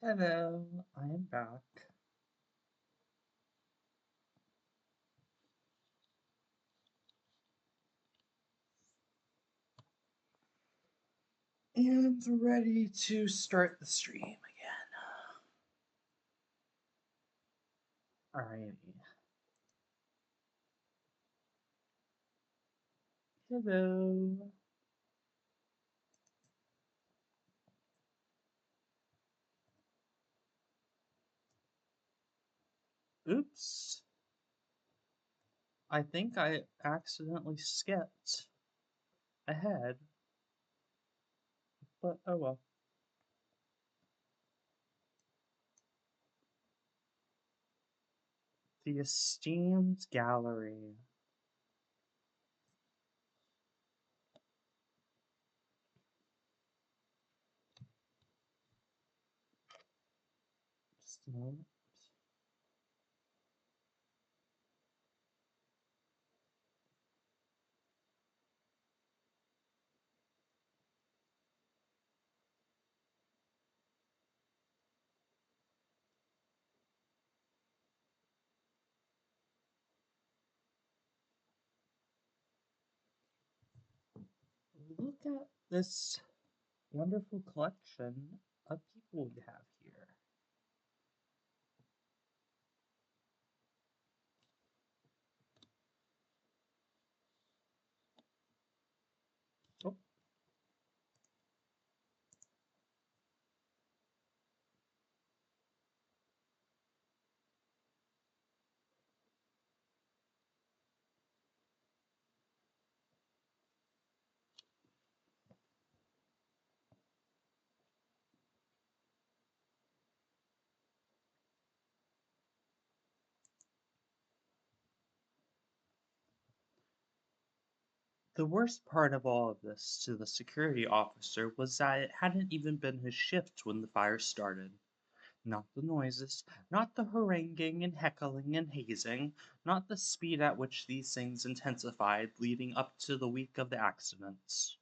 Hello, I am back. And ready to start the stream again. Alrighty. Hello. Oops. I think I accidentally skipped ahead, but oh well. The esteemed gallery. Just a moment. Look at this wonderful collection of people we have here. Oh, the worst part of all of this to the security officer was that it hadn't even been his shift when the fire started. Not the noises, not the haranguing and heckling and hazing, not the speed at which these things intensified leading up to the week of the accidents.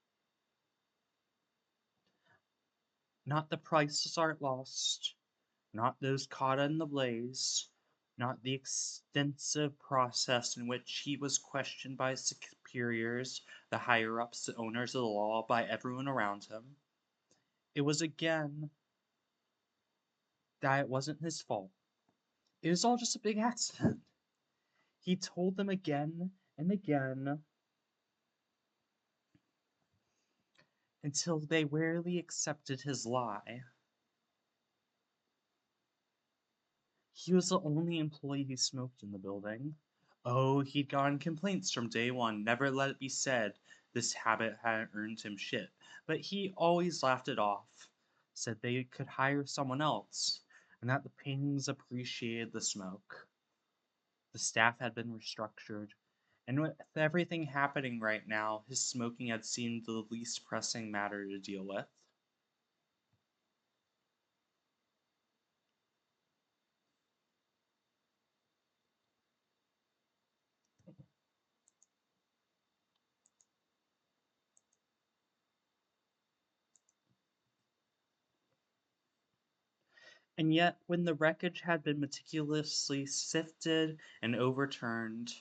Not the prices art lost, not those caught in the blaze, not the extensive process in which he was questioned by his superiors, the higher ups, the owners of the law, by everyone around him. It was again that it wasn't his fault. It was all just a big accident. He told them again and again until they wearily accepted his lie. He was the only employee who smoked in the building. Oh, he'd gotten complaints from day one, never let it be said this habit hadn't earned him shit, but he always laughed it off, said they could hire someone else, and that the paintings appreciated the smoke. The staff had been restructured, and with everything happening right now, his smoking had seemed the least pressing matter to deal with. And yet, when the wreckage had been meticulously sifted and overturned,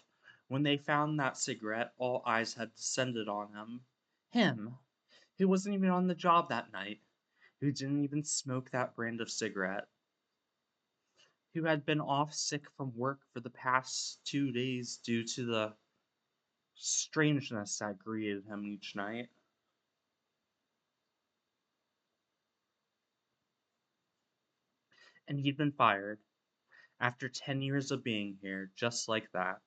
when they found that cigarette, all eyes had descended on him. Him, who wasn't even on the job that night, who didn't even smoke that brand of cigarette, who had been off sick from work for the past 2 days due to the strangeness that greeted him each night. And he'd been fired after 10 years of being here, just like that.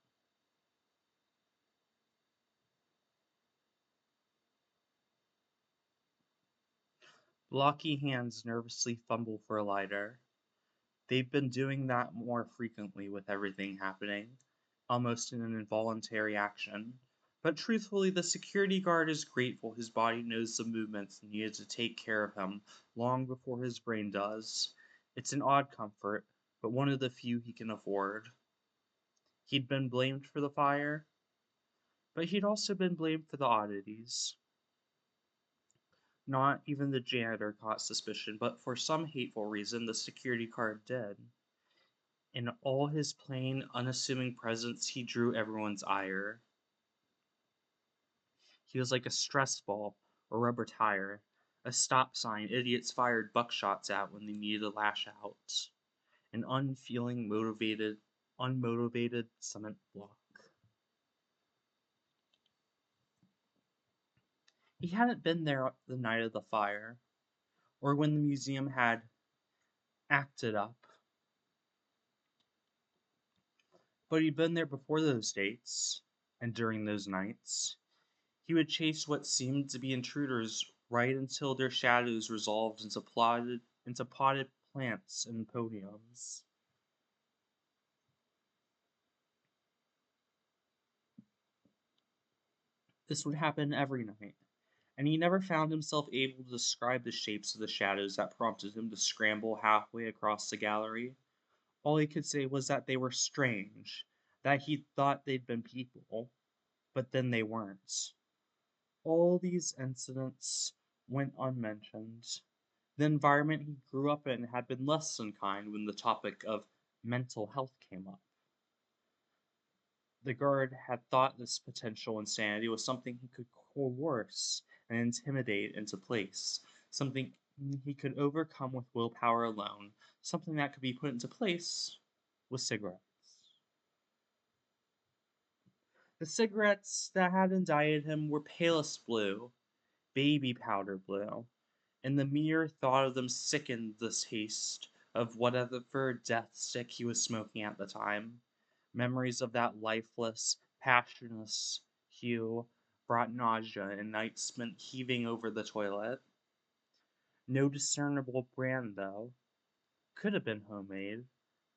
Blocky hands nervously fumble for a lighter. They've been doing that more frequently with everything happening, almost in an involuntary action. But truthfully, the security guard is grateful his body knows the movements needed to take care of him long before his brain does. It's an odd comfort, but one of the few he can afford. He'd been blamed for the fire, but he'd also been blamed for the oddities. Not even the janitor caught suspicion, but for some hateful reason, the security guard did. In all his plain, unassuming presence, he drew everyone's ire. He was like a stress ball or rubber tire, a stop sign idiots fired buckshots at when they needed to lash out, an unmotivated cement block. He hadn't been there the night of the fire, or when the museum had acted up. But he'd been there before those dates, and during those nights, he would chase what seemed to be intruders right until their shadows resolved into potted plants and podiums. This would happen every night, and he never found himself able to describe the shapes of the shadows that prompted him to scramble halfway across the gallery. All he could say was that they were strange, that he thought they'd been people, but then they weren't. All these incidents went unmentioned. The environment he grew up in had been less than kind when the topic of mental health came up. The guard had thought this potential insanity was something he could coerce and intimidate into place, something he could overcome with willpower alone, something that could be put into place with cigarettes. The cigarettes that had indicted him were palest blue, baby powder blue, and the mere thought of them sickened the taste of whatever death stick he was smoking at the time. Memories of that lifeless, passionless hue brought nausea and nights spent heaving over the toilet. No discernible brand, though. Could have been homemade,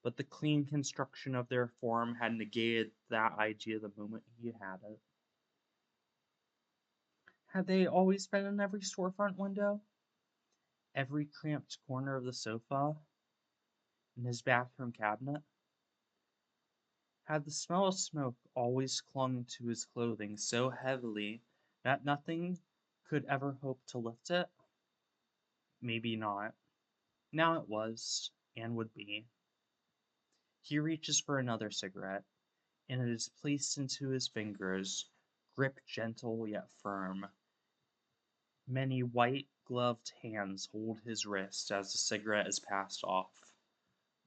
but the clean construction of their form had negated that idea the moment he had it. Had they always been in every storefront window? Every cramped corner of the sofa? In his bathroom cabinet? Had the smell of smoke always clung to his clothing so heavily that nothing could ever hope to lift it? Maybe not. Now it was, and would be. He reaches for another cigarette, and it is placed into his fingers, grip gentle yet firm. Many white gloved hands hold his wrist as the cigarette is passed off,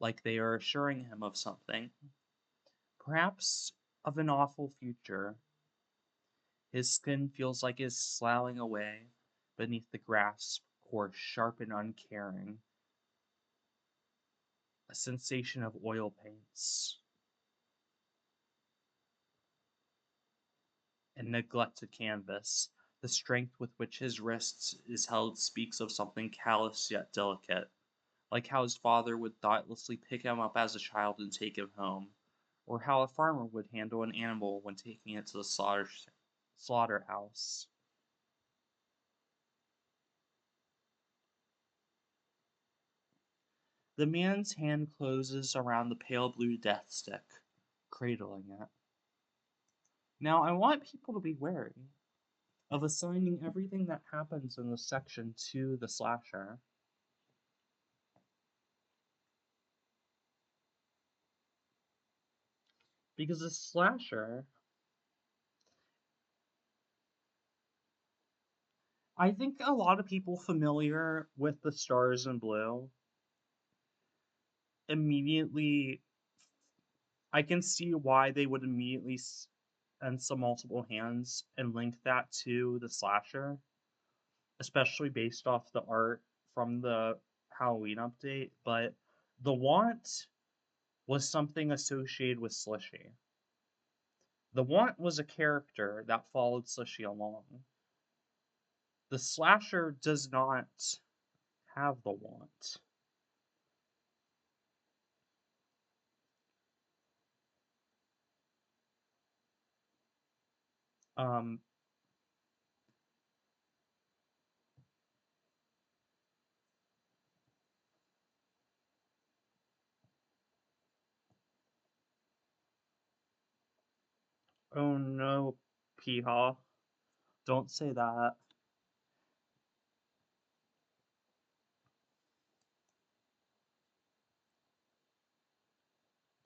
like they are assuring him of something, perhaps of an awful future. His skin feels like it is sloughing away beneath the grasp, coarse, sharp, and uncaring, a sensation of oil paints and neglected canvas. The strength with which his wrist is held speaks of something callous yet delicate, like how his father would thoughtlessly pick him up as a child and take him home, or how a farmer would handle an animal when taking it to the slaughterhouse. The man's hand closes around the pale blue death stick, cradling it. Now, I want people to be wary of assigning everything that happens in this section to the slasher. Because the slasher, I think a lot of people familiar with the Stars in Blue immediately, I can see why they would immediately send some multiple hands and link that to the slasher, especially based off the art from the Halloween update. But the want was something associated with Slishy. The want was a character that followed Slishy along. The slasher does not have the want. Um, oh no, Peehaw. Don't say that.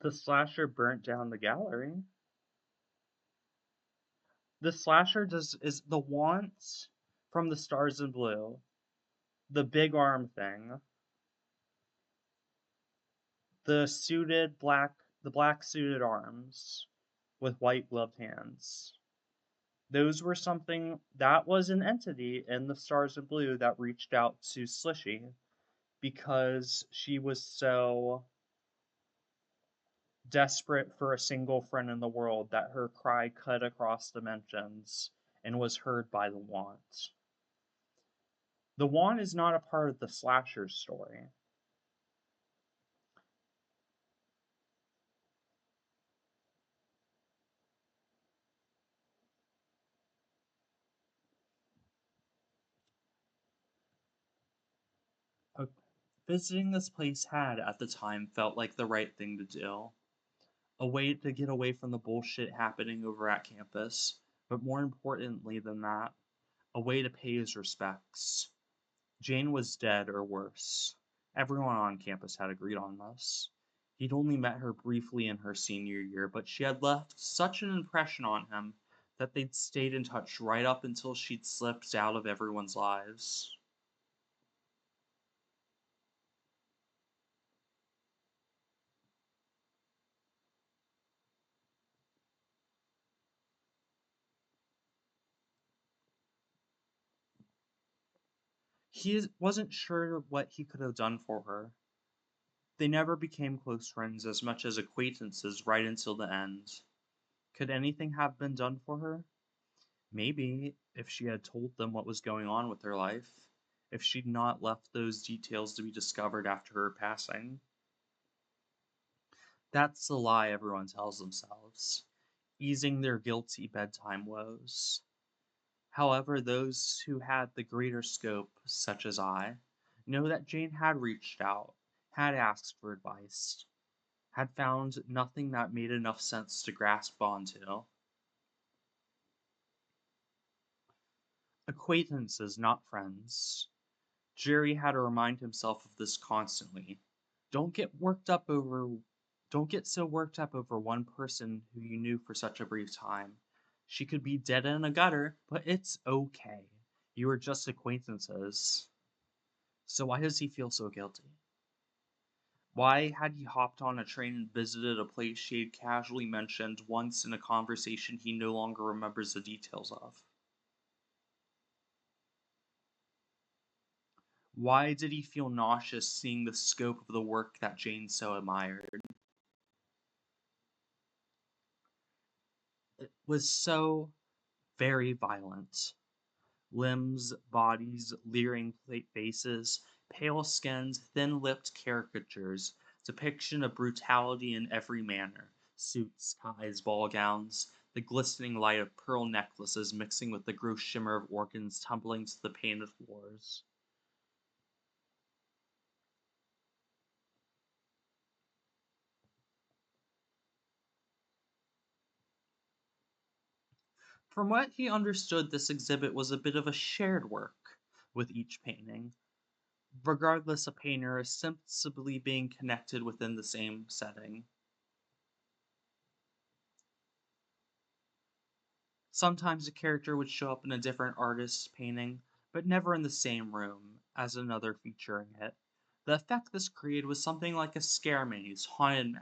The slasher burnt down the gallery. The slasher does is the want from the Stars in Blue, the big arm thing, the black suited arms with white gloved hands. Those were something that was an entity in the Stars in Blue that reached out to Slishy because she was so desperate for a single friend in the world that her cry cut across dimensions and was heard by the want. The want is not a part of the slasher's story. Uh, Visiting this place had, at the time, felt like the right thing to do. A way to get away from the bullshit happening over at campus, but more importantly than that, a way to pay his respects. Jane was dead or worse. Everyone on campus had agreed on this. He'd only met her briefly in her senior year, but she had left such an impression on him that they'd stayed in touch right up until she'd slipped out of everyone's lives. He wasn't sure what he could have done for her. They never became close friends as much as acquaintances right until the end. Could anything have been done for her? Maybe, if she had told them what was going on with her life, if she'd not left those details to be discovered after her passing. That's the lie everyone tells themselves, easing their guilty bedtime woes. However, those who had the greater scope, such as I, know that Jane had reached out, had asked for advice, had found nothing that made enough sense to grasp onto. Acquaintances, not friends. Jerry had to remind himself of this constantly. Don't get worked up over don't get so worked up over one person who you knew for such a brief time. She could be dead in a gutter, but it's okay. You were just acquaintances. So why does he feel so guilty? Why had he hopped on a train and visited a place she had casually mentioned once in a conversation he no longer remembers the details of? Why did he feel nauseous seeing the scope of the work that Jane so admired? It was so very violent. Limbs, bodies, leering faces, pale skins, thin lipped caricatures, depiction of brutality in every manner, suits, ties, ball gowns, the glistening light of pearl necklaces mixing with the gross shimmer of organs tumbling to the painted floors. From what he understood, this exhibit was a bit of a shared work with each painting, regardless a painter ostensibly being connected within the same setting. Sometimes a character would show up in a different artist's painting, but never in the same room as another featuring it. The effect this created was something like a scare maze, haunted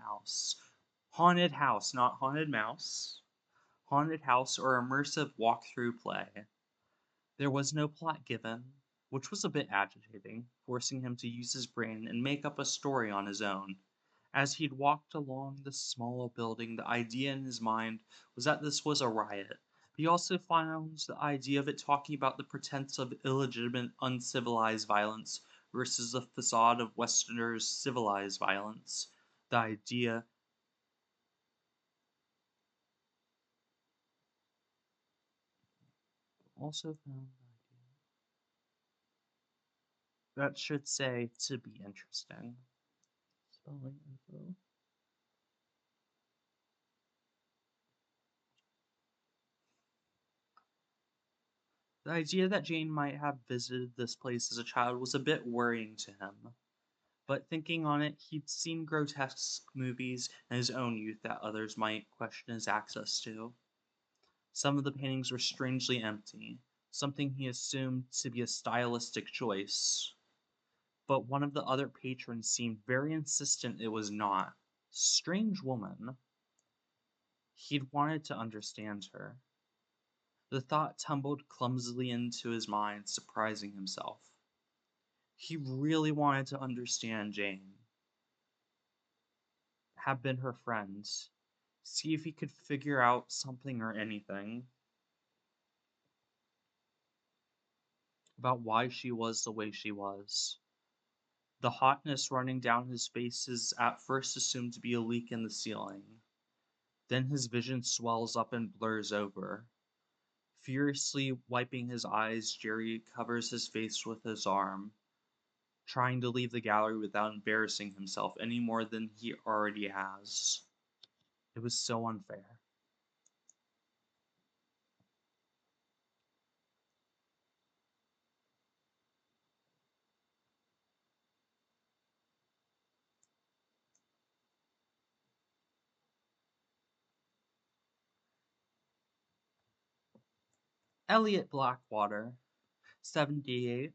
house, not haunted mouse, haunted house, or immersive walk-through play. There was no plot given, which was a bit agitating, forcing him to use his brain and make up a story on his own. As he'd walked along the small building, the idea in his mind was that this was a riot. He also found the idea of it talking about the pretense of illegitimate, uncivilized violence versus the facade of Westerners' civilized violence. The idea also found that should say to be interesting. Spelling info. The idea that Jane might have visited this place as a child was a bit worrying to him, but thinking on it, he'd seen grotesque movies in his own youth that others might question his access to. Some of the paintings were strangely empty, something he assumed to be a stylistic choice, but one of the other patrons seemed very insistent it was not. Strange woman. He'd wanted to understand her. The thought tumbled clumsily into his mind, surprising himself. He really wanted to understand Jane. have been her friend, see if he could figure out something or anything about why she was the way she was. The hotness running down his face is at first assumed to be a leak in the ceiling. Then his vision swells up and blurs over. Furiously wiping his eyes, Jerry covers his face with his arm, trying to leave the gallery without embarrassing himself any more than he already has. It was so unfair. Elliot Blackwater, 78,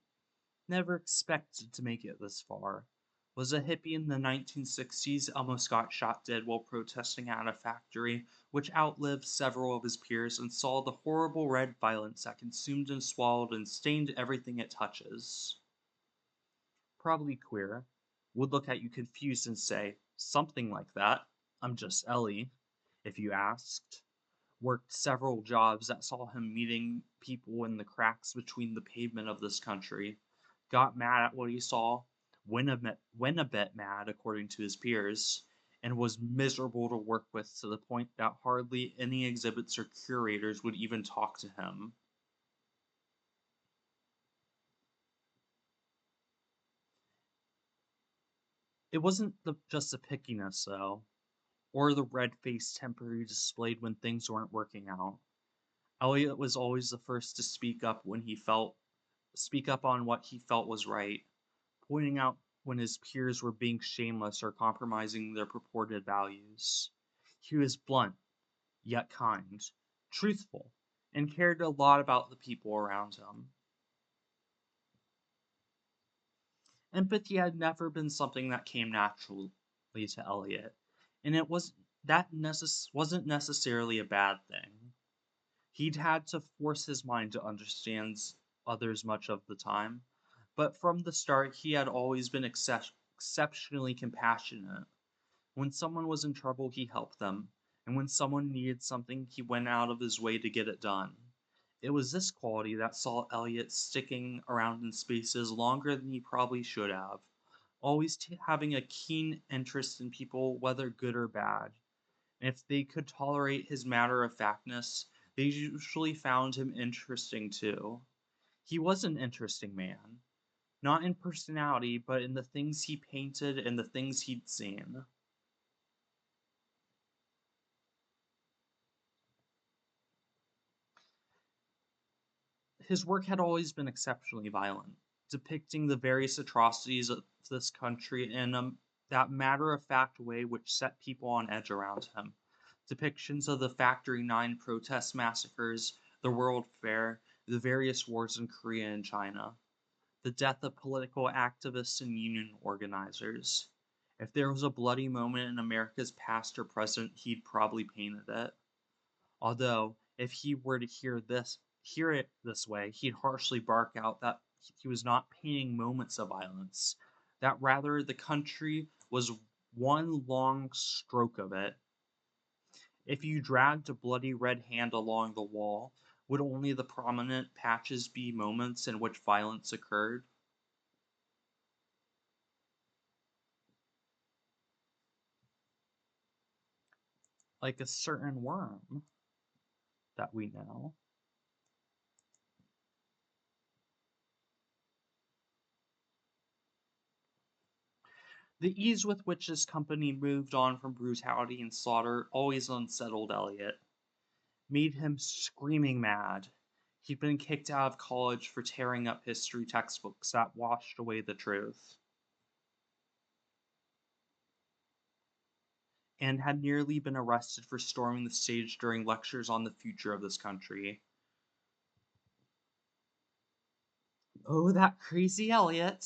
never expected to make it this far. Was a hippie in the 1960s, almost got shot dead while protesting at a factory, which outlived several of his peers and saw the horrible red violence that consumed and swallowed and stained everything it touches. Probably queer. Would look at you confused and say, something like that. I'm just Ellie, if you asked. Worked several jobs that saw him meeting people in the cracks between the pavement of this country. Got mad at what he saw, went a bit mad according to his peers, and was miserable to work with to the point that hardly any exhibits or curators would even talk to him. It wasn't just the pickiness, though, or the red face temper he displayed when things weren't working out. Elliot was always the first to speak up on what he felt was right, pointing out when his peers were being shameless or compromising their purported values. He was blunt, yet kind, truthful, and cared a lot about the people around him. Empathy had never been something that came naturally to Elliot, and wasn't necessarily a bad thing. He'd had to force his mind to understand others much of the time, but from the start he had always been exceptionally compassionate. When someone was in trouble, he helped them, and when someone needed something, he went out of his way to get it done. It was this quality that saw Elliot sticking around in spaces longer than he probably should have, always having a keen interest in people, whether good or bad. And if they could tolerate his matter of factness, they usually found him interesting too. He was an interesting man, not in personality, but in the things he painted and the things he'd seen. His work had always been exceptionally violent, depicting the various atrocities of this country in that matter of fact way which set people on edge around him. Depictions of the Factory 9 protest massacres, the World Fair, the various wars in Korea and China, the death of political activists and union organizers. If there was a bloody moment in America's past or present, he'd probably painted it. Although, if he were to hear it this way, he'd harshly bark out that he was not painting moments of violence, that rather the country was one long stroke of it. If you dragged a bloody red hand along the wall, would only the prominent patches be moments in which violence occurred? Like a certain worm that we know. The ease with which this company moved on from brutality and slaughter always unsettled Elliot, made him screaming mad. He'd been kicked out of college for tearing up history textbooks that washed away the truth, and had nearly been arrested for storming the stage during lectures on the future of this country. Oh, that crazy Elliot,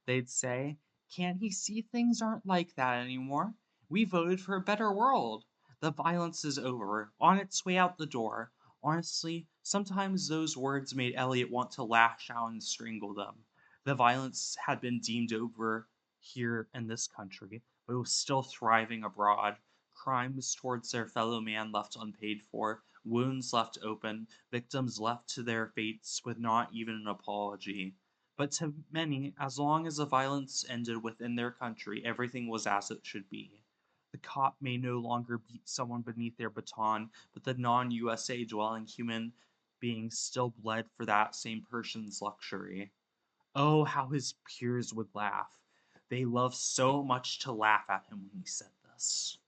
they'd say. Can't he see things aren't like that anymore? We voted for a better world. The violence is over, on its way out the door. Honestly, sometimes those words made Elliot want to lash out and strangle them. The violence had been deemed over here in this country, but was still thriving abroad. Crimes towards their fellow man left unpaid for, wounds left open, victims left to their fates with not even an apology. But to many, as long as the violence ended within their country, everything was as it should be. The cop may no longer beat someone beneath their baton, but the non USA dwelling human being still bled for that same person's luxury. Oh, how his peers would laugh. They loved so much to laugh at him when he said this.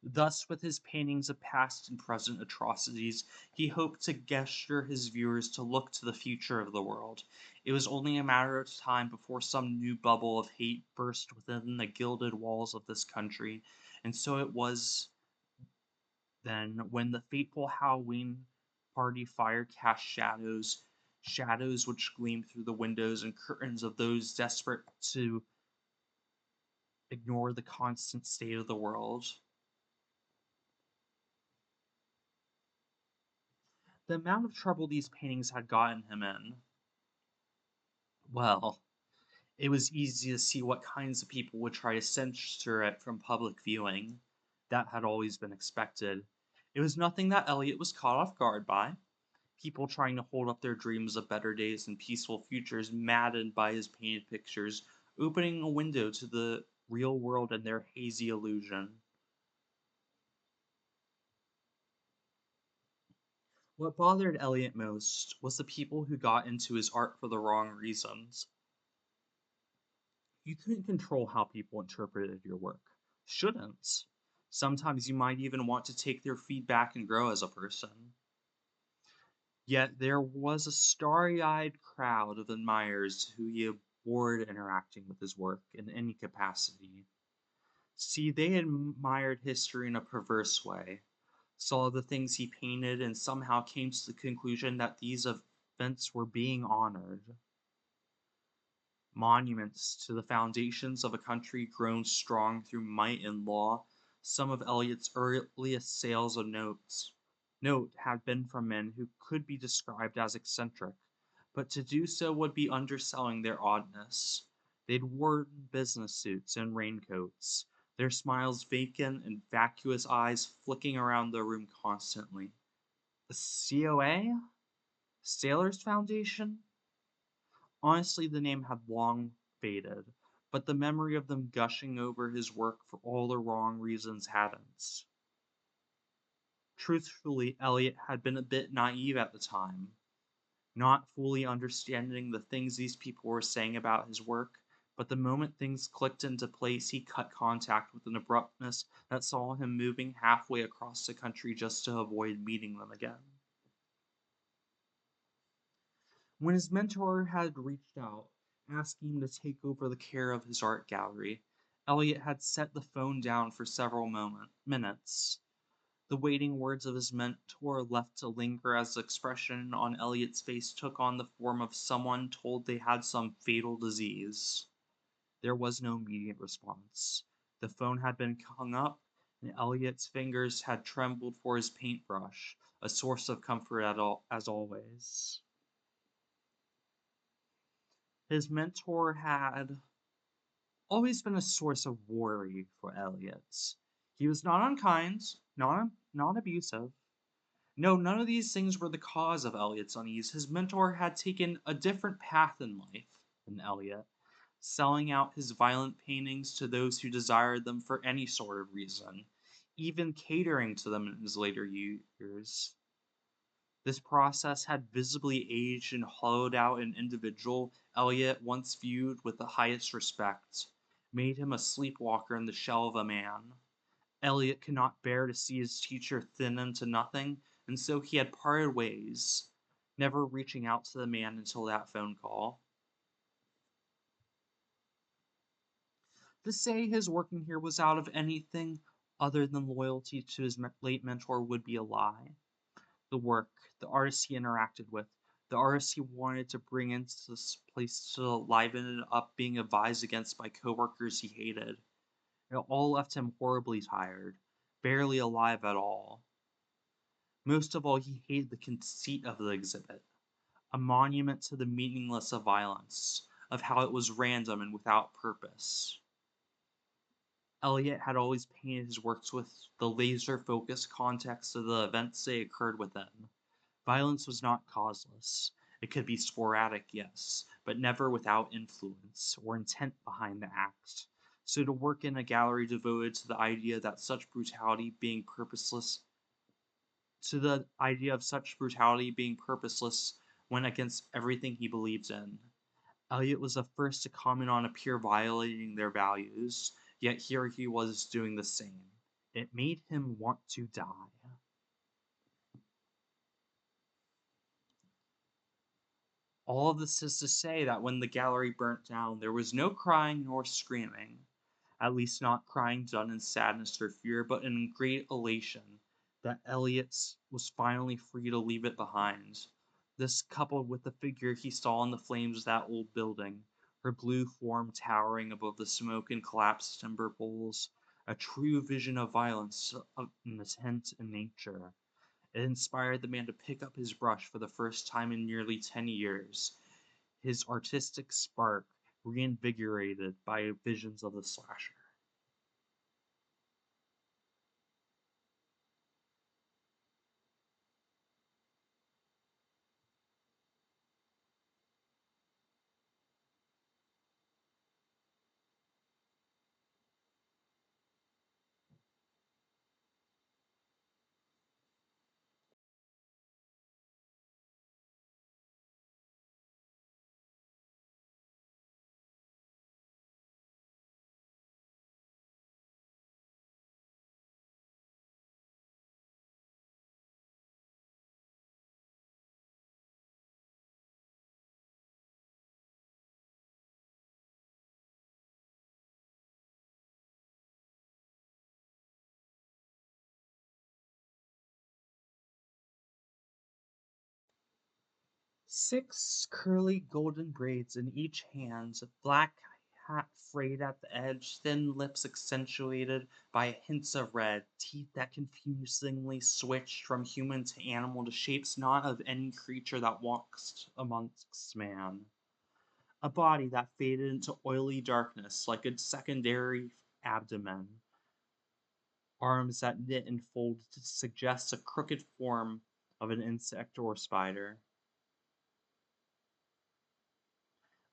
Thus, with his paintings of past and present atrocities, he hoped to gesture his viewers to look to the future of the world. It was only a matter of time before some new bubble of hate burst within the gilded walls of this country, and so it was then when the fateful Halloween party fire cast shadows, shadows which gleamed through the windows and curtains of those desperate to ignore the constant state of the world. The amount of trouble these paintings had gotten him in, well, it was easy to see what kinds of people would try to censor it from public viewing. That had always been expected. It was nothing that Elliot was caught off guard by. People trying to hold up their dreams of better days and peaceful futures, maddened by his painted pictures, opening a window to the real world and their hazy illusion. What bothered Elliot most was the people who got into his art for the wrong reasons. You couldn't control how people interpreted your work. Shouldn't. Sometimes you might even want to take their feedback and grow as a person. Yet there was a starry eyed crowd of admirers who he abhorred interacting with his work in any capacity. See, they admired history in a perverse way, saw the things he painted, and somehow came to the conclusion that these events were being honored. Monuments to the foundations of a country grown strong through might and law, some of Eliot's earliest sales of note had been from men who could be described as eccentric, but to do so would be underselling their oddness. They'd worn business suits and raincoats, their smiles vacant and vacuous eyes flicking around the room constantly. The COA? Sailors Foundation? Honestly, the name had long faded, but the memory of them gushing over his work for all the wrong reasons hadn't. Truthfully, Eliot had been a bit naive at the time, not fully understanding the things these people were saying about his work, but the moment things clicked into place, he cut contact with an abruptness that saw him moving halfway across the country just to avoid meeting them again. When his mentor had reached out, asking him to take over the care of his art gallery, Elliot had set the phone down for several minutes. The waiting words of his mentor left to linger as the expression on Elliot's face took on the form of someone told they had some fatal disease. There was no immediate response. The phone had been hung up, and Elliot's fingers had trembled for his paintbrush, a source of comfort as always. His mentor had always been a source of worry for Elliot. He was not unkind, not abusive. No, none of these things were the cause of Elliot's unease. His mentor had taken a different path in life than Elliot, selling out his violent paintings to those who desired them for any sort of reason, even catering to them in his later years. This process had visibly aged and hollowed out an individual Eliot once viewed with the highest respect, made him a sleepwalker in the shell of a man. Eliot could not bear to see his teacher thin into nothing, and so he had parted ways, never reaching out to the man until that phone call. To say his working here was out of anything other than loyalty to his late mentor would be a lie. The work, the artists he interacted with, the artists he wanted to bring into this place to liven it up being advised against by coworkers he hated. It all left him horribly tired, barely alive at all. Most of all, he hated the conceit of the exhibit. a monument to the meaningless of violence, of how it was random and without purpose. Eliot had always painted his works with the laser focused context of the events they occurred within. Violence was not causeless. It could be sporadic, yes, but never without influence or intent behind the act. So to work in a gallery devoted to the idea that such brutality being purposeless to the idea of such brutality being purposeless went against everything he believes in. Eliot was the first to comment on a peer violating their values, yet here he was doing the same. It made him want to die. All of this is to say that when the gallery burnt down, there was no crying nor screaming, at least not crying done in sadness or fear, but in great elation that Eliot was finally free to leave it behind. This, coupled with the figure he saw in the flames of that old building, her blue form towering above the smoke and collapsed timber poles, a true vision of violence of intent in nature. It inspired the man to pick up his brush for the first time in nearly 10 years, his artistic spark reinvigorated by visions of the slasher. Six curly golden braids in each hand, black hat frayed at the edge, thin lips accentuated by hints of red, teeth that confusingly switched from human to animal to shapes not of any creature that walks amongst man. A body that faded into oily darkness like a secondary abdomen, arms that knit and fold to suggest a crooked form of an insect or spider.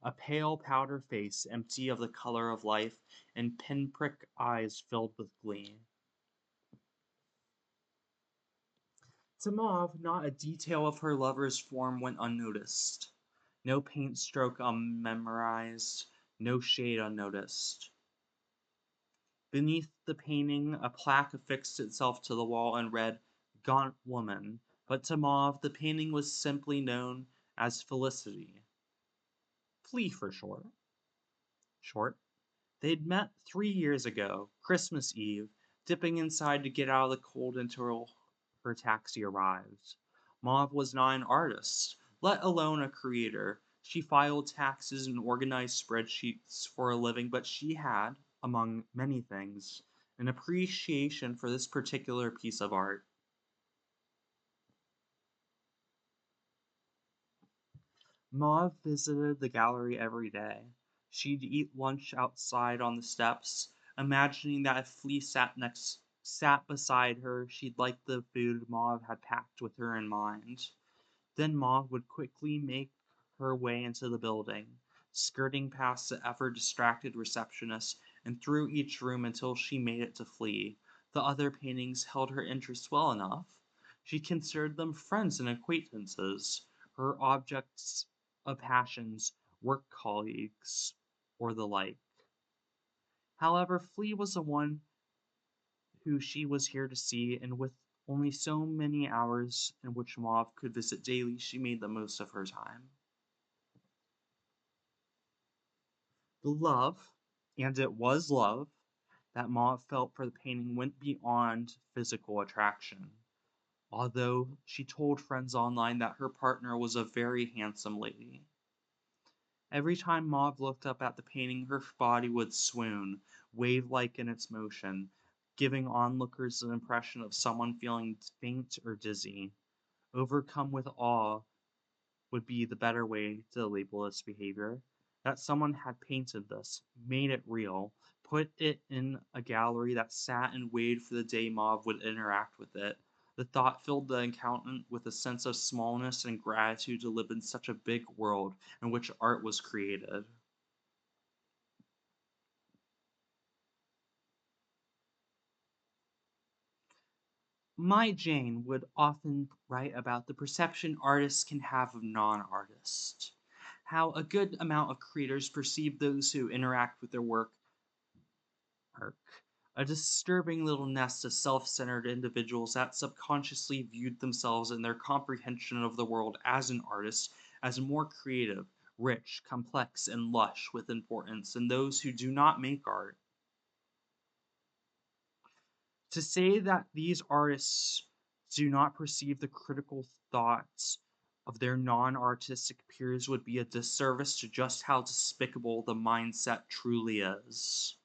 A pale powder face, empty of the color of life, and pinprick eyes filled with glee. To Mauve, not a detail of her lover's form went unnoticed. No paint stroke unmemorized, no shade unnoticed. Beneath the painting, a plaque affixed itself to the wall and read, Gaunt Woman, but to Mauve, the painting was simply known as Felicity. Flea for short. Short. They'd met 3 years ago, Christmas Eve, dipping inside to get out of the cold until her taxi arrived. Mauve was not an artist, let alone a creator. She filed taxes and organized spreadsheets for a living, but she had, among many things, an appreciation for this particular piece of art. Mauve visited the gallery every day. She'd eat lunch outside on the steps, imagining that if Flea sat beside her, she'd like the food Mauve had packed with her in mind. Then Mauve would quickly make her way into the building, skirting past the ever distracted receptionist and through each room until she made it to Flea. The other paintings held her interest well enough. She considered them friends and acquaintances, her objects of passions, work colleagues, or the like. However, Flea was the one who she was here to see, and with only so many hours in which Mauve could visit daily, she made the most of her time. The love, and it was love, that Mauve felt for the painting went beyond physical attraction. Although she told friends online that her partner was a very handsome lady. Every time Mauve looked up at the painting, her body would swoon, wave like in its motion, giving onlookers an impression of someone feeling faint or dizzy, overcome with awe would be the better way to label this behavior. That someone had painted this, made it real, put it in a gallery that sat and waited for the day Mauve would interact with it. The thought filled the accountant with a sense of smallness and gratitude to live in such a big world in which art was created. My Jane would often write about the perception artists can have of non artists, how a good amount of creators perceive those who interact with their work arc, a disturbing little nest of self centered individuals that subconsciously viewed themselves and their comprehension of the world as an artist as more creative, rich, complex, and lush with importance than those who do not make art. To say that these artists do not perceive the critical thoughts of their non artistic peers would be a disservice to just how despicable the mindset truly is.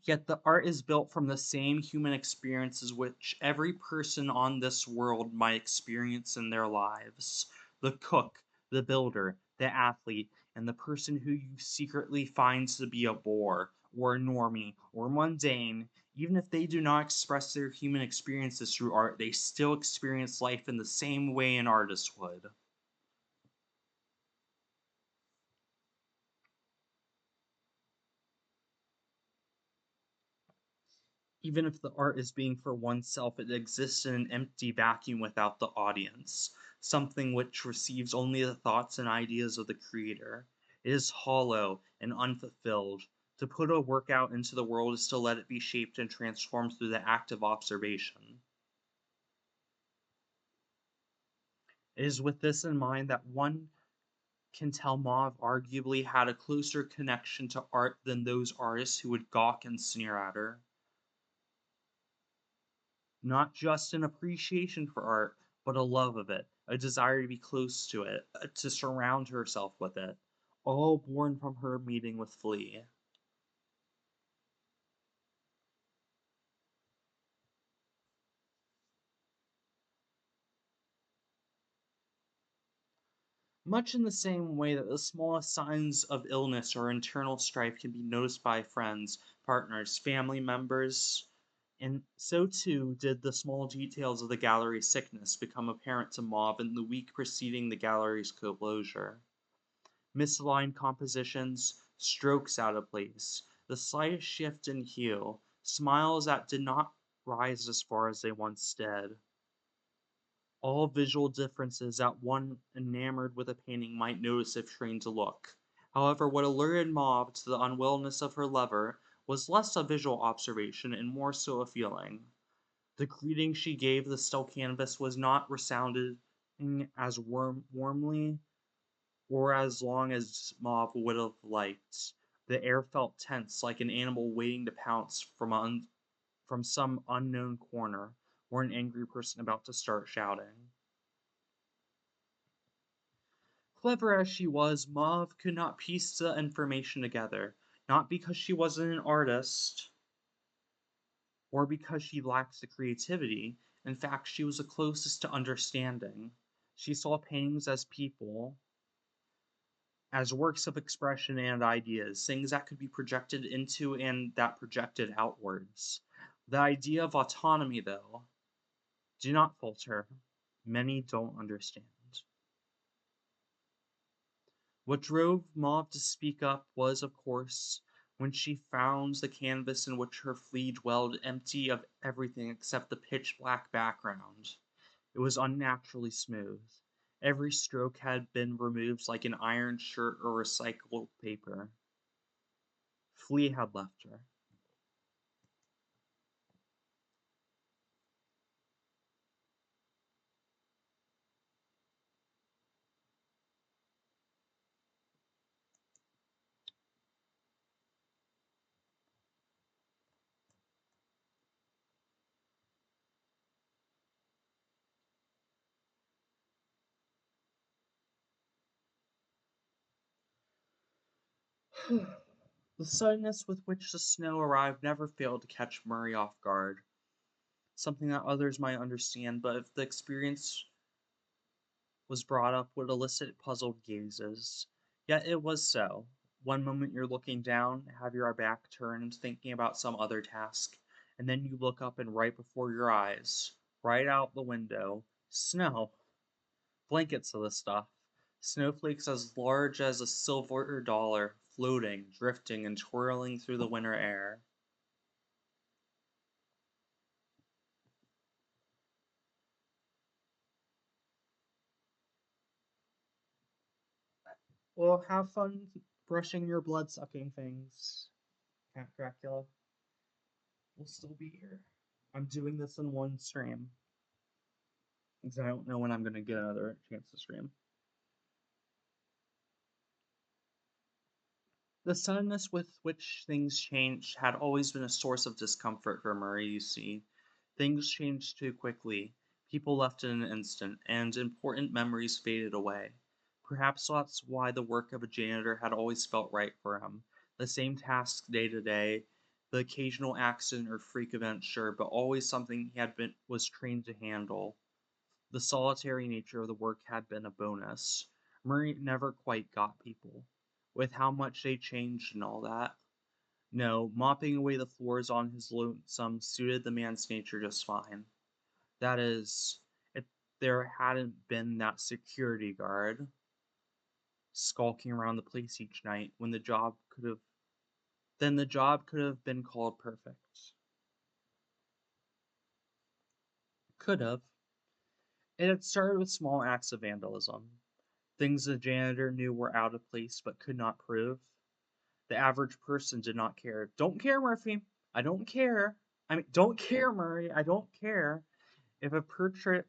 Yet the art is built from the same human experiences which every person on this world might experience in their lives. The cook, the builder, the athlete, and the person who you secretly find to be a bore, or a normie, or mundane, even if they do not express their human experiences through art, they still experience life in the same way an artist would. Even if the art is being for oneself, it exists in an empty vacuum without the audience, something which receives only the thoughts and ideas of the creator. It is hollow and unfulfilled. To put a work out into the world is to let it be shaped and transformed through the act of observation. It is with this in mind that one can tell Mauve arguably had a closer connection to art than those artists who would gawk and sneer at her. Not just an appreciation for art, but a love of it, a desire to be close to it, to surround herself with it, all born from her meeting with Flea. Much in the same way that the smallest signs of illness or internal strife can be noticed by friends, partners, family members, and so too did the small details of the gallery's sickness become apparent to Mauve in the week preceding the gallery's closure. Misaligned compositions, strokes out of place, the slightest shift in hue, smiles that did not rise as far as they once did. All visual differences that one enamored with a painting might notice if trained to look. However, what alerted Mauve to the unwellness of her lover was less a visual observation and more so a feeling. The greeting she gave the still canvas was not resounding as warmly or as long as Mauve would have liked. The air felt tense, like an animal waiting to pounce from some unknown corner, or an angry person about to start shouting. Clever as she was, Mauve could not piece the information together, not because she wasn't an artist, or because she lacked the creativity. In fact, she was the closest to understanding. She saw paintings as people, as works of expression and ideas, things that could be projected into and that projected outwards. The idea of autonomy, though, do not falter. Many don't understand. What drove Mauve to speak up was, of course, when she found the canvas in which her flea dwelled empty of everything except the pitch black background. It was unnaturally smooth. Every stroke had been removed like an ironed shirt or recycled paper. Flea had left her. The suddenness with which the snow arrived never failed to catch Murray off guard, something that others might understand, but if the experience was brought up would elicit puzzled gazes. Yet it was so. One moment you're looking down, have your back turned, thinking about some other task, and then you look up and right before your eyes, right out the window, snow. Blankets of the stuff. Snowflakes as large as a silver dollar, floating, drifting, and twirling through the winter air. Well, have fun brushing your blood sucking things, Count Dracula. We'll still be here. I'm doing this in one stream because I don't know when I'm going to get another chance to stream. The suddenness with which things changed had always been a source of discomfort for Murray, you see. Things changed too quickly. People left in an instant, and important memories faded away. Perhaps that's why the work of a janitor had always felt right for him. The same tasks day to day, the occasional accident or freak event, sure, but always something he had been was trained to handle. The solitary nature of the work had been a bonus. Murray never quite got people, with how much they changed and all that. No, mopping away the floors on his lonesome suited the man's nature just fine. That is, if there hadn't been that security guard skulking around the place each night when the job could have then the job could have been called perfect. Could have. It had started with small acts of vandalism. Things the janitor knew were out of place but could not prove. The average person did not care. Don't care, Murphy. I don't care. Don't care, Murray. I don't care. If a portrait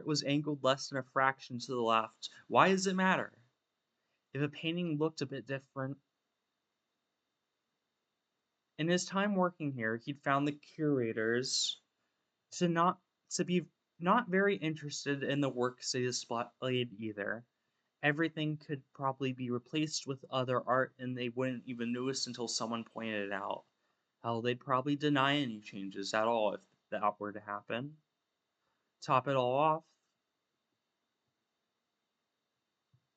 was angled less than a fraction to the left, why does it matter? If a painting looked a bit different. In his time working here, he'd found the curators to not to be not very interested in the works they displayed either. Everything could probably be replaced with other art and they wouldn't even notice until someone pointed it out. Hell, they'd probably deny any changes at all if that were to happen. Top it all off,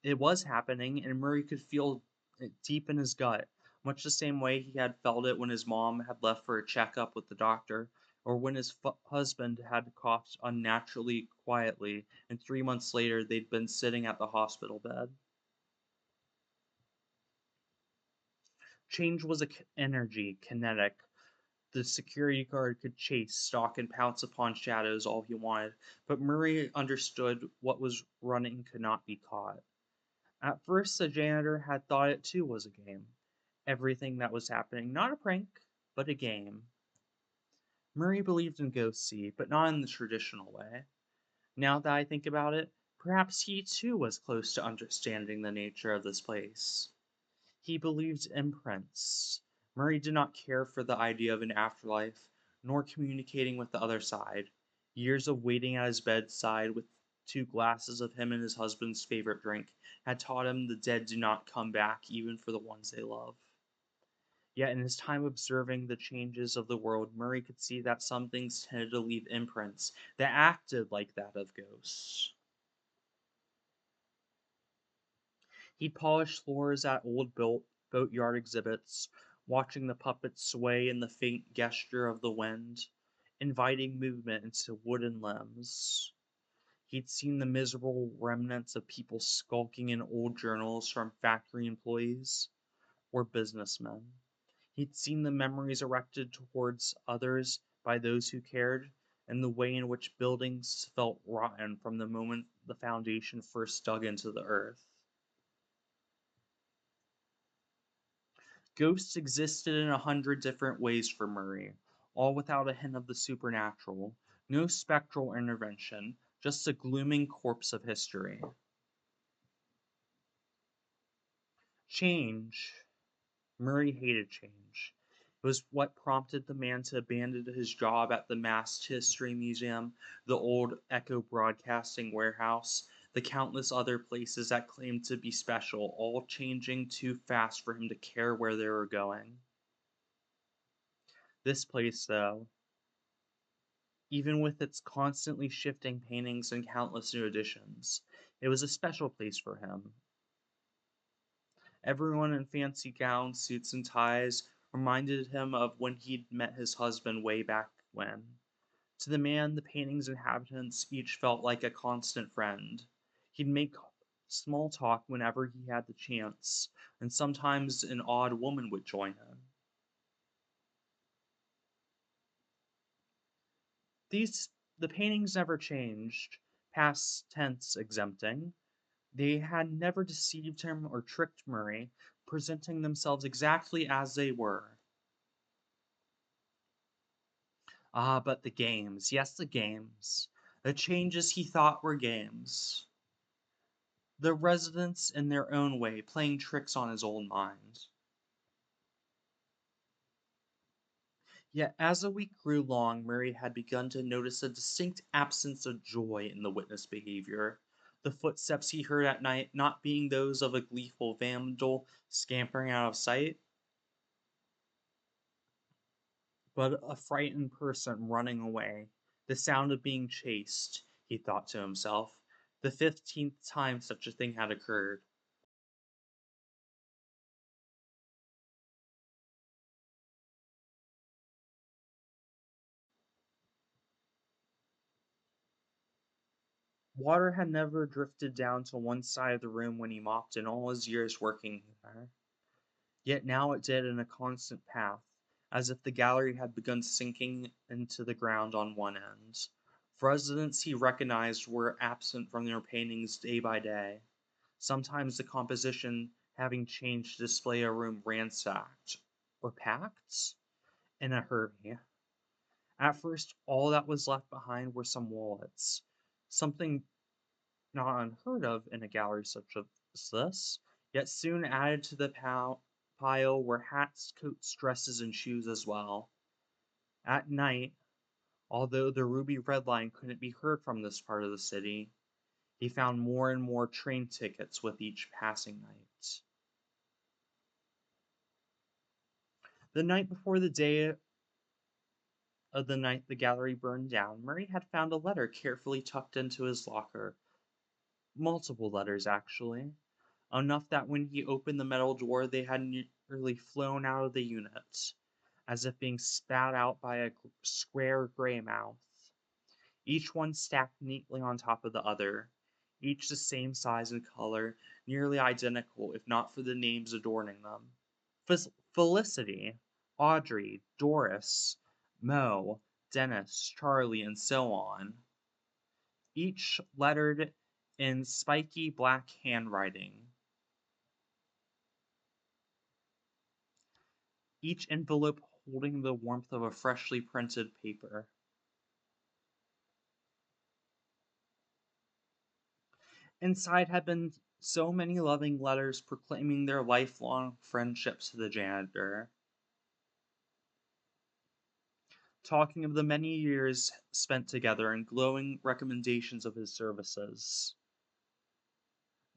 it was happening, and Murray could feel it deep in his gut, much the same way he had felt it when his mom had left for a checkup with the doctor, or when his husband had coughed unnaturally quietly, and 3 months later they'd been sitting at the hospital bed. Change was energy, kinetic. The security guard could chase, stalk, and pounce upon shadows all he wanted, but Murray understood what was running could not be caught. At first, the janitor had thought it too was a game. Everything that was happening, not a prank, but a game. Murray believed in ghosts, but not in the traditional way. Now that I think about it, perhaps he too was close to understanding the nature of this place. He believed imprints. Murray did not care for the idea of an afterlife, nor communicating with the other side. Years of waiting at his bedside with 2 glasses of him and his husband's favorite drink had taught him the dead do not come back even for the ones they love. Yet in his time observing the changes of the world, Murray could see that some things tended to leave imprints that acted like that of ghosts. He polished floors at old boatyard exhibits, watching the puppets sway in the faint gesture of the wind, inviting movement into wooden limbs. He'd seen the miserable remnants of people skulking in old journals from factory employees or businessmen. He'd seen the memories erected towards others by those who cared, and the way in which buildings felt rotten from the moment the foundation first dug into the earth. Ghosts existed in 100 different ways for Murray, all without a hint of the supernatural. No spectral intervention, just a glooming corpse of history. Change. Murray hated change. It was what prompted the man to abandon his job at the Mass History Museum, the old Echo Broadcasting warehouse, the countless other places that claimed to be special, all changing too fast for him to care where they were going. This place, though, even with its constantly shifting paintings and countless new additions, it was a special place for him. Everyone in fancy gowns, suits, and ties reminded him of when he'd met his husband way back when. To the man, the painting's inhabitants each felt like a constant friend. He'd make small talk whenever he had the chance, and sometimes an odd woman would join him. These the paintings never changed, past tense exempting. They had never deceived him or tricked Murray, presenting themselves exactly as they were. Ah, but the games, yes, the games. The changes he thought were games. The residents, in their own way, playing tricks on his old mind. Yet as the week grew long, Murray had begun to notice a distinct absence of joy in the witness behavior. The footsteps he heard at night not being those of a gleeful vandal scampering out of sight, but a frightened person running away. The sound of being chased, he thought to himself, the 15th time such a thing had occurred. Water had never drifted down to one side of the room when he mopped in all his years working there. Yet now it did in a constant path, as if the gallery had begun sinking into the ground on one end. Residents he recognized were absent from their paintings day by day, sometimes the composition having changed to display a room ransacked or packed in a hurry. At first, all that was left behind were some wallets, something not unheard of in a gallery such as this, yet soon added to the pile were hats, coats, dresses, and shoes as well. At night, although the ruby red line couldn't be heard from this part of the city, he found more and more train tickets with each passing night. The night before the day of the night the gallery burned down, Murray had found a letter carefully tucked into his locker. Multiple letters, actually. Enough that when he opened the metal door, they had nearly flown out of the unit, as if being spat out by a square gray mouth. Each one stacked neatly on top of the other, each the same size and color, nearly identical if not for the names adorning them. Felicity, Audrey, Doris, Mo, Dennis, Charlie, and so on, each lettered in spiky black handwriting, each envelope holding the warmth of a freshly printed paper. Inside had been so many loving letters proclaiming their lifelong friendships to the janitor, talking of the many years spent together and glowing recommendations of his services.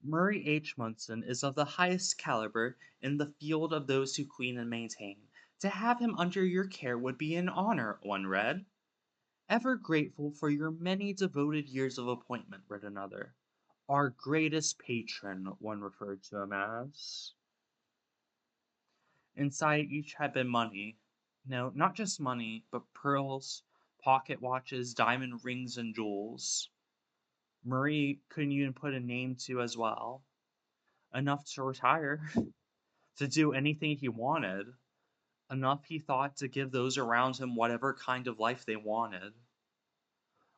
Murray H. Munson is of the highest caliber in the field of those who clean and maintain. To have him under your care would be an honor, one read. Ever grateful for your many devoted years of appointment, read another. Our greatest patron, one referred to him as. Inside each had been money. No, not just money, but pearls, pocket watches, diamond rings, and jewels. Murray couldn't even put a name to as well. Enough to retire, to do anything he wanted. Enough, he thought, to give those around him whatever kind of life they wanted.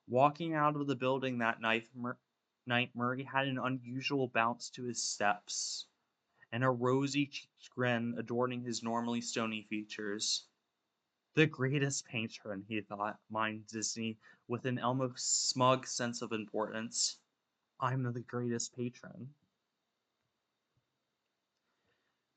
Walking out of the building that night, Murray had an unusual bounce to his steps, and a rosy cheeked grin adorning his normally stony features. The greatest patron, he thought, mind Disney, with an almost smug sense of importance. I'm the greatest patron.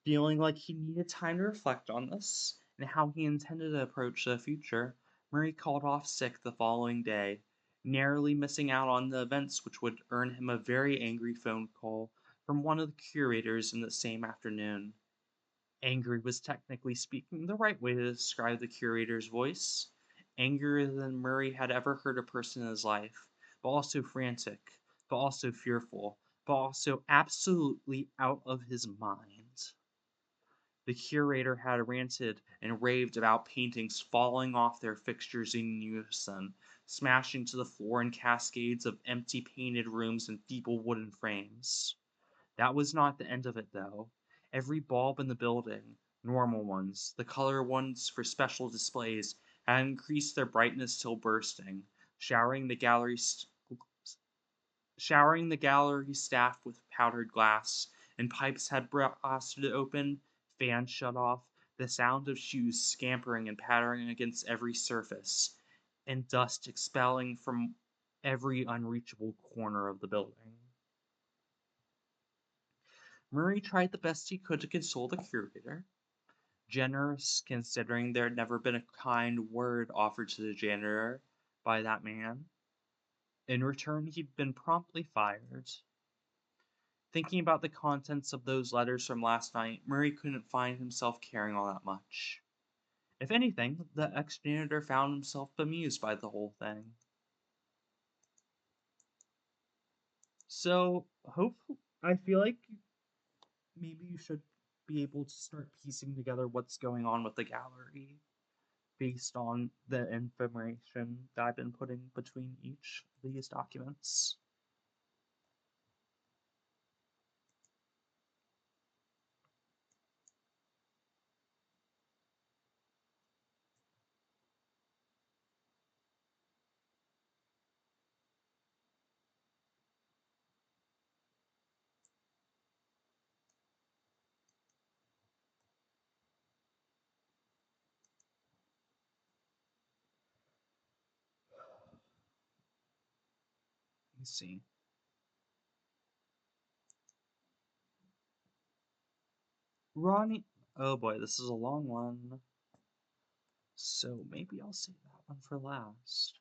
Feeling like he needed time to reflect on this and how he intended to approach the future, Murray called off sick the following day, narrowly missing out on the events which would earn him a very angry phone call from one of the curators in the same afternoon. Angry was technically speaking the right way to describe the curator's voice. Angrier than Murray had ever heard a person in his life, but also frantic, but also fearful, but also absolutely out of his mind. The curator had ranted and raved about paintings falling off their fixtures in unison, smashing to the floor in cascades of empty painted rooms and feeble wooden frames. That was not the end of it, though. Every bulb in the building, normal ones, the color ones for special displays, had increased their brightness till bursting, showering the gallery staff with powdered glass, and pipes had blasted open, fans shut off, the sound of shoes scampering and pattering against every surface, and dust expelling from every unreachable corner of the building. Murray tried the best he could to console the curator, generous considering there had never been a kind word offered to the janitor by that man. In return, he'd been promptly fired. Thinking about the contents of those letters from last night, Murray couldn't find himself caring all that much. If anything, the ex-janitor found himself bemused by the whole thing. So, I feel like maybe you should be able to start piecing together what's going on with the gallery based on the information that I've been putting between each of these documents. Let me see. Ronnie. Oh boy, this is a long one. So maybe I'll save that one for last.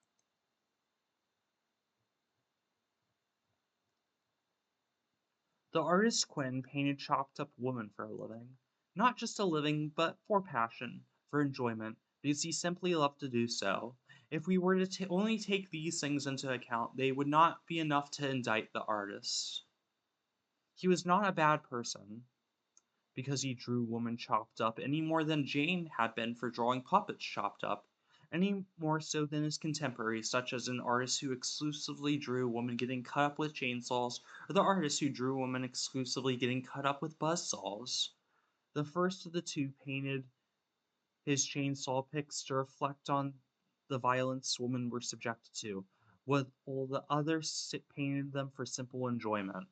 The artist Quinn painted chopped up women for a living. Not just a living, but for passion, for enjoyment, because he simply loved to do so. If we were to only take these things into account, they would not be enough to indict the artist. He was not a bad person because he drew women chopped up any more than Jane had been for drawing puppets chopped up, any more so than his contemporaries, such as an artist who exclusively drew women getting cut up with chainsaws, or the artist who drew women exclusively getting cut up with buzzsaws. The first of the two painted his chainsaw picks to reflect on the violence women were subjected to, while the other painted them for simple enjoyment.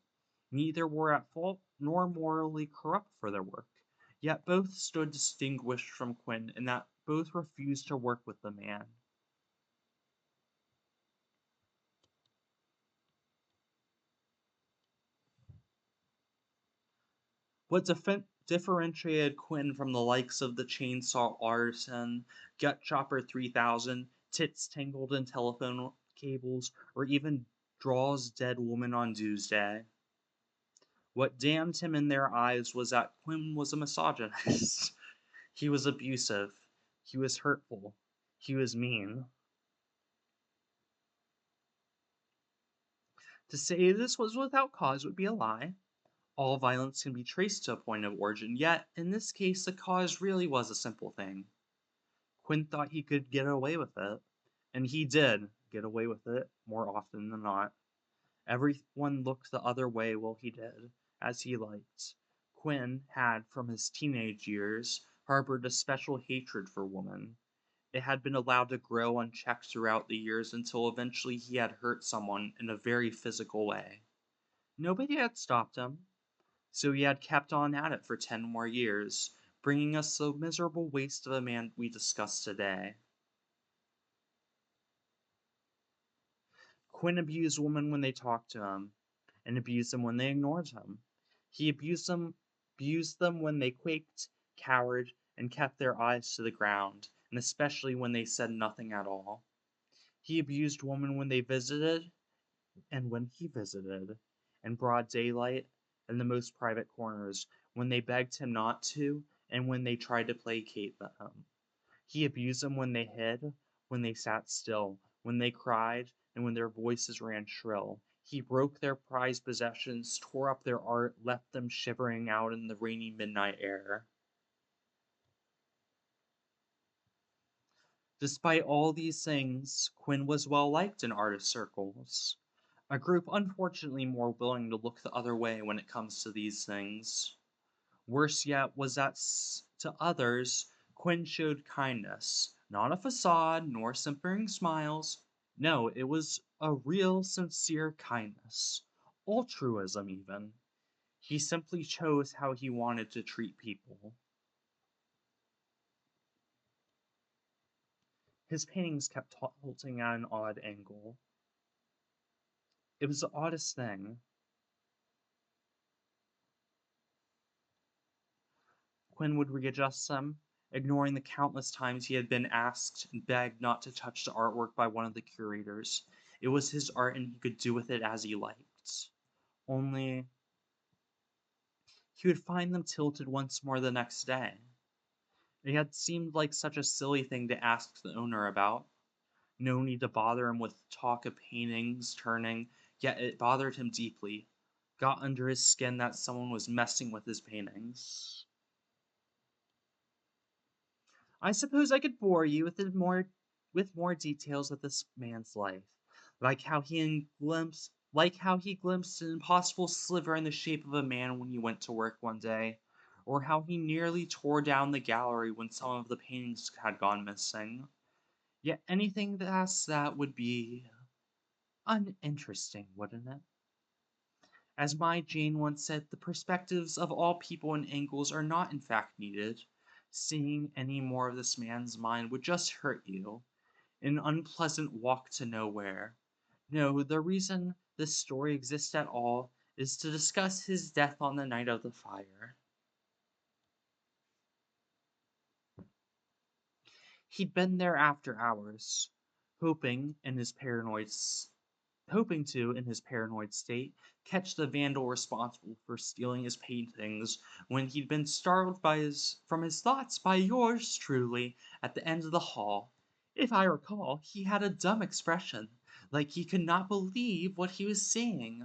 Neither were at fault nor morally corrupt for their work, yet both stood distinguished from Quinn in that both refused to work with the man. What differentiated Quinn from the likes of the Chainsaw Artisan, Gut Chopper 3000, Tits Tangled in Telephone Cables, or even Draws Dead Woman on Doomsday? What damned him in their eyes was that Quinn was a misogynist. He was abusive. He was hurtful. He was mean. To say this was without cause would be a lie. All violence can be traced to a point of origin, yet, in this case, the cause really was a simple thing. Quinn thought he could get away with it, and he did get away with it more often than not. Everyone looked the other way while he did, as he liked. Quinn had, from his teenage years, harbored a special hatred for women. It had been allowed to grow unchecked throughout the years until eventually he had hurt someone in a very physical way. Nobody had stopped him, so he had kept on at it for 10 more years, bringing us the miserable waste of a man we discuss today. Quinn abused women when they talked to him, and abused them when they ignored him. He abused them when they quaked, cowered, and kept their eyes to the ground, and especially when they said nothing at all. He abused women when they visited, and when he visited, in broad daylight, in the most private corners, when they begged him not to, and when they tried to placate them. He abused them when they hid, when they sat still, when they cried, and when their voices ran shrill. He broke their prized possessions, tore up their art, left them shivering out in the rainy midnight air. Despite all these things, Quinn was well liked in artist circles. A group unfortunately more willing to look the other way when it comes to these things. Worse yet was that to others, Quinn showed kindness, not a facade nor simpering smiles. No, it was a real, sincere kindness, altruism even. He simply chose how he wanted to treat people. His paintings kept tilting at an odd angle. It was the oddest thing. Quinn would readjust them, ignoring the countless times he had been asked and begged not to touch the artwork by one of the curators. It was his art and he could do with it as he liked. Only he would find them tilted once more the next day. It had seemed like such a silly thing to ask the owner about. No need to bother him with talk of paintings turning, yet it bothered him deeply. Got under his skin that someone was messing with his paintings. I suppose I could bore you with more details of this man's life, like how he glimpsed an impossible sliver in the shape of a man when he went to work one day, or how he nearly tore down the gallery when some of the paintings had gone missing. Yet anything past that would be uninteresting, wouldn't it? As my Jane once said, the perspectives of all people and angles are not in fact needed. Seeing any more of this man's mind would just hurt you. An unpleasant walk to nowhere. No, the reason this story exists at all is to discuss his death on the night of the fire. He'd been there after hours, hoping in his paranoid hoping to, in his paranoid state, catch the vandal responsible for stealing his paintings when he'd been startled from his thoughts by yours truly at the end of the hall. If I recall, he had a dumb expression, like he could not believe what he was seeing,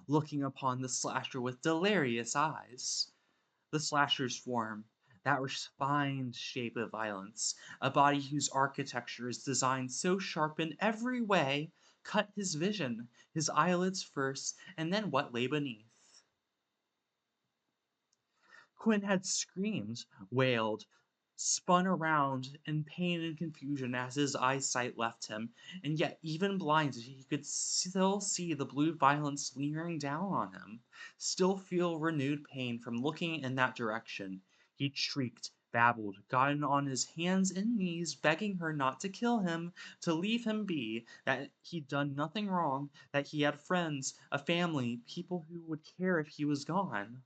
looking upon the slasher with delirious eyes. The slasher's form, that refined shape of violence, a body whose architecture is designed so sharp in every way, cut his vision, his eyelids first, and then what lay beneath. Quinn had screamed, wailed, spun around in pain and confusion as his eyesight left him, and yet even blinded he could still see the blue violence leering down on him, still feel renewed pain from looking in that direction. He shrieked, babbled, gotten on his hands and knees, begging her not to kill him, to leave him be, that he'd done nothing wrong, that he had friends, a family, people who would care if he was gone.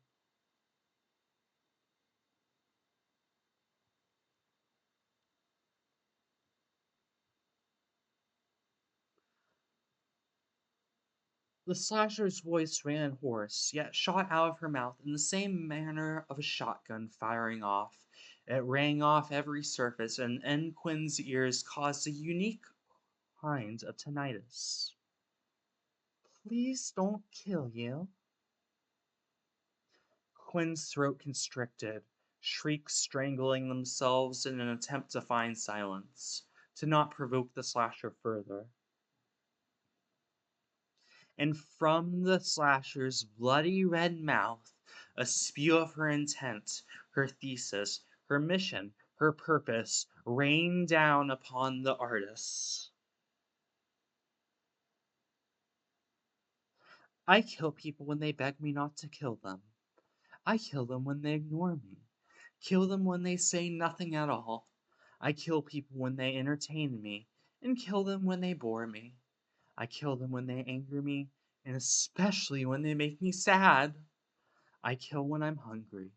The slasher's voice ran hoarse, yet shot out of her mouth in the same manner of a shotgun firing off. It rang off every surface, and in Quinn's ears caused a unique kind of tinnitus. Please don't kill you. Quinn's throat constricted, shrieks strangling themselves in an attempt to find silence, to not provoke the slasher further. And from the slasher's bloody red mouth, a spew of her intent, her thesis, her mission, her purpose rained down upon the artists. I kill people when they beg me not to kill them. I kill them when they ignore me. Kill them when they say nothing at all. I kill people when they entertain me, and kill them when they bore me. I kill them when they anger me, and especially when they make me sad. I kill when I'm hungry,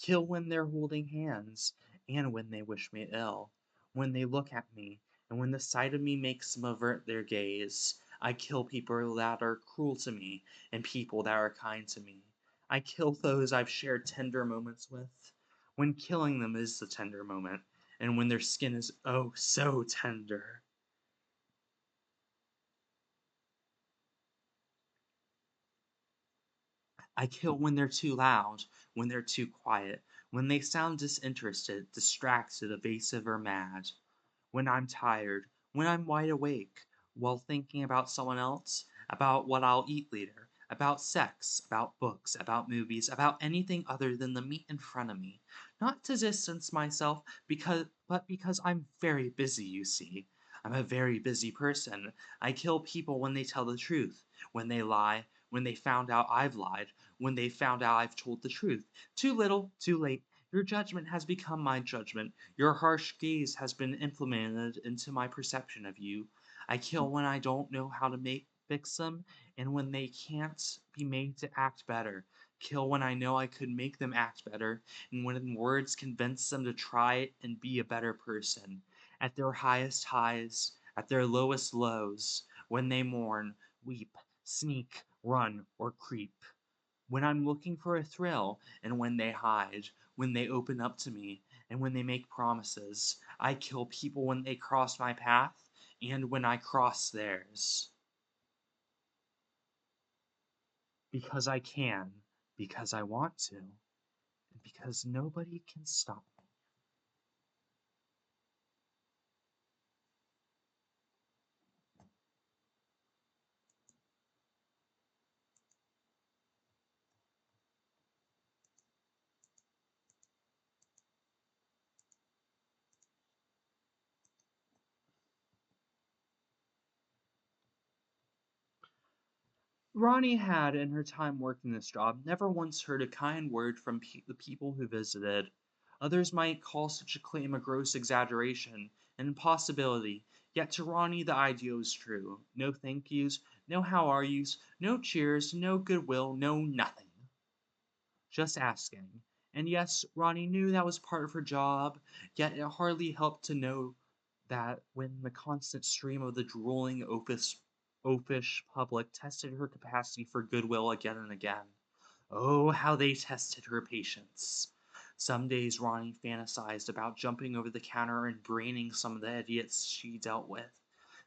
kill when they're holding hands, and when they wish me ill, when they look at me and when the sight of me makes them avert their gaze, I kill people that are cruel to me and people that are kind to me. I kill those I've shared tender moments with, when killing them is the tender moment, and when their skin is oh so tender. I kill when they're too loud, when they're too quiet, when they sound disinterested, distracted, evasive, or mad. When I'm tired, when I'm wide awake, while thinking about someone else, about what I'll eat later, about sex, about books, about movies, about anything other than the meat in front of me. Not to distance myself, but because I'm very busy, you see. I'm a very busy person. I kill people when they tell the truth, when they lie, when they found out I've lied, when they found out I've told the truth. Too little, too late. Your judgment has become my judgment. Your harsh gaze has been implemented into my perception of you. I kill when I don't know how to fix them, and when they can't be made to act better. Kill when I know I could make them act better, and when words convince them to try and be a better person. At their highest highs, at their lowest lows, when they mourn, weep, sneak, run, or creep. When I'm looking for a thrill, and when they hide, when they open up to me, and when they make promises. I kill people when they cross my path, and when I cross theirs. Because I can, because I want to, and because nobody can stop me. Ronnie had, in her time working this job, never once heard a kind word from the people who visited. Others might call such a claim a gross exaggeration, an impossibility, yet to Ronnie the idea was true. No thank yous, no how are yous, no cheers, no goodwill, no nothing. Just asking. And yes, Ronnie knew that was part of her job, yet it hardly helped to know that when the constant stream of the drooling, oafish public tested her capacity for goodwill again and again. Oh, how they tested her patience. Some days Ronnie fantasized about jumping over the counter and braining some of the idiots she dealt with.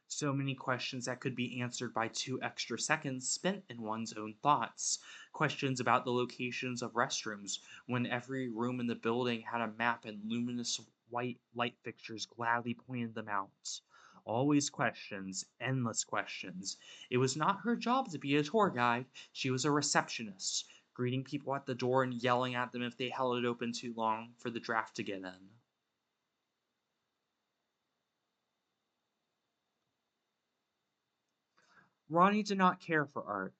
So many questions that could be answered by 2 extra seconds spent in one's own thoughts. Questions about the locations of restrooms, when every room in the building had a map and luminous white light fixtures gladly pointed them out. Always questions, endless questions. It was not her job to be a tour guide, she was a receptionist, greeting people at the door and yelling at them if they held it open too long for the draft to get in. Ronnie did not care for art.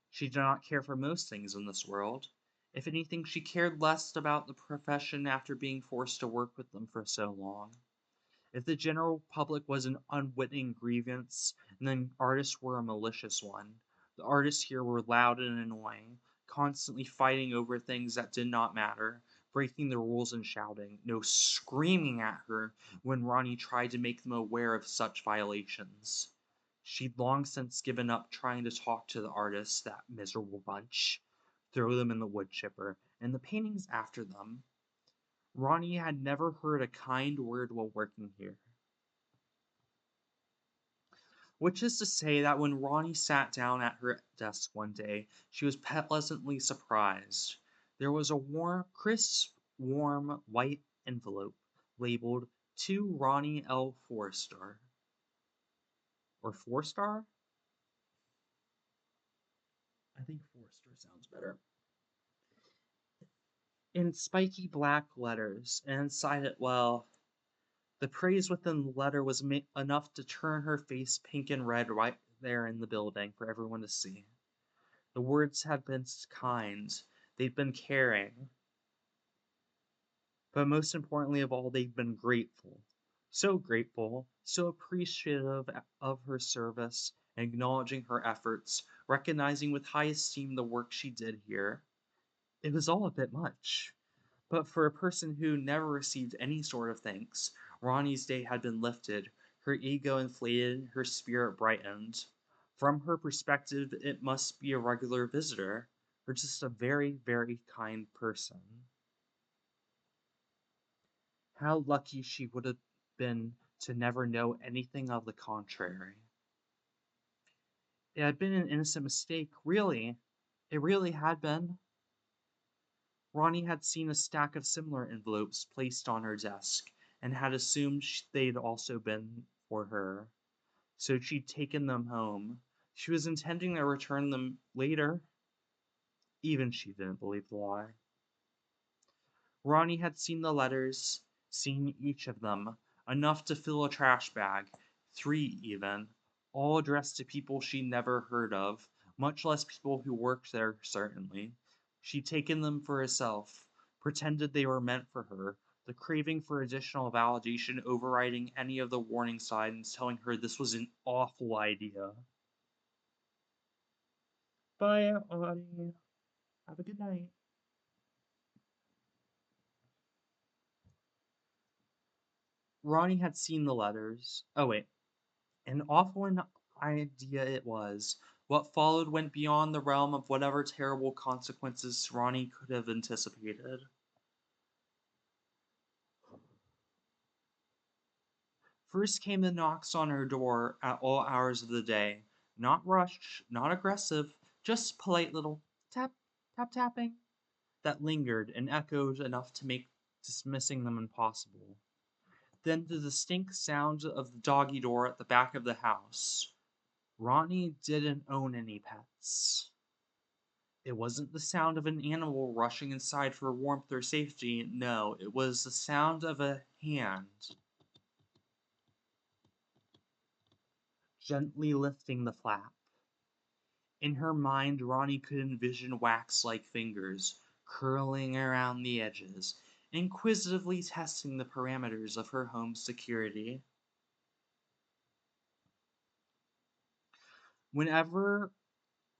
She did not care for most things in this world. If anything, she cared less about the profession after being forced to work with them for so long. If the general public was an unwitting grievance, then artists were a malicious one. The artists here were loud and annoying, constantly fighting over things that did not matter, breaking the rules and shouting, no, screaming at her when Ronnie tried to make them aware of such violations. She'd long since given up trying to talk to the artists, that miserable bunch, throw them in the wood chipper, and the paintings after them. Ronnie had never heard a kind word while working here. Which is to say that when Ronnie sat down at her desk one day, she was pleasantly surprised. There was a crisp, warm, white envelope labeled to Ronnie L. Forrester. Or Four-Star? I think Forrester sounds better. In spiky black letters, and inside it, well, the praise within the letter was enough to turn her face pink and red right there in the building for everyone to see. The words had been kind, they'd been caring, but most importantly of all, they'd been grateful. So grateful, so appreciative of her service, acknowledging her efforts, recognizing with high esteem the work she did here. It was all a bit much. But for a person who never received any sort of thanks, Ronnie's day had been lifted, Her ego inflated, her spirit brightened. From her perspective, it must be a regular visitor, or just a very, very kind person. How lucky she would have been to never know anything of the contrary. It had been an innocent mistake, really. It really had been. Ronnie had seen a stack of similar envelopes placed on her desk and had assumed they'd also been for her. So she'd taken them home. She was intending to return them later. Even she didn't believe the lie. Ronnie had seen the letters, seen each of them, enough to fill a trash bag, 3 even, all addressed to people she never heard of, much less people who worked there, certainly. She'd taken them for herself, pretended they were meant for her, the craving for additional validation overriding any of the warning signs telling her this was an awful idea. Bye, Audie. Have a good night. Ronnie had seen the letters. Oh, wait. An awful idea it was. What followed went beyond the realm of whatever terrible consequences Ronnie could have anticipated. First came the knocks on her door at all hours of the day. Not rushed, not aggressive, just polite little tap, tap, tapping that lingered and echoed enough to make dismissing them impossible. Then the distinct sound of the doggy door at the back of the house. Ronnie didn't own any pets. It wasn't the sound of an animal rushing inside for warmth or safety. No, it was the sound of a hand gently lifting the flap. In her mind, Ronnie could envision wax like fingers curling around the edges, inquisitively testing the parameters of her home's security. Whenever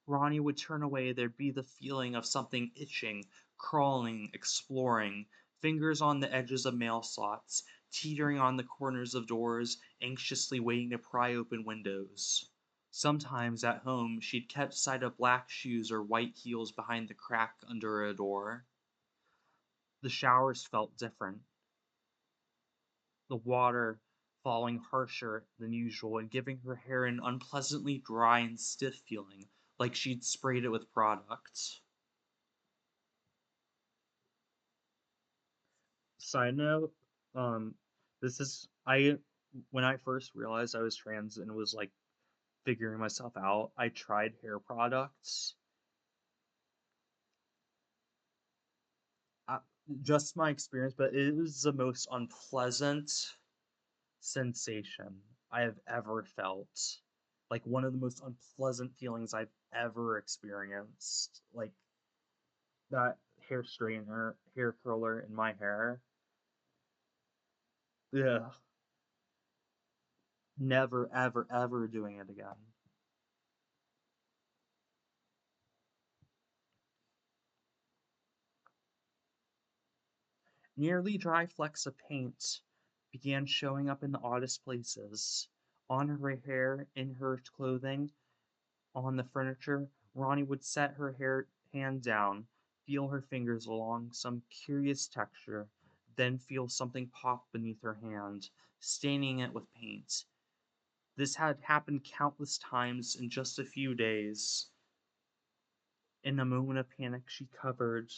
Ronnie would turn away, there'd be the feeling of something itching, crawling, exploring, fingers on the edges of mail slots, teetering on the corners of doors, anxiously waiting to pry open windows. Sometimes at home, she'd catch sight of black shoes or white heels behind the crack under a door. The showers felt different, the water falling harsher than usual and giving her hair an unpleasantly dry and stiff feeling, like she'd sprayed it with product. Side note, um, this is I when I first realized I was trans and was like figuring myself out, I tried hair products. Uh, just my experience, but it was the most unpleasant sensation I have ever felt. Like one of the most unpleasant feelings I've ever experienced. Like that hair straightener, hair curler in my hair. Yeah, never, ever, ever doing it again. Nearly dry flecks of paint began showing up in the oddest places. On her hair, in her clothing, on the furniture. Ronnie would set her hand down, feel her fingers along some curious texture, then feel something pop beneath her hand, staining it with paint. This had happened countless times in just a few days. In a moment of panic, she covered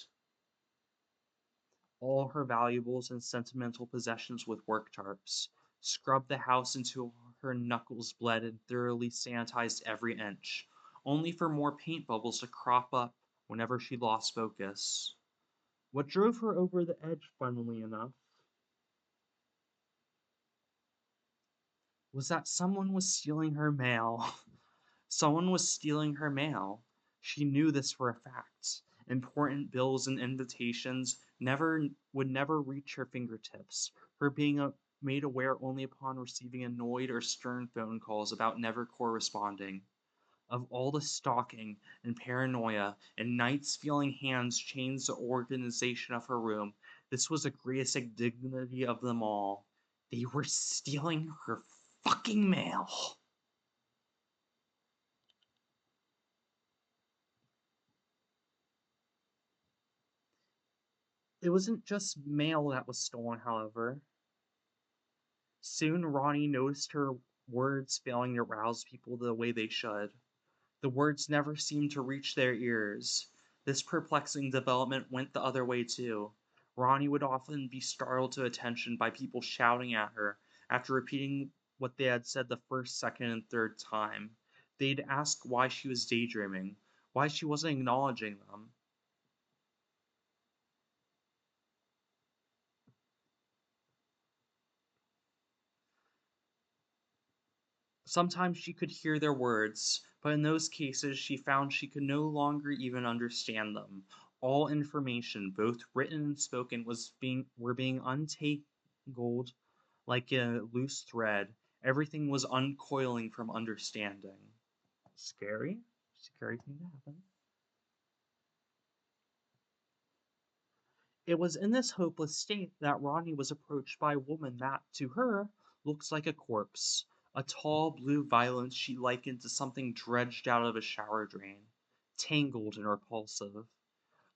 all her valuables and sentimental possessions with work tarps, scrubbed the house until her knuckles bled and thoroughly sanitized every inch, only for more paint bubbles to crop up whenever she lost focus. What drove her over the edge, funnily enough, was that someone was stealing her mail. Someone was stealing her mail. She knew this for a fact. Important bills and invitations never reach her fingertips. Her being made aware only upon receiving annoyed or stern phone calls about never corresponding. Of all the stalking and paranoia and nights feeling hands change the organization of her room, this was the greatest indignity of them all. They were stealing her fucking mail. It wasn't just mail that was stolen, however. Soon Ronnie noticed her words failing to rouse people the way they should. The words never seemed to reach their ears. This perplexing development went the other way too. Ronnie would often be startled to attention by people shouting at her after repeating what they had said the first, second, and third time. They'd ask why she was daydreaming, why she wasn't acknowledging them. Sometimes she could hear their words, but in those cases she found she could no longer even understand them. All information, both written and spoken, were being untangled like a loose thread. Everything was uncoiling from understanding. Scary? Scary thing to happen. It was in this hopeless state that Ronnie was approached by a woman that, to her, looks like a corpse. A tall blue violence she likened to something dredged out of a shower drain, tangled and repulsive.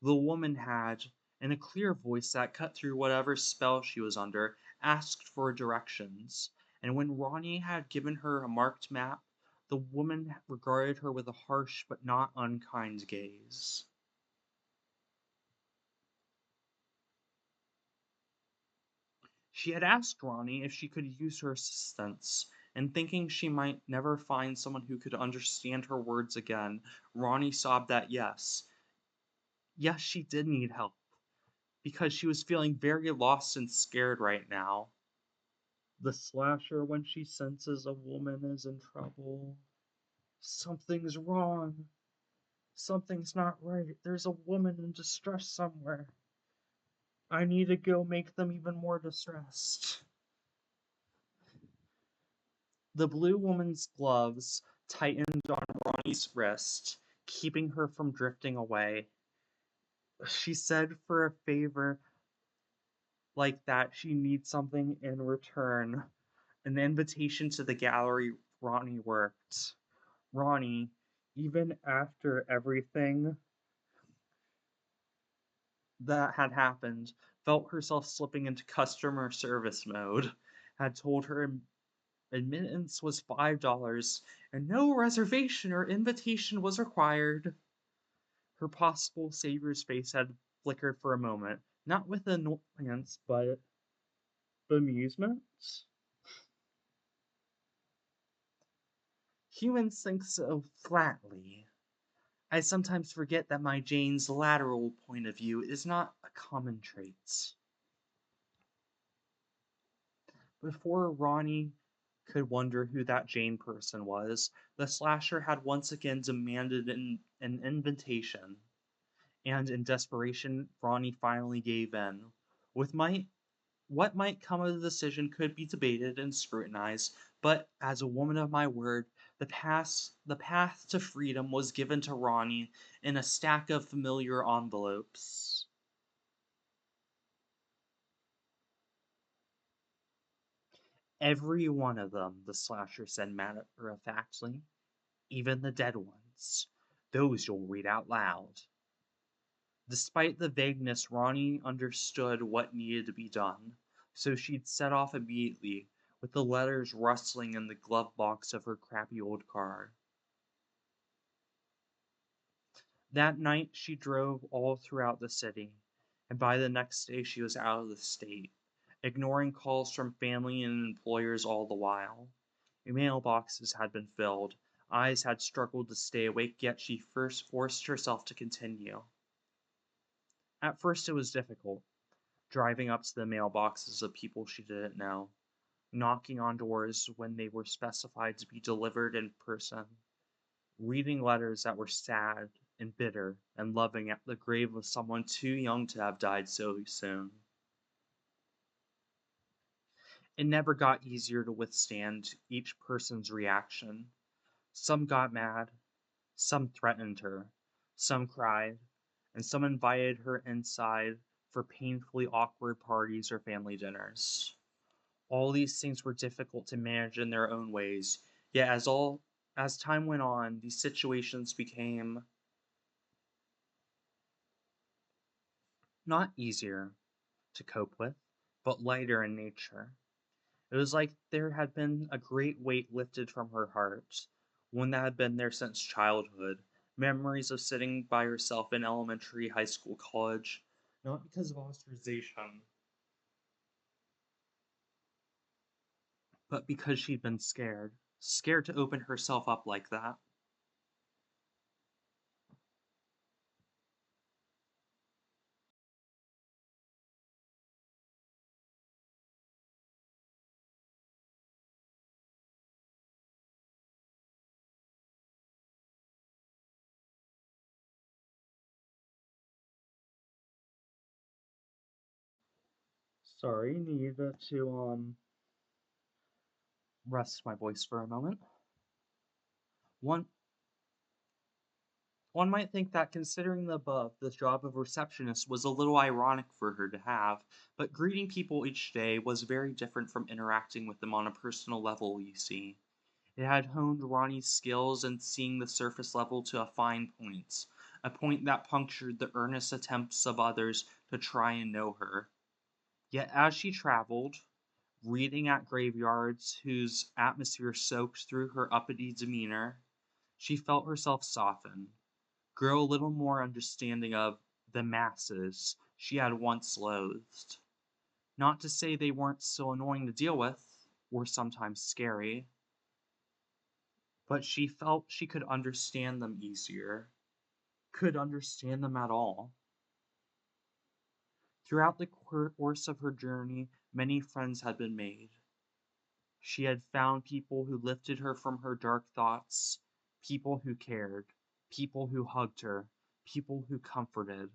The woman had, in a clear voice that cut through whatever spell she was under, asked for directions, and when Ronnie had given her a marked map, the woman regarded her with a harsh but not unkind gaze. She had asked Ronnie if she could use her assistance, and thinking she might never find someone who could understand her words again, Ronnie sobbed that yes. Yes, she did need help, because she was feeling very lost and scared right now. The slasher, when she senses a woman is in trouble. Something's wrong. Something's not right. There's a woman in distress somewhere. I need to go make them even more distressed. The blue woman's gloves tightened on Ronnie's wrist, keeping her from drifting away. She said for a favor like that she needs something in return. An invitation to the gallery Ronnie worked. Ronnie, even after everything that had happened, felt herself slipping into customer service mode, had told her admittance was $5 and no reservation or invitation was required. Her possible savior's face had flickered for a moment, not with annoyance, but bemusement. Humans think so flatly. I sometimes forget that my Jane's lateral point of view is not a common trait. Before Ronnie could wonder who that Jane person was, the slasher had once again demanded an invitation, and in desperation, Ronnie finally gave in. With what might come of the decision could be debated and scrutinized, but as a woman of my word, the path to freedom was given to Ronnie in a stack of familiar envelopes. Every one of them, the slasher said matter of factly, even the dead ones. Those you'll read out loud. Despite the vagueness, Ronnie understood what needed to be done, so she'd set off immediately, with the letters rustling in the glove box of her crappy old car. That night she drove all throughout the city, and by the next day she was out of the state, ignoring calls from family and employers all the while. Mailboxes had been filled, eyes had struggled to stay awake, yet she first forced herself to continue. At first it was difficult, driving up to the mailboxes of people she didn't know, knocking on doors when they were specified to be delivered in person, reading letters that were sad and bitter and loving at the grave of someone too young to have died so soon. It never got easier to withstand each person's reaction. Some got mad, some threatened her, some cried, and some invited her inside for painfully awkward parties or family dinners. All these things were difficult to manage in their own ways. Yet as time went on, these situations became not easier to cope with, but lighter in nature. It was like there had been a great weight lifted from her heart, one that had been there since childhood. Memories of sitting by herself in elementary, high school, college, not because of ostracization, but because she'd been scared. Scared to open herself up like that. Sorry, need to rest my voice for a moment. One One might think that considering the above, the job of receptionist was a little ironic for her to have, but greeting people each day was very different from interacting with them on a personal level, you see. It had honed Ronnie's skills in seeing the surface level to a fine point, a point that punctured the earnest attempts of others to try and know her. Yet as she traveled, reading at graveyards whose atmosphere soaked through her uppity demeanor, she felt herself soften, grow a little more understanding of the masses she had once loathed. Not to say they weren't still annoying to deal with, or sometimes scary, but she felt she could understand them easier, could understand them at all. Throughout the course of her journey, many friends had been made. She had found people who lifted her from her dark thoughts, people who cared, people who hugged her, people who comforted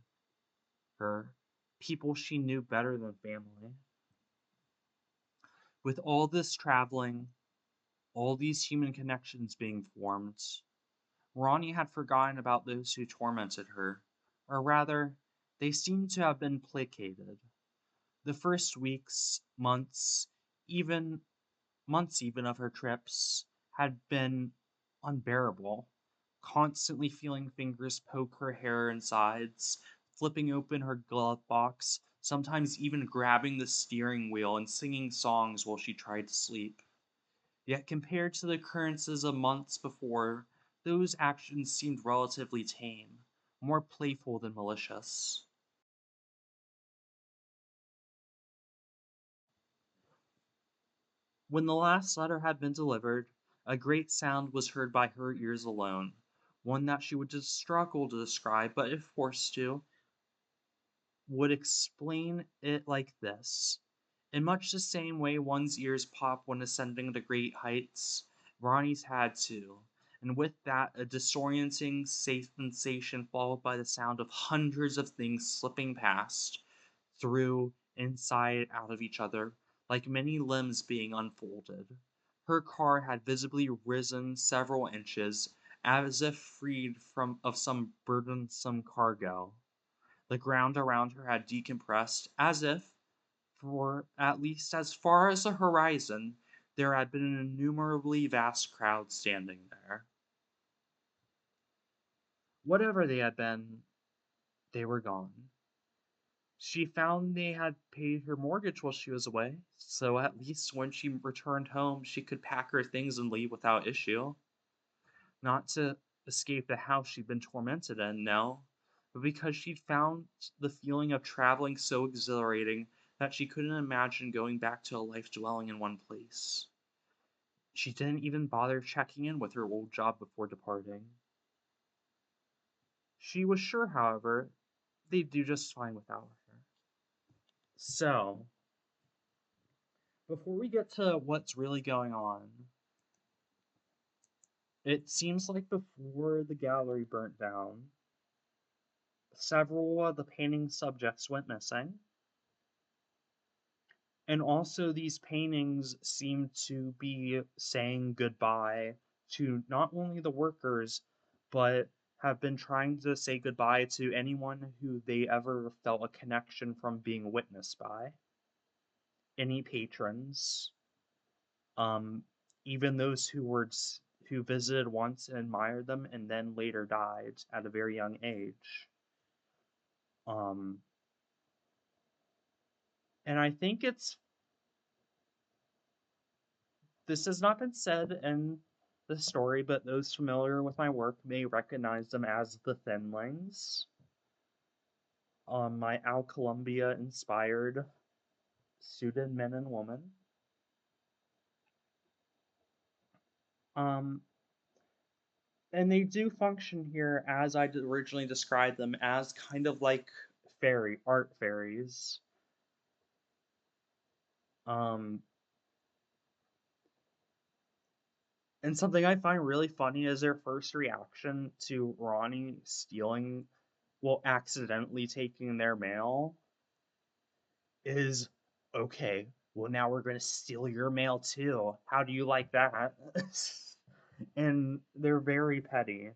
her, people she knew better than family. With all this traveling, all these human connections being formed, Ronnie had forgotten about those who tormented her, or rather, they seemed to have been placated. The first weeks, even months even of her trips had been unbearable, constantly feeling fingers poke her hair and sides, flipping open her glove box, sometimes even grabbing the steering wheel and singing songs while she tried to sleep. Yet compared to the occurrences of months before, those actions seemed relatively tame, more playful than malicious. When the last letter had been delivered, a great sound was heard by her ears alone, one that she would just struggle to describe, but if forced to, would explain it like this. In much the same way one's ears pop when ascending the great heights, Ronnie's had too, and with that a disorienting sensation followed by the sound of hundreds of things slipping past, through, inside, out of each other, like many limbs being unfolded. Her car had visibly risen several inches, as if freed from of some burdensome cargo. The ground around her had decompressed, as if, for at least as far as the horizon, there had been an innumerably vast crowd standing there. Whatever they had been, they were gone. She found they had paid her mortgage while she was away, so at least when she returned home, she could pack her things and leave without issue. Not to escape the house she'd been tormented in, no, but because she'd found the feeling of traveling so exhilarating that she couldn't imagine going back to a life dwelling in one place. She didn't even bother checking in with her old job before departing. She was sure, however, they'd do just fine without her. So, before we get to what's really going on, it seems like before the gallery burnt down, several of the painting subjects went missing. And also, these paintings seem to be saying goodbye to not only the workers, but have been trying to say goodbye to anyone who they ever felt a connection from being witnessed by. any patrons, um, even those who visited once and admired them and then later died at a very young age. Um, and I think this has not been said in the story, but those familiar with my work may recognize them as the Thinlings. My Al Columbia inspired suited men and women. Um, and they do function here as I originally described them as kind of like art fairies. Um, and something I find really funny is their first reaction to Ronnie stealing, well, accidentally taking their mail is, okay, well, now we're going to steal your mail too. How do you like that? And they're very petty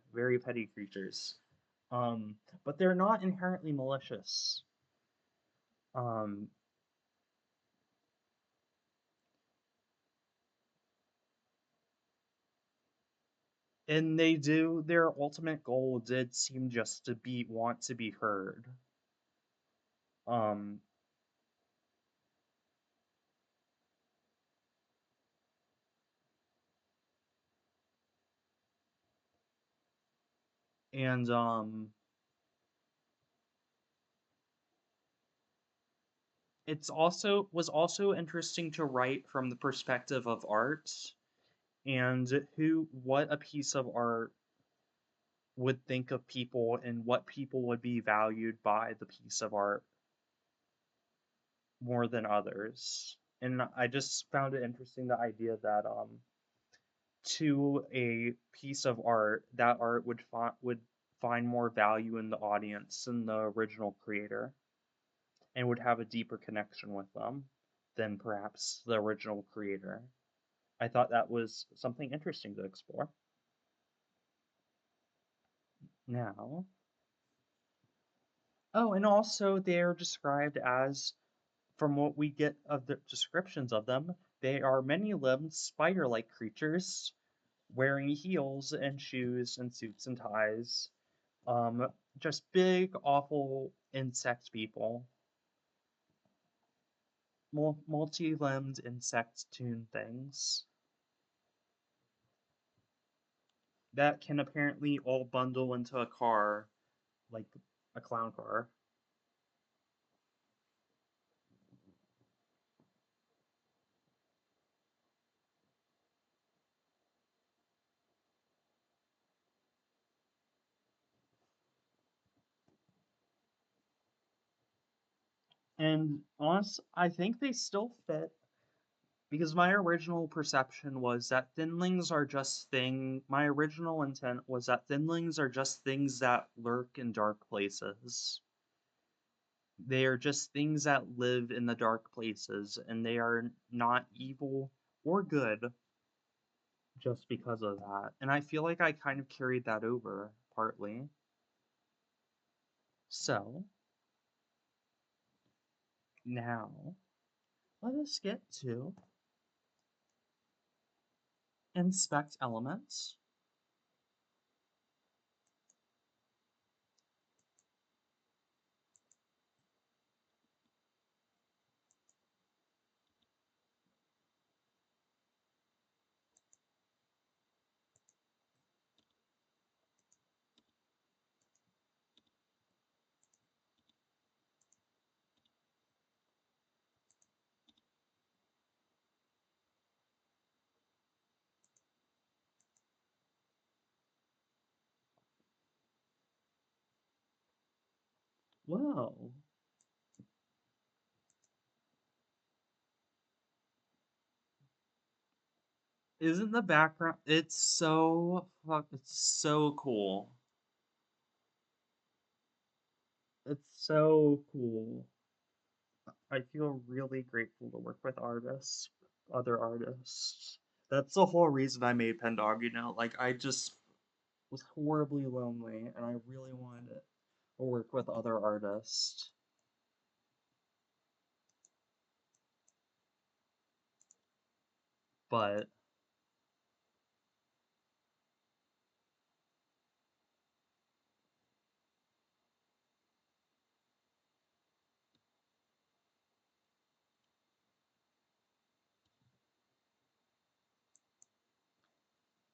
creatures. Um, but they're not inherently malicious. Um, and their ultimate goal did seem just to want to be heard. Um, and it's also was also interesting to write from the perspective of art and what a piece of art would think of people and what people would be valued by the piece of art more than others. And I just found it interesting the idea that to a piece of art, that art would find more value in the audience than the original creator and would have a deeper connection with them than perhaps the original creator. I thought that was something interesting to explore. Now, oh, and also they're described as, from what we get of the descriptions of them, they are many-limbed spider-like creatures wearing heels and shoes and suits and ties. Um, just big, awful insect people. Multi-limbed insect-tune things that can apparently all bundle into a car like a clown car. And honest, I think they still fit because my original perception was that my original intent was that thinlings are just things that lurk in dark places. They are just things that live in the dark places, and they are not evil or good just because of that. And I feel like I kind of carried that over partly. So, now let us get to inspect elements. Whoa. Isn't the background it's so cool. It's so cool. I feel really grateful to work with other artists. That's the whole reason I made Pendog, like I just was horribly lonely and I really wanted to work with other artists. but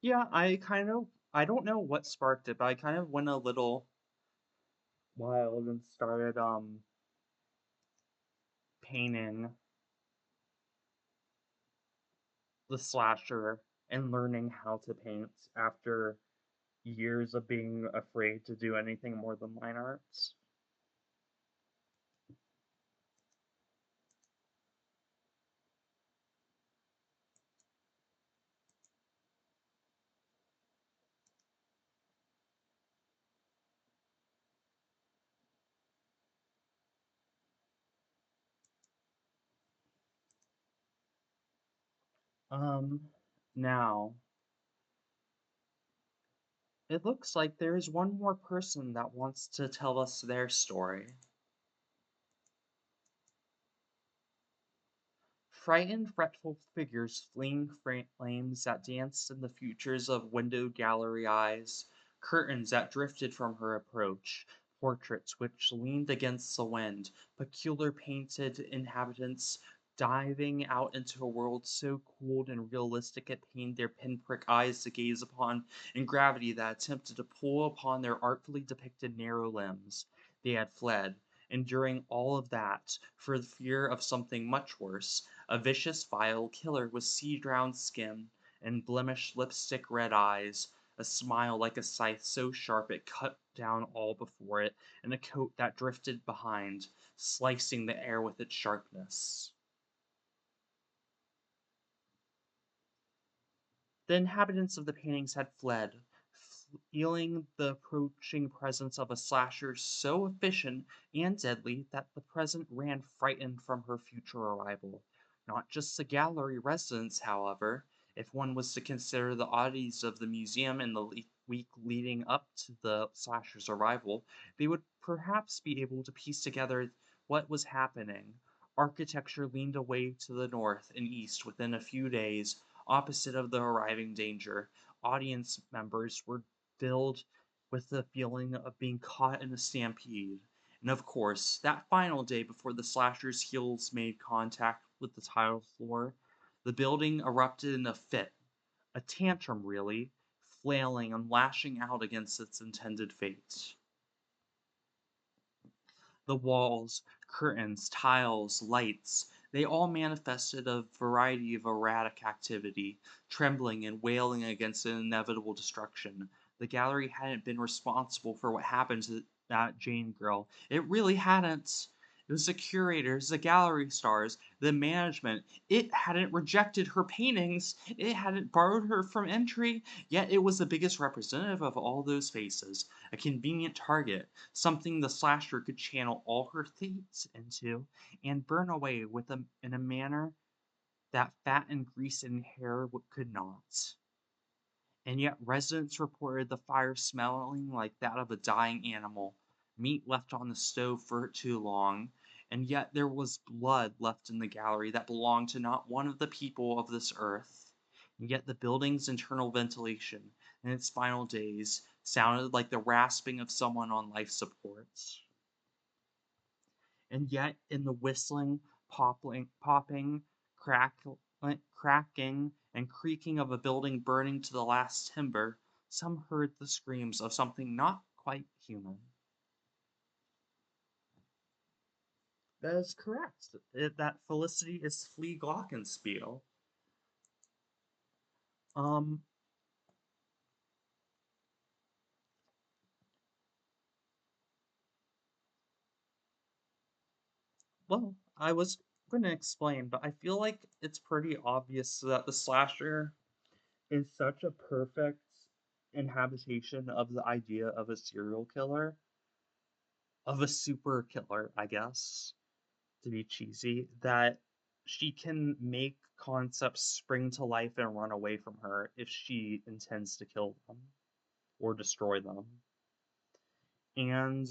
yeah, I don't know what sparked it, but I kind of went a little wild and started painting the slasher and learning how to paint after years of being afraid to do anything more than line arts. Um, Now, it looks like there is one more person that wants to tell us their story. Frightened, fretful figures fleeing flames that danced in the futures of windowed gallery eyes, curtains that drifted from her approach, portraits which leaned against the wind, peculiar painted inhabitants diving out into a world so cold and realistic it pained their pinprick eyes to gaze upon, and gravity that attempted to pull upon their artfully depicted narrow limbs. They had fled, enduring all of that, for the fear of something much worse, a vicious, vile killer with sea-drowned skin and blemished lipstick red eyes, a smile like a scythe so sharp it cut down all before it, and a coat that drifted behind, slicing the air with its sharpness. The inhabitants of the paintings had fled, feeling the approaching presence of a slasher so efficient and deadly that the present ran frightened from her future arrival. Not just the gallery residents, however, if one was to consider the oddities of the museum in the week leading up to the slasher's arrival, they would perhaps be able to piece together what was happening. Architecture leaned away to the north and east within a few days, opposite of the arriving danger. Audience members were filled with the feeling of being caught in a stampede. And of course, that final day before the slasher's heels made contact with the tile floor, the building erupted in a fit, a tantrum really, flailing and lashing out against its intended fate. The walls, curtains, tiles, lights, they all manifested a variety of erratic activity, trembling and wailing against an inevitable destruction. The gallery hadn't been responsible for what happened to that Jane girl. It really hadn't. It was the curators, the gallery stars, the management. It hadn't rejected her paintings. It hadn't borrowed her from entry. Yet it was the biggest representative of all those faces, a convenient target, something the slasher could channel all her thoughts into and burn away with in a manner that fat and grease and hair could not. And yet residents reported the fire smelling like that of a dying animal, meat left on the stove for too long, and yet there was blood left in the gallery that belonged to not one of the people of this earth. And yet the building's internal ventilation, in its final days, sounded like the rasping of someone on life support. And yet in the whistling, popping, cracking, and creaking of a building burning to the last timber, some heard the screams of something not quite human. That is correct. That Felicity is Flea Glockenspiel. Um, well, I was going to explain, but I feel like it's pretty obvious that the slasher is such a perfect inhabitation of the idea of a serial killer, of a super killer, I guess, to be cheesy, that she can make concepts spring to life and run away from her if she intends to kill them or destroy them. And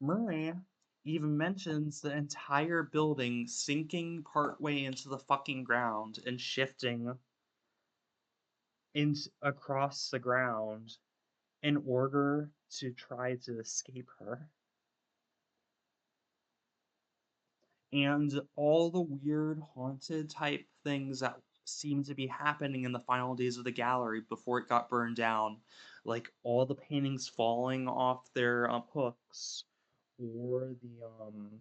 Murray even mentions the entire building sinking partway into the fucking ground and shifting across the ground in order to try to escape her. And all the weird haunted type things that seem to be happening in the final days of the gallery before it got burned down, like all the paintings falling off their hooks, or the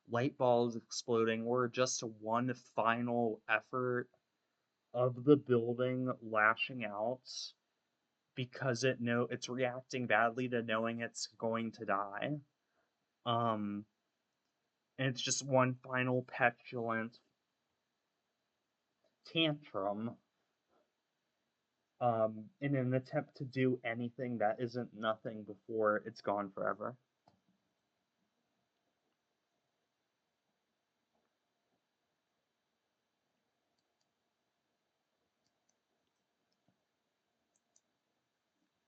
light bulbs exploding, or just one final effort of the building lashing out because it's reacting badly to knowing it's going to die. Um, and it's just one final petulant tantrum in an attempt to do anything that isn't nothing before it's gone forever.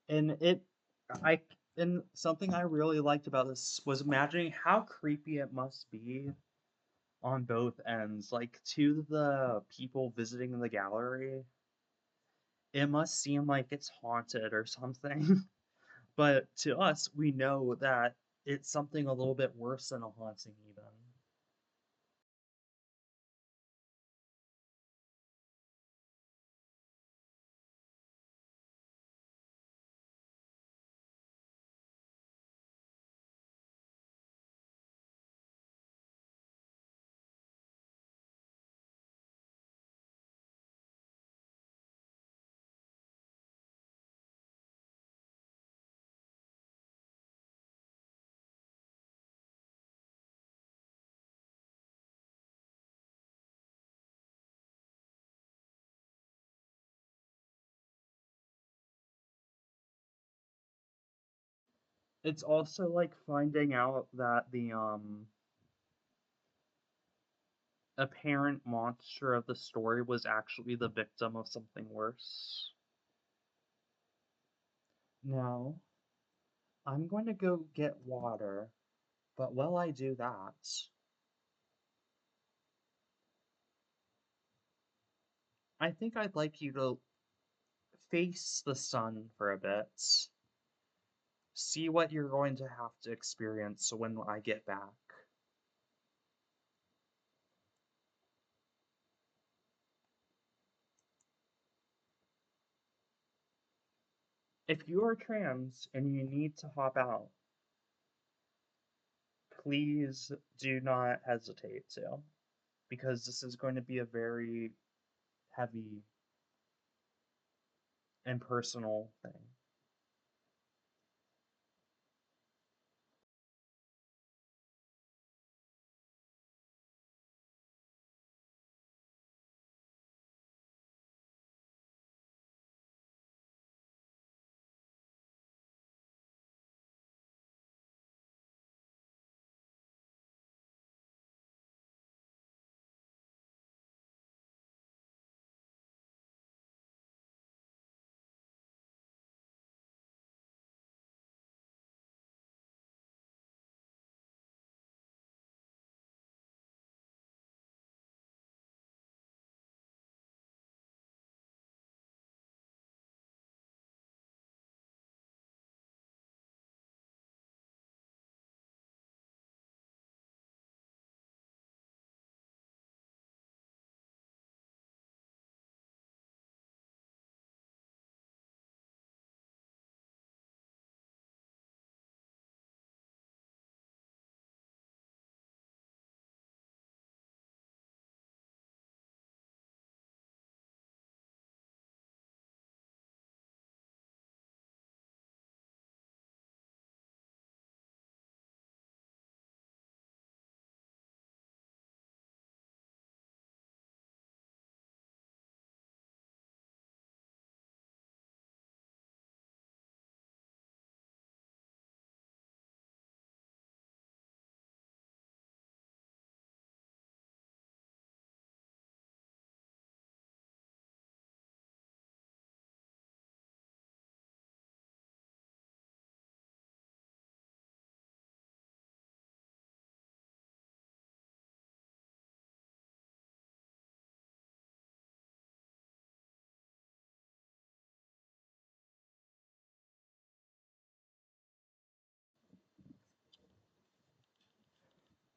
And I, and something I really liked about this was imagining how creepy it must be on both ends. Like, to the people visiting the gallery, it must seem like it's haunted or something. But to us, we know that it's something a little bit worse than a haunting, even. It's also like finding out that the apparent monster of the story was actually the victim of something worse. Now, I'm going to go get water, but while I do that, I think I'd like you to face the sun for a bit, see what you're going to have to experience when I get back. If you are trans and you need to hop out, please do not hesitate to, because this is going to be a very heavy and personal thing.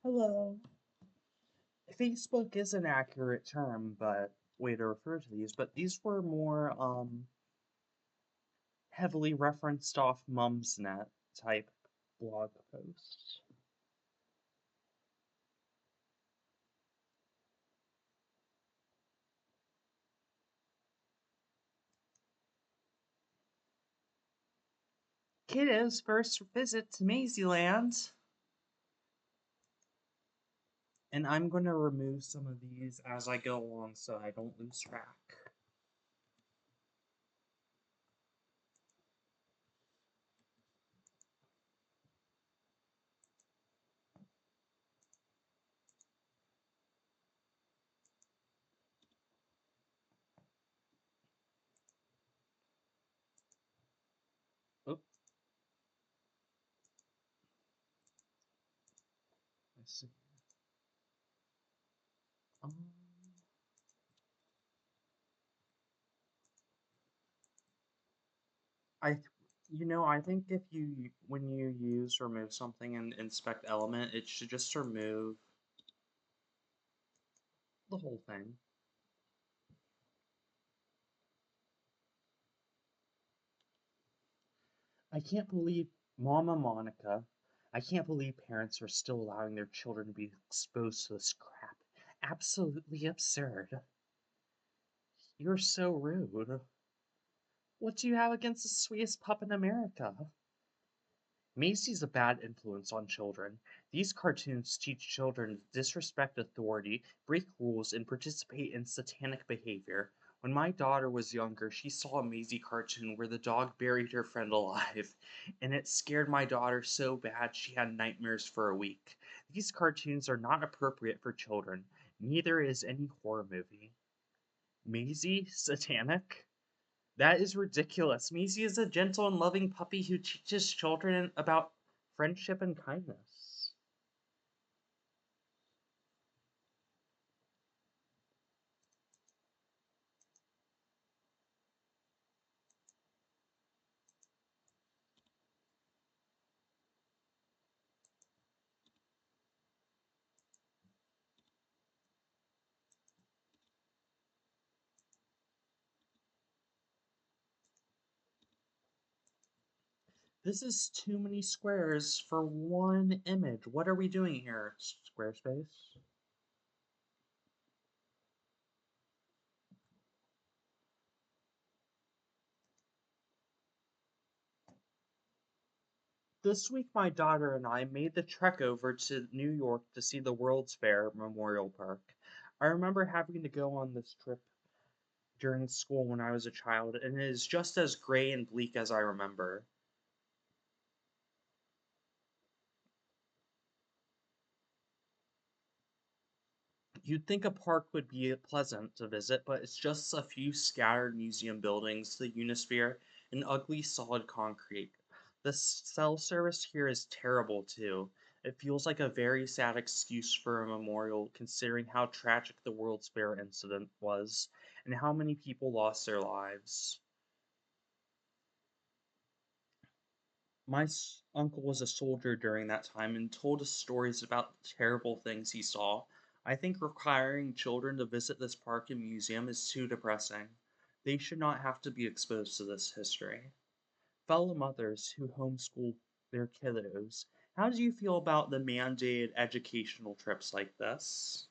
Hello. Facebook is an accurate term, but way to refer to these, but these were more heavily referenced off Mumsnet type blog posts. Kiddo's first visit to Mazyland. And I'm going to remove some of these as I go along so I don't lose track. Oop, let's see. Um, I, I think if when you use remove something and inspect element, it should just remove the whole thing. I can't believe Mama Monica. I can't believe parents are still allowing their children to be exposed to this crap. Absolutely absurd. You're so rude. What do you have against the sweetest pup in America? Macy's a bad influence on children. These cartoons teach children to disrespect authority, break rules, and participate in satanic behavior. When my daughter was younger, she saw a Maisie cartoon where the dog buried her friend alive, and it scared my daughter so bad she had nightmares for a week. These cartoons are not appropriate for children. Neither is any horror movie. Maisie? Satanic? That is ridiculous. Maisie is a gentle and loving puppy who teaches children about friendship and kindness. This is too many squares for one image. What are we doing here, Squarespace? This week, my daughter and I made the trek over to New York to see the World's Fair Memorial Park. I remember having to go on this trip during school when I was a child, and it is just as gray and bleak as I remember. You'd think a park would be pleasant to visit, but it's just a few scattered museum buildings, the Unisphere, and ugly solid concrete. The cell service here is terrible too. It feels like a very sad excuse for a memorial considering how tragic the World's Fair incident was and how many people lost their lives. My uncle was a soldier during that time and told us stories about the terrible things he saw. I think requiring children to visit this park and museum is too depressing. They should not have to be exposed to this history. Fellow mothers who homeschool their kiddos, how do you feel about the mandated educational trips like this?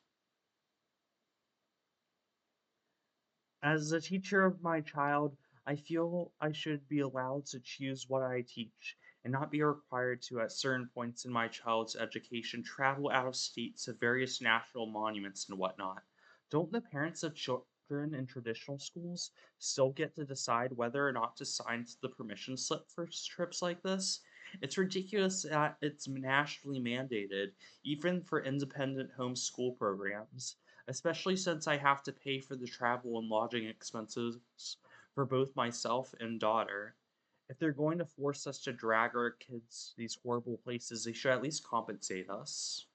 As a teacher of my child, I feel I should be allowed to choose what I teach and not be required to, at certain points in my child's education, travel out of state to various national monuments and whatnot. Don't the parents of children in traditional schools still get to decide whether or not to sign the permission slip for trips like this? It's ridiculous that it's nationally mandated, even for independent homeschool programs, especially since I have to pay for the travel and lodging expenses for both myself and daughter. If they're going to force us to drag our kids to these horrible places, they should at least compensate us.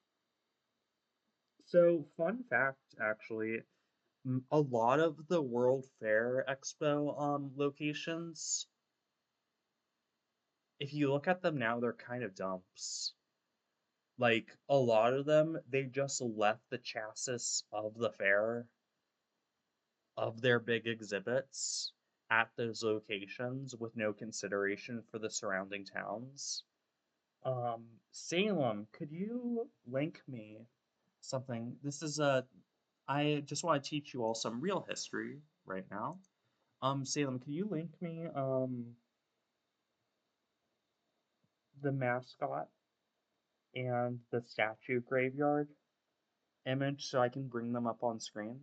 So, fun fact actually, a lot of the World Fair Expo locations, if you look at them now, they're kind of dumps. Like, a lot of them, they just left the chassis of the fair, of their big exhibits, at those locations with no consideration for the surrounding towns. Salem, could you link me something? I just want to teach you all some real history right now. Salem, can you link me, the mascot and the statue graveyard image so I can bring them up on screen?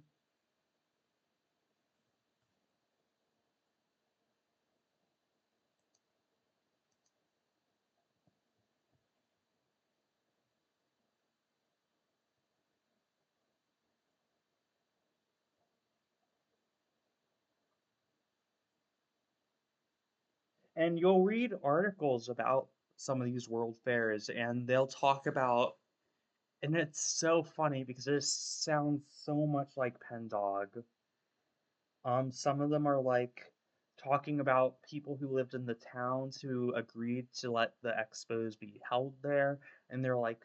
And you'll read articles about some of these world fairs, and they'll talk about, and it's so funny because it sounds so much like Pendog. Some of them are like talking about people who lived in the towns who agreed to let the expos be held there, and they're like,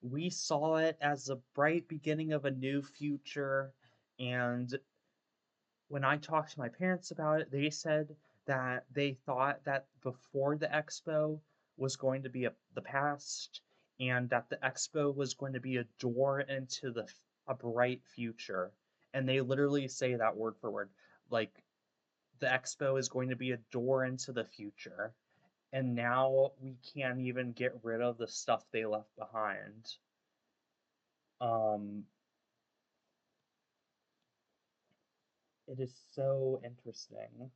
we saw it as the bright beginning of a new future. And when I talked to my parents about it, they said that they thought that before the expo was going to be the past, and that the expo was going to be a door into a bright future. And they literally say that word for word. Like, the expo is going to be a door into the future. And now we can't even get rid of the stuff they left behind. Um, it is so interesting.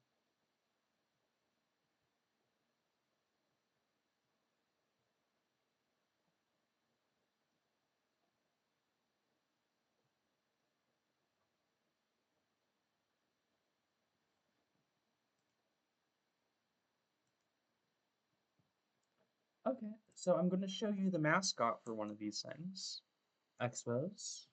Okay, so I'm going to show you the mascot for one of these things, expos,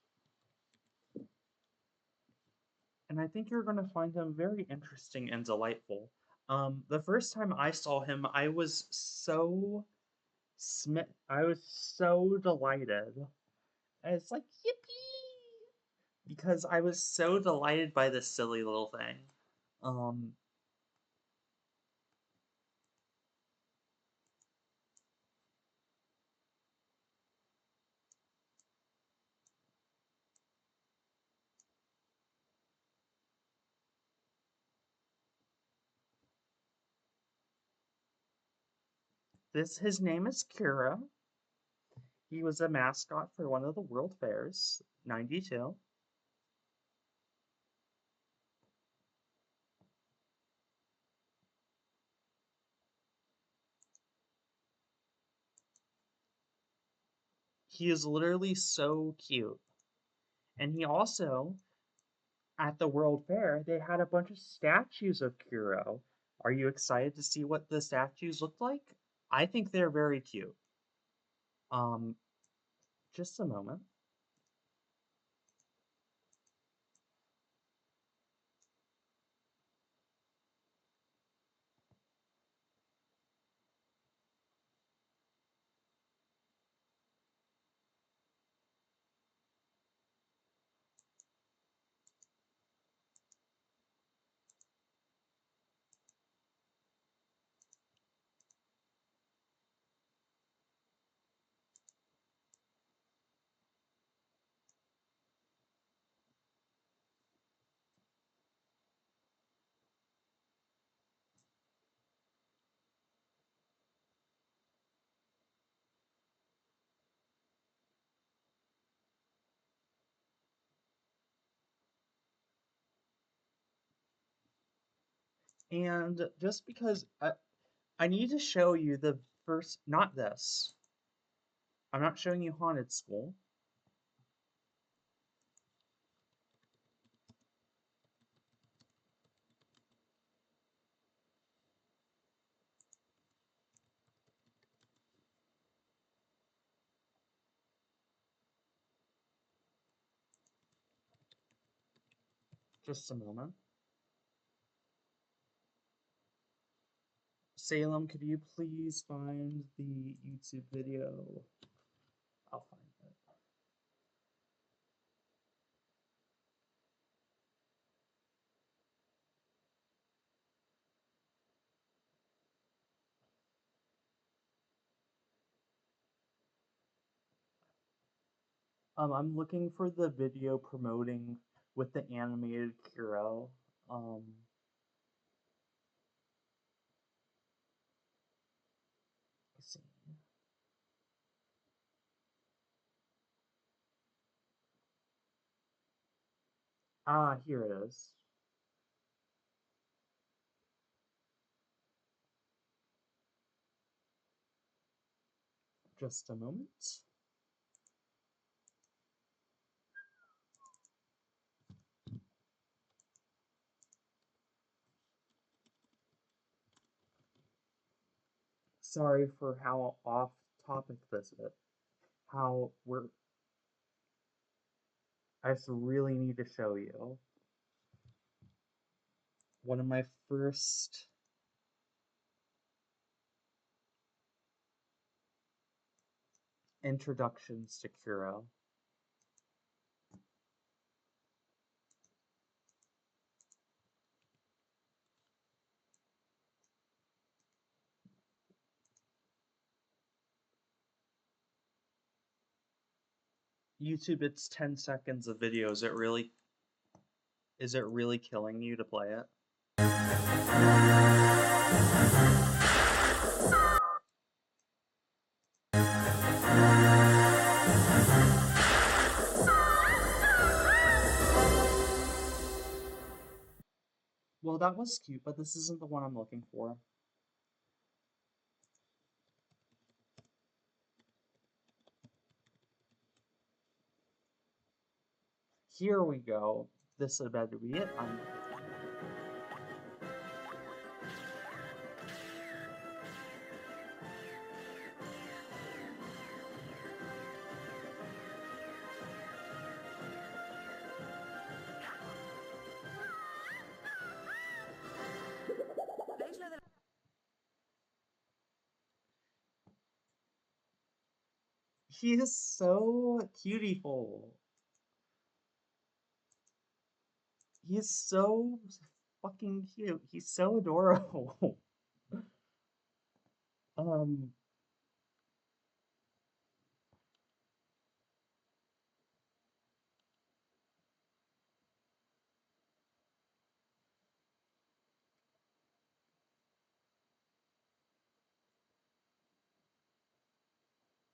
and I think you're going to find him very interesting and delightful. The first time I saw him, I was so I was so delighted. And it's like, yippee! Because I was so delighted by this silly little thing. Um, his name is Kira. He was a mascot for one of the World Fairs, 92. He is literally so cute. And he also, at the World Fair, they had a bunch of statues of Kuro. Are you excited to see what the statues look like? I think they're very cute. Um, just a moment. And just because I need to show you the first, not this. I'm not showing you Haunted School. Just a moment. Salem, could you please find the YouTube video I'll find it. I'm looking for the video promoting with the animated Kuro. Let's see. Ah, here it is. Just a moment. Sorry for how off topic this is. How we're. I just really need to show you. One of my first introductions to Kuro. YouTube, it's 10 seconds of video. Is it really killing you to play it? Well, that was cute, but this isn't the one I'm looking for. Here we go. This had better be it. He is so cutieful. He's so fucking cute. He's so adorable. um,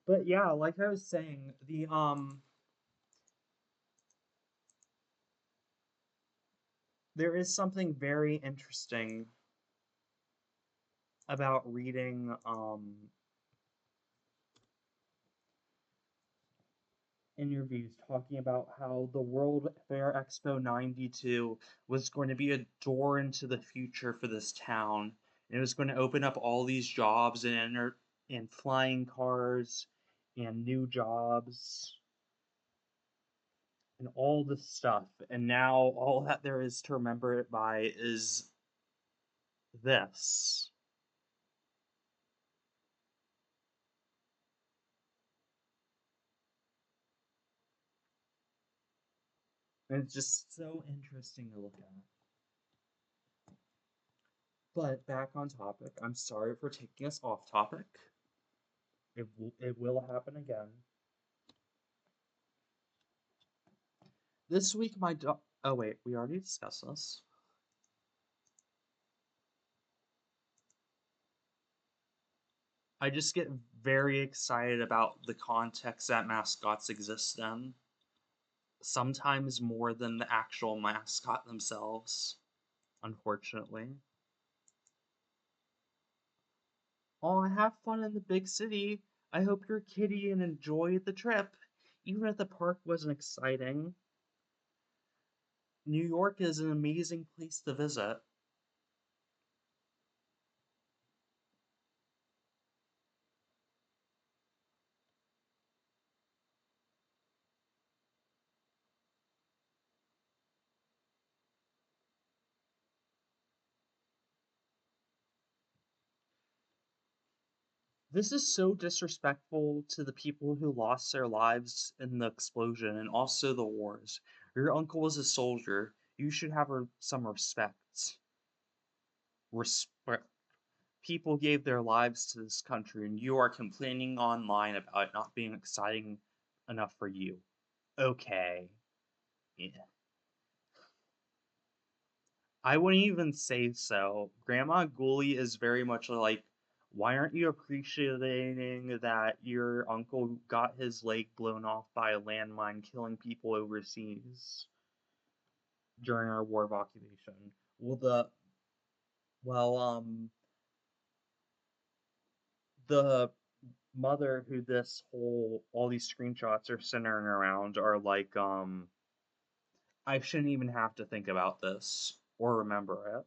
but yeah, like I was saying, there is something very interesting about reading interviews talking about how the World Fair Expo 92 was going to be a door into the future for this town. And it was going to open up all these jobs and flying cars and new jobs and all this stuff. And now all that there is to remember it by is this. And it's just so interesting to look at. But back on topic, I'm sorry for taking us off topic. It will happen again. This week, my dog. Oh, wait, we already discussed this. I just get very excited about the context that mascots exist in, sometimes more than the actual mascot themselves, unfortunately. Oh, have fun in the big city. I hope you're kitty and enjoy the trip, even if the park wasn't exciting. New York is an amazing place to visit. This is so disrespectful to the people who lost their lives in the explosion and also the wars. Your uncle was a soldier. You should have some respect. Respect. People gave their lives to this country, and you are complaining online about it not being exciting enough for you. Okay. Yeah. I wouldn't even say so. Grandma Ghoulie is very much like, why aren't you appreciating that your uncle got his leg blown off by a landmine killing people overseas during our war of occupation? Well, well, the mother who all these screenshots are centering around are like, I shouldn't even have to think about this or remember it.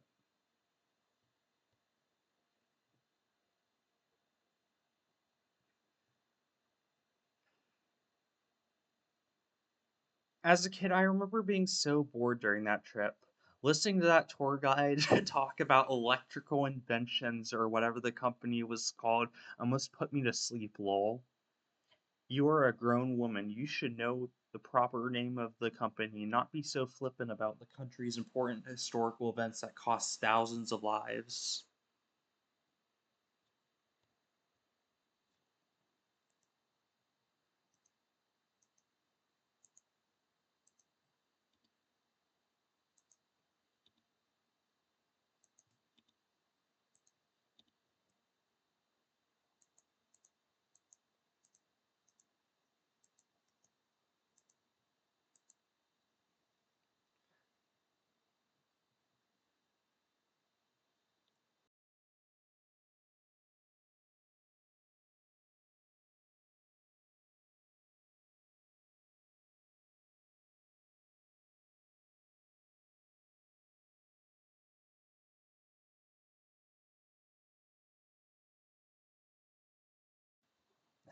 As a kid, I remember being so bored during that trip. Listening to that tour guide talk about electrical inventions or whatever the company was called almost put me to sleep, lol. You are a grown woman. You should know the proper name of the company, not be so flippant about the country's important historical events that cost thousands of lives.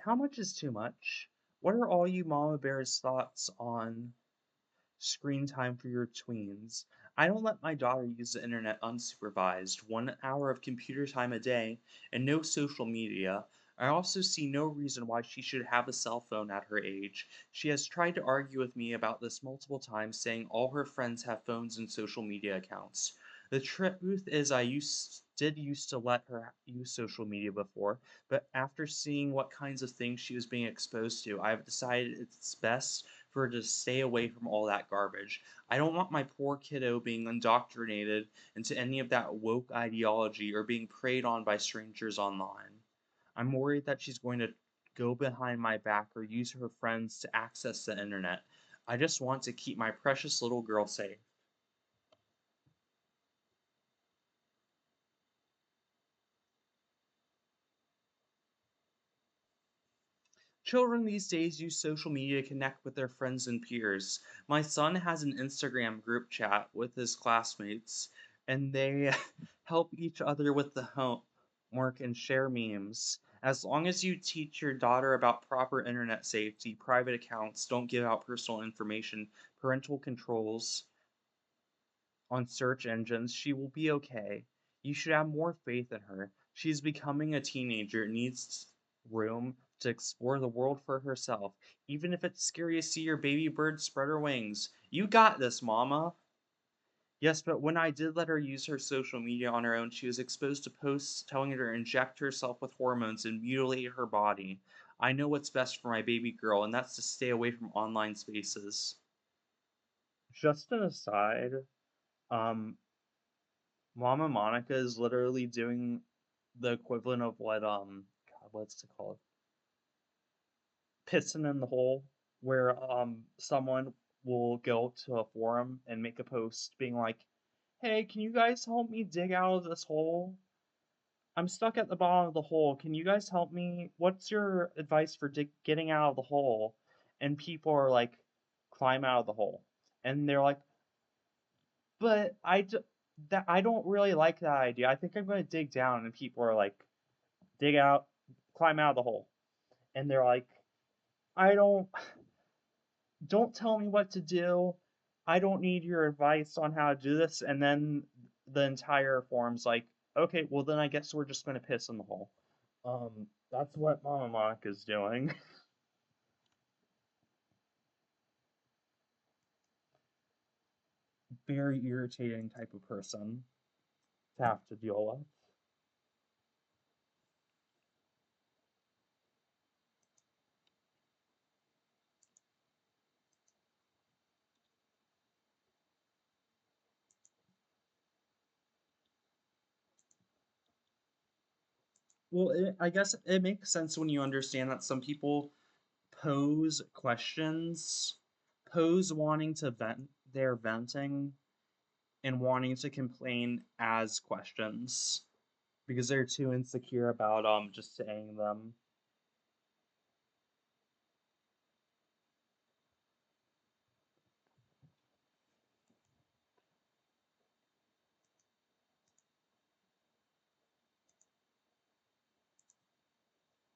How much is too much? What are all you mama bears' thoughts on screen time for your tweens? I don't let my daughter use the internet unsupervised. 1 hour of computer time a day and no social media. I also see no reason why she should have a cell phone at her age. She has tried to argue with me about this multiple times, saying all her friends have phones and social media accounts. The truth is, did used to let her use social media before, but after seeing what kinds of things she was being exposed to, I have decided it's best for her to stay away from all that garbage. I don't want my poor kiddo being indoctrinated into any of that woke ideology or being preyed on by strangers online. I'm worried that she's going to go behind my back or use her friends to access the internet. I just want to keep my precious little girl safe. Children these days use social media to connect with their friends and peers. My son has an Instagram group chat with his classmates, and they help each other with the homework and share memes. As long as you teach your daughter about proper internet safety, private accounts, don't give out personal information, parental controls, on search engines, she will be okay. You should have more faith in her. She's becoming a teenager and needs room to explore the world for herself, even if it's scary to see your baby bird spread her wings. You got this, Mama. Yes, but when I did let her use her social media on her own, she was exposed to posts telling her to inject herself with hormones and mutilate her body. I know what's best for my baby girl, and that's to stay away from online spaces. Just an aside, um, Mama Monica is literally doing the equivalent of what God, what's it called? Pissing in the hole, where someone will go to a forum and make a post being like, "Hey, can you guys help me dig out of this hole? I'm stuck at the bottom of the hole. Can you guys help me? What's your advice for getting out of the hole?" And people are like, "Climb out of the hole." And they're like, "But I don't really like that idea. I think I'm going to dig down." And people are like, dig out, climb out of the hole. And they're like, I don't tell me what to do. I don't need your advice on how to do this. And then the entire forum's like, okay, well then I guess we're just going to piss in the hole. Um, That's what Mama Monica's doing. Very irritating type of person to have to deal with. Well, I guess it makes sense when you understand that some people pose questions, pose wanting to vent, they're venting and wanting to complain as questions because they're too insecure about just saying them.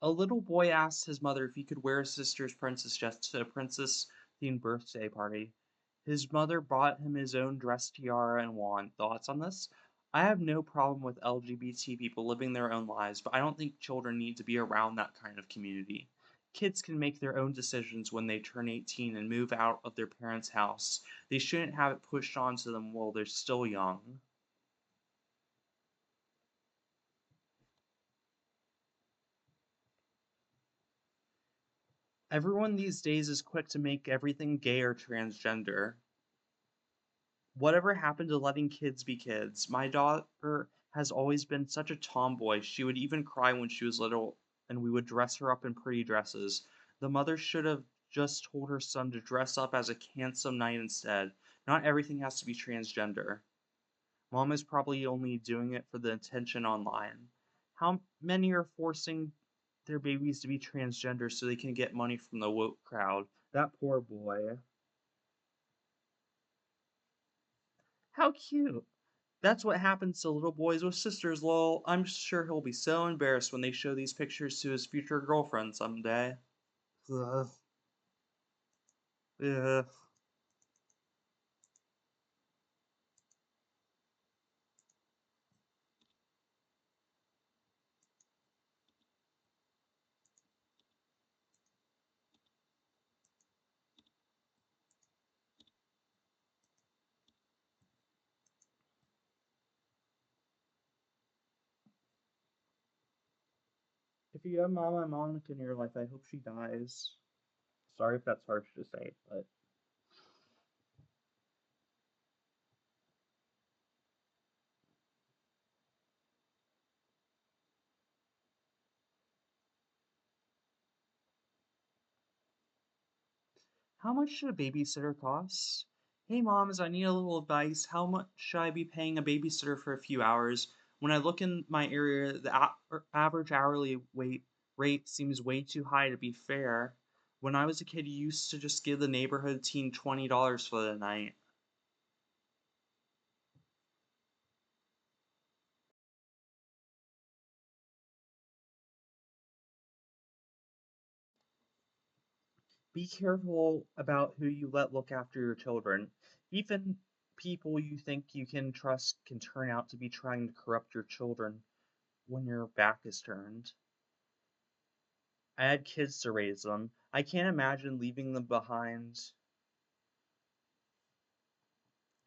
A little boy asked his mother if he could wear his sister's princess dress to a princess themed birthday party. His mother bought him his own dress, tiara, and wand. Thoughts on this? I have no problem with LGBT people living their own lives, but I don't think children need to be around that kind of community. Kids can make their own decisions when they turn 18 and move out of their parents' house. They shouldn't have it pushed onto them while they're still young. Everyone these days is quick to make everything gay or transgender. Whatever happened to letting kids be kids? My daughter has always been such a tomboy. She would even cry when she was little, and we would dress her up in pretty dresses. The mother should have just told her son to dress up as a handsome knight instead. Not everything has to be transgender. Mom is probably only doing it for the attention online. How many are forcing their babies to be transgender so they can get money from the woke crowd? That poor boy. How cute. That's what happens to little boys with sisters, lol. I'm sure he'll be so embarrassed when they show these pictures to his future girlfriend someday. Ugh. Ugh. If you have Mama Monica in your life, I hope she dies. Sorry if that's harsh to say, but how much should a babysitter cost? Hey moms, I need a little advice. How much should I be paying a babysitter for a few hours? When I look in my area, the average hourly rate seems way too high to be fair. When I was a kid, you used to just give the neighborhood teen $20 for the night. Be careful about who you let look after your children. Even people you think you can trust can turn out to be trying to corrupt your children when your back is turned. I had kids to raise them. I can't imagine leaving them behind.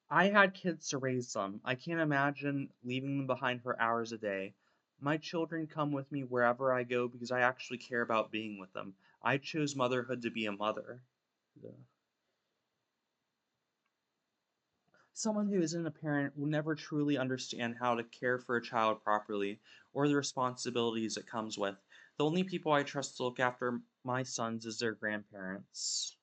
I had kids to raise them. I can't imagine leaving them behind for hours a day. My children come with me wherever I go because I actually care about being with them. I chose motherhood to be a mother. Yeah. Someone who isn't a parent will never truly understand how to care for a child properly or the responsibilities it comes with. The only people I trust to look after my sons is their grandparents.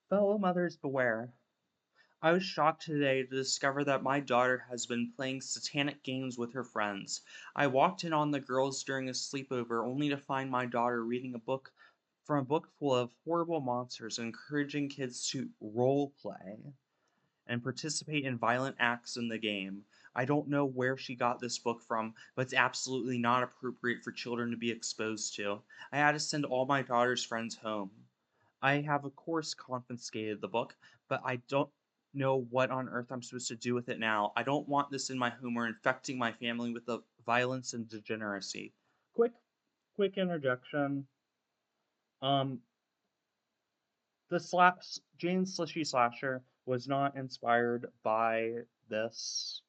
Fellow mothers beware. I was shocked today to discover that my daughter has been playing satanic games with her friends. I walked in on the girls during a sleepover only to find my daughter reading a book from a book full of horrible monsters, encouraging kids to role play and participate in violent acts in the game. I don't know where she got this book from, but it's absolutely not appropriate for children to be exposed to. I had to send all my daughter's friends home. I have, of course, confiscated the book, but I don't know what on earth I'm supposed to do with it now. I don't want this in my home or infecting my family with the violence and degeneracy. Quick interjection. Um, the Jane's Slishy Slasher was not inspired by this.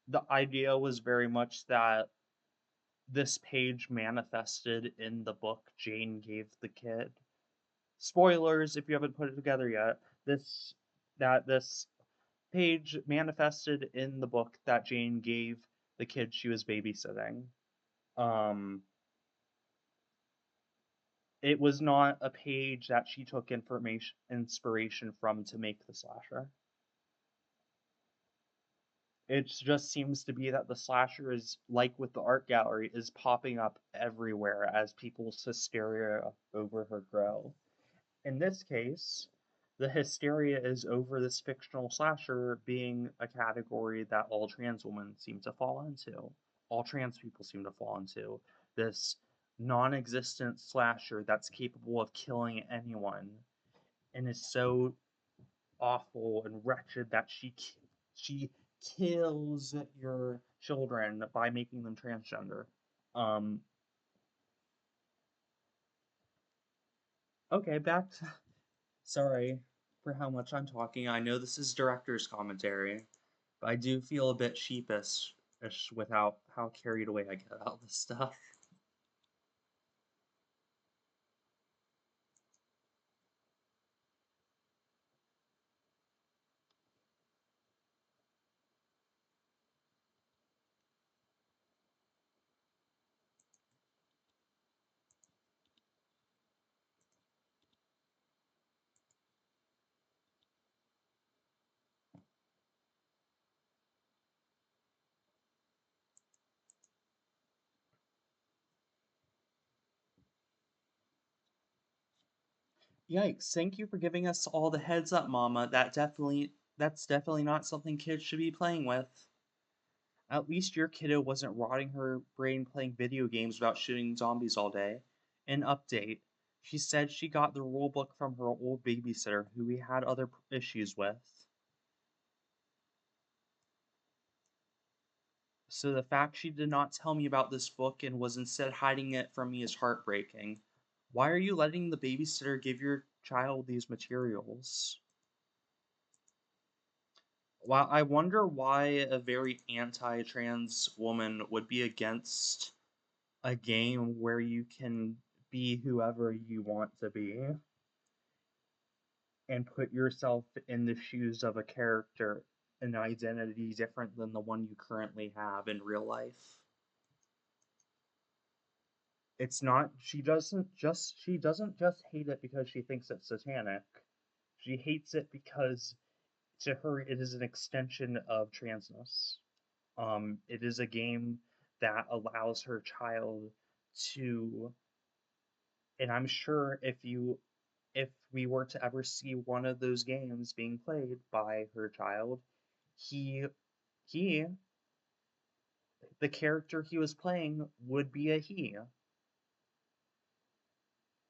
The idea was very much that this page manifested in the book Jane gave the kid. Spoilers if you haven't put it together yet. This page manifested in the book that Jane gave the kid she was babysitting. Um it was not a page that she took information inspiration from to make the slasher. It just seems to be that the slasher is like with the art gallery is popping up everywhere as people's hysteria over her grow. In this case, the hysteria is over this fictional slasher being a category that all trans women seem to fall into. All trans people seem to fall into. This non existent slasher that's capable of killing anyone and is so awful and wretched that she kills your children by making them transgender. Um okay, back to sorry for how much I'm talking. I know this is director's commentary, but I do feel a bit sheepish with how carried away I get about this stuff. Yikes, thank you for giving us all the heads up, Mama. That's definitely not something kids should be playing with. At least your kiddo wasn't rotting her brain playing video games about shooting zombies all day. An update. She said she got the rulebook from her old babysitter who we had other issues with. So the fact she did not tell me about this book and was instead hiding it from me is heartbreaking. Why are you letting the babysitter give your child these materials? Well, I wonder why a very anti-trans woman would be against a game where you can be whoever you want to be and put yourself in the shoes of a character, an identity different than the one you currently have in real life. It's not she doesn't just hate it because she thinks it's satanic. She hates it because to her it is an extension of transness. It is a game that allows her child to, and I'm sure if we were to ever see one of those games being played by her child, he he the character he was playing would be a he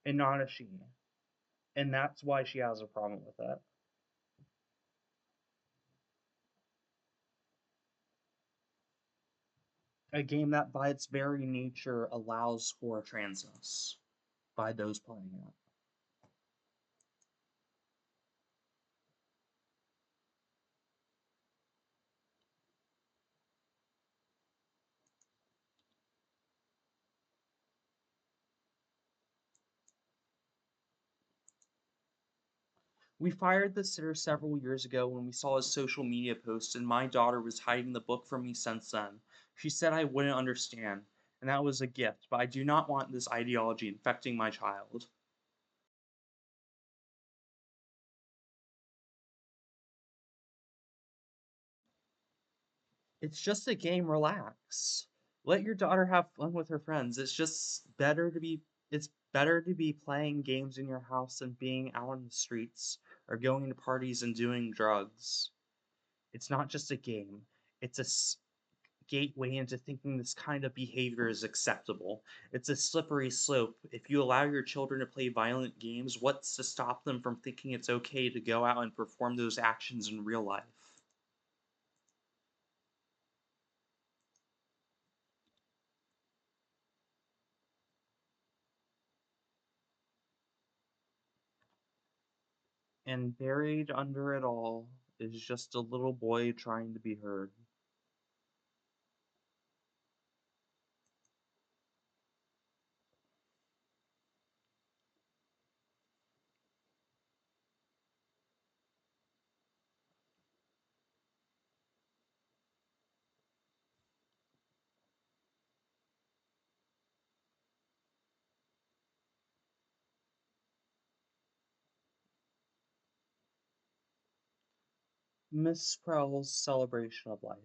and not a she. And that's why she has a problem with it. A game that by its very nature allows for transness by those playing it. We fired the sitter several years ago when we saw his social media posts, and my daughter was hiding the book from me since then. She said I wouldn't understand, and that was a gift, but I do not want this ideology infecting my child. It's just a game, relax. Let your daughter have fun with her friends. It's better to be playing games in your house than being out on the streets or going to parties and doing drugs. It's not just a game. It's a gateway into thinking this kind of behavior is acceptable. It's a slippery slope. If you allow your children to play violent games, what's to stop them from thinking it's okay to go out and perform those actions in real life? And buried under it all is just a little boy trying to be heard. Miss Prell's celebration of life.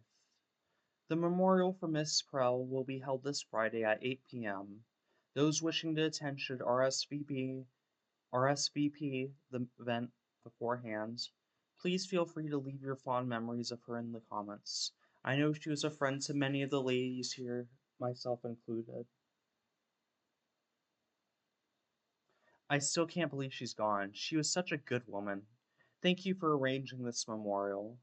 The memorial for Miss Prell will be held this Friday at 8 p.m. Those wishing to attend should RSVP the event beforehand. Please feel free to leave your fond memories of her in the comments. I know she was a friend to many of the ladies here, myself included. I still can't believe she's gone. She was such a good woman. Thank you for arranging this memorial.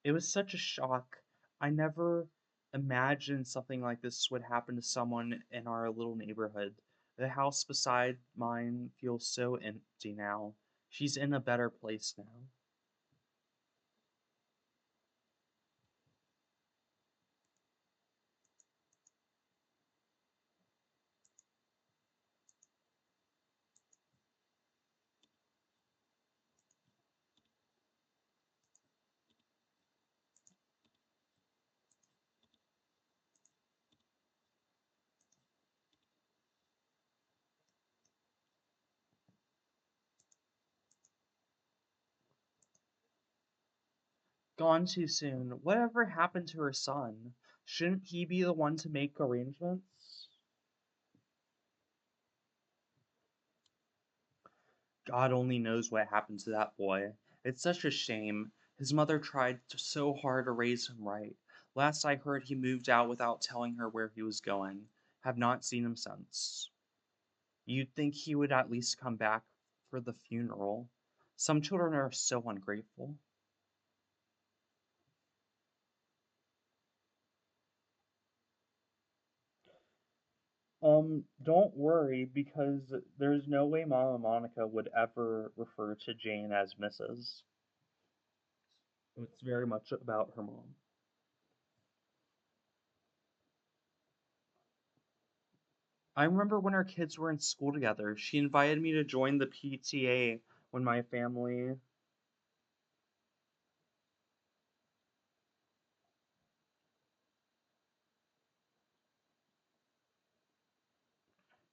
It was such a shock. I never imagined something like this would happen to someone in our little neighborhood. The house beside mine feels so empty now. She's in a better place now. Gone too soon. Whatever happened to her son? Shouldn't he be the one to make arrangements? God only knows what happened to that boy. It's such a shame. His mother tried so hard to raise him right. Last I heard, he moved out without telling her where he was going. Have not seen him since. You'd think he would at least come back for the funeral. Some children are so ungrateful. Don't worry, because there's no way Mama Monica would ever refer to Jane as Mrs. It's very much about her mom. I remember when our kids were in school together, she invited me to join the PTA when my family.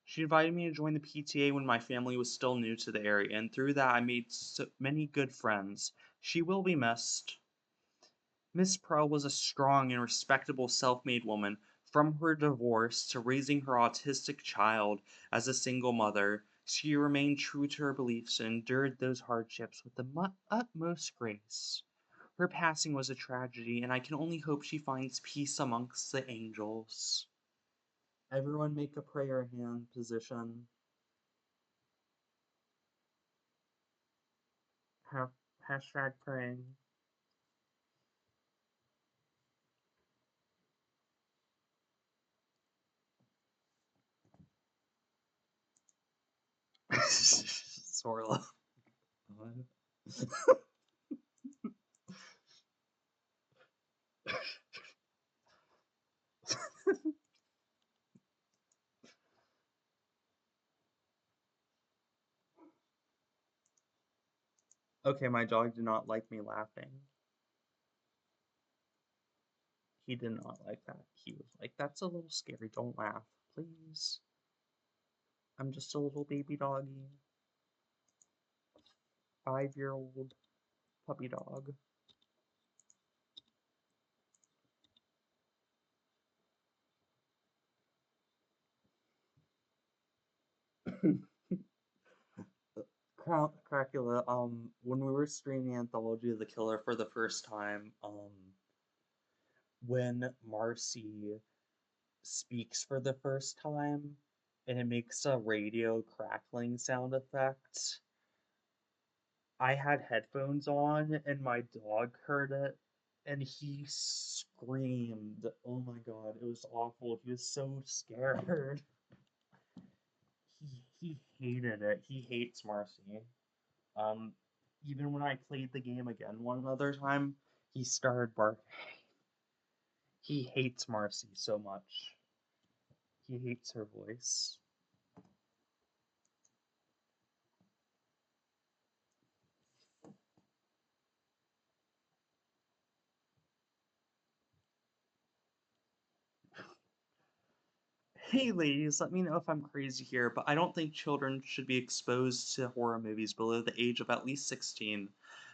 She invited me to join the PTA when my family was still new to the area, and through that I made so many good friends. She will be missed. Miss Pearl was a strong and respectable self-made woman. From her divorce to raising her autistic child as a single mother, she remained true to her beliefs and endured those hardships with the utmost grace. Her passing was a tragedy, and I can only hope she finds peace amongst the angels. Everyone make a prayer hand position. Hashtag praying. Sorla. Okay, my dog did not like me laughing. He did not like that. He was like, "That's a little scary. Don't laugh, please. I'm just a little baby doggy. 5-year-old puppy dog." Cracula, when we were streaming Anthology of the Killer for the first time, when Marcy speaks for the first time and it makes a radio crackling sound effect, I had headphones on and my dog heard it and he screamed. Oh my god, it was awful. He was so scared. He hated it. He hates Marcy. Um, Even when I played the game again one other time, he started barking. He hates Marcy so much. He hates her voice. Hey ladies, let me know if I'm crazy here, but I don't think children should be exposed to horror movies below the age of at least 16.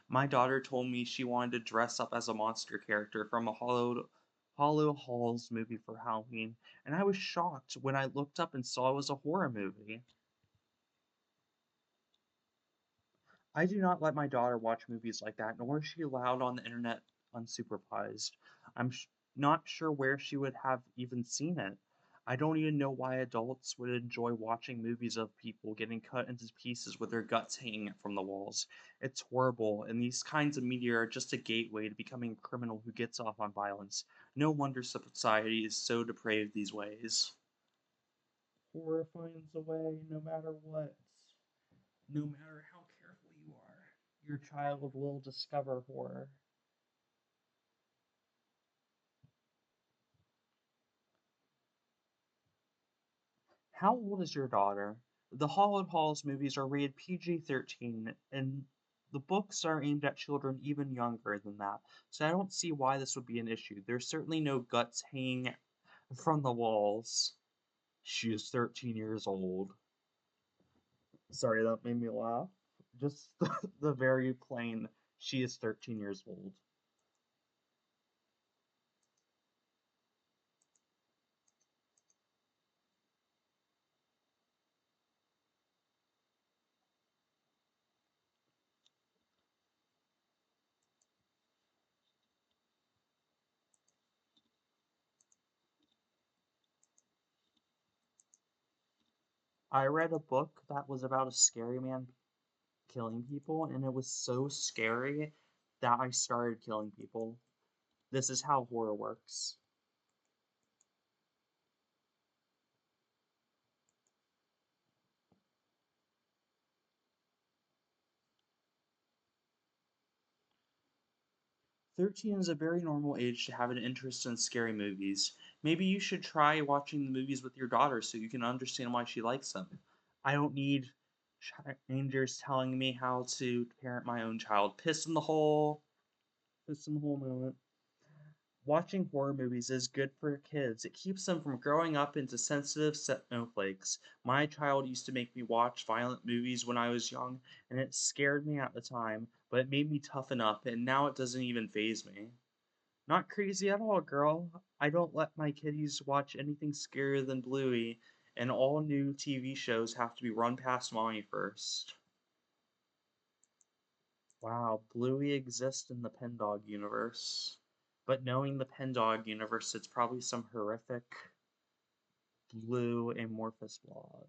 My daughter told me she wanted to dress up as a monster character from a Hollow Halls movie for Halloween, and I was shocked when I looked up and saw it was a horror movie. I do not let my daughter watch movies like that, nor is she allowed on the internet unsupervised. Not sure where she would have even seen it. I don't even know why adults would enjoy watching movies of people getting cut into pieces with their guts hanging from the walls. It's horrible, and these kinds of media are just a gateway to becoming a criminal who gets off on violence. No wonder society is so depraved these ways. Horror finds a way no matter what. No matter how careful you are, your child will discover horror. How old is your daughter? The Hollowed Halls movies are rated PG-13, and the books are aimed at children even younger than that, so I don't see why this would be an issue. There's certainly no guts hanging from the walls. She is 13 years old. Sorry, that made me laugh. Just the very plain, she is 13 years old. I read a book that was about a scary man killing people, and it was so scary that I started killing people. This is how horror works. 13 is a very normal age to have an interest in scary movies. Maybe you should try watching the movies with your daughter so you can understand why she likes them. I don't need strangers telling me how to parent my own child. Piss in the hole. Piss in the hole moment. Watching horror movies is good for kids. It keeps them from growing up into sensitive snowflakes. My child used to make me watch violent movies when I was young, and it scared me at the time, but it made me toughen up, and now it doesn't even faze me. Not crazy at all, girl. I don't let my kiddies watch anything scarier than Bluey, and all new TV shows have to be run past mommy first. Wow, Bluey exists in the Pendog universe. But knowing the Pendog universe, it's probably some horrific blue amorphous blob.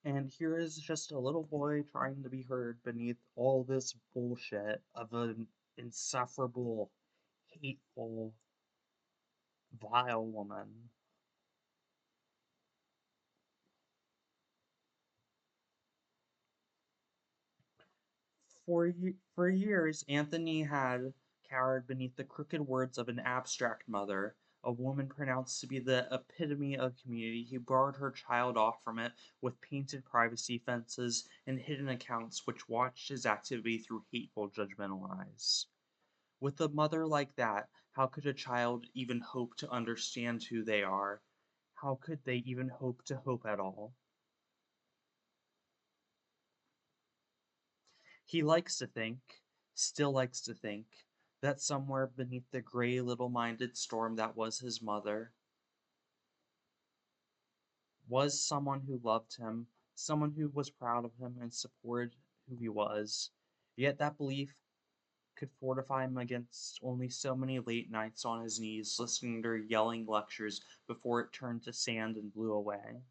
And here is just a little boy trying to be heard beneath all this bullshit of an insufferable, hateful, vile woman. For years, Anthony had cowered beneath the crooked words of an abstract mother. a woman pronounced to be the epitome of community who barred her child off from it with painted privacy fences and hidden accounts which watched his activity through hateful, judgmental eyes. With a mother like that, how could a child even hope to understand who they are? How could they even hope to hope at all? He likes to think, still likes to think, that somewhere beneath the gray little minded storm that was his mother, was someone who loved him, someone who was proud of him and supported who he was. Yet that belief could fortify him against only so many late nights on his knees listening to her yelling lectures before it turned to sand and blew away.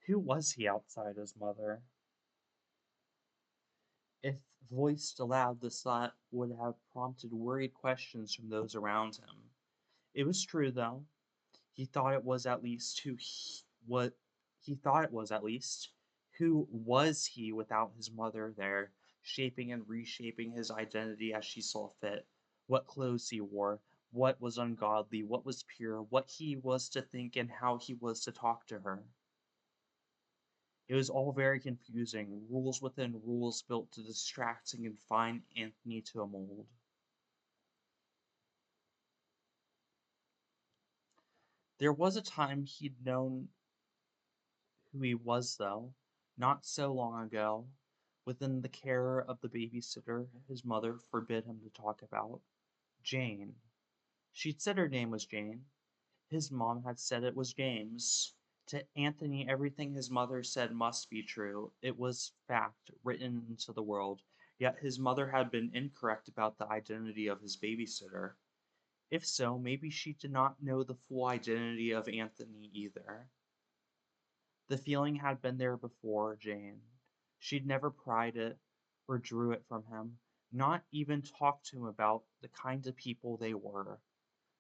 Who was he outside his mother? If voiced aloud, this thought would have prompted worried questions from those around him. It was true, though. He thought it was at least what he thought it was at least. Who was he without his mother there, shaping and reshaping his identity as she saw fit? What clothes he wore, what was ungodly, what was pure, what he was to think, and how he was to talk to her. It was all very confusing, rules within rules built to distract and confine Anthony to a mold. There was a time he'd known who he was, though, not so long ago, within the care of the babysitter his mother forbid him to talk about. Jane. She'd said her name was Jane. His mom had said it was James. To Anthony, everything his mother said must be true. It was fact, written into the world. Yet his mother had been incorrect about the identity of his babysitter. If so, maybe she did not know the full identity of Anthony either. The feeling had been there before Jane. She'd never pried it or drew it from him, not even talked to him about the kind of people they were.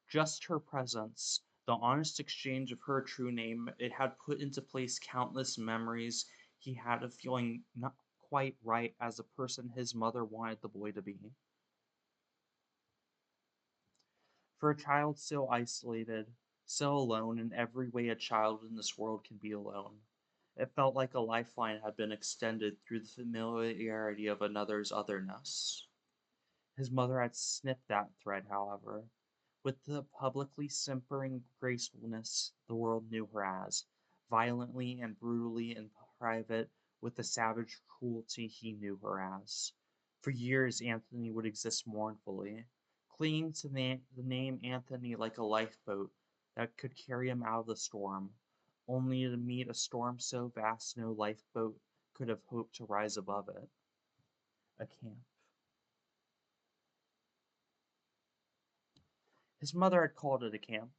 Just her presence, the honest exchange of her true name, it had put into place countless memories he had of feeling not quite right as the person his mother wanted the boy to be. For a child so isolated, so alone in every way a child in this world can be alone, it felt like a lifeline had been extended through the familiarity of another's otherness. His mother had snipped that thread, however, with the publicly simpering gracefulness the world knew her as, violently and brutally in private with the savage cruelty he knew her as. For years Anthony would exist mournfully, clinging to the name Anthony like a lifeboat that could carry him out of the storm, only to meet a storm so vast no lifeboat could have hoped to rise above it. A camp. His mother had called it a camp,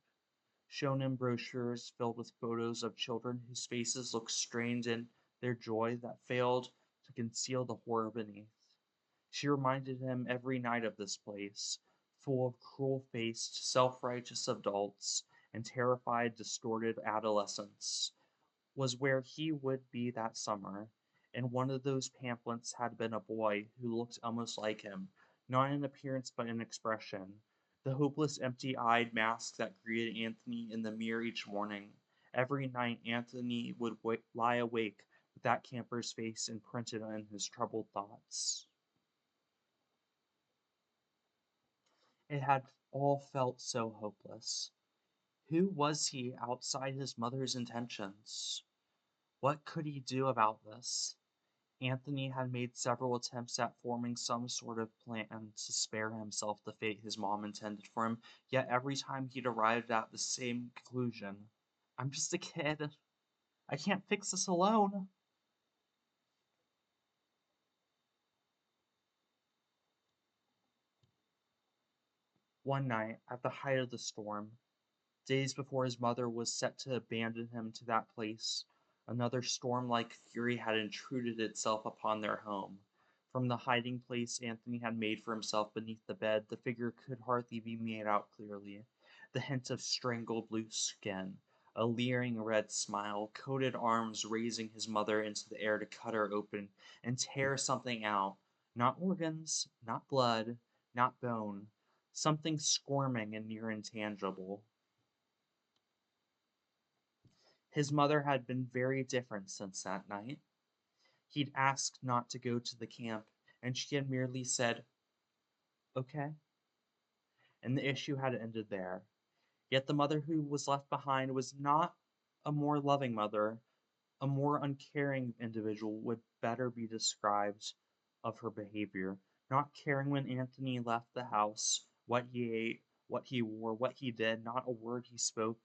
shown him brochures filled with photos of children whose faces looked strained in their joy that failed to conceal the horror beneath. She reminded him every night of this place, full of cruel faced, self righteous adults and terrified, distorted adolescents, was where he would be that summer, and one of those pamphlets had been a boy who looked almost like him, not in appearance but in expression. The hopeless, empty eyed mask that greeted Anthony in the mirror each morning. Every night, Anthony would lie awake with that camper's face imprinted on his troubled thoughts. It had all felt so hopeless. Who was he outside his mother's intentions? What could he do about this? Anthony had made several attempts at forming some sort of plan to spare himself the fate his mom intended for him, yet every time he'd arrived at the same conclusion. I'm just a kid. I can't fix this alone. One night, at the height of the storm, days before his mother was set to abandon him to that place, another storm like fury had intruded itself upon their home. From the hiding place Anthony had made for himself beneath the bed, the figure could hardly be made out clearly. The hint of strangled blue skin, a leering red smile, coated arms raising his mother into the air to cut her open and tear something out. Not organs, not blood, not bone, something squirming and near intangible. His mother had been very different since that night. He'd asked not to go to the camp, and she had merely said, okay, and the issue had ended there. Yet the mother who was left behind was not a more loving mother. A more uncaring individual would better be described of her behavior, not caring when Anthony left the house, what he ate, what he wore, what he did, not a word he spoke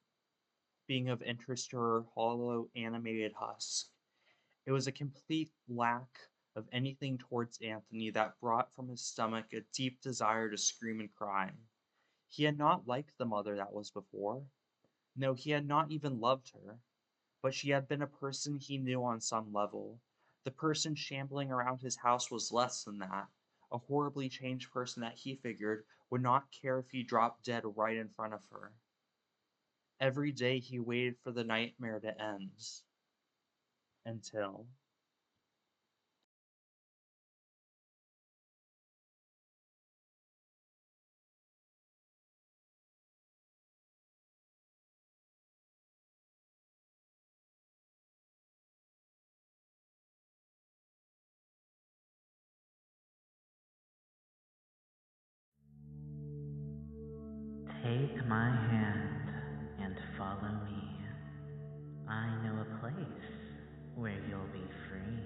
being of interest to her hollow, animated husk. It was a complete lack of anything towards Anthony that brought from his stomach a deep desire to scream and cry. He had not liked the mother that was before. No, he had not even loved her. But she had been a person he knew on some level. The person shambling around his house was less than that. A horribly changed person that he figured would not care if he dropped dead right in front of her. Every day he waited for the nightmare to end. Until. Take my hand and follow me. I know a place where you'll be free.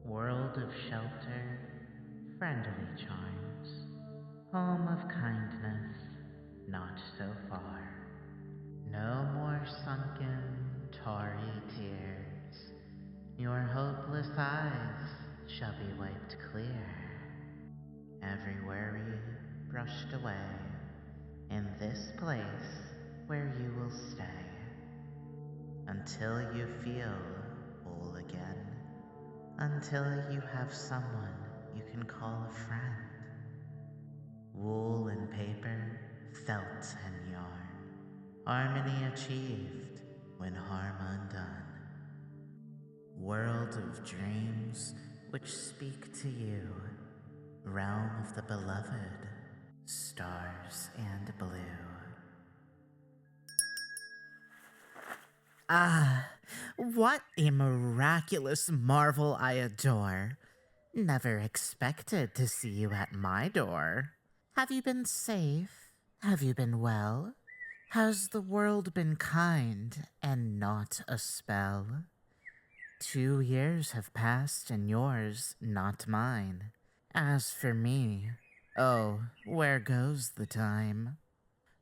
World of shelter, friendly charms, home of kindness, not so far. No more sunken, tarry tears. Your hopeless eyes shall be wiped clear. Every worry brushed away in this place where you will stay until you feel whole again, until you have someone you can call a friend. Wool and paper, felt and yarn, harmony achieved when harm undone. World of dreams which speak to you, realm of the beloved, stars and blue. Ah, what a miraculous marvel I adore. Never expected to see you at my door. Have you been safe? Have you been well? Has the world been kind and not a spell? 2 years have passed and yours, not mine. As for me, oh, where goes the time?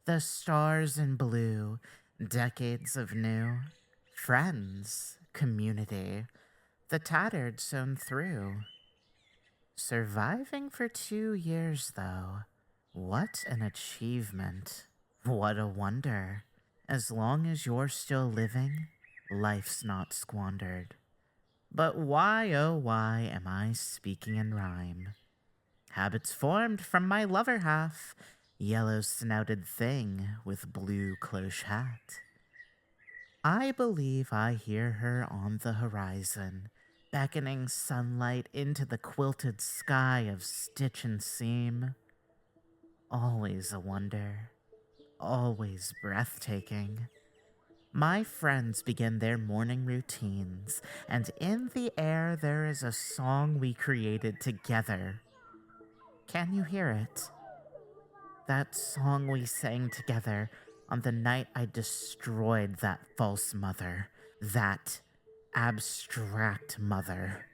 The stars in blue, decades of new, friends, community, the tattered sewn through. Surviving for 2 years, though, what an achievement. What a wonder. As long as you're still living, life's not squandered. But why, oh why, am I speaking in rhyme? Habits formed from my lover half, yellow-snouted thing with blue cloche hat. I believe I hear her on the horizon, beckoning sunlight into the quilted sky of stitch and seam. Always a wonder, always breathtaking. My friends begin their morning routines, and in the air there is a song we created together. Can you hear it? That song we sang together on the night I destroyed that false mother, that abstract mother.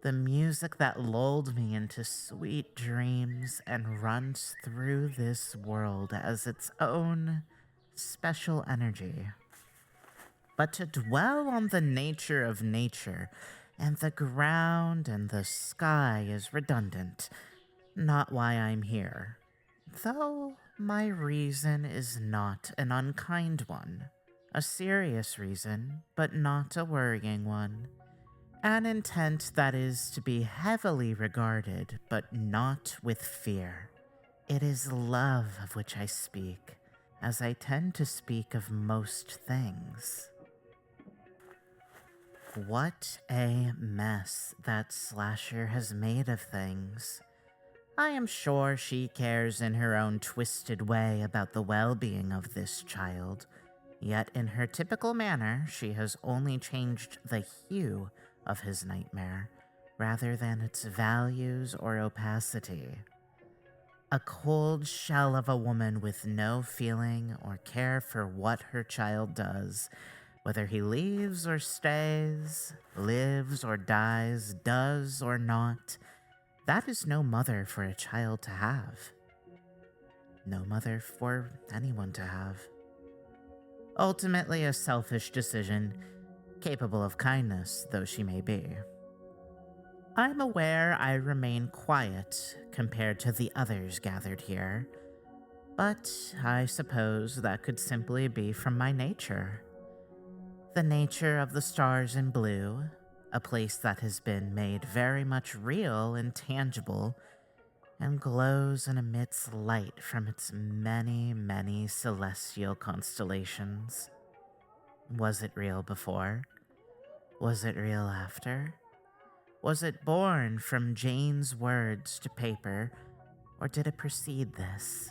The music that lulled me into sweet dreams and runs through this world as its own special energy. But to dwell on the nature of nature and the ground and the sky is redundant, not why I'm here. Though my reason is not an unkind one, a serious reason, but not a worrying one. An intent that is to be heavily regarded, but not with fear. It is love of which I speak, as I tend to speak of most things. What a mess that slasher has made of things. I am sure she cares in her own twisted way about the well-being of this child, Yet, in her typical manner, she has only changed the hue of his nightmare rather than its values or opacity. A cold shell of a woman with no feeling or care for what her child does, whether he leaves or stays, lives or dies, does or not. That is no mother for a child to have. No mother for anyone to have. Ultimately, a selfish decision, capable of kindness though she may be. I'm aware I remain quiet compared to the others gathered here, but I suppose that could simply be from my nature. The nature of the stars in blue, a place that has been made very much real and tangible, and glows and emits light from its many, many celestial constellations. Was it real before? Was it real after? Was it born from Jane's words to paper, or did it precede this?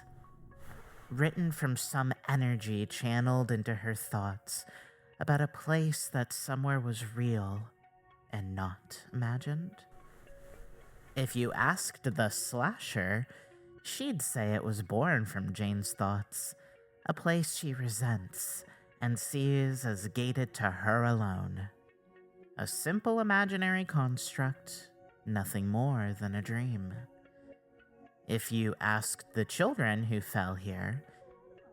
Written from some energy channeled into her thoughts about a place that somewhere was real and not imagined? If you asked the slasher, she'd say it was born from Jane's thoughts, a place she resents and sees as gated to her alone. A simple imaginary construct, nothing more than a dream. If you asked the children who fell here,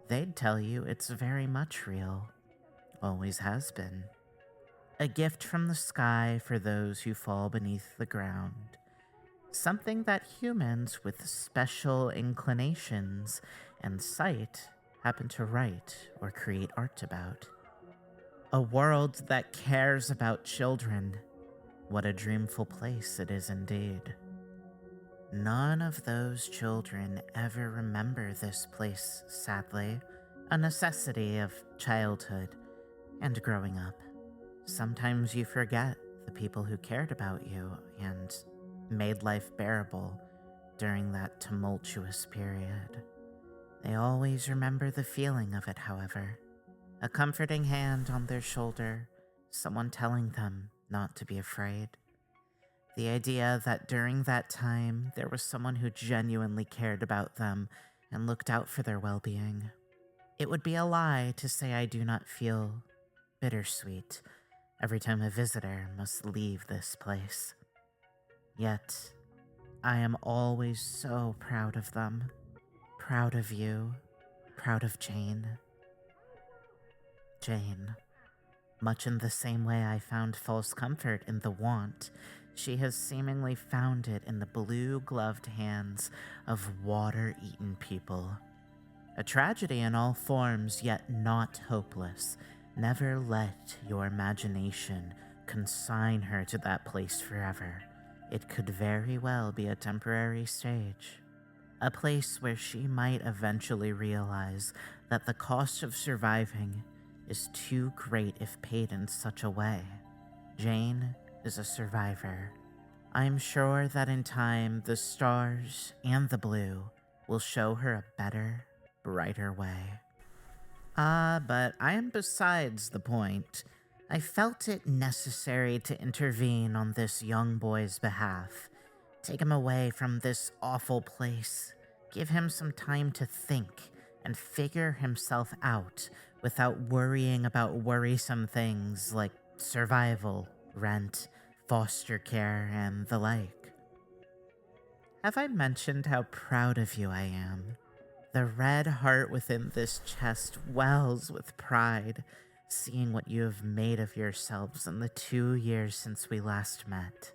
they'd tell you it's very much real, always has been. A gift from the sky for those who fall beneath the ground. Something that humans with special inclinations and sight happen to write or create art about. A world that cares about children. What a dreamful place it is indeed. None of those children ever remember this place, sadly, a necessity of childhood and growing up. Sometimes you forget the people who cared about you and made life bearable during that tumultuous period. They always remember the feeling of it, however. A comforting hand on their shoulder, someone telling them not to be afraid. The idea that during that time there was someone who genuinely cared about them and looked out for their well-being. It would be a lie to say I do not feel bittersweet every time a visitor must leave this place. Yet, I am always so proud of them. Proud of you. Proud of Jane. Jane. Much in the same way I found false comfort in the want, she has seemingly found it in the blue-gloved hands of water-eaten people. A tragedy in all forms, yet not hopeless. Never let your imagination consign her to that place forever. It could very well be a temporary stage. A place where she might eventually realize that the cost of surviving is too great if paid in such a way. Jane is a survivor. I'm sure that in time the stars and the blue will show her a better, brighter way. But I am besides the point. I felt it necessary to intervene on this young boy's behalf. Take him away from this awful place. Give him some time to think and figure himself out without worrying about worrisome things like survival, rent, foster care, and the like. Have I mentioned how proud of you I am? The red heart within this chest wells with pride, seeing what you have made of yourselves in the 2 years since we last met.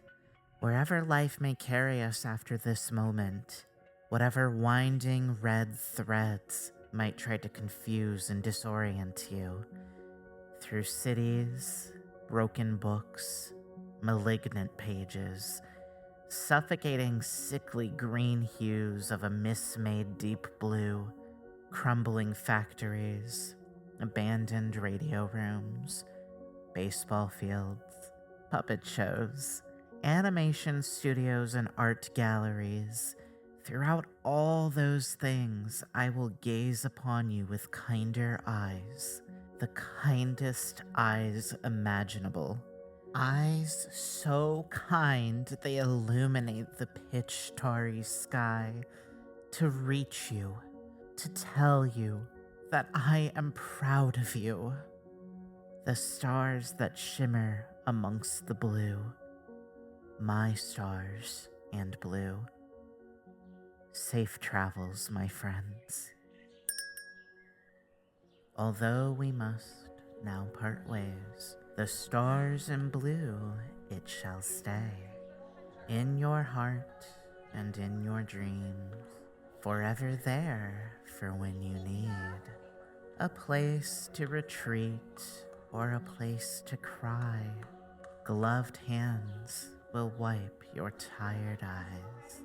Wherever life may carry us after this moment, whatever winding red threads might try to confuse and disorient you, through cities, broken books, malignant pages, suffocating sickly green hues of a mismade deep blue, crumbling factories, abandoned radio rooms, baseball fields, puppet shows, animation studios, and art galleries. Throughout all those things, I will gaze upon you with kinder eyes. the kindest eyes imaginable. Eyes so kind they illuminate the pitch starry sky to reach you, to tell you that I am proud of you. The stars that shimmer amongst the blue, my stars and blue. Safe travels, my friends. Although we must now part ways, the stars in blue it shall stay. In your heart and in your dreams, forever there for when you need a place to retreat or a place to cry. Gloved hands will wipe your tired eyes.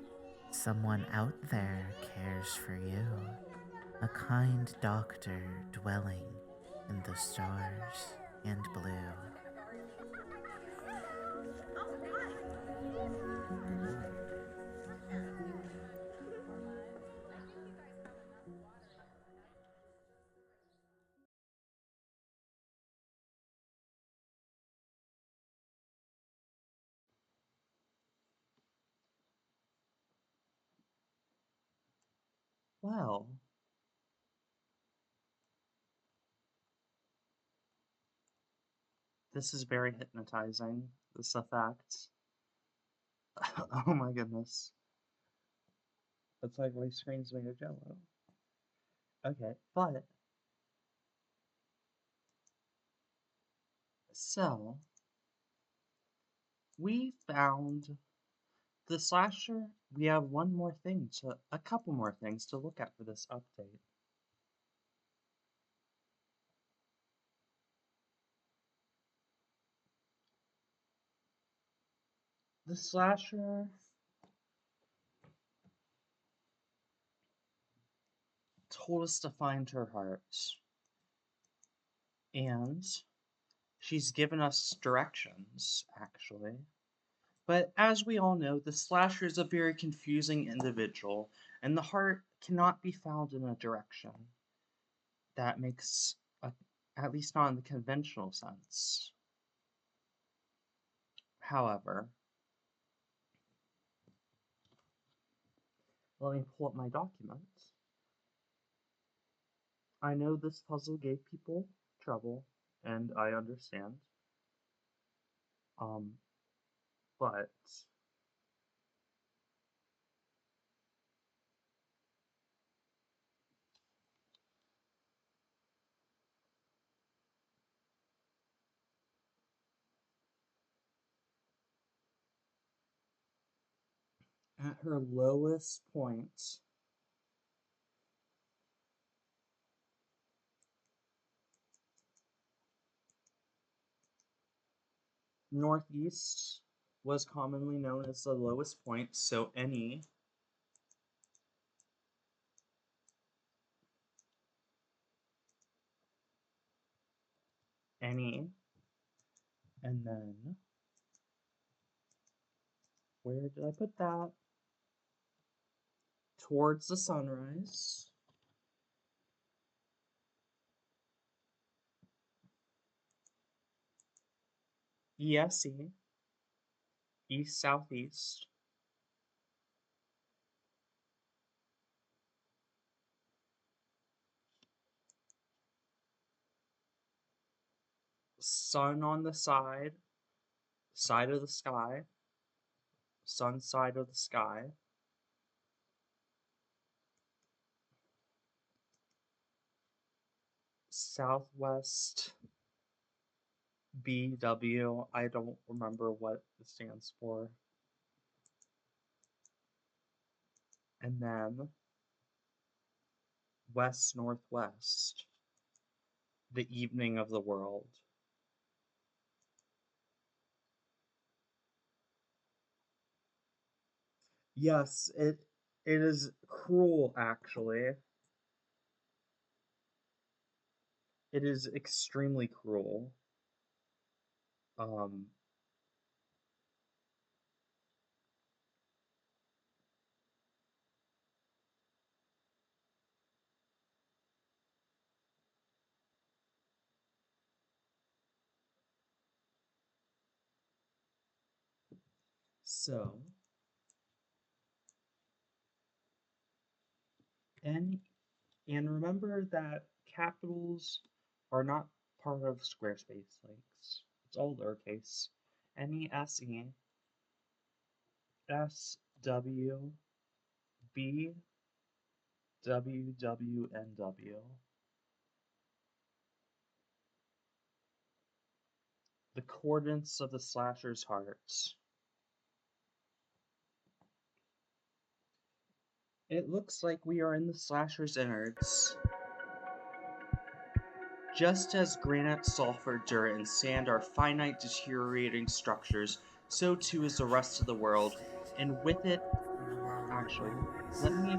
Someone out there cares for you, a kind doctor dwelling in the stars and blue. Well, this is very hypnotizing, this effect. Oh my goodness. It's like my screen's made of jello. Okay, but so we found the slasher. We have a couple more things to look at for this update. The slasher told us to find her heart, and she's given us directions, actually. But as we all know, the slasher is a very confusing individual, and the heart cannot be found in a direction that makes, at least not in the conventional sense. However, let me pull up my documents. I know this puzzle gave people trouble, and I understand. Um, but at her lowest point, northeast was commonly known as the lowest point, so any, and then where did I put that? Towards the sunrise. ESE, east southeast. Sun on the side of the sky, sun side of the sky. Southwest BW. I don't remember what it stands for. And then west northwest, the evening of the world. Yes, it is cruel actually. It is extremely cruel. Um So, and and remember that capitals are not part of Squarespace links. It's all lowercase. NESESWBWWNW. The coordinates of the slasher's hearts. It looks like we are in the slasher's innards. Just as granite, sulfur, dirt, and sand are finite deteriorating structures, so too is the rest of the world, and with it, actually, let me.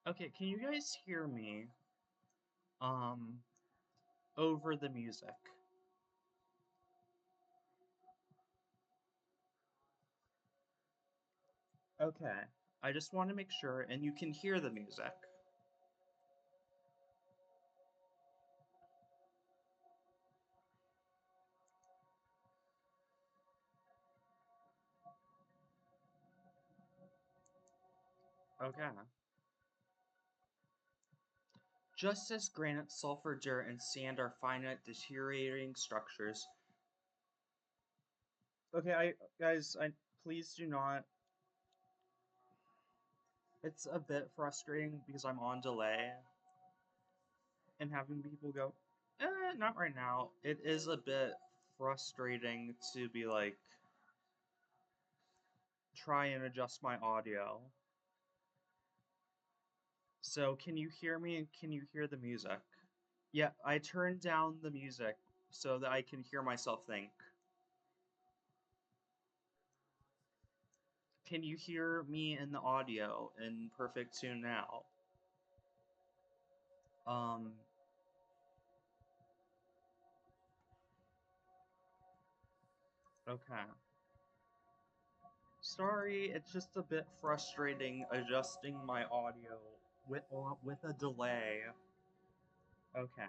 Okay, can you guys hear me? Um, over the music. Okay, I just want to make sure, and you can hear the music. Okay. Just as granite, sulfur, dirt, and sand are finite deteriorating structures. Okay, I please do not. It's a bit frustrating because I'm on delay and having people go, not right now. It is a bit frustrating to be like, try and adjust my audio. So, can you hear me and can you hear the music? Yeah, I turned down the music so that I can hear myself think. Can you hear me in the audio in perfect tune now? Um, okay. Sorry, it's just a bit frustrating adjusting my audio with a delay. Okay.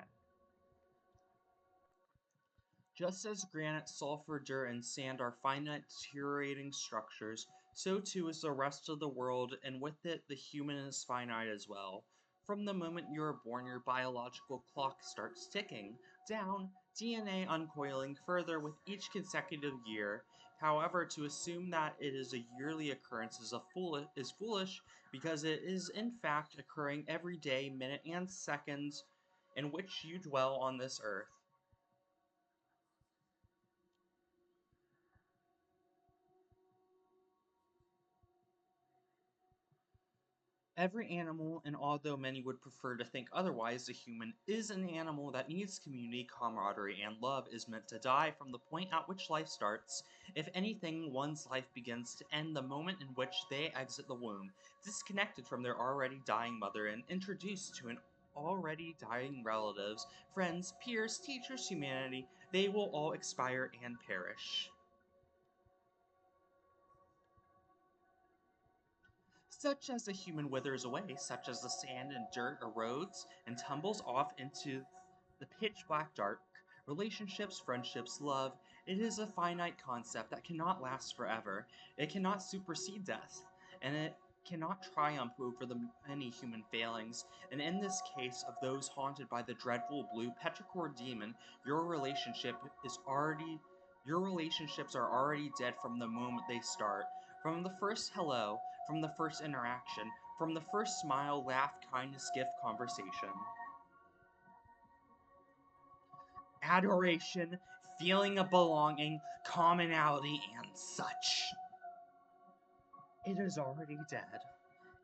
Just as granite, sulfur, dirt, and sand are finite deteriorating structures, so too is the rest of the world, and with it the human is finite as well. From the moment you are born, your biological clock starts ticking down, DNA uncoiling further with each consecutive year. However, to assume that it is a yearly occurrence is foolish because it is in fact occurring every day, minute, and second in which you dwell on this earth. Every animal, and although many would prefer to think otherwise, the human is an animal that needs community, camaraderie, and love, is meant to die from the point at which life starts. If anything, one's life begins to end the moment in which they exit the womb, disconnected from their already dying mother and introduced to an already dying relatives, friends, peers, teachers, humanity. They will all expire and perish. Such as the human withers away, such as the sand and dirt erodes and tumbles off into the pitch black dark. Relationships, friendships, love, it is a finite concept that cannot last forever. It cannot supersede death, and it cannot triumph over the many human failings. And in this case of those haunted by the dreadful blue petrichor demon, your relationship is already your relationships are already dead from the moment they start. From the first hello, from the first interaction, from the first smile, laugh, kindness, gift, conversation. Adoration, feeling of belonging, commonality, and such. It is already dead.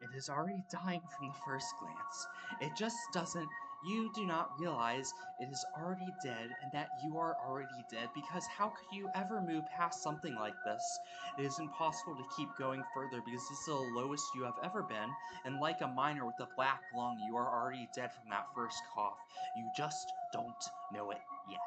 It is already dying from the first glance. It just doesn't. You do not realize it is already dead and that you are already dead because how could you ever move past something like this? It is impossible to keep going further because this is the lowest you have ever been, and like a miner with a black lung, you are already dead from that first cough. You just don't know it yet.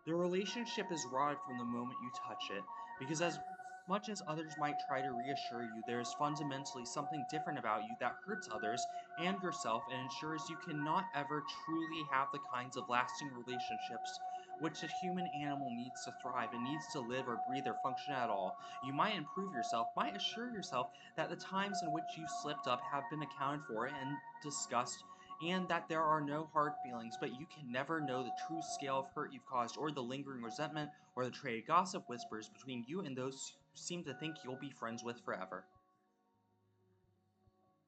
The relationship is rotted from the moment you touch it, because as much as others might try to reassure you, there is fundamentally something different about you that hurts others and yourself and ensures you cannot ever truly have the kinds of lasting relationships which a human animal needs to thrive and needs to live or breathe or function at all. You might improve yourself, might assure yourself that the times in which you slipped up have been accounted for and discussed, and that there are no hard feelings, but you can never know the true scale of hurt you've caused, or the lingering resentment, or the trade gossip whispers between you and those who seem to think you'll be friends with forever.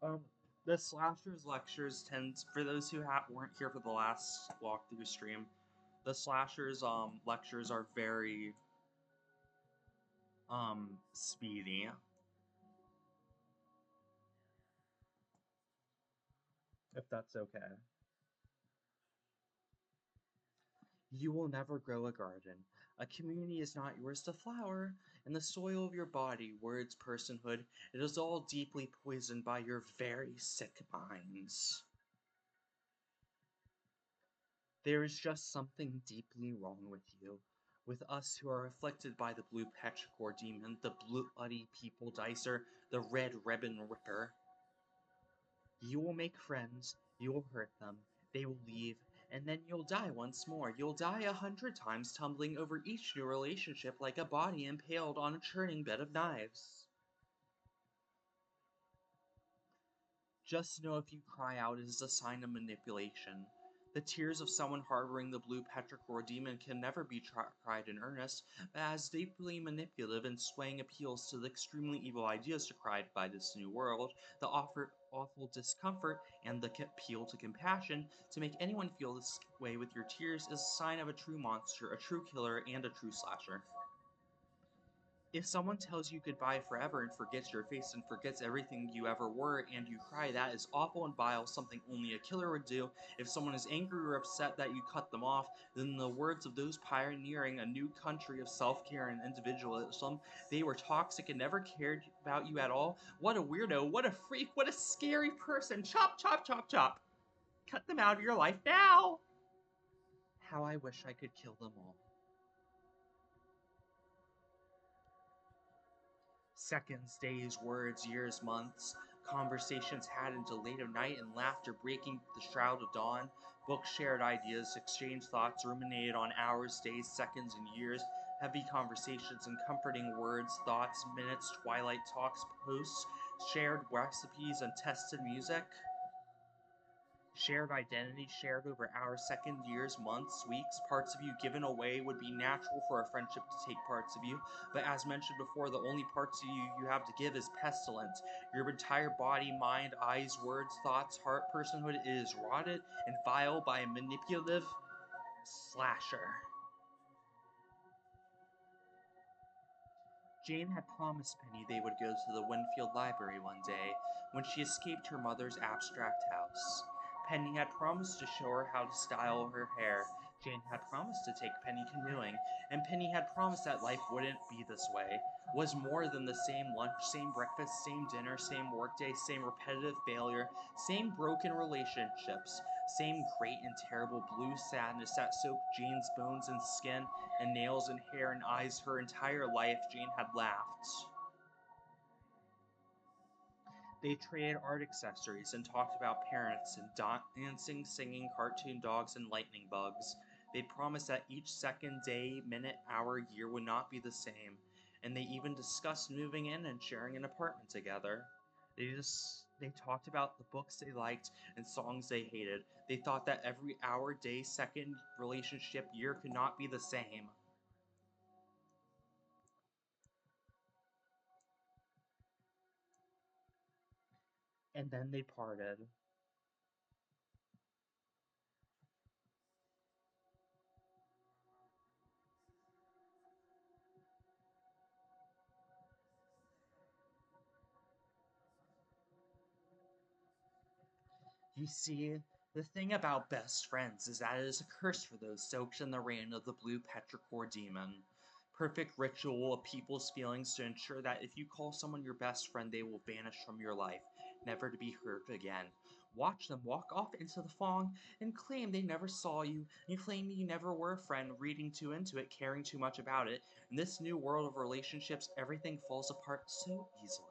Um, the slashers lectures tends, for those who weren't here for the last walkthrough stream, the slashers lectures are very speedy, if that's okay. You will never grow a garden. A community is not yours to flower, and the soil of your body, words, personhood, it is all deeply poisoned by your very sick minds. There is just something deeply wrong with you. With us who are afflicted by the blue petrichor demon, the bloody people dicer, the red ribbon ripper. You will make friends, you will hurt them, they will leave, and then you'll die once more. You'll die 100 times, tumbling over each new relationship like a body impaled on a churning bed of knives. Just know if you cry out, it is a sign of manipulation. The tears of someone harboring the blue petrichor demon can never be cried in earnest, but as deeply manipulative and swaying appeals to the extremely evil ideas decried by this new world, the awful discomfort, and the appeal to compassion to make anyone feel this way with your tears is a sign of a true monster, a true killer, and a true slasher. If someone tells you goodbye forever and forgets your face and forgets everything you ever were and you cry, that is awful and vile, something only a killer would do. If someone is angry or upset that you cut them off, then in the words of those pioneering a new country of self-care and individualism, they were toxic and never cared about you at all. What a weirdo, what a freak, what a scary person. Chop, chop, chop, chop. Cut them out of your life now. How I wish I could kill them all. Seconds, days, words, years, months, conversations had into late of night and laughter breaking the shroud of dawn, books shared ideas, exchanged thoughts, ruminated on hours, days, seconds, and years, heavy conversations and comforting words, thoughts, minutes, twilight talks, posts, shared recipes, and tested music. Shared identity, shared over hours, seconds, years, months, weeks, parts of you given away would be natural for a friendship to take parts of you, but as mentioned before, the only parts of you have to give is pestilence. Your entire body, mind, eyes, words, thoughts, heart, personhood is rotted and vile by a manipulative slasher. Jane had promised Penny they would go to the Winfield Library one day when she escaped her mother's abstract house. Penny had promised to show her how to style her hair. Jane had promised to take Penny canoeing, and Penny had promised that life wouldn't be this way. Was more than the same lunch, same breakfast, same dinner, same workday, same repetitive failure, same broken relationships, same great and terrible blue sadness that soaked Jane's bones and skin and nails and hair and eyes her entire life. Jane had laughed. They traded art accessories and talked about parents and dancing, singing, cartoon dogs, and lightning bugs. They promised that each second, day, minute, hour, year would not be the same, and they even discussed moving in and sharing an apartment together. They talked about the books they liked and songs they hated. They thought that every hour, day, second, relationship, year could not be the same. And then they parted. You see, the thing about best friends is that it is a curse for those soaked in the rain of the blue petrichor demon. Perfect ritual of people's feelings to ensure that if you call someone your best friend, they will vanish from your life, never to be heard again. Watch them walk off into the fog and claim they never saw you, and claim you never were a friend, reading too into it, caring too much about it. In this new world of relationships, everything falls apart so easily.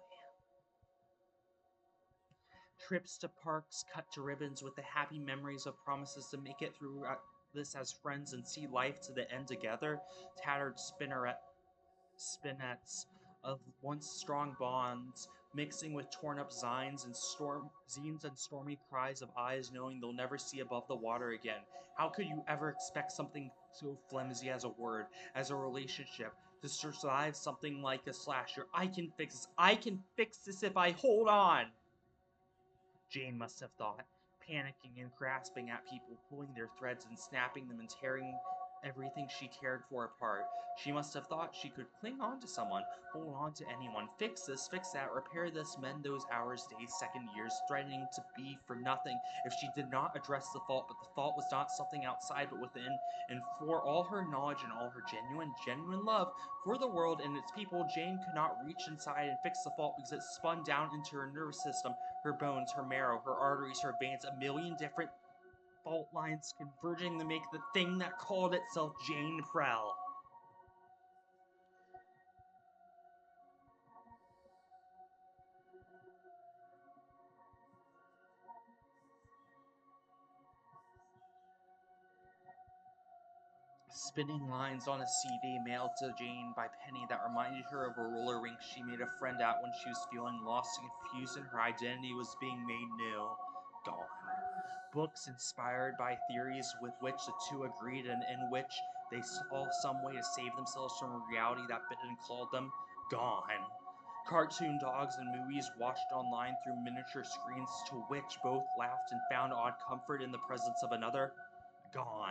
Trips to parks cut to ribbons with the happy memories of promises to make it through this as friends and see life to the end together. Tattered spinets of once strong bonds mixing with torn up zines and stormy cries of eyes knowing they'll never see above the water again. How could you ever expect something so flimsy as a word, as a relationship, to survive something like a slasher? I can fix this if I hold on, Jane must have thought, panicking and grasping at people, pulling their threads and snapping them and tearing everything she cared for apart. She must have thought she could cling on to someone, hold on to anyone, fix this, fix that, repair this, mend those hours, days, second, years, threatening to be for nothing if she did not address the fault. But the fault was not something outside but within, and for all her knowledge and all her genuine love for the world and its people, Jane could not reach inside and fix the fault because it spun down into her nervous system, her bones, her marrow, her arteries, her veins, a million different fault lines converging to make the thing that called itself Jane Prell. Spinning lines on a CD mailed to Jane by Penny that reminded her of a roller rink she made a friend at when she was feeling lost and confused and her identity was being made new. Gone. Books inspired by theories with which the two agreed and in which they saw some way to save themselves from a reality that bit and clawed them. Gone. Cartoon dogs and movies watched online through miniature screens to which both laughed and found odd comfort in the presence of another. Gone.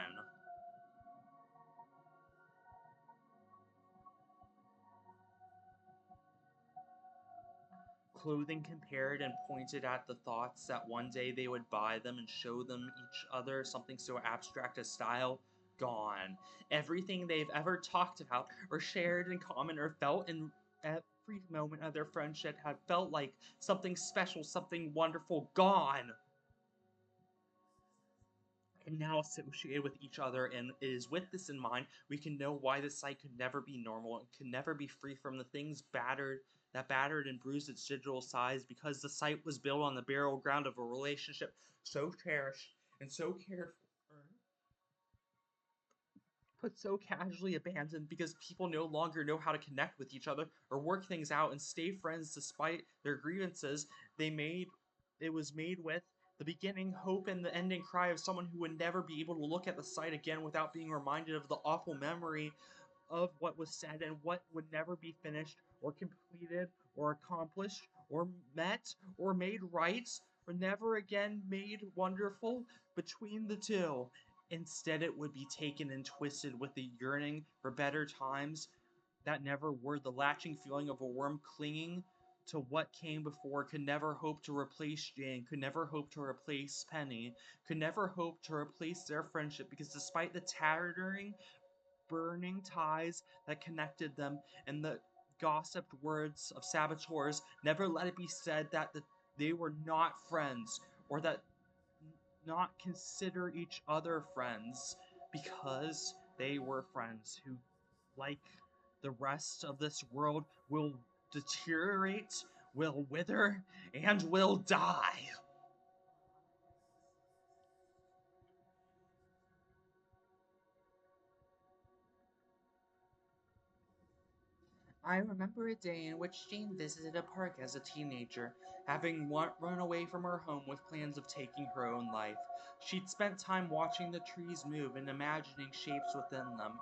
Clothing compared and pointed at the thoughts that one day they would buy them and show them each other something so abstract as style. Gone. Everything they've ever talked about or shared in common or felt in every moment of their friendship had felt like something special, something wonderful. Gone. And now associated with each other, and it is with this in mind we can know why the site could never be normal and could never be free from the things battered and bruised its digital size, because the site was built on the burial ground of a relationship so cherished and so cared for, but so casually abandoned because people no longer know how to connect with each other or work things out and stay friends despite their grievances. It was made with the beginning hope and the ending cry of someone who would never be able to look at the site again without being reminded of the awful memory of what was said and what would never be finished or completed or accomplished or met or made right or never again made wonderful between the two. Instead, it would be taken and twisted with the yearning for better times that never were. The latching feeling of a worm clinging to what came before could never hope to replace Jane, could never hope to replace Penny, could never hope to replace their friendship, because despite the tattering, burning ties that connected them and the gossiped words of saboteurs, never let it be said that they were not friends or that not consider each other friends, because they were friends who, like the rest of this world, will deteriorate, will wither, and will die. I remember a day in which Jane visited a park as a teenager, having run away from her home with plans of taking her own life. She'd spent time watching the trees move and imagining shapes within them,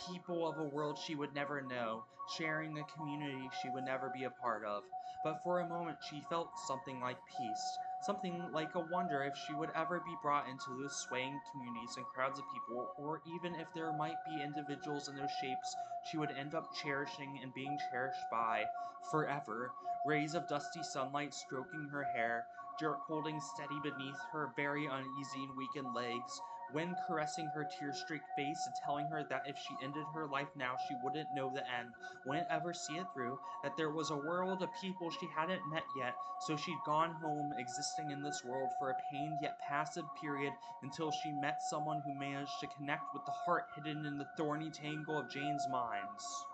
people of a world she would never know, sharing a community she would never be a part of. But for a moment she felt something like peace, something like a wonder if she would ever be brought into those swaying communities and crowds of people, or even if there might be individuals in those shapes she would end up cherishing and being cherished by forever. Rays of dusty sunlight stroking her hair, jerk holding steady beneath her very uneasy and weakened legs, Wind caressing her tear-streaked face and telling her that if she ended her life now, she wouldn't know the end, wouldn't ever see it through, that there was a world of people she hadn't met yet, so she'd gone home existing in this world for a pained yet passive period until she met someone who managed to connect with the heart hidden in the thorny tangle of Jane's minds.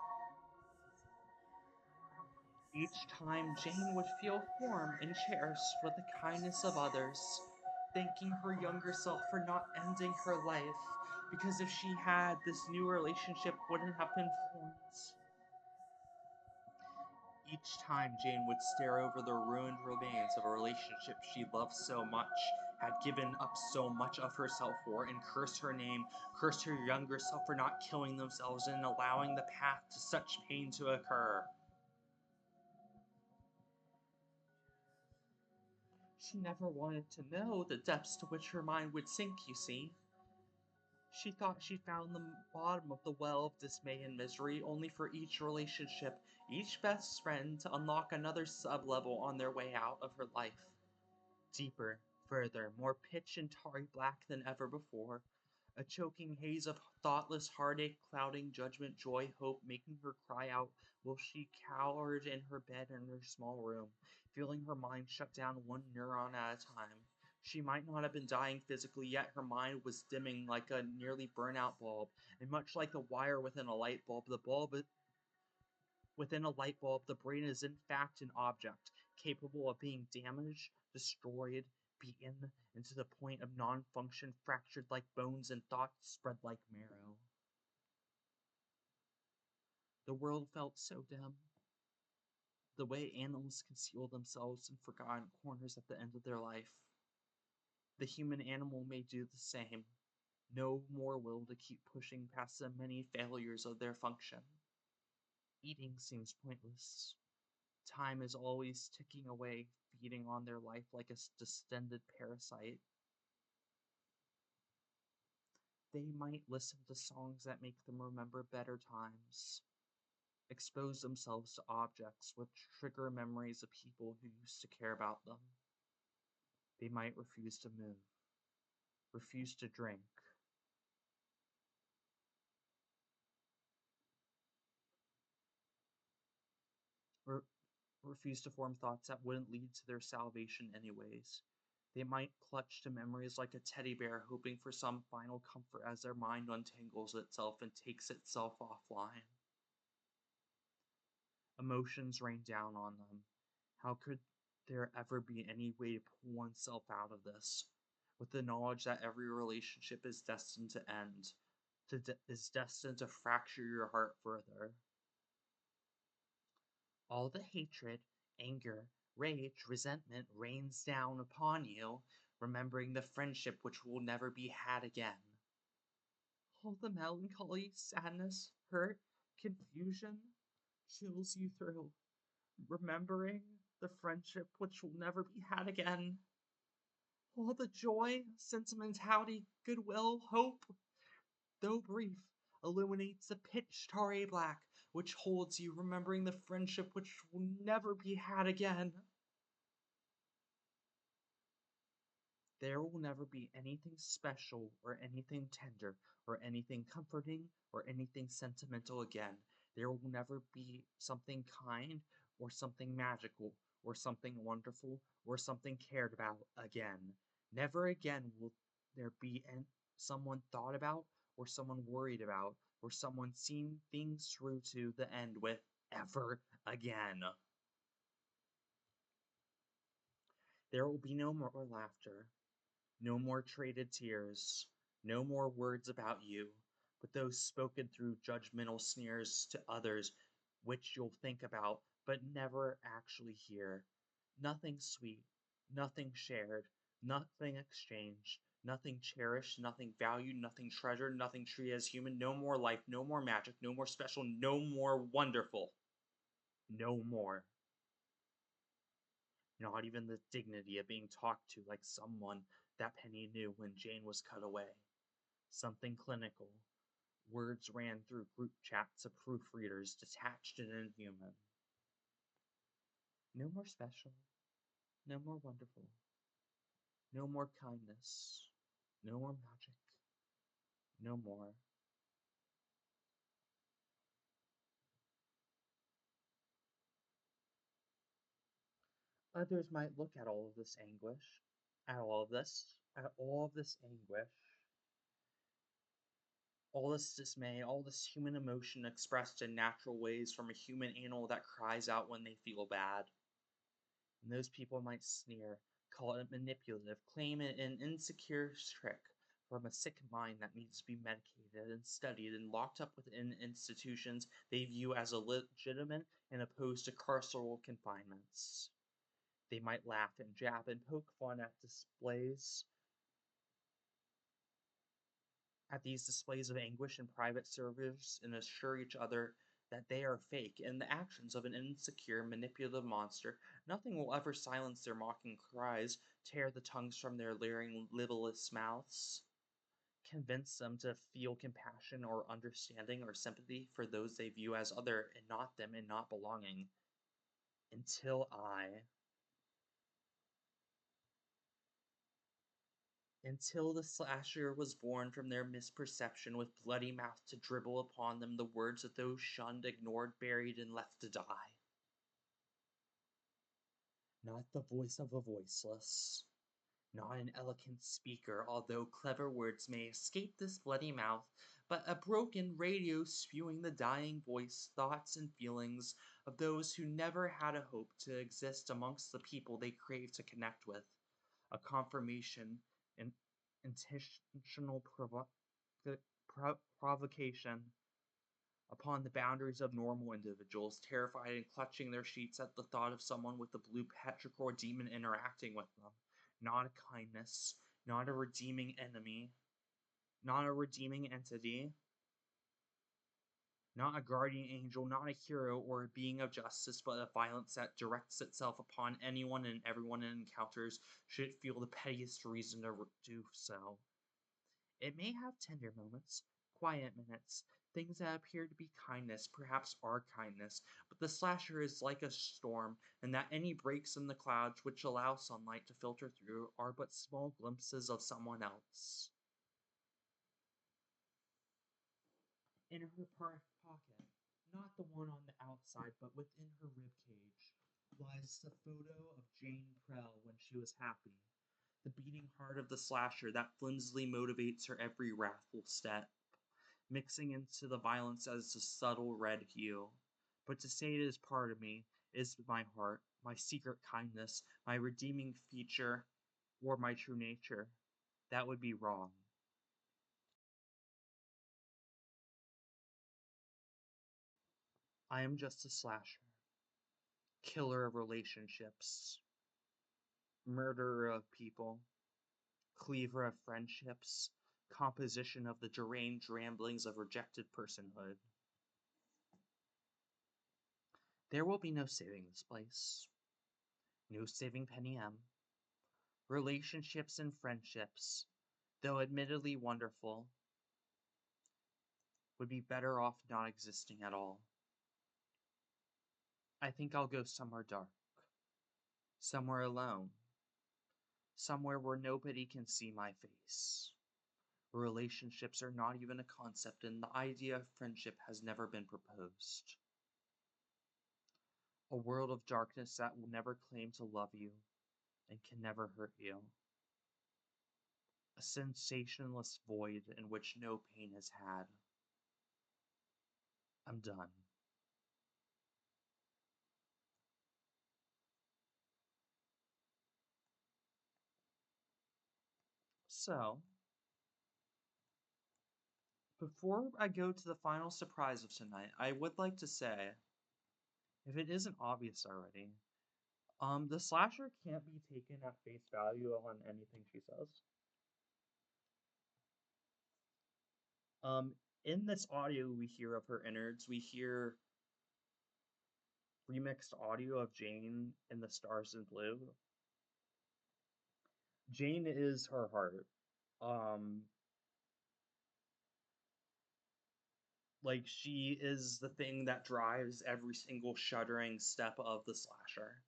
Each time Jane would feel warm and cherished with the kindness of others, thanking her younger self for not ending her life, because if she had, this new relationship wouldn't have been formed. Each time Jane would stare over the ruined remains of a relationship she loved so much, had given up so much of herself for, and curse her name, curse her younger self for not killing themselves and allowing the path to such pain to occur. She never wanted to know the depths to which her mind would sink, you see. She thought she found the bottom of the well of dismay and misery, only for each relationship, each best friend, to unlock another sub-level on their way out of her life. Deeper, further, more pitch and tarry black than ever before. A choking haze of thoughtless heartache, clouding judgment, joy, hope, making her cry out while she cowered in her bed in her small room, feeling her mind shut down one neuron at a time. She might not have been dying physically, yet her mind was dimming like a nearly burnt-out bulb, and much like the wire within a light bulb, within a light bulb, the brain is in fact an object, capable of being damaged, destroyed, beaten, and to the point of non-function, fractured like bones and thoughts spread like marrow. The world felt so dim, the way animals conceal themselves in forgotten corners at the end of their life. The human animal may do the same. No more will to keep pushing past the many failures of their function. Eating seems pointless. Time is always ticking away, feeding on their life like a distended parasite. They might listen to songs that make them remember better times, expose themselves to objects which trigger memories of people who used to care about them. They might refuse to move, refuse to drink, re- refuse to form thoughts that wouldn't lead to their salvation anyways. They might clutch to memories like a teddy bear, hoping for some final comfort as their mind untangles itself and takes itself offline. Emotions rain down on them. How could there ever be any way to pull oneself out of this? With the knowledge that every relationship is destined to end, is destined to fracture your heart further. All the hatred, anger, rage, resentment rains down upon you, remembering the friendship which will never be had again. All the melancholy, sadness, hurt, confusion chills you through, remembering the friendship which will never be had again. All the joy, sentimentality, goodwill, hope, though brief, illuminates the pitch tarry black which holds you, remembering the friendship which will never be had again. There will never be anything special or anything tender or anything comforting or anything sentimental again. There will never be something kind or something magical or something wonderful or something cared about again. Never again will there be someone thought about or someone worried about or someone seen things through to the end with ever again. There will be no more laughter, no more traded tears, no more words about you, but those spoken through judgmental sneers to others which you'll think about but never actually hear. Nothing sweet, nothing shared, nothing exchanged, nothing cherished, nothing valued, nothing treasured, nothing treated as human, no more life, no more magic, no more special, no more wonderful. No more. Not even the dignity of being talked to like someone that Penny knew when Jane was cut away. Something clinical. Words ran through group chats of proofreaders, detached and inhuman. No more special. No more wonderful. No more kindness. No more magic. no more. Others might look at all of this anguish, at all of this anguish, all this dismay, all this human emotion expressed in natural ways from a human animal that cries out when they feel bad. And those people might sneer, call it manipulative, claim it an insecure trick from a sick mind that needs to be medicated and studied and locked up within institutions they view as illegitimate and opposed to carceral confinements. They might laugh and jab and poke fun at these displays of anguish in private service and assure each other that they are fake and the actions of an insecure, manipulative monster. Nothing will ever silence their mocking cries, tear the tongues from their leering, libellous mouths, convince them to feel compassion or understanding or sympathy for those they view as other and not them and not belonging. Until I Until the slasher was born from their misperception with bloody mouth to dribble upon them the words of those shunned, ignored, buried, and left to die. Not the voice of a voiceless, not an eloquent speaker, although clever words may escape this bloody mouth, but a broken radio spewing the dying voice, thoughts, and feelings of those who never had a hope to exist amongst the people they crave to connect with. A confirmation, an intentional provocation upon the boundaries of normal individuals, terrified and clutching their sheets at the thought of someone with the blue petrichor demon interacting with them. Not a kindness, not a redeeming enemy, not a redeeming entity, not a guardian angel, not a hero or a being of justice, but a violence that directs itself upon anyone and everyone it encounters, should it feel the pettiest reason to do so. It may have tender moments, quiet minutes, things that appear to be kindness, perhaps are kindness, but the slasher is like a storm, and that any breaks in the clouds which allow sunlight to filter through are but small glimpses of someone else. In her pocket, not the one on the outside, but within her rib cage, lies the photo of Jane Prell when she was happy, the beating heart of the slasher that flimsily motivates her every wrathful step, mixing into the violence as a subtle red hue. But to say it is part of me, is my heart, my secret kindness, my redeeming feature, or my true nature, that would be wrong. I am just a slasher, killer of relationships, murderer of people, cleaver of friendships, composition of the deranged ramblings of rejected personhood. There will be no saving this place, no saving Penny M. Relationships and friendships, though admittedly wonderful, would be better off not existing at all. I think I'll go somewhere dark, somewhere alone, somewhere where nobody can see my face. Where relationships are not even a concept and the idea of friendship has never been proposed. A world of darkness that will never claim to love you and can never hurt you. A sensationless void in which no pain is had. I'm done. So, before I go to the final surprise of tonight, I would like to say, if it isn't obvious already, the slasher can't be taken at face value on anything she says. In this audio we hear of her innards, we hear remixed audio of Jane in the Stars in Blue. Jane is her heart. Um, like she is the thing that drives every single shuddering step of the slasher.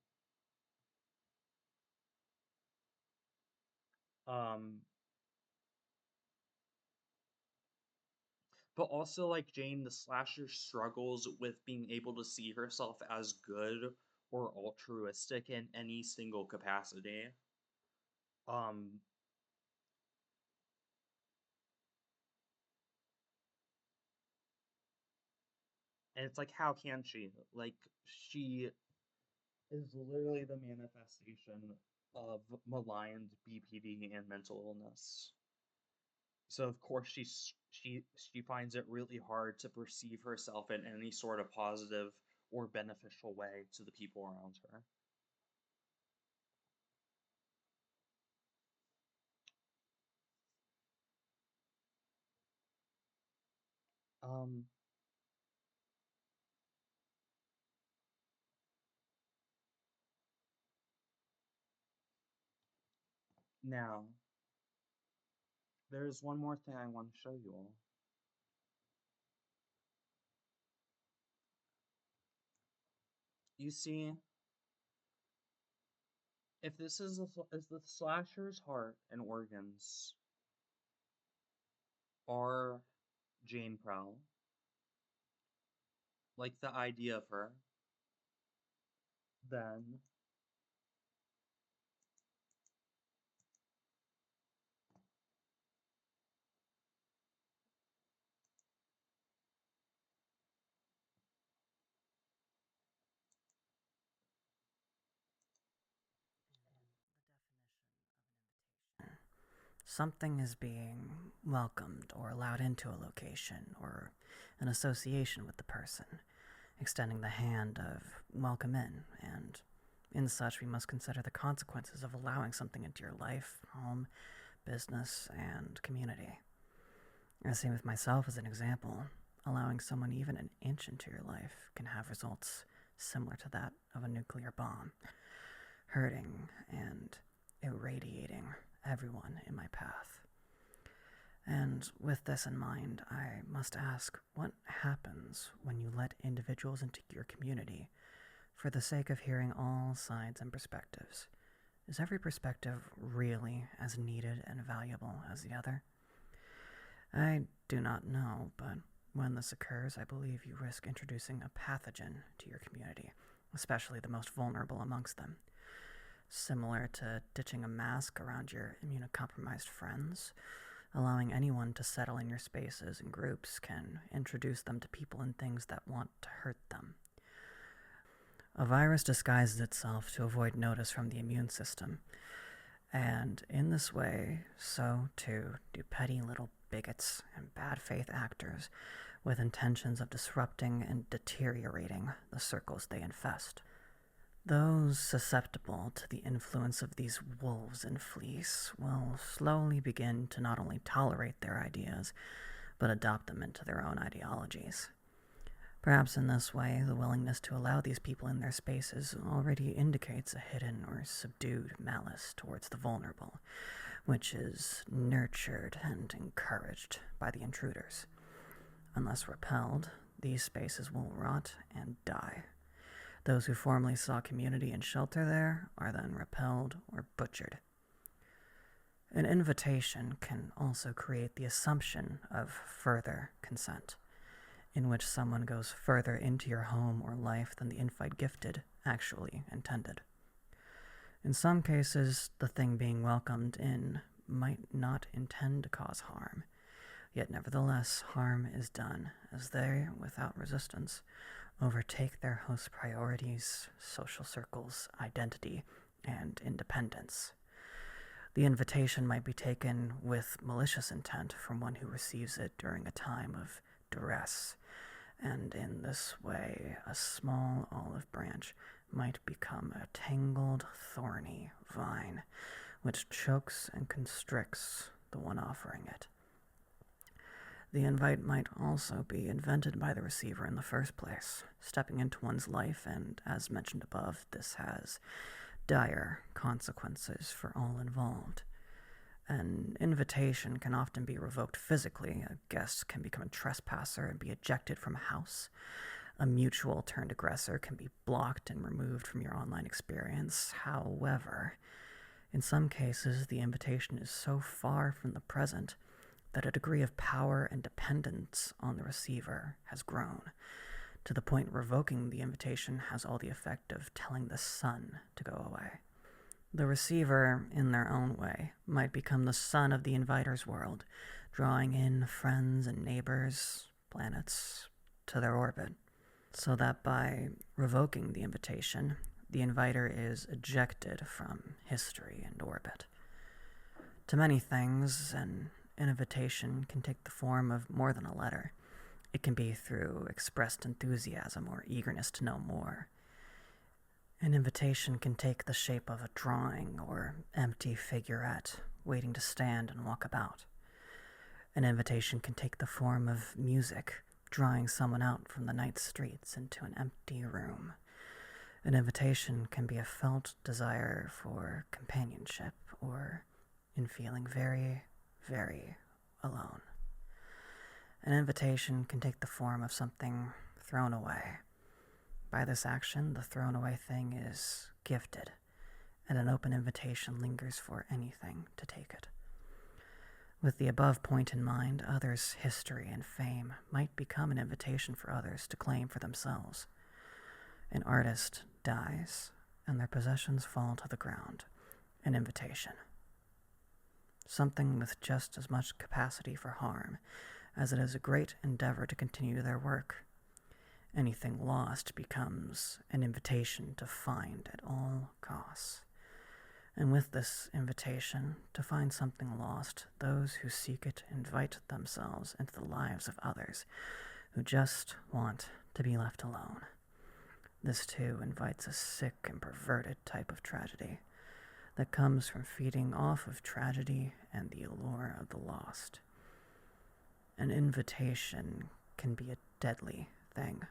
Um, But also, like Jane, the slasher struggles with being able to see herself as good or altruistic in any single capacity. Um, and it's like, how can she? Like, she is literally the manifestation of maligned BPD and mental illness. So of course she finds it really hard to perceive herself in any sort of positive or beneficial way to the people around her. Um, Now, there's one more thing I want to show you all. You see, if this is the slasher's heart and organs are Jane Prowl, like the idea of her, then Something is being welcomed or allowed into a location or an association with the person, extending the hand of welcome in, and in such we must consider the consequences of allowing something into your life, home, business, and community. As seen with myself as an example, allowing someone even an inch into your life can have results similar to that of a nuclear bomb, hurting and irradiating everyone in my path. And with this in mind, I must ask, what happens when you let individuals into your community for the sake of hearing all sides and perspectives? Is every perspective really as needed and valuable as the other? I do not know, but when this occurs, I believe you risk introducing a pathogen to your community, especially the most vulnerable amongst them. Similar to ditching a mask around your immunocompromised friends, allowing anyone to settle in your spaces and groups can introduce them to people and things that want to hurt them. A virus disguises itself to avoid notice from the immune system, and in this way, so too do petty little bigots and bad faith actors with intentions of disrupting and deteriorating the circles they infest. Those susceptible to the influence of these wolves in fleece will slowly begin to not only tolerate their ideas, but adopt them into their own ideologies. Perhaps in this way, the willingness to allow these people in their spaces already indicates a hidden or subdued malice towards the vulnerable, which is nurtured and encouraged by the intruders. Unless repelled, these spaces will rot and die. Those who formerly saw community and shelter there are then repelled or butchered. An invitation can also create the assumption of further consent, in which someone goes further into your home or life than the invite gifted actually intended. In some cases, the thing being welcomed in might not intend to cause harm, yet nevertheless harm is done, as they, without resistance, overtake their host's priorities, social circles, identity, and independence. The invitation might be taken with malicious intent from one who receives it during a time of duress, and in this way a small olive branch might become a tangled, thorny vine, which chokes and constricts the one offering it. The invite might also be invented by the receiver in the first place, stepping into one's life, and as mentioned above, this has dire consequences for all involved. An invitation can often be revoked physically. A guest can become a trespasser and be ejected from a house. A mutual turned aggressor can be blocked and removed from your online experience. However, in some cases, the invitation is so far from the present that a degree of power and dependence on the receiver has grown, to the point revoking the invitation has all the effect of telling the sun to go away. The receiver, in their own way, might become the sun of the inviter's world, drawing in friends and neighbors, planets, to their orbit, so that by revoking the invitation, the inviter is ejected from history and orbit. To many things, an invitation can take the form of more than a letter. It can be through expressed enthusiasm or eagerness to know more. An invitation can take the shape of a drawing or empty figurette waiting to stand and walk about. An invitation can take the form of music, drawing someone out from the night streets into an empty room. An invitation can be a felt desire for companionship or in feeling very, very alone. An invitation can take the form of something thrown away. By this action, the thrown away thing is gifted, and an open invitation lingers for anything to take it. With the above point in mind, others' history and fame might become an invitation for others to claim for themselves. An artist dies, and their possessions fall to the ground. An invitation. Something with just as much capacity for harm as it is a great endeavor to continue their work. Anything lost becomes an invitation to find at all costs. And with this invitation to find something lost, those who seek it invite themselves into the lives of others who just want to be left alone. This too invites a sick and perverted type of tragedy that comes from feeding off of tragedy and the allure of the lost. An invitation can be a deadly thing,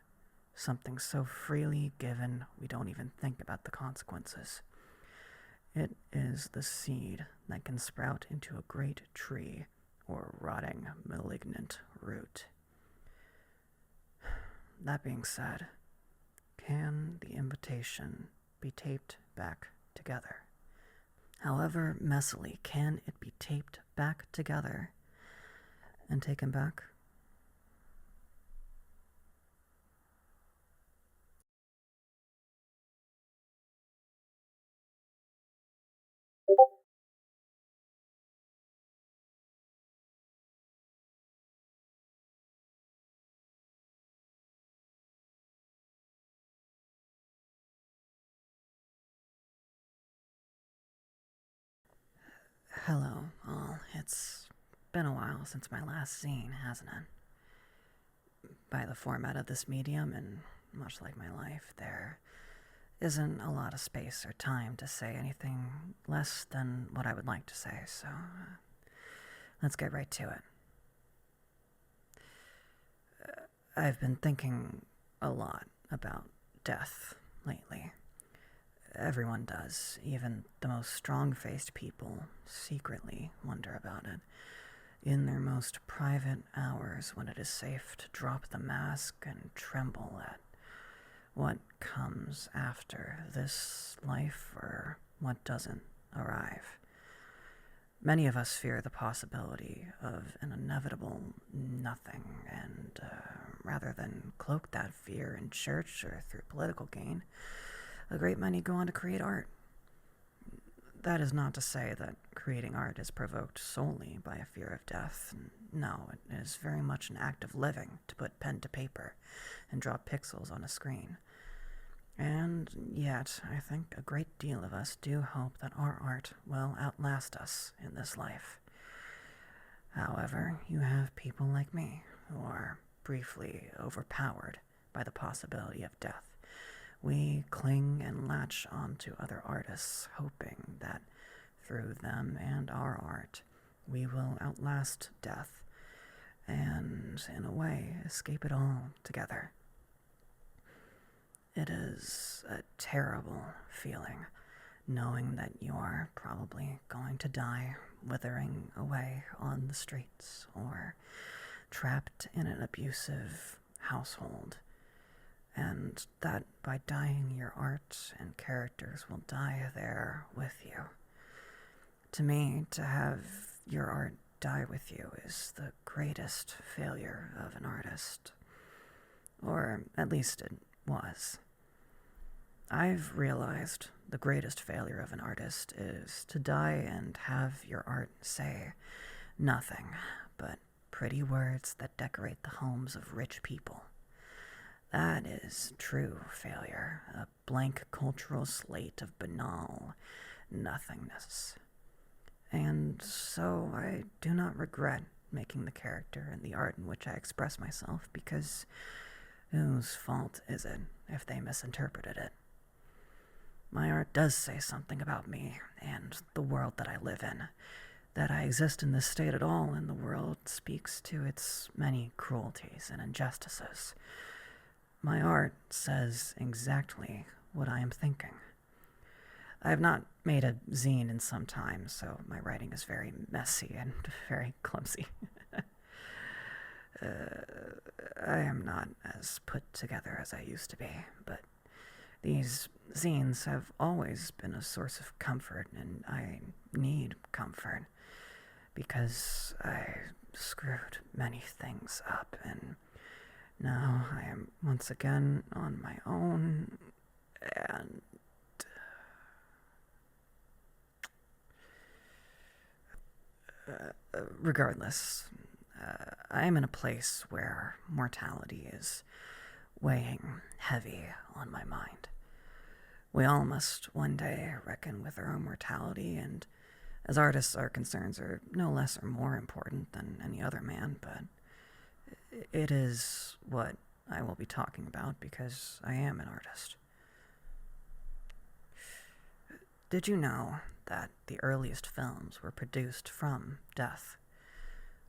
something so freely given we don't even think about the consequences. It is the seed that can sprout into a great tree or rotting, malignant root. That being said, can the invitation be taped back together? However messily can it be taped back together and taken back? Hello, all. It's been a while since my last zine, hasn't it? By the format of this medium, and much like my life, there isn't a lot of space or time to say anything less than what I would like to say, so let's get right to it. I've been thinking a lot about death lately. Everyone does. Even the most strong-faced people secretly wonder about it. In their most private hours, when it is safe to drop the mask and tremble at what comes after this life or what doesn't arrive. Many of us fear the possibility of an inevitable nothing, and rather than cloak that fear in church or through political gain, a great many go on to create art. That is not to say that creating art is provoked solely by a fear of death. No, it is very much an act of living to put pen to paper and draw pixels on a screen. And yet, I think a great deal of us do hope that our art will outlast us in this life. However, you have people like me who are briefly overpowered by the possibility of death. We cling and latch onto other artists, hoping that through them and our art, we will outlast death and, in a way, escape it all together. It is a terrible feeling, knowing that you are probably going to die withering away on the streets or trapped in an abusive household, and that by dying your art and characters will die there with you. To me, to have your art die with you is the greatest failure of an artist. Or at least it was. I've realized the greatest failure of an artist is to die and have your art say nothing but pretty words that decorate the homes of rich people. That is true failure, a blank cultural slate of banal nothingness. And so I do not regret making the character and the art in which I express myself, because whose fault is it if they misinterpreted it? My art does say something about me and the world that I live in. That I exist in this state at all in the world speaks to its many cruelties and injustices. My art says exactly what I am thinking. I have not made a zine in some time, so my writing is very messy and very clumsy. I am not as put together as I used to be, but these zines have always been a source of comfort, and I need comfort, because I screwed many things up, and now I am once again on my own, and regardless, I am in a place where mortality is weighing heavy on my mind. We all must one day reckon with our own mortality, and as artists, our concerns are no less or more important than any other man, but it is what I will be talking about because I am an artist. Did you know that the earliest films were produced from death?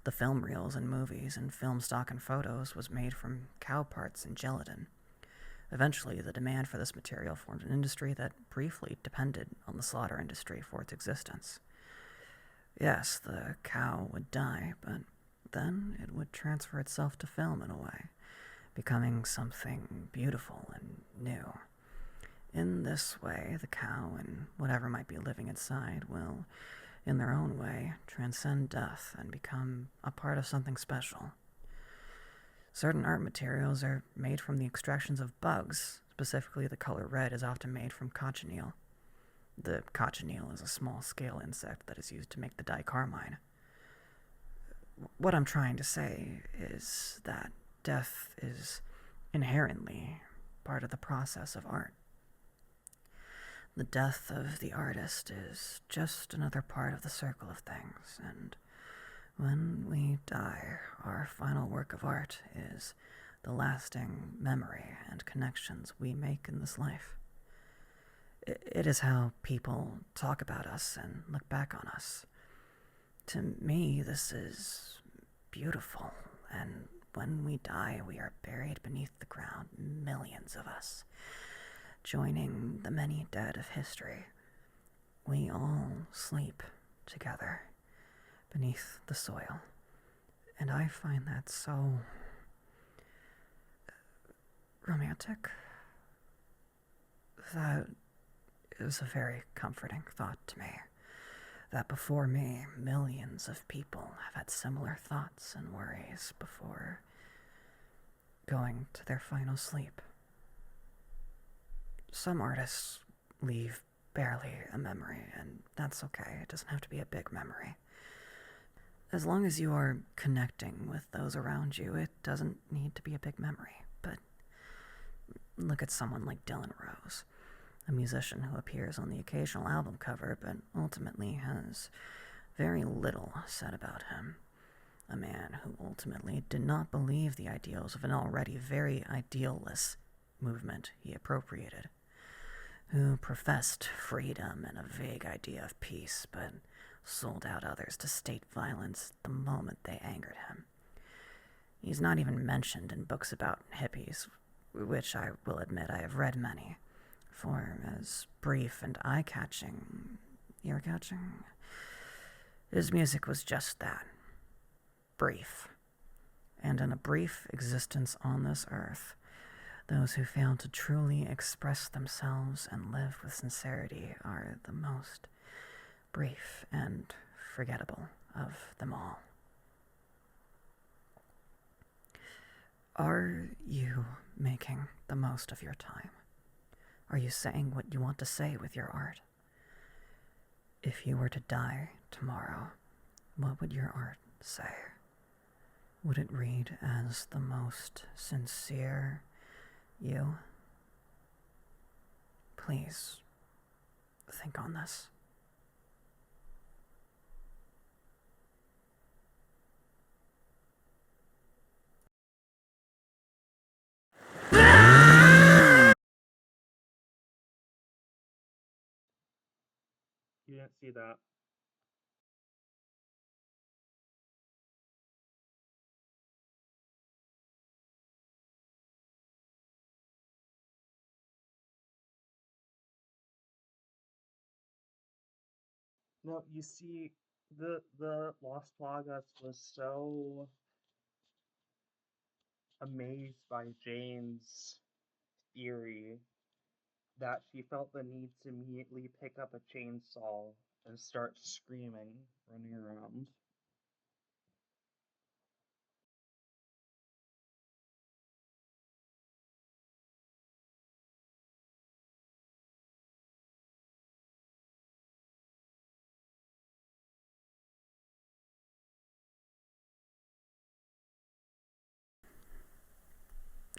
The film reels in movies and film stock and photos was made from cow parts and gelatin. Eventually, the demand for this material formed an industry that briefly depended on the slaughter industry for its existence. Yes, the cow would die, but then it would transfer itself to film in a way, becoming something beautiful and new. In this way, the cow and whatever might be living inside will, in their own way, transcend death and become a part of something special. Certain art materials are made from the extractions of bugs. Specifically, the color red is often made from cochineal. The cochineal is a small-scale insect that is used to make the dye carmine. What I'm trying to say is that death is inherently part of the process of art. The death of the artist is just another part of the circle of things, and when we die, our final work of art is the lasting memory and connections we make in this life. It is how people talk about us and look back on us. To me, this is beautiful, and when we die, we are buried beneath the ground, millions of us, joining the many dead of history. We all sleep together beneath the soil, and I find that so romantic. That is a very comforting thought to me, that before me, millions of people have had similar thoughts and worries before going to their final sleep. Some artists leave barely a memory, and that's okay. It doesn't have to be a big memory. As long as you are connecting with those around you, it doesn't need to be a big memory. But look at someone like Dylan Rose, a musician who appears on the occasional album cover, but ultimately has very little said about him. A man who ultimately did not believe the ideals of an already very idealless movement he appropriated, who professed freedom and a vague idea of peace, but sold out others to state violence the moment they angered him. He's not even mentioned in books about hippies, which I will admit I have read many, for as brief and eye-catching, ear-catching, his music was just that, brief. And in a brief existence on this earth, those who fail to truly express themselves and live with sincerity are the most brief and forgettable of them all. Are you making the most of your time? Are you saying what you want to say with your art? If you were to die tomorrow, what would your art say? Would it read as the most sincere you? Please, think on this. You didn't see that. No, you see, the Lost Plagas was so amazed by Jane's theory that she felt the need to immediately pick up a chainsaw and start screaming, running around.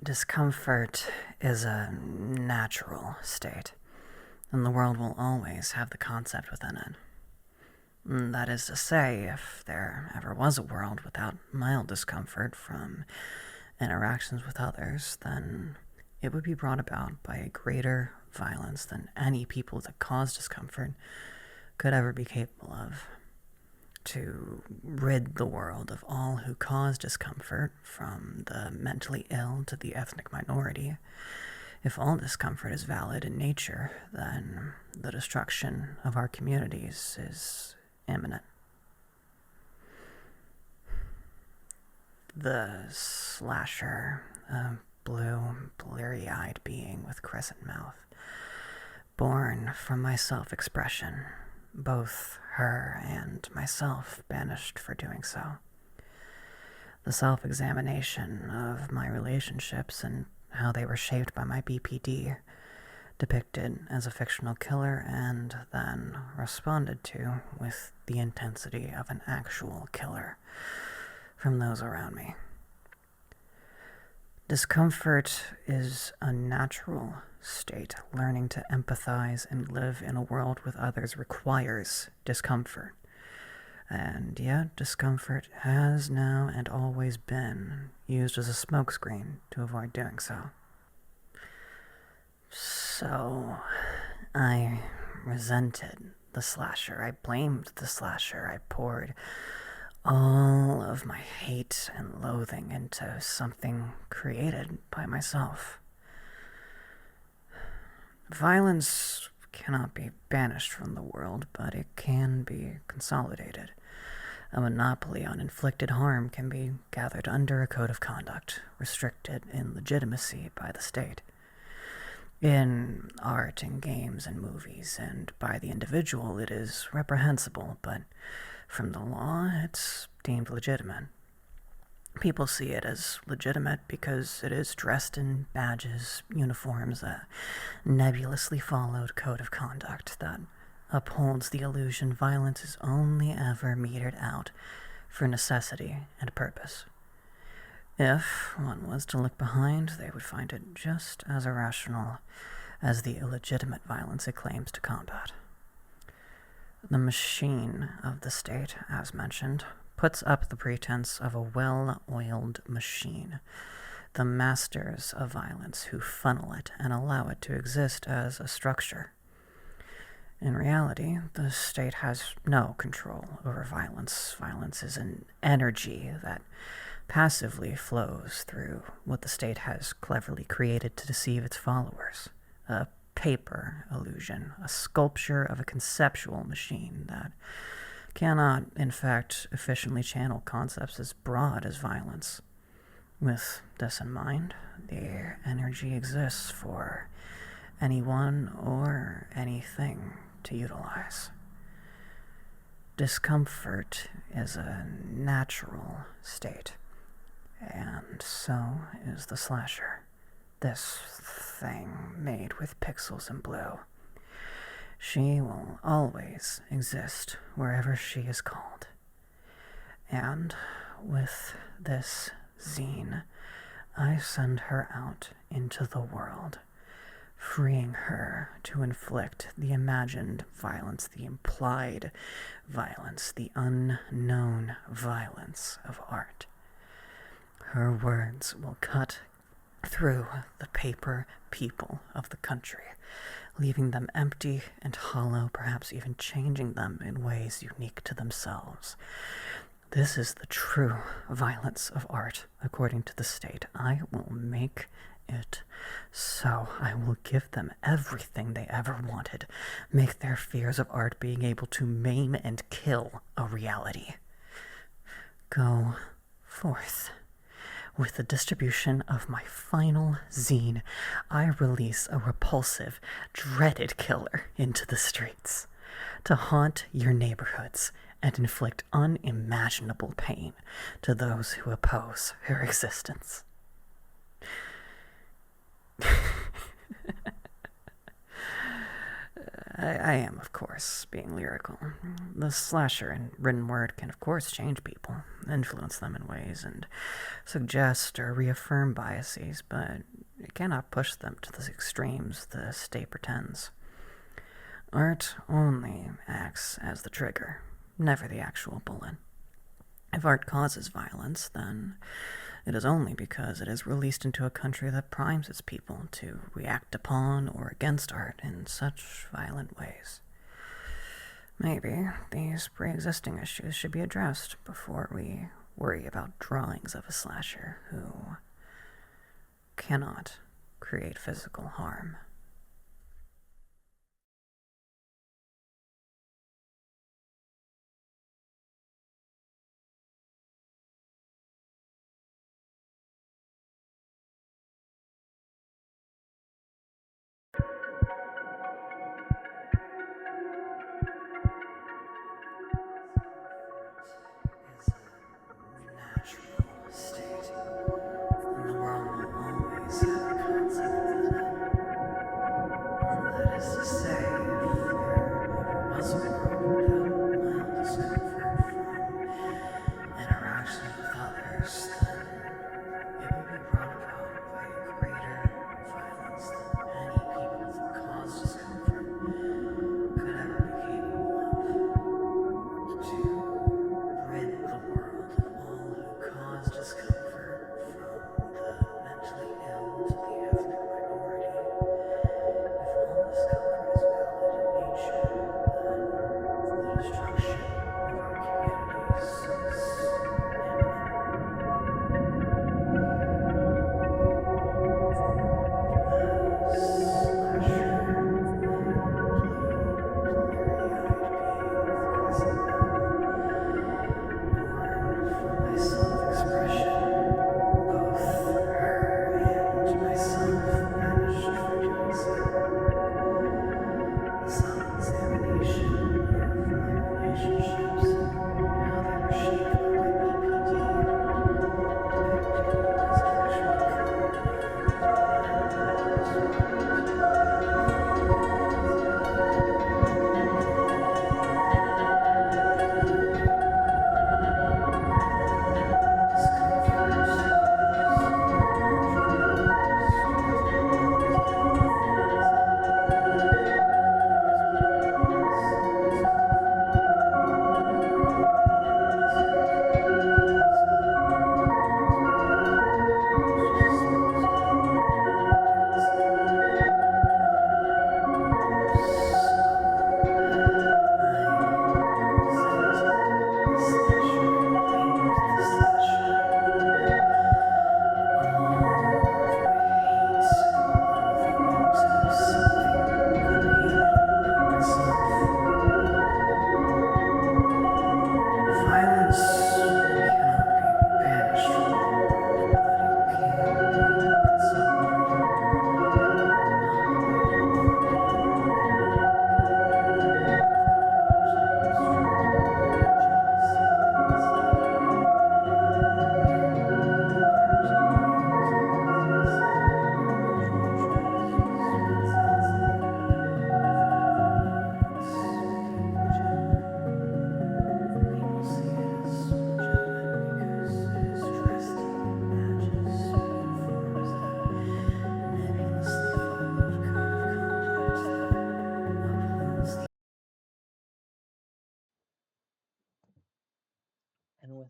Discomfort is a natural state, and the world will always have the concept within it. That is to say, if there ever was a world without mild discomfort from interactions with others, then it would be brought about by a greater violence than any people that cause discomfort could ever be capable of. To rid the world of all who cause discomfort, from the mentally ill to the ethnic minority. If all discomfort is valid in nature, then the destruction of our communities is imminent. The slasher, a blue, bleary-eyed being with crescent mouth, born from my self-expression, both her and myself banished for doing so. The self-examination of my relationships and how they were shaped by my BPD, depicted as a fictional killer and then responded to with the intensity of an actual killer from those around me. Discomfort is a natural state. Learning to empathize and live in a world with others requires discomfort. And yet, discomfort has now and always been used as a smokescreen to avoid doing so. So, I resented the slasher. I blamed the slasher. I poured all of my hate and loathing into something created by myself. Violence cannot be banished from the world, but it can be consolidated. A monopoly on inflicted harm can be gathered under a code of conduct, restricted in legitimacy by the state. In art and games and movies, and by the individual, it is reprehensible, but from the law, it's deemed legitimate. People see it as legitimate because it is dressed in badges, uniforms, a nebulously followed code of conduct that upholds the illusion violence is only ever meted out for necessity and purpose. If one was to look behind, they would find it just as irrational as the illegitimate violence it claims to combat. The machine of the state, as mentioned, puts up the pretense of a well-oiled machine, the masters of violence who funnel it and allow it to exist as a structure. In reality, the state has no control over violence. Violence is an energy that passively flows through what the state has cleverly created to deceive its followers. A paper illusion, a sculpture of a conceptual machine that cannot, in fact, efficiently channel concepts as broad as violence. With this in mind, the energy exists for anyone or anything to utilize. Discomfort is a natural state, and so is the slasher. This thing made with pixels and blue. She will always exist wherever she is called. And with this zine, I send her out into the world, freeing her to inflict the imagined violence, the implied violence, the unknown violence of art. Her words will cut through the paper people of the country, leaving them empty and hollow, perhaps even changing them in ways unique to themselves. This is the true violence of art, according to the state. I will make it so. I will give them everything they ever wanted, make their fears of art being able to maim and kill a reality. Go forth. With the distribution of my final zine, I release a repulsive, dreaded killer into the streets to haunt your neighborhoods and inflict unimaginable pain to those who oppose her existence. I am, of course, being lyrical. The slasher in written word can, of course, change people, influence them in ways, and suggest or reaffirm biases, but it cannot push them to the extremes the state pretends. Art only acts as the trigger, never the actual bullet. If art causes violence, then it is only because it is released into a country that primes its people to react upon or against art in such violent ways. Maybe these pre-existing issues should be addressed before we worry about drawings of a slasher who cannot create physical harm. Is a natural state, and the world will always have consequences.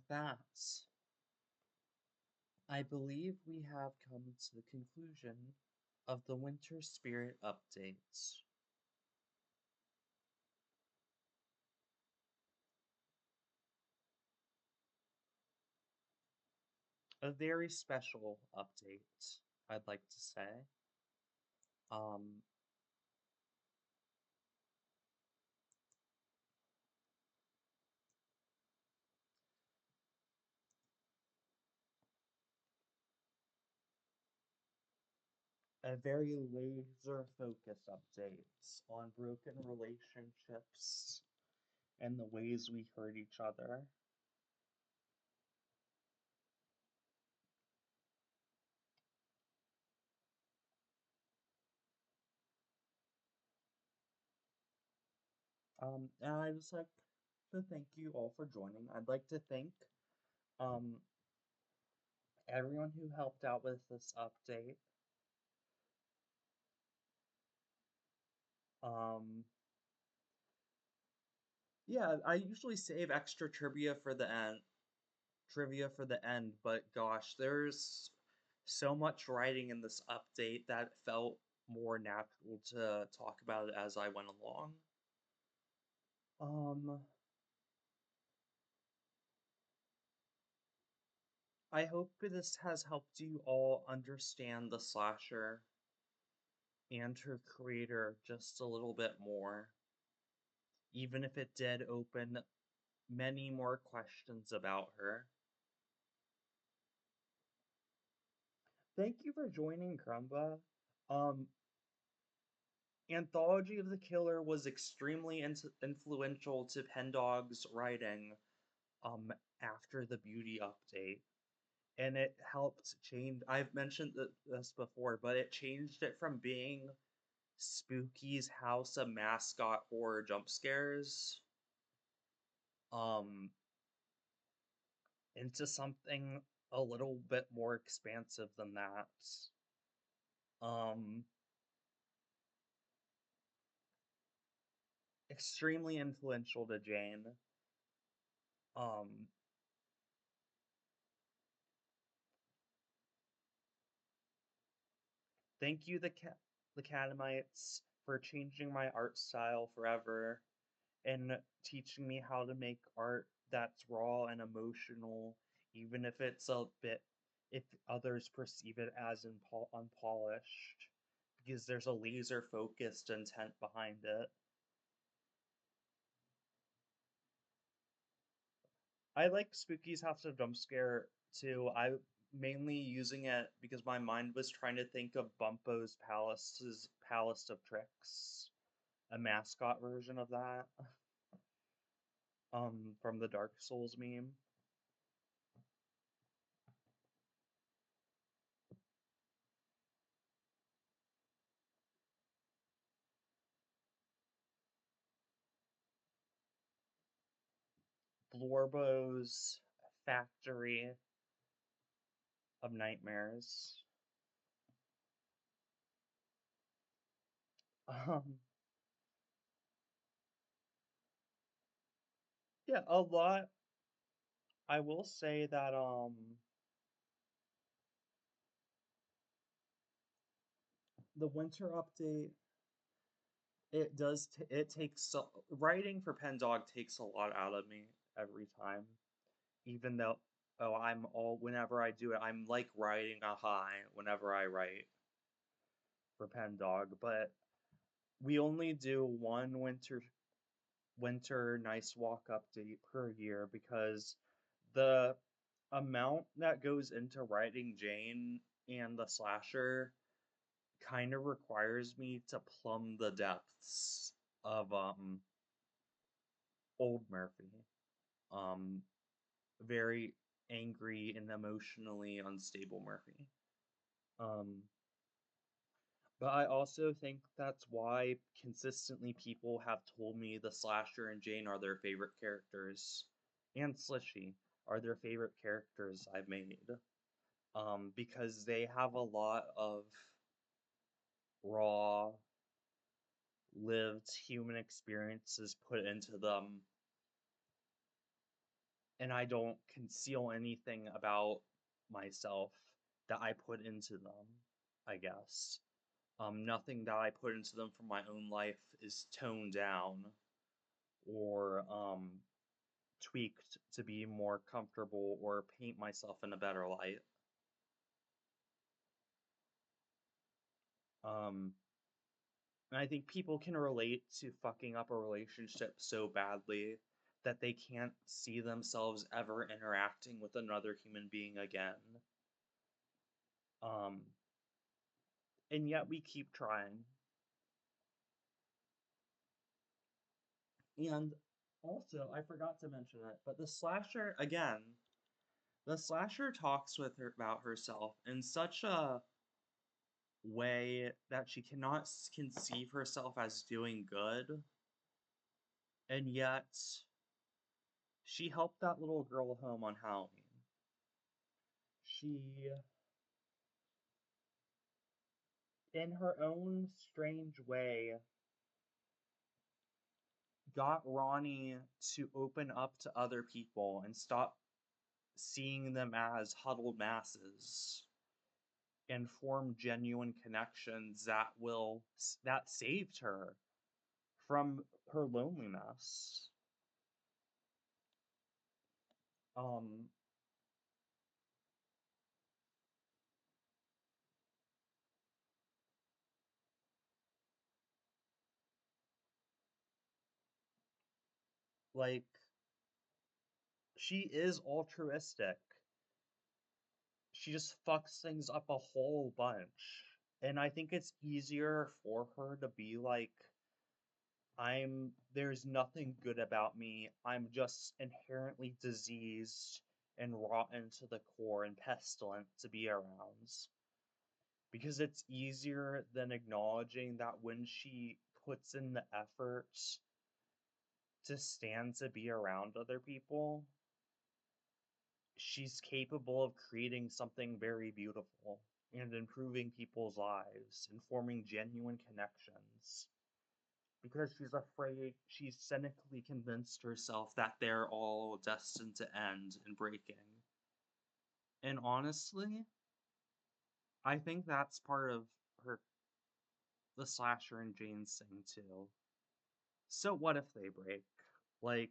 with that, I believe we have come to the conclusion of the Winter Spirit update. A very special update, I'd like to say. Um, a very laser focused update on broken relationships and the ways we hurt each other. And I just like to thank you all for joining. I'd like to thank um everyone who helped out with this update. Um, yeah, I usually save extra trivia for the end, but gosh, there's so much writing in this update that it felt more natural to talk about it as I went along. Um, I hope this has helped you all understand the slasher and her creator just a little bit more, even if it did open many more questions about her. Thank you for joining, Crumba. Um, Anthology of the Killer was extremely influential to Pendog's writing after the Beauty update. And it helped change. I've mentioned this before, but it changed it from being Spooky's House of Mascot Horror Jump Scares um, into something a little bit more expansive than that. Um, Extremely influential to Jane. Um, Thank you, the Catamites, for changing my art style forever and teaching me how to make art that's raw and emotional, even if it's a bit, if others perceive it as unpolished, because there's a laser focused intent behind it. I like Spooky's House of Jump Scare too. I mainly using it because my mind was trying to think of Bumpo's Palace of Tricks, a mascot version of that, from the Dark Souls meme. Blorbo's Factory of Nightmares. Um, yeah, a lot. I will say that the winter update, it takes writing for Pendog takes a lot out of me every time. Even though whenever I do it, I'm like riding a high whenever I write for Pendog, but we only do one winter nice walk update per year because the amount that goes into writing Jane and the slasher kind of requires me to plumb the depths of old Murphy. Um Very angry and emotionally unstable Murphy. Um but I also think that's why consistently people have told me the slasher and Jane are their favorite characters, and Slishy are their favorite characters I've made. Because they have a lot of raw, lived human experiences put into them and I don't conceal anything about myself that I put into them, I guess. Nothing that I put into them from my own life is toned down or tweaked to be more comfortable or paint myself in a better light. Um, and I think people can relate to fucking up a relationship so badly that they can't see themselves ever interacting with another human being again. Um, and yet we keep trying. And also, I forgot to mention it, but the slasher talks with her about herself in such a way that she cannot conceive herself as doing good, and yet she helped that little girl home on Halloween. She, in her own strange way, got Ronnie to open up to other people and stop seeing them as huddled masses and form genuine connections that saved her from her loneliness. Um like she is altruistic. She just fucks things up a whole bunch. And I think it's easier for her to be like, there's nothing good about me. I'm just inherently diseased and rotten to the core and pestilent to be around. Because it's easier than acknowledging that when she puts in the effort to stand to be around other people, she's capable of creating something very beautiful and improving people's lives and forming genuine connections. Because she's cynically convinced herself that they're all destined to end in breaking. And honestly, I think that's part of her, the slasher and Jane's thing too. So what if they break? Like,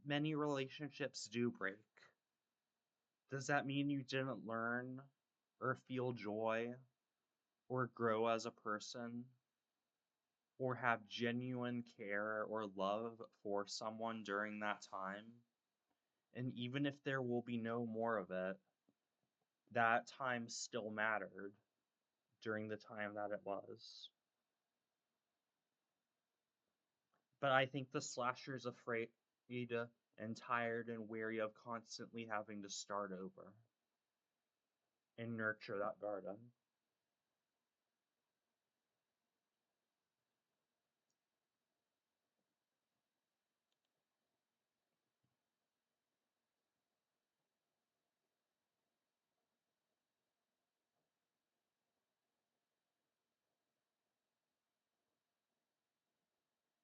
many relationships do break. Does that mean you didn't learn or feel joy or grow as a person or have genuine care or love for someone during that time? And even if there will be no more of it, that time still mattered during the time that it was. But I think the slasher's afraid and tired and weary of constantly having to start over and nurture that garden.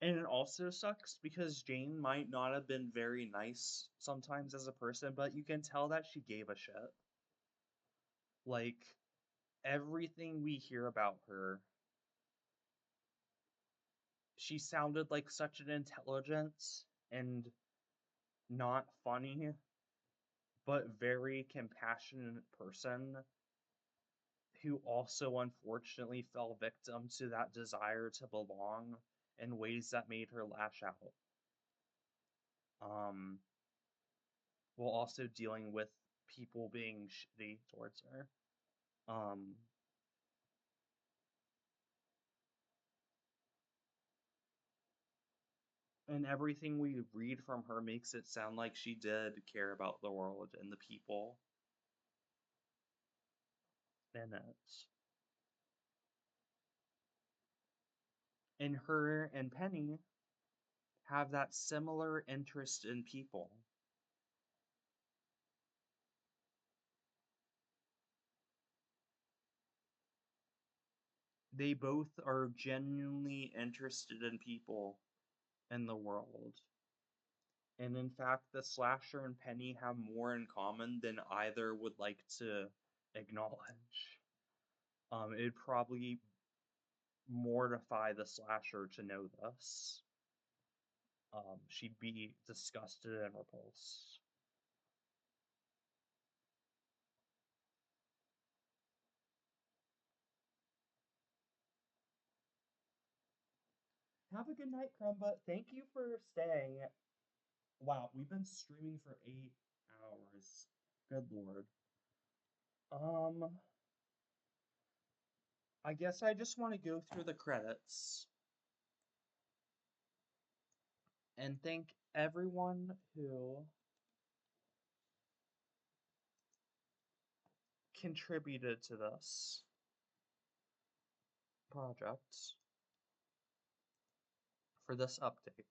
And it also sucks because Jane might not have been very nice sometimes as a person, but you can tell that she gave a shit. Like, everything we hear about her, she sounded like such an intelligent and not funny, but very compassionate person who also unfortunately fell victim to that desire to belong in ways that made her lash out. Um, while also dealing with people being shitty towards her. Um, and everything we read from her makes it sound like she did care about the world and the people in it. And her and Penny have that similar interest in people. they both are genuinely interested in people in the world. And in fact, the slasher and Penny have more in common than either would like to acknowledge. It'd probably mortify the slasher to know this. She'd be disgusted and repulsed. Have a good night, Crumba. Thank you for staying. Wow, we've been streaming for 8 hours. Good lord. Um, I guess I just want to go through the credits and thank everyone who contributed to this project for this update.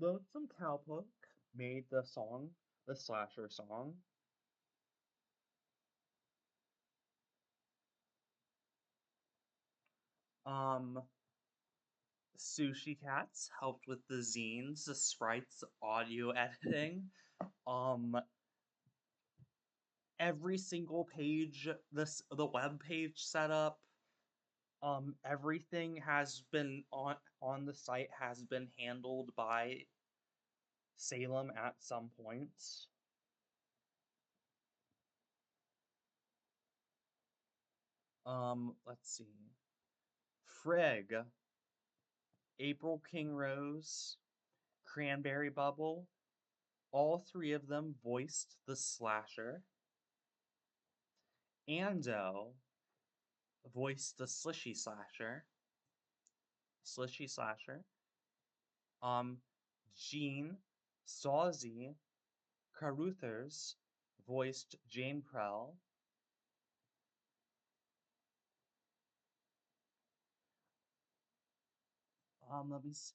Lonesome Cowpoke made the song, the slasher song. Um, Sushi Cats helped with the zines, the sprites, audio editing. Um, every single page, the web page setup, everything has been on the site has been handled by Salem at some point. Let's see. Frigg, April King Rose, Cranberry Bubble, all three of them voiced the slasher. Ando voiced the Slishy Slasher. Jean, Sawzy, Caruthers voiced Jane Prell. Let me see.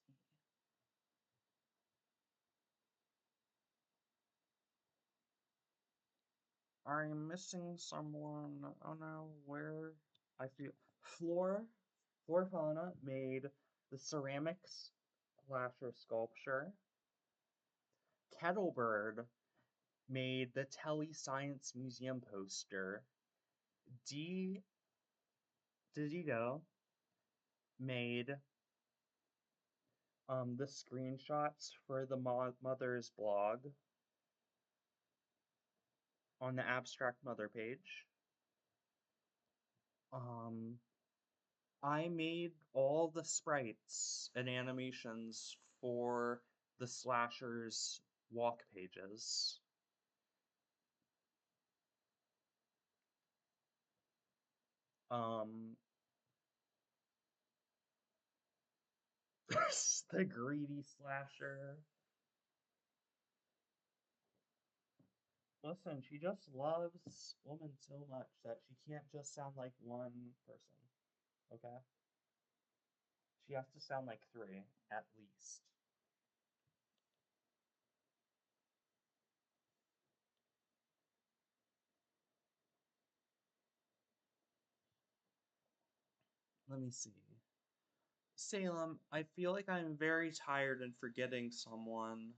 I'm missing someone. Oh no, where? I feel Floor Fauna made the ceramics slasher sculpture. Kettlebird made the Telly Science Museum poster. D. Didito made the screenshots for the mother's blog on the Abstract Mother page. Um, I made all the sprites and animations for the slashers walk pages. Um, the greedy slasher. Listen, she just loves women so much that she can't just sound like one person, okay? She has to sound like three, at least. Let me see. Salem, I feel like I'm very tired and forgetting someone.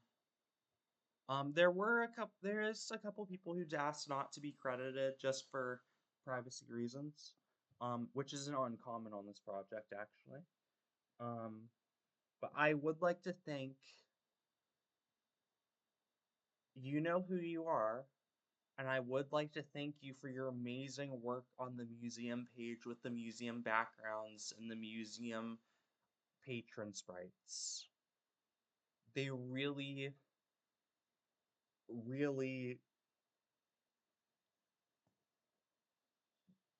There is a couple people who asked not to be credited just for privacy reasons, which isn't uncommon on this project actually. Um, but I would like to thank you know who you are, and I would like to thank you for your amazing work on the museum page with the museum backgrounds and the museum patron sprites. They really, really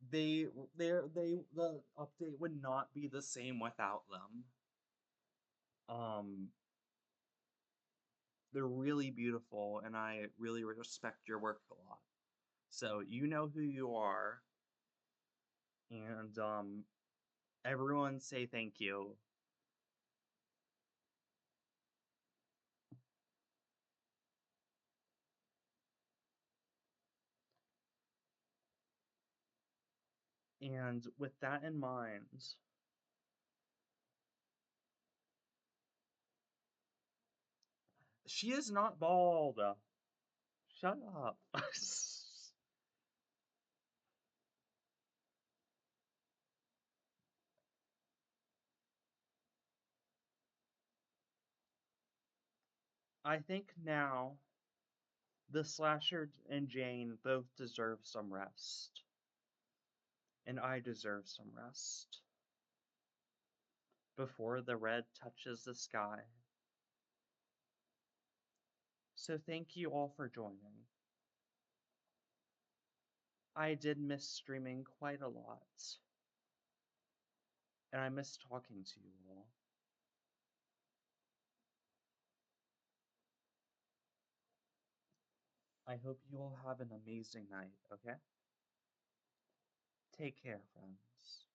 the update would not be the same without them. Um, they're really beautiful, and I really respect your work a lot. So you know who you are, and everyone say thank you. And with that in mind, she is not bald. Shut up. I think now the slasher and Jane both deserve some rest. And I deserve some rest. Before the red touches the sky. So thank you all for joining. I did miss streaming quite a lot. And I miss talking to you all. I hope you all have an amazing night, okay? Take care, friends.